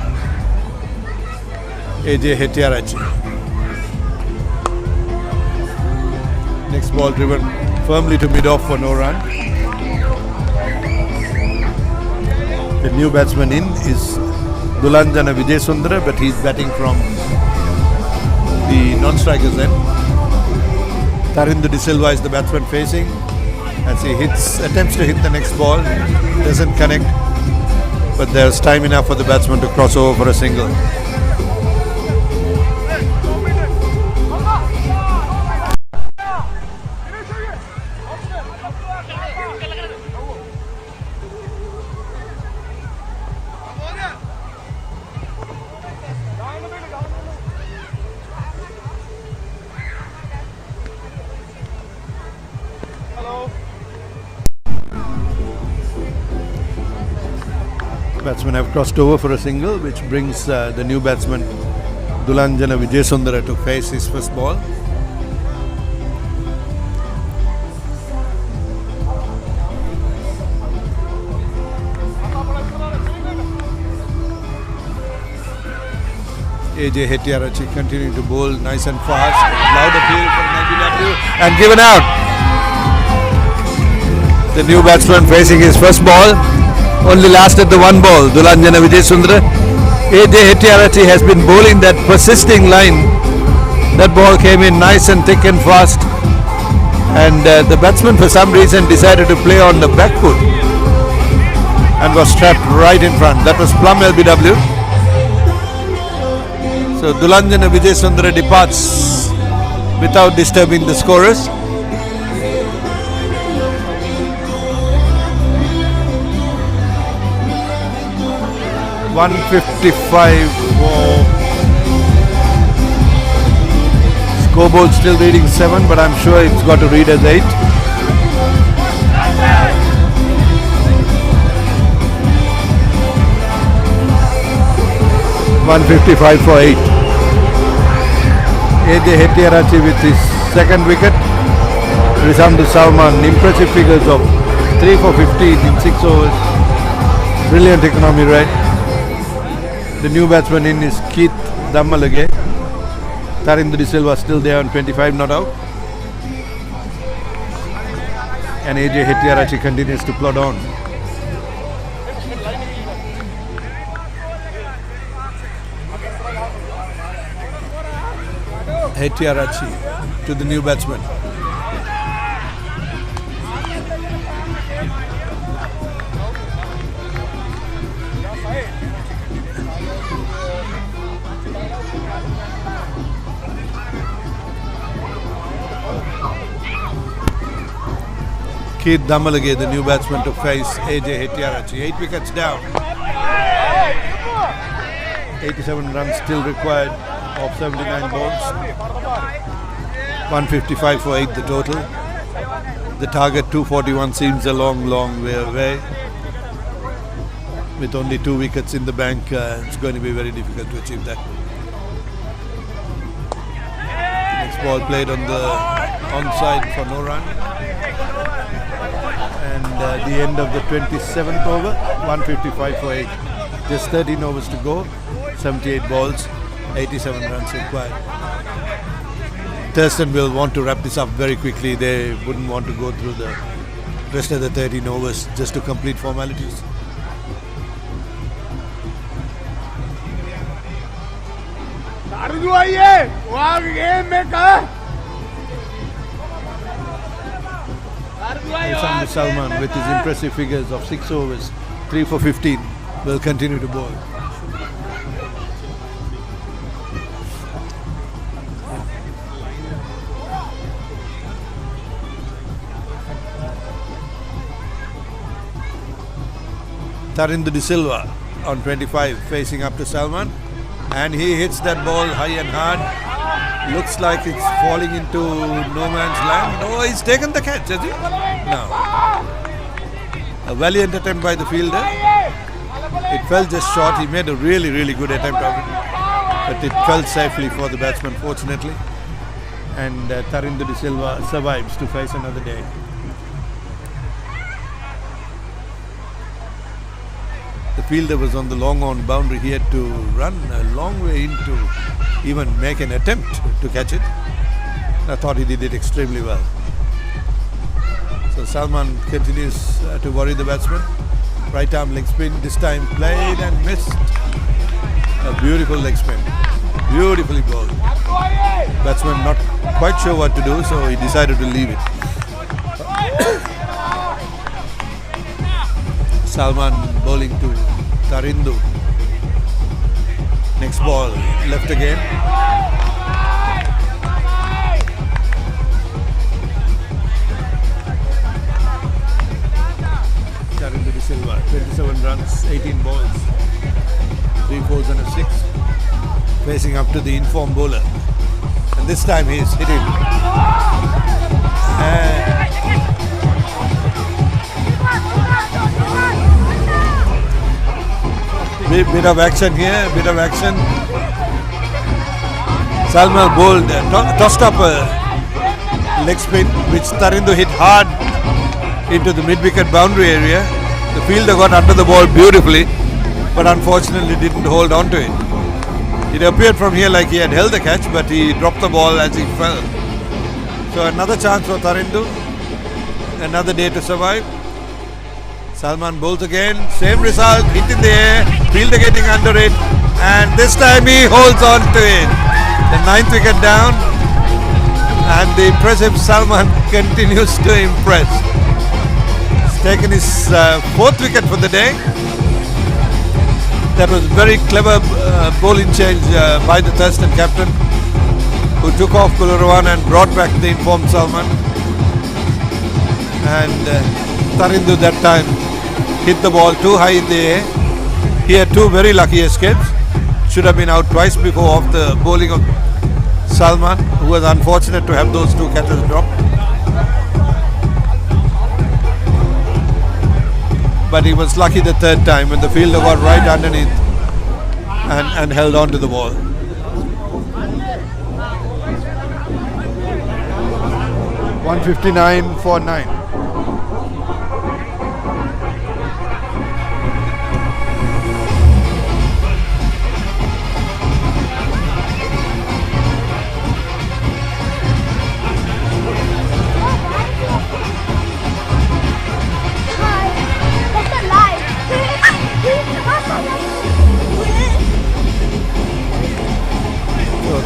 AJ Hettiarachchi. Next ball driven firmly to mid-off for no run. The new batsman in is Dulanjana Vijayasundara, but he's batting from the non-strikers end. Tharindu De Silva is the batsman facing as he attempts to hit the next ball, doesn't connect, but there's time enough for the batsman to cross over for a single. Batsmen have crossed over for a single, which brings the new batsman Dulanjana Vijayasundara to face his first ball. AJ Hettiarachchi continuing to bowl nice and fast. Loud appeal from LBW and given out. The new batsman facing his first ball only lasted the one ball. Dulanjana Vijayasundara. AJ Hettiarachchi has been bowling that persisting line. That ball came in nice and thick and fast, and the batsman for some reason decided to play on the back foot and was trapped right in front. That was plumb LBW. So Dulanjana Vijayasundara departs without disturbing the scorers. .155 for scoreboard still reading 7, but I'm sure it's got to read as 8. .155 for 8. AJ Hettiarachchi with his second wicket. Rishandu Salman, impressive figures of 3 for 15 in 6 overs. Brilliant economy rate. The new batsman in is Keith Dammalage. Tharindu De Silva still there on 25, not out. And AJ Hettiarachchi continues to plod on. Hettiarachchi to the new batsman. Keith Dammalage, the new batsman, to face AJ Hettiarachchi. 8 wickets down. 87 runs still required of 79 balls. 155 for 8 the total. The target 241 seems a long way away. With only 2 wickets in the bank, it's going to be very difficult to achieve that. Next ball played on the onside for no run. And the end of the 27th over, 155 for 8. Just 13 overs to go, 78 balls, 87 runs required. Thurstan will want to wrap this up very quickly. They wouldn't want to go through the rest of the 13 overs just to complete formalities. Rishandu Salman with his impressive figures of 6 overs, 3 for 15, will continue to bowl. Tharindu De Silva on 25 facing up to Salman, and he hits that ball high and hard. Looks like it's falling into no man's land. Oh, he's taken the catch, has he? No. A valiant attempt by the fielder. It fell just short. He made a really, really good attempt of it, but it fell safely for the batsman, fortunately. And Tharindu De Silva survives to face another day. The fielder was on the long on boundary. He had to run a long way in to even make an attempt to catch it. I thought he did it extremely well. So Salman continues to worry the batsman. Right arm leg spin, this time played and missed. A beautiful leg spin. Beautifully bowled. Batsman not quite sure what to do, so he decided to leave it. Salman bowling to Tharindu. Next ball, left again. Tharindu De Silva, 27 runs, 18 balls, 3 fours and a 6. Facing up to the informed bowler. And this time he's hit him. Bit of action here, bit of action. Salman bowled, tossed up a leg spin, which Tharindu hit hard into the mid-wicket boundary area. The fielder got under the ball beautifully, but unfortunately didn't hold on to it. It appeared from here like he had held the catch, but he dropped the ball as he fell. So another chance for Tharindu, another day to survive. Salman bowls again, same result, hit in the air, fielder getting under it, and this time he holds on to it. The 9th wicket down, and the impressive Salman continues to impress. He's taken his 4th wicket for the day. That was very clever bowling change by the Thurstan captain, who took off Kularawan and brought back the informed Salman. And Tharindu that time hit the ball too high in the air. He had 2 very lucky escapes. Should have been out twice before off the bowling of Salman, who was unfortunate to have those 2 catches dropped. But he was lucky the 3rd time when the fielder got right underneath and held on to the ball. (159 for 9).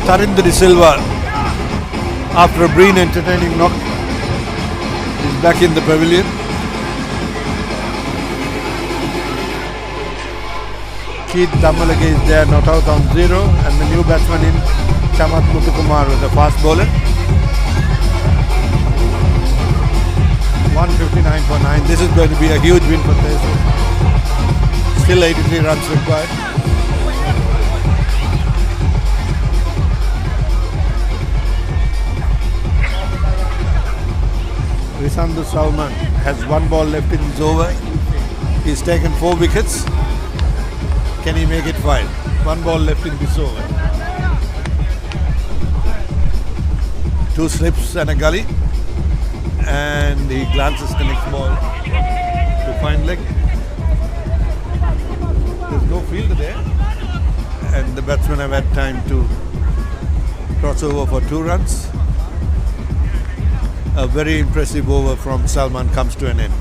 Tharindu De Silva, after a Breen entertaining knock, is back in the pavilion. Keith Damalage is there, not out on 0, and the new batsman in Chamat Muthukumar with a fast bowler. 159 for 9. This is going to be a huge win for Thurstan. Still 83 runs required. Risandhu Salman has 1 ball left in his over. He's taken 4 wickets. Can he make it 5? 1 ball left in this over. 2 slips and a gully. And he glances the next ball to fine leg. There's no fielder there. And the batsmen have had time to cross over for 2 runs. A very impressive over from Salman comes to an end.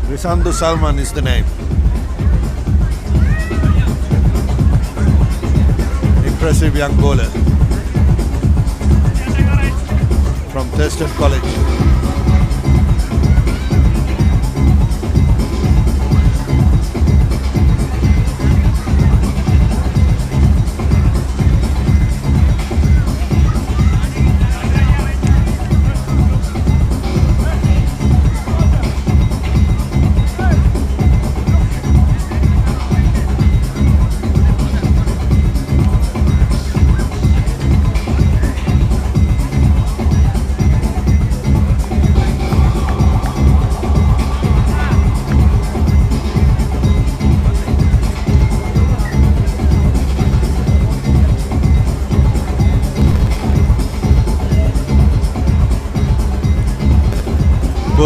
Risandhu Salman is the name. Impressive young bowler from Thurstan College.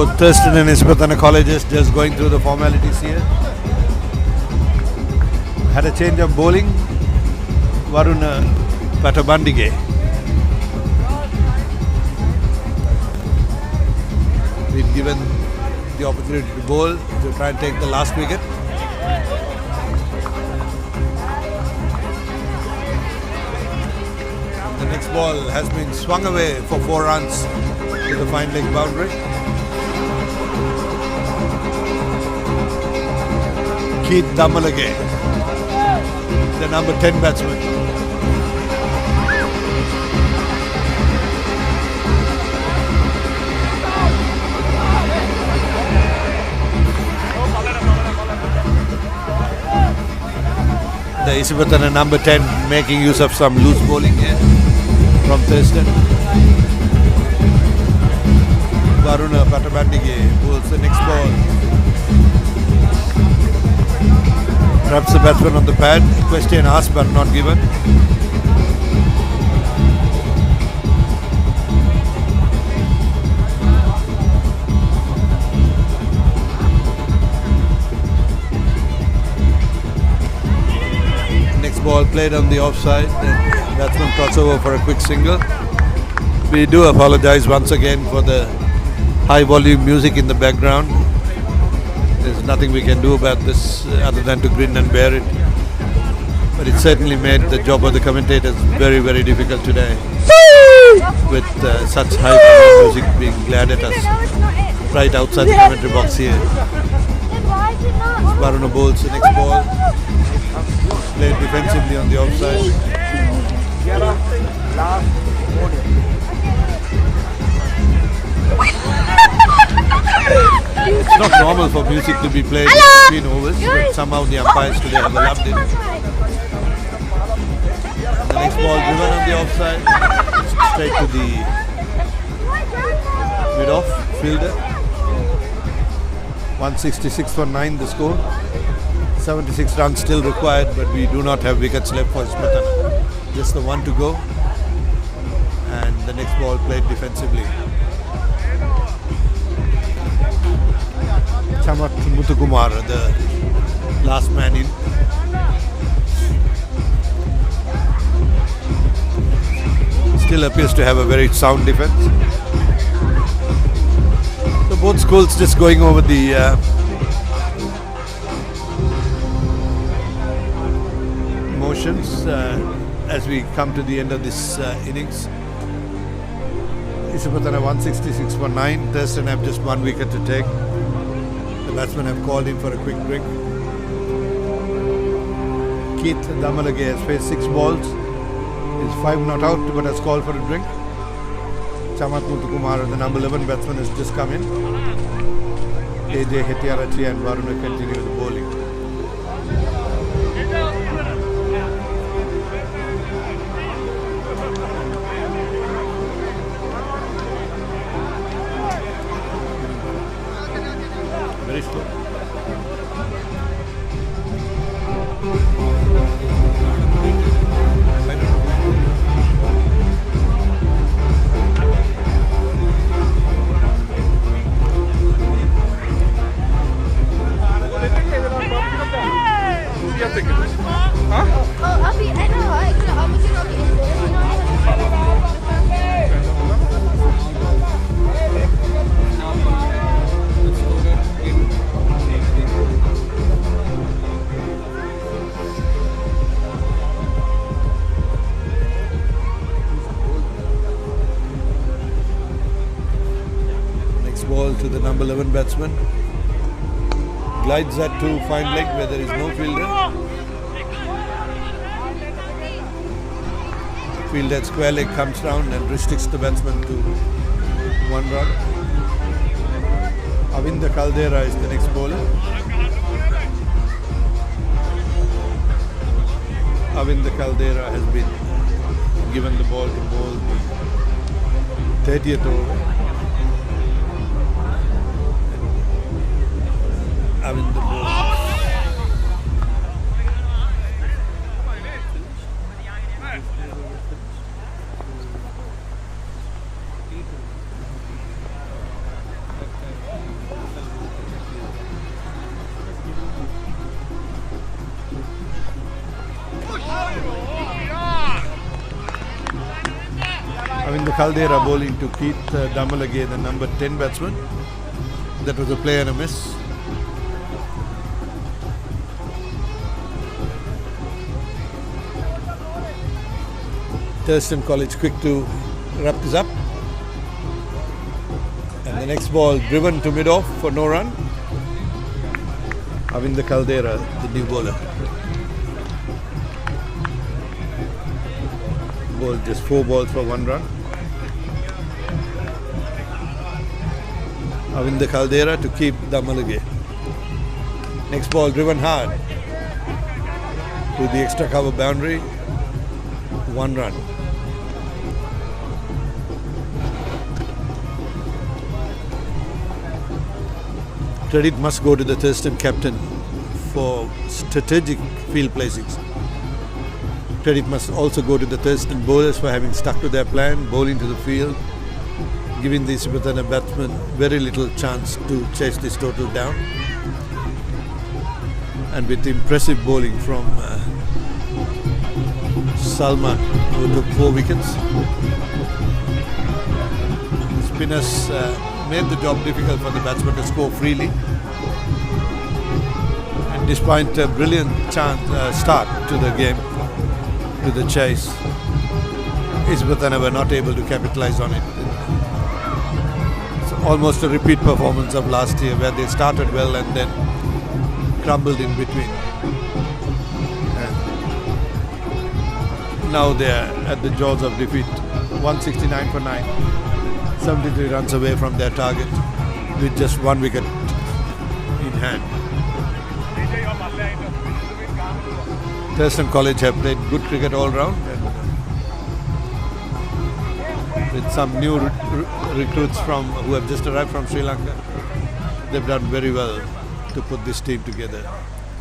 Both Thurstan and Isipathana colleges just going through the formalities here. Had a change of bowling. Varuna Patabandige. Been given the opportunity to bowl to try and take the last wicket. The next ball has been swung away for 4 runs to the fine leg boundary. Keith Damalage, the number 10 batsman. The Isipathana number 10 making use of some loose bowling here from Thurstan. Varuna Patabandige bowls the next ball. Traps the batsman on the pad. Question asked but not given. Next ball played on the offside. And batsman cross over for a quick single. We do apologize once again for the high volume music in the background. There's nothing we can do about this other than to grin and bear it. But it certainly made the job of the commentators very, very difficult today. With such high volume music being glared at us right outside the commentary box here. Varuna bowls the next ball. Played defensively on the offside. It's not normal for music to be played between overs, but somehow the umpires today have loved it. The next ball driven on the offside, straight to the mid-off fielder. 166 for 9 the score. 76 runs still required, but we do not have wickets left for Isipathana. Just the one to go, and the next ball played defensively. Chamat Muthukumar, the last man in. Still appears to have a very sound defense. So both schools just going over the motions as we come to the end of this innings. Isipathana 166 for 9. Thurstan have just 1 wicket to take. The batsmen have called in for a quick drink. Keith Damalage has faced 6 balls. Is 5 not out but has called for a drink. Chamat Muthukumar, the number 11 batsman, has just come in. AJ Hetiarachi and Varuna continue the bowling. Very slow. Ball to the number 11 batsman. Glides that to fine leg where there is no fielder. Fielder at square leg comes down and restricts the batsman to 1 run. Avinda Caldera is the next bowler. Avinda Caldera has been given the ball to bowl the 30th over. Avinda bowls. Caldera bowling to Keith Damalage, the number 10 batsman. That was a play and a miss. Thurstan College quick to wrap this up. And the next ball driven to mid-off for no run. Avinda Caldera, the new bowler. Bowled just 4 balls for 1 run. Avinda Caldera to keep Damalage. Next ball driven hard to the extra cover boundary. 1 run. Credit must go to the Thurstan captain for strategic field placings. Credit must also go to the Thurstan bowlers for having stuck to their plan, bowling to the field, giving the Isipathana batsmen very little chance to chase this total down. And with impressive bowling from Salman, who took 4 wickets. Spinners made the job difficult for the batsmen to score freely. And despite a brilliant start to the game, to the chase, Isipathana were not able to capitalize on it. It's almost a repeat performance of last year, where they started well and then crumbled in between. And now they are at the jaws of defeat. 169 for 9. 73 runs away from their target with just 1 wicket in hand. Thurstan College have played good cricket all round, and with some new recruits who have just arrived from Sri Lanka, they've done very well to put this team together,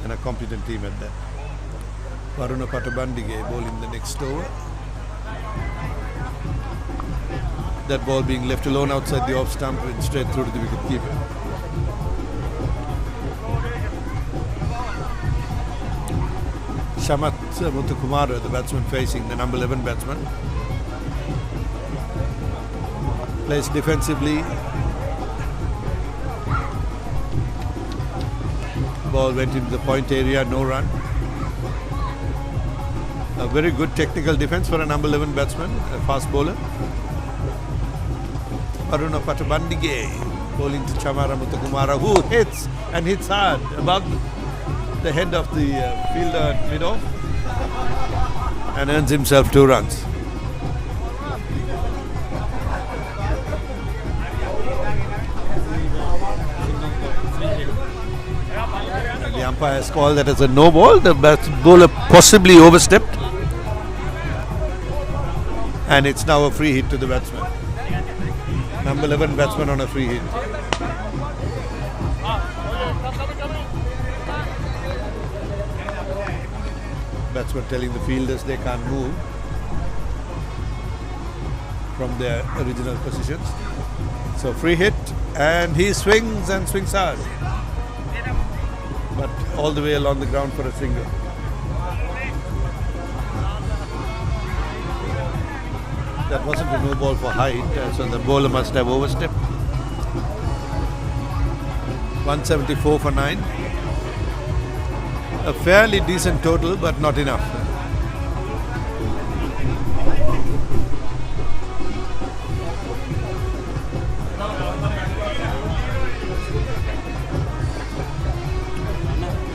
and a competent team at that. Varuna Patabandige bowling the next over. That ball being left alone outside the off stump, went straight through to the wicket keeper. Shamat Muthukumara, the batsman facing the number 11 batsman, plays defensively. Ball went into the point area, no run. A very good technical defense for a number 11 batsman, a fast bowler. Varuna Patabandige bowling to Chamara Muthukumara, who hits and hits hard above the head of the fielder mid-off and earns himself 2 runs. And the umpire has called that as a no ball. The bowler possibly overstepped, and it's now a free hit to the batsman. Number 11 batsman on a free hit. Batsman telling the fielders they can't move from their original positions. So free hit, and he swings and swings hard, but all the way along the ground for a single. That wasn't a no ball for height, so the bowler must have overstepped. 174 for 9. A fairly decent total, but not enough.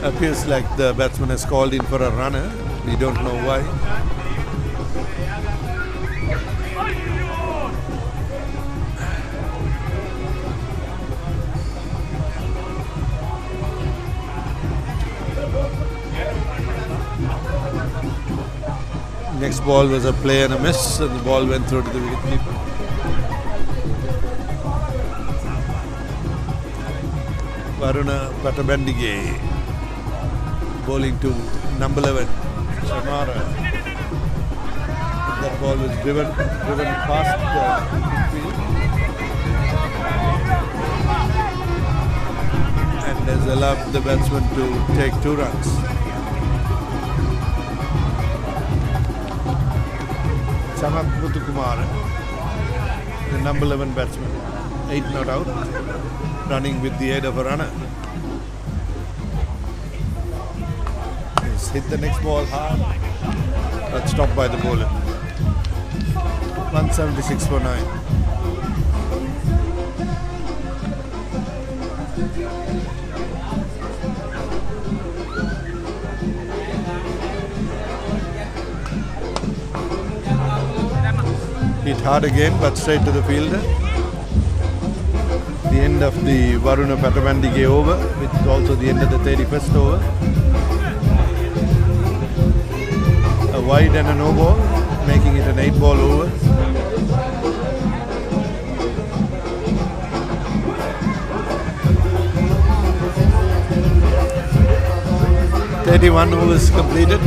Appears like the batsman has called in for a runner. We don't know why. Next ball was a play and a miss, and the ball went through to the wicketkeeper. Varuna Patabandige bowling to number 11, Chamara. That ball was driven past the field and has allowed the batsman to take 2 runs. Shamat Muthukumara the number 11 batsman. 8 not out, running with the aid of a runner. He's hit the next ball hard, but stopped by the bowler. 176 for 9. Hit hard again, but straight to the fielder. The end of the Varuna Patabandige over, which is also the end of the 31st over. A wide and a no ball, making it an 8-ball over. overs completed.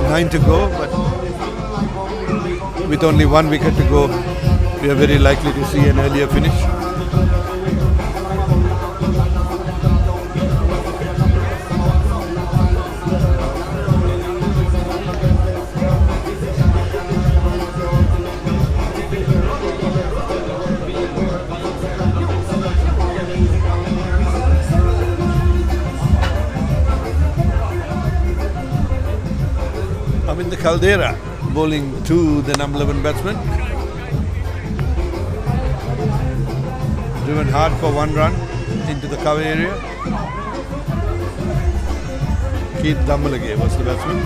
9 to go, but with only 1 wicket to go, we are very likely to see an earlier finish. Avinda Caldera bowling to the number 11 batsman. Driven hard for 1 run into the cover area. Keith Dammalage was the batsman.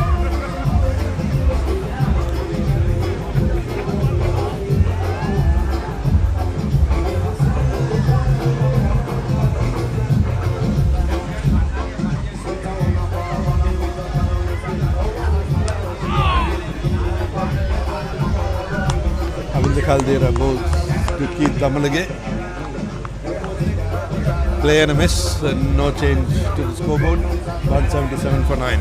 Avinda Caldera bowls to Keith Dammalage. Play and a miss, and no change to the scoreboard. 177 for 9.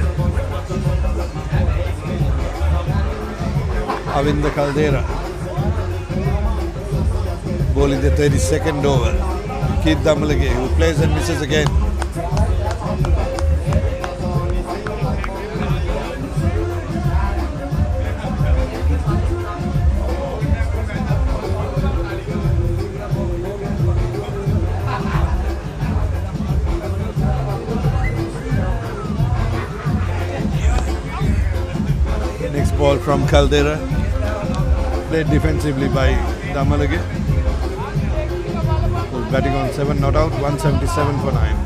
Avinda Caldera bowling the 32nd over. Keith Dammalage, who plays and misses again. Ball from Caldera, played defensively by Dammalage, who's batting on 7 not out, 177 for 9.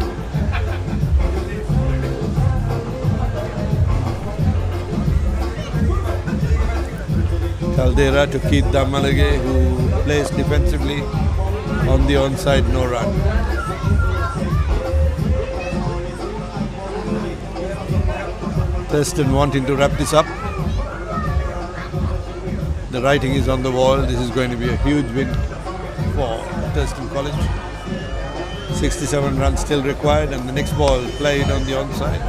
Caldera to Keith Dammalage, who plays defensively on the onside, no run. Thurstan wanting to wrap this up. The writing is on the wall. This is going to be a huge win for Thurstan College. 67 runs still required, and the next ball played on the onside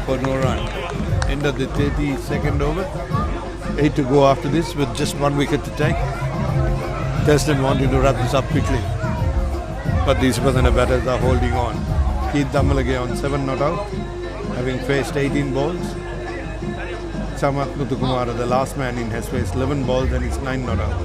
for no run. End of the 32nd over. 8 to go after this with just 1 wicket to take. Thurstan wanting to wrap this up quickly, but the Isipathana batters are holding on. Keith Dammalage on 7 not out, having faced 18 balls. Samat Muthukumara, the last man in, has faced 11 balls and is 9 not out.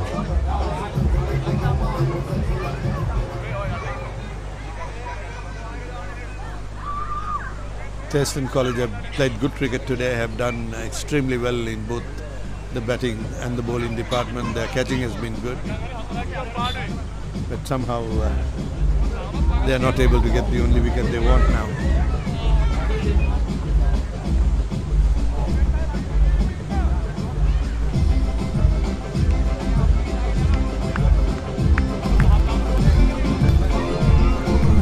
Thurstan College have played good cricket today, have done extremely well in both the batting and the bowling department. Their catching has been good, but somehow they are not able to get the only wicket they want now.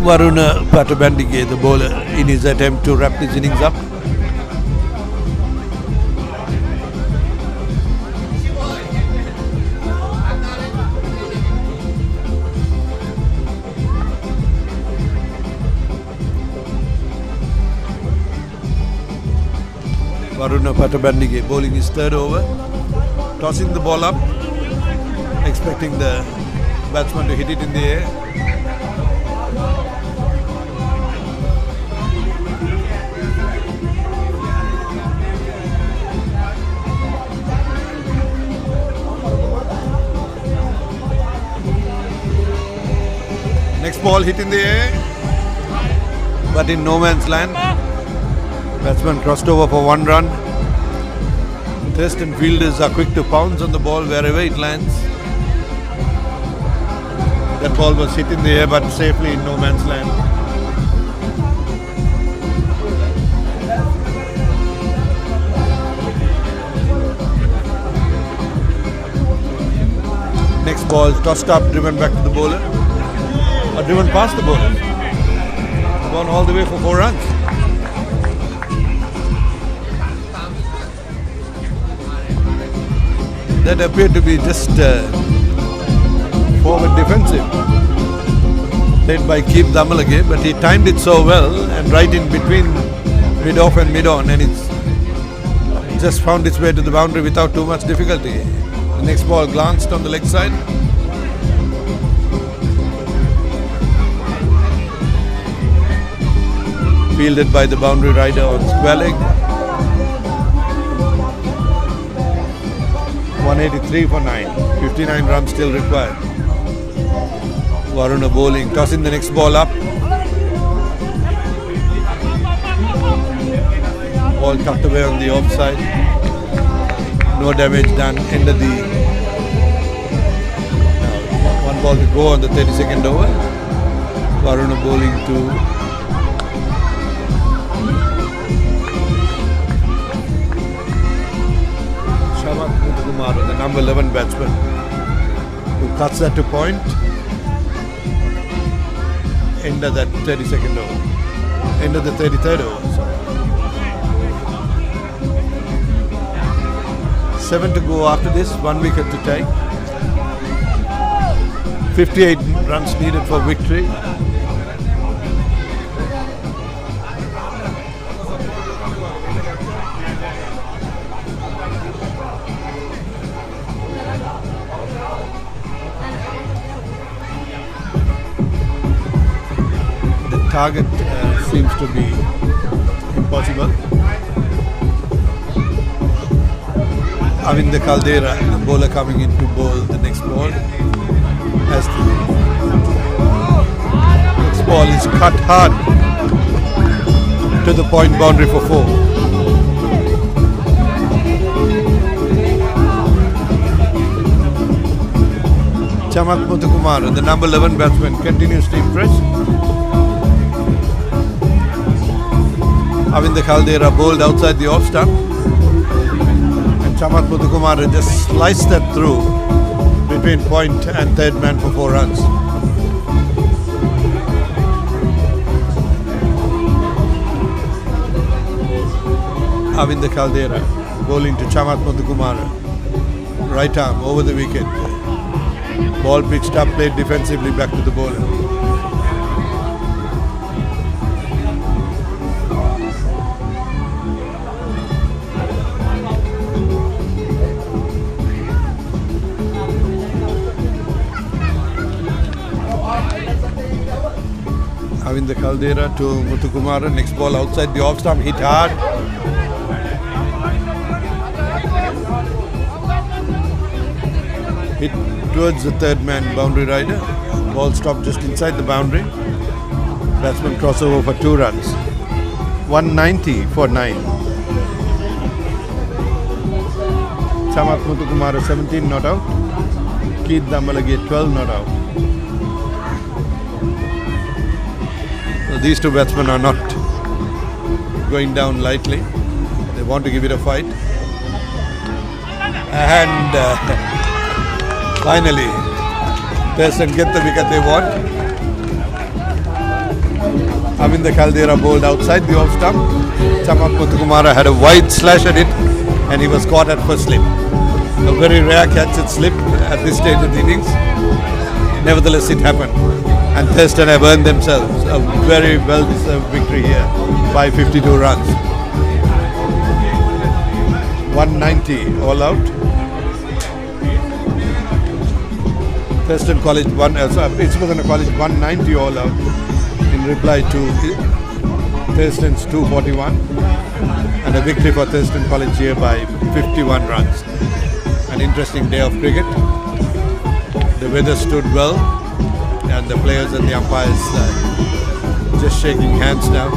Varuna Patabandige, the bowler, in his attempt to wrap his innings up. Varuna Patabandige bowling his 3rd over, tossing the ball up, expecting the batsman to hit it in the air. ball hit in the air, but in no man's land. Batsman crossed over for 1 run. Thurstan fielders are quick to pounce on the ball wherever it lands. That ball was hit in the air but safely in no man's land. Next ball tossed up, driven back to the bowler, or driven past the bowler. Gone all the way for 4 runs. That appeared to be just forward defensive, played by Keep Damalage, but he timed it so well and right in between mid-off and mid-on, and it's just found its way to the boundary without too much difficulty. The next ball glanced on the leg side. Fielded by the boundary rider on square leg. 183 for 9. 59 runs still required. Varuna bowling, tossing the next ball up. Ball tucked away on the offside. No damage done. End of the 1 ball to go on the 32nd over. Varuna bowling to the number 11 batsman, who cuts that to point. End of that 32nd over. End of the 33rd over. 7 to go after this, 1 wicket to take. 58 runs needed for victory. Target seems to be impossible. Avinda Caldera, the bowler, coming in to bowl the next ball. As the next ball is cut hard to the point boundary for 4. Chamak Muthukumar, the number 11 batsman, continues to impress. Avinda Caldera bowled outside the off stump, and Chamat Muthukumar just sliced that through between point and third man for 4 runs. Avinda Caldera bowling to Chamat Muthukumar, right arm over the wicket. Ball pitched up, played defensively back to the bowler. Avinda Caldera to Muthukumar, next ball outside the off stump, hit hard. Hit towards the third man boundary rider. Ball stopped just inside the boundary. Batsman crossover for 2 runs. 190 for 9. Chamak Muthukumar 17 not out. Keith Damalage 12 not out. These two batsmen are not going down lightly. They want to give it a fight. And finally, Thurstan get the wicket they want. Avinda Caldera bowled outside the off stump. Chamak Muthukumar had a wide slash at it, and he was caught at first slip. A very rare catch at slip at this stage of the innings. Nevertheless, it happened. And Thurstan have earned themselves a very well-deserved victory here by 52 runs. 190 all out. Thurstan College Isipathana College 190 all out in reply to Thurston's 241, and a victory for Thurstan College here by 51 runs. An interesting day of cricket. The weather stood well. and the players and the umpires just shaking hands now.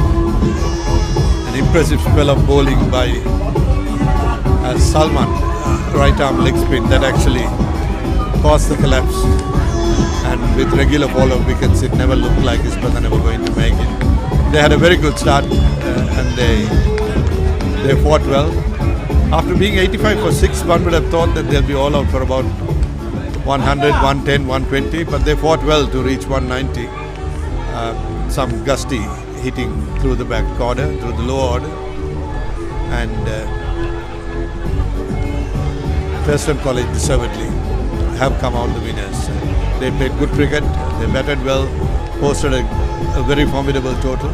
An impressive spell of bowling by Salman, right arm leg spin that actually caused the collapse. And with regular follow-up wickets, it never looked like Isipathana were going to make it. They had a very good start and they fought well. After being 85 for 6, one would have thought that they'll be all out for about 100, 110, 120, but they fought well to reach 190. Some gusty hitting through the back order, through the lower order. And Thurstan College deservedly have come out the winners. They played good cricket, they batted well, posted a very formidable total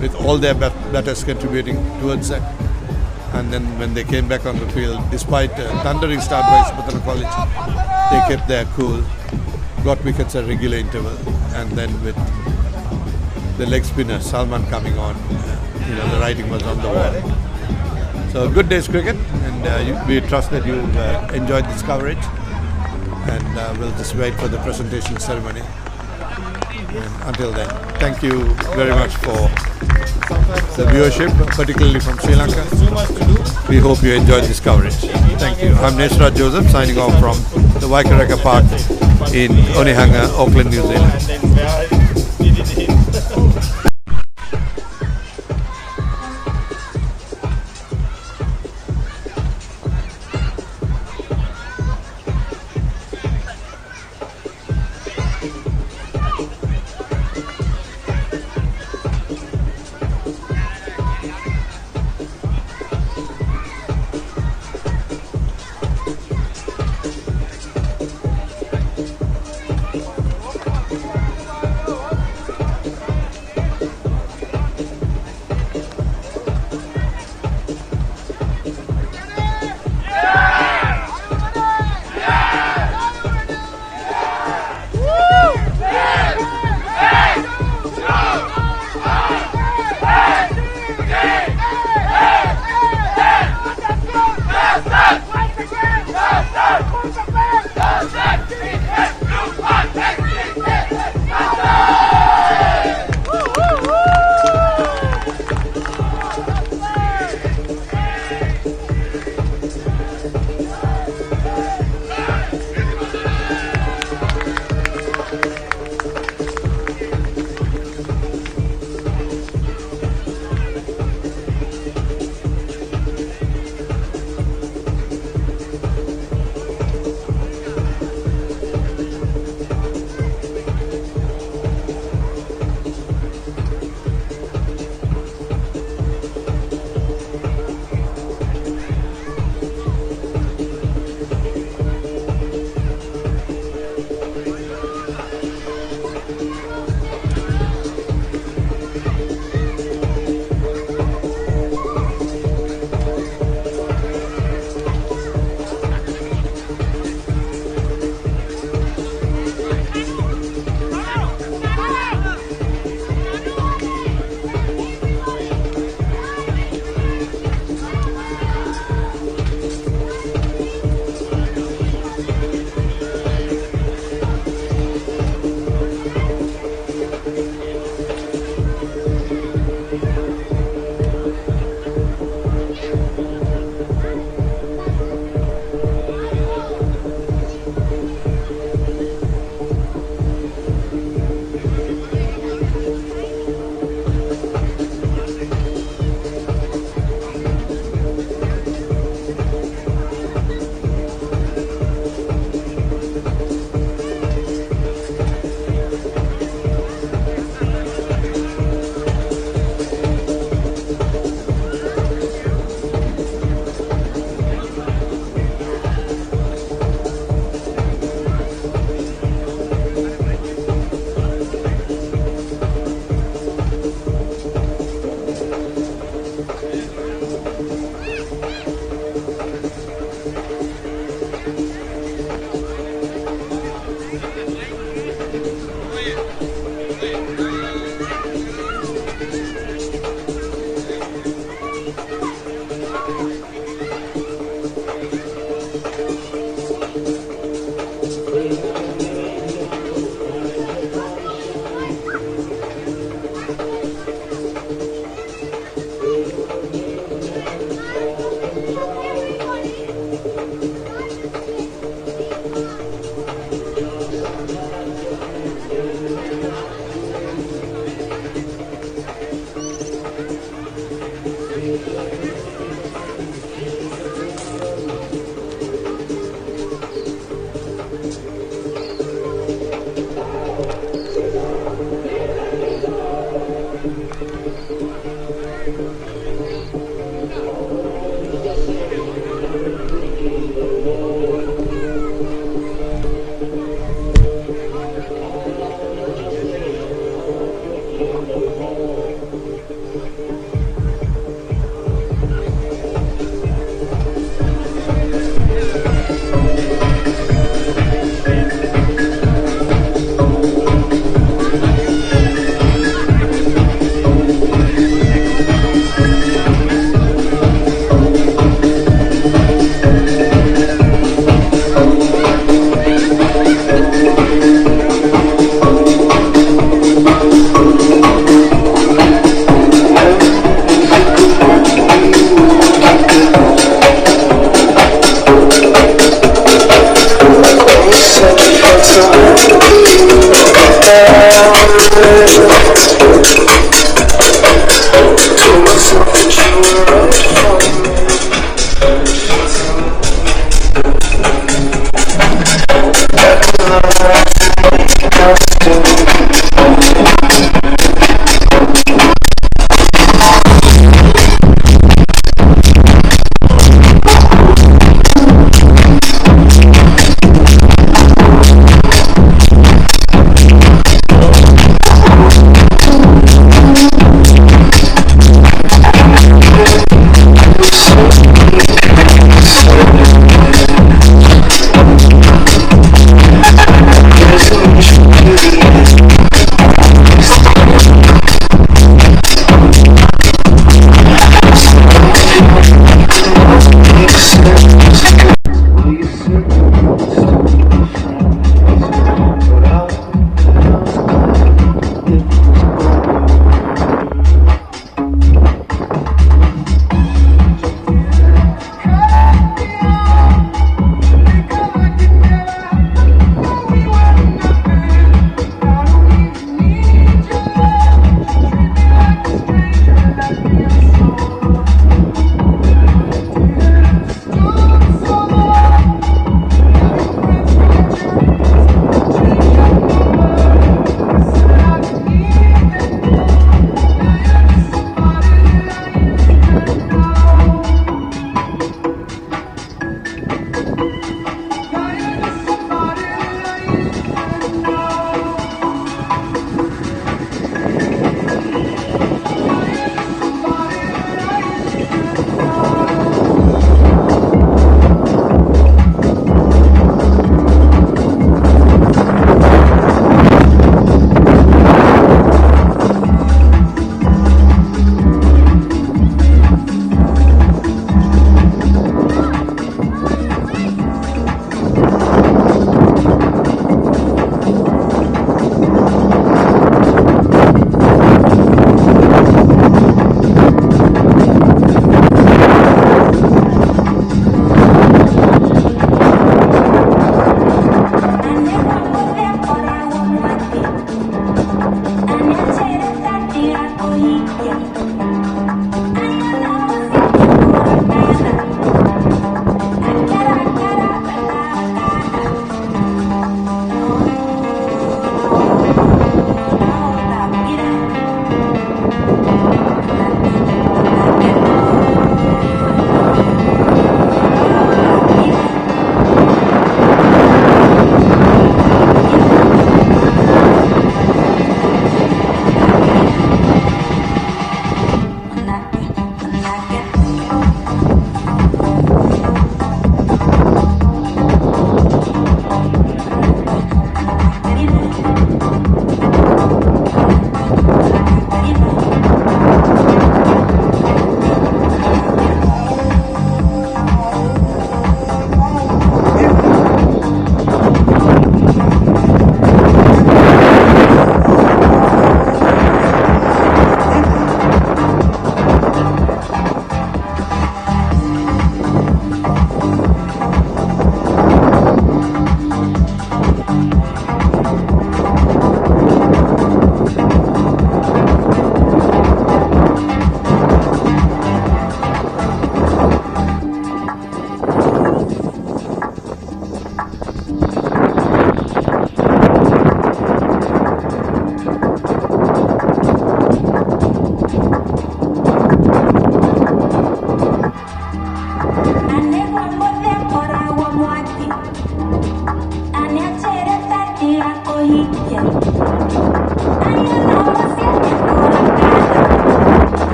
with all their batters contributing towards that. And then when they came back on the field, despite a thundering start by Isipathana College, they kept their cool, got wickets at regular interval, and then with the leg spinner Salman coming on, the writing was on the wall. So good day's cricket, and we trust that you enjoyed this coverage, and we'll just wait for the presentation ceremony. And until then, thank you very much for the viewership, particularly from Sri Lanka. We hope you enjoyed this coverage. Thank you. I'm Nesrat Joseph signing off from the Waikaraka Park in Onehunga, Auckland, New Zealand.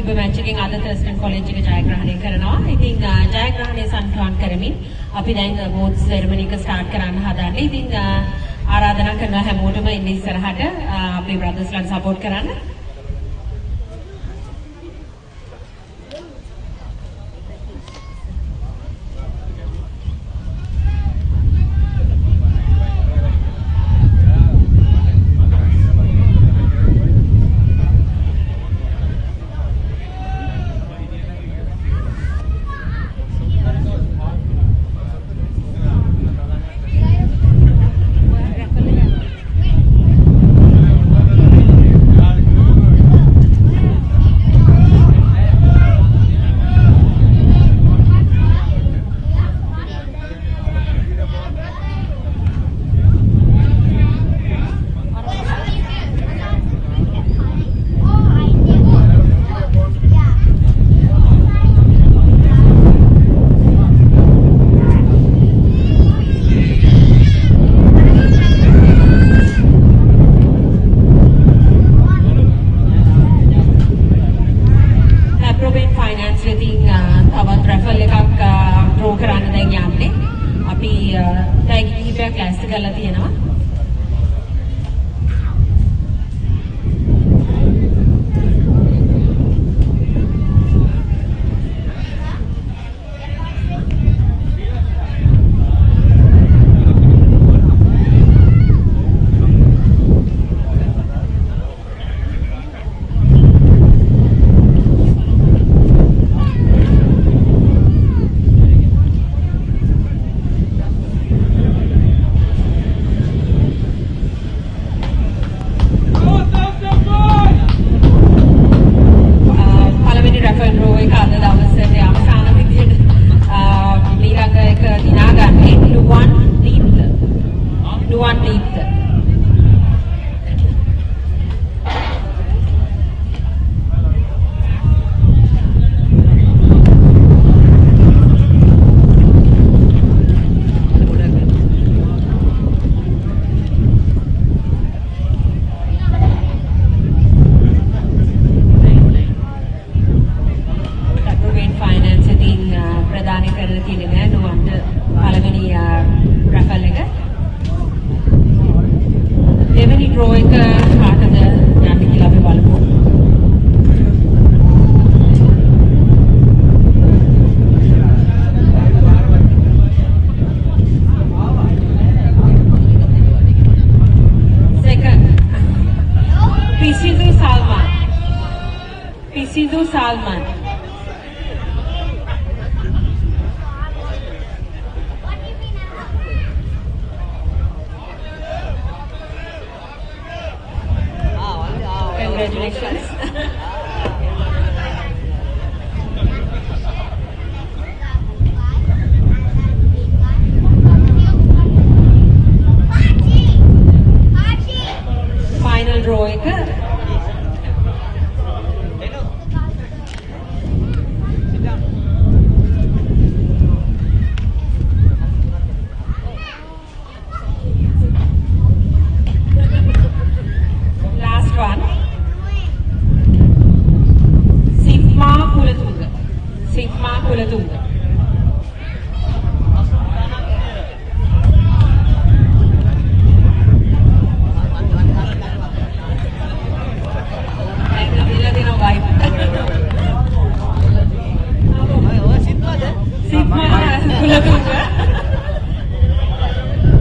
තිබ්බ match එකෙන් අද Thurstan College එක ජයග්‍රහණය කරනවා. ඉතින් ජයග්‍රහණය සම්ප්‍රාප්ත කරමින් අපි දැන් vote ceremony එක start කරන්න හදන්නේ. ඉතින් ආරාධනා කරනවා හැමෝටම ඉන්න ඉස්සරහට අපේ brothersලාට support කරන්න.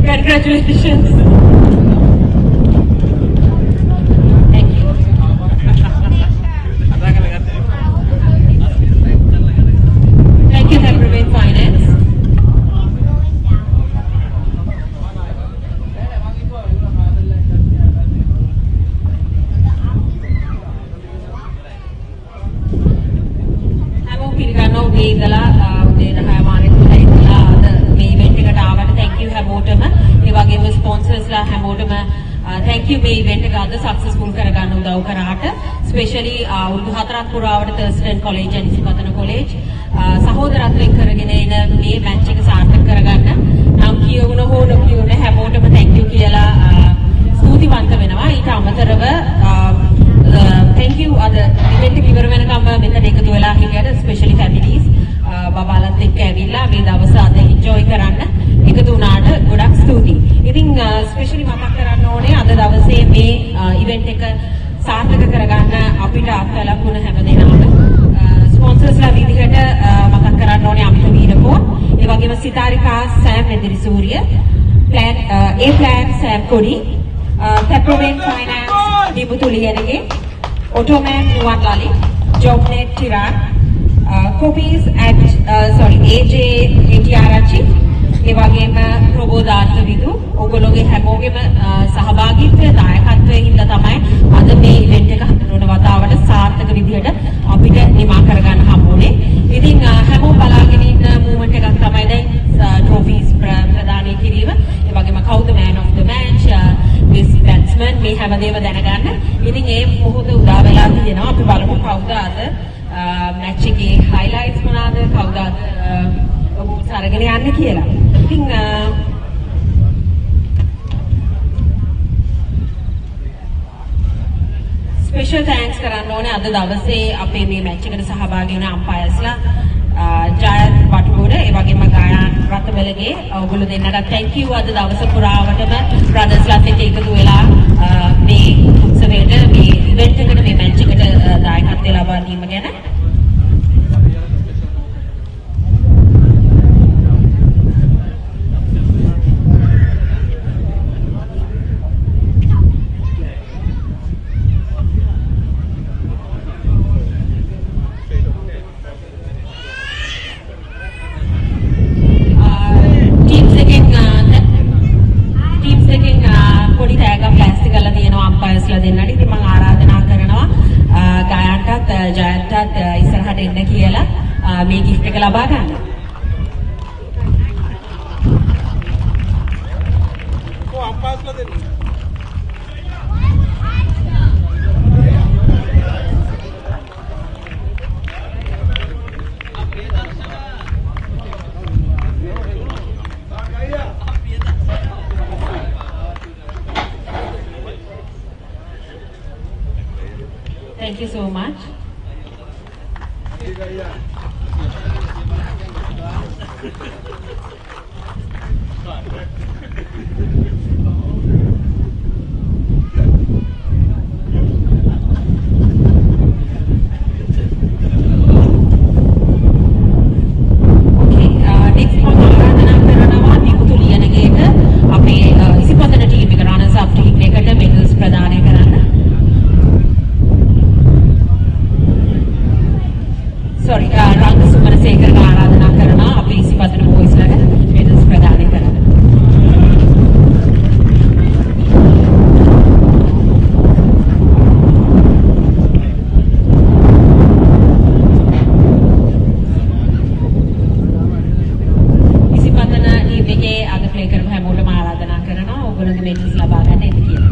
Congratulations. Thank you. Thank you, Temperament Finance. හැමෝම පිළිගන්නවා උදේ ඉඳලා උදේ 10 මානෙට ඉඳලා අද මේ ඉවෙන්ට් එකට ආවට thank you හැමෝටම. ඒ වගේම ස්පොන්සර්ස්ලා හැමෝටම thank you මේ ඉවෙන්ට් එක අද සක්සස්ෆුල් කරගන්න උදව් කරාට ස්පෙෂලි අවුරුදු 4ක් පුරාවට Thurstan College and Isipathana College සහෝදරත්වයෙන් කරගෙන එන මේ මැච් එක සාර්ථක කරගන්න නම් කියවුන හෝ නොකියුන හැමෝටම thank you කියලා ස්තුතිවන්ත වෙනවා. ඊට අමතරව thank you අද ඉවෙන්ට් එක ඉවර වෙනකම් මෙතන ස්පෙෂලි මතක් කරන්න ඕනේ අද දවසේ මේ ඉවෙන්ට් එක සාර්ථක කරගන්න අපිට අත්ලකුණ හැමදේනම ස්පොන්සර්ස්ලා විදිහට මතක් කරන්න ඕනේ අමිත වීරකෝන්, ඒ වගේම Sitharika Sam Medirisooriya, plan Sam කොඩි, Peppermint Finance Dimuthu Liyanage, Ottoman නුවන්ලලි, Jobnet Tiran, copies at AJ ATRachi, ඒ වගේම ප්‍රබෝධාර්ථ විදු ඔයගොල්ලෝගේ හැමෝගෙම සහභාගීත්වය දායකත්වයෙන් හින්දා තමයි අද මේ ඉවෙන්ට් එක හඳුනන වතාවට සාර්ථක විදිහට අපිට නිමා කරගන්න හම්බුනේ. ඉතින් හැමෝම බලාගෙන ඉන්න මූවමන්ට් එකක් තමයි දැන් ට්‍රොෆීස් ප්‍රදානය කිරීම. ඒ වගේම කවුද man of the match, best batsman මේ හැමදේම දැනගන්න. ඉතින් ඒ මොහොත උදා වෙලා තියෙනවා. අපි බලමු කවුද අද මැච් එකේ highlights මොනවාද, කවුද අරගෙන යන්න කියලා. ඉතින් ස්පෙෂල් තෑන්ක්ස් කරන්න ඕනේ අද දවසේ අපේ මේ මැච් එකට සහභාගී වුණ අම්පයර්ස්ලා ජයත් වටුගොඩ, ඒ වගේම ගායන් රතබලගේ ඔයගොල්ලෝ දෙන්නට thank you. අද දවස පුරාවටම බ්‍රදර්ස්ලාත් එක්ක එකතු වෙලා මේ උත්සවයට, මේ ඉවෙන්ට් එකට, මේ මැච් එකට දායකත්වය ලබා දීම ගැන. දෙන්නට ඉතින් මම ආරාධනා කරනවා ගායන්ටත් ජයන්ටත් ඉස්සරහට එන්න කියලා මේ gift එක ලබා ගන්න. අම්පයර්ස්ලා දෙන්න. Thank you so much. Isipathana team එක runners up team එකට medals ප්‍රදානය කරන්න. Sorry, රංග සුමනසේකර ආරාධනා කරනවා අපේ ඉසිපතන බොයිස් ලාට medals ප්‍රදානය කරන්න. ඉසිපතන ටීම් එකේ අද ප්ලේ කරපු හැමෝටම ආරාධනා කරනවා ඔයගොල්ලෝගේ medals ලබා ගන්න එන්න කියලා.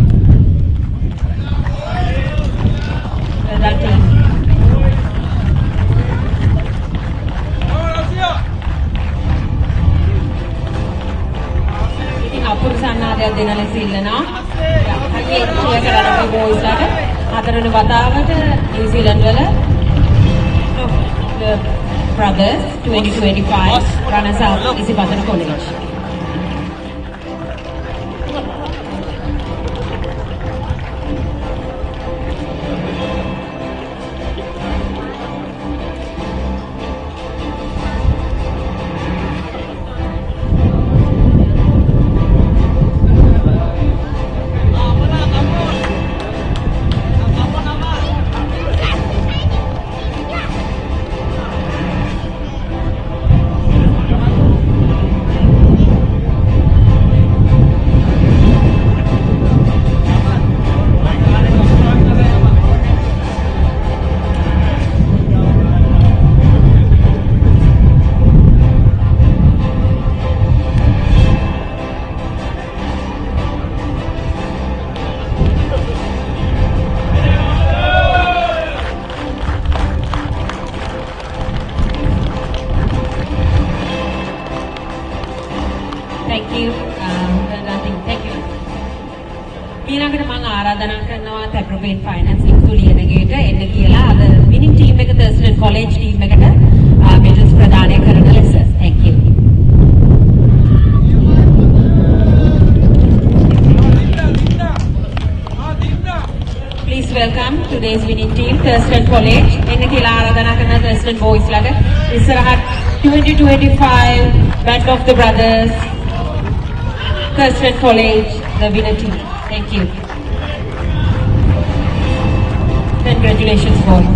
අපුරුසන්නාදයක් දෙන ලෙස ඉල්ලනවා. හරියට ක්ලියර් කරලා අපි බොයිස් ලාට හතරවෙනි වතාවට නිව්සීලන්ත වල brothers 2025 runners up Isipathana College. ඊළඟට මම ආරාධනා කරනවා Peppermint Finance ලින්තු ලියනගේට එන්න කියලා අද winning team එක Thurstan College team එකට medals ප්‍රදානය කරන ලෙස. Thank you. welcome today's winning team, Thurstan College. එන්න කියලා ආරාධනා කරන Thurstan boys ලාට ඉස්සරහට 2025 Battle of the Brothers, Thurstan College, the winner team. Thank you. Congratulations, boys.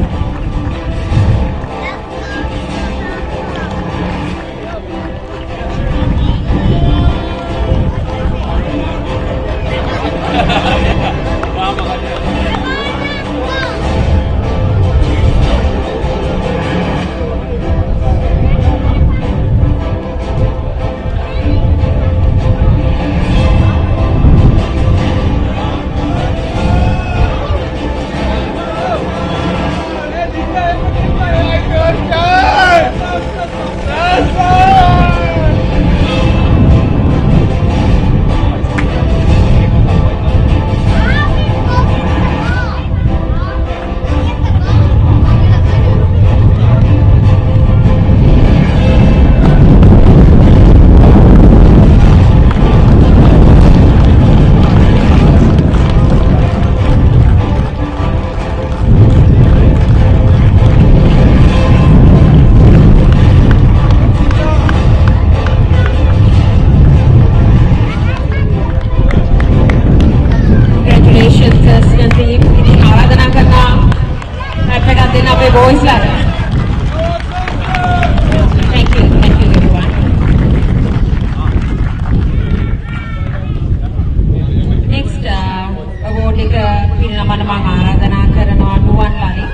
Boys ladder. Thank you everyone. Next award එක පිරිනමන මම ආරාධනා කරනවා නුවන් වලින්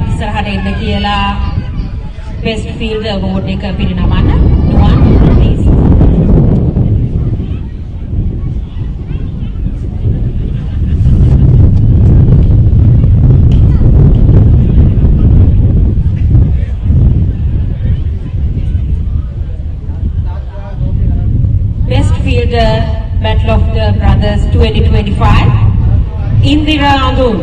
ඉස්සරහට එන්න කියලා best fielder award එක පිරිනමන නුවන් please. The Battle of the Brothers 2025, Indira Andul.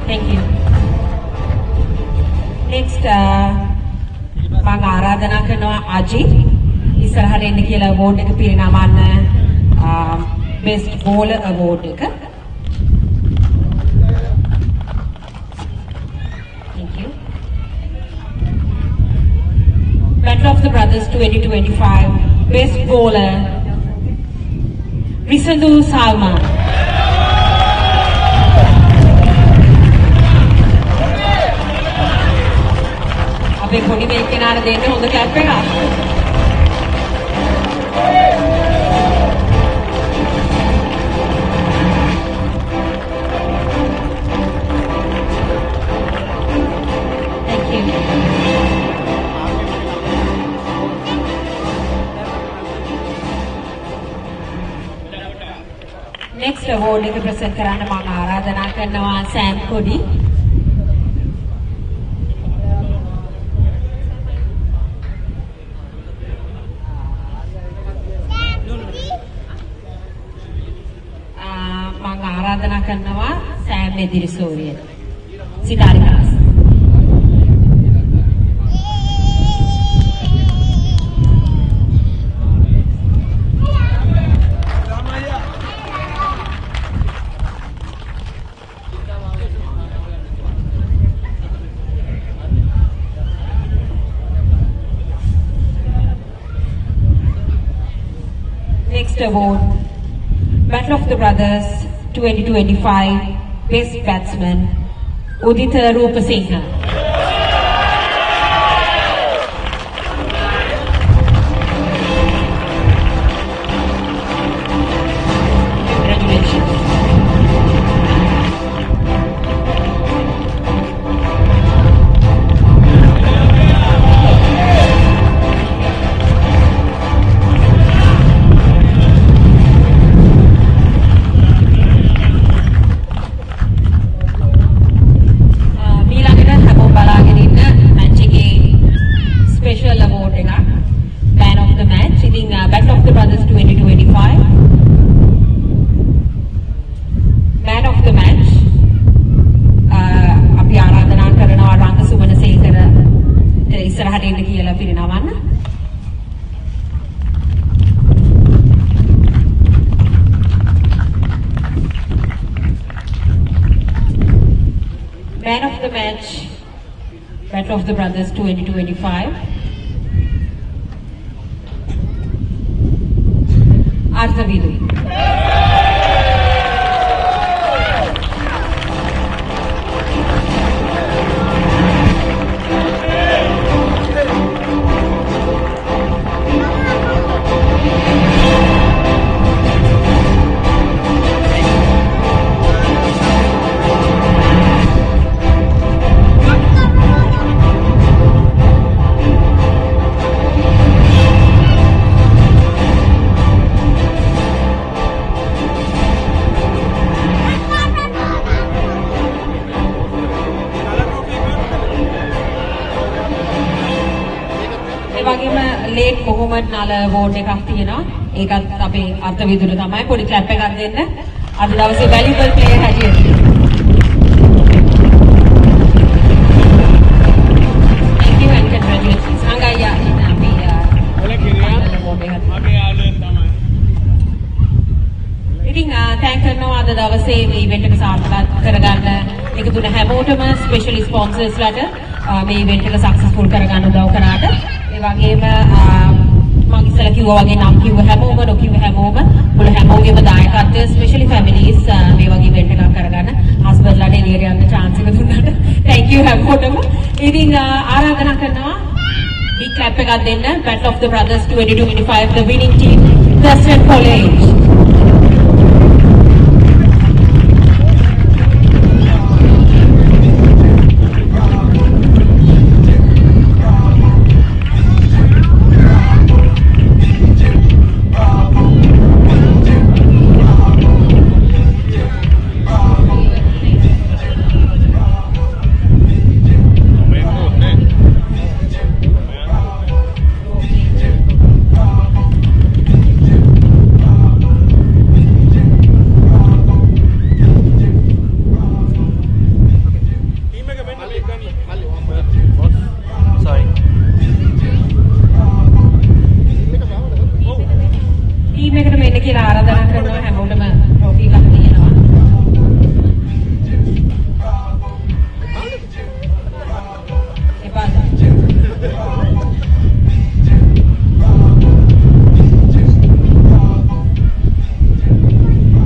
Thank you. Next, මම ආරාධනා කරනවා අජිත් ඉස්සරහට එන්න කියලා award එක පිරිනමන්න best bowler award එක. Thank you. Battle of the Brothers 2025 best bowler Risandu Salman. අපේ පොඩි මේ කෙනාට දෙන්න හොඳ කැප් එකක්. Thank you. Next award එක present කරන්න මම ආරාධනා කරනවා සෑම් කොඩි. ආරාධනා කරනවා Sam එදිරිසෝරිය සිතාරිකාස්. Next award, Battle of the Brothers 2025 Best Batsman Udita Rupasinghe. Congratulations. කියලා පිරිනවන්න. Man of the match, Battle of the Brothers 2025. Arthavidu. Late Mohamed නාල අවෝඩ් එකක් තියෙනවා. ඒකත් අපේ අර්ථවිදුර තමයි. පොඩි ක්ලැප් එකක් දෙන්න. අද දවසේ වැලියබල් ප්ලේයර් හැටියට. Thank you and congratulations. සංගයයා ඉන්න අපි මගේ යාළුවෙන් තමයි. ඉතින් තෑන්ක් කරනවා අද දවසේ මේ ඉවෙන්ට් එක සාර්ථක කරගන්න එකතු වෙන හැමෝටම ස්පෙෂලි ස්පොන්සර්ස්ලාට මේ ඉවෙන්ට් එක සක්සස්ෆුල් කරගන්න උදව් කරාට. ඒ වගේම මම ඉස්සෙල්ලා කිව්වා වගේ නම් කිව්ව හැමෝම නොකිව්ව හැමෝම මුල හැමෝගෙම දායකත්වය ස්පෙෂලි ෆැමිලිස් මේ වගේ ඉවෙන්ට් එකක් කරගන්න හස්බන්ඩ්ලාට එළියට යන්න chance එක දුන්නාට thank you හැමෝටම. ඉතින් ආරාධනා කරනවා big clap එකක් දෙන්න Battle of the Brothers 2025 the winning team Thurstan College.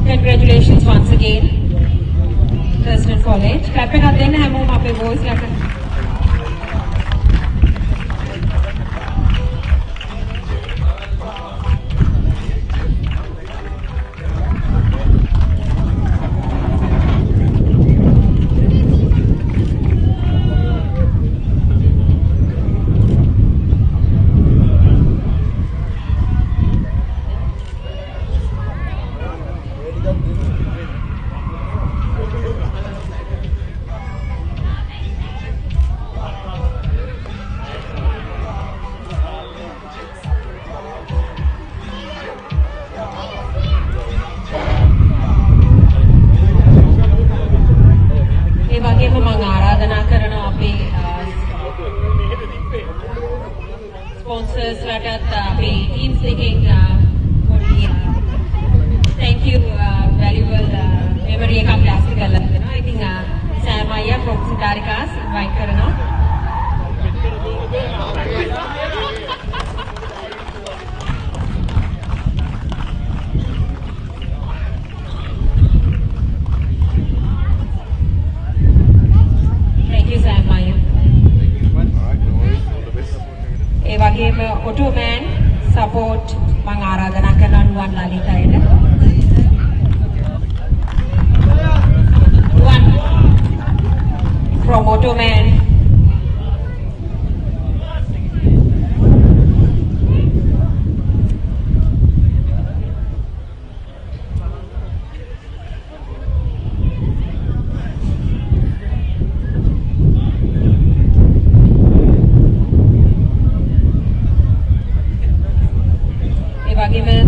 Congratulations once again, Thurstan College. Clap එකක් දෙන්න හැමෝම අපේ voice ලාට. Sponsors latat අපේ teams එකෙන් පොඩි thank you valuable memory එකක් ප්ලාස්ටික් කරලා දෙනවා. ඉතින් සෑම අයියා ප්‍රොෆෙසර් කාරිකාස් invite කරනවා. Thank you සෑම අයියා. ඒ වගේම ඔටෝමෑන් සපෝට් මම ආරාධනා කරනවා නුවන් ලලිතයට. නුවන් from Ottoman.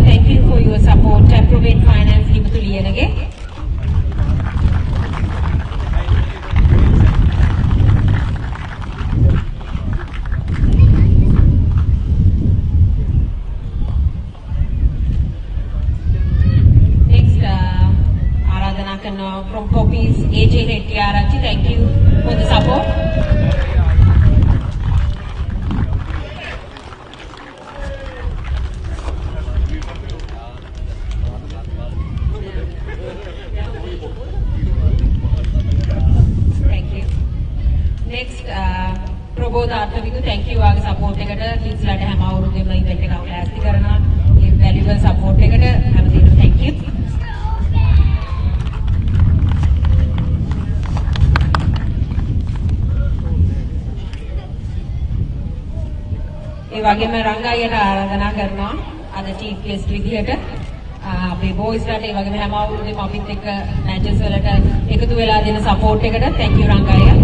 Thank you for your support. Temperament Finance Limited Liyanage. තාත්තවිකු thank you ආගේ support එකට kids ලට හැම අවුරුද්දෙම event එකක් ලෑස්ති කරනවා. ඒ valuable support එකට හැමදේටම thank you. ඒ වගේම රංගායියට ආරාධනා කරනවා අද chief guest විදිහට අපේ boys ලට ඒ වගේම හැම අවුරුද්දෙම අපිත් එක්ක matches වලට එකතු වෙලා දෙන support එකට thank you රංගායිය.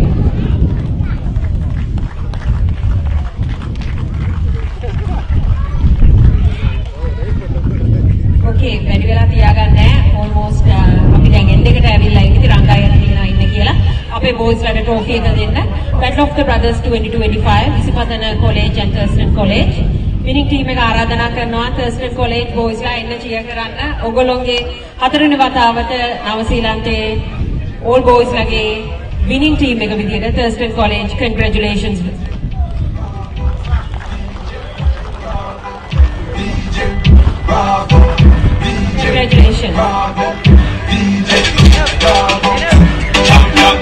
Okay, වැඩි වෙලා තියාගන්න නැහැ. Almost අපි දැන් end එකට ඇවිල්ලා ඉන්නේ රංගායියට තියනවා ඉන්න කියලා. අපේ boys ලට trophy එක දෙන්න. Battle of the Brothers 2025 Isipathana College and Thurstan College. Winning team එක ආරාධනා කරනවා Thurstan College boys ලා එන්න cheer කරන්න. ඔයගොල්ලෝගේ හතරවෙනි වතාවට නව ශ්‍රීලන්තයේ all boys ලගේ winning team එක විදියට Thurstan College congratulations. Congratulations. Champion.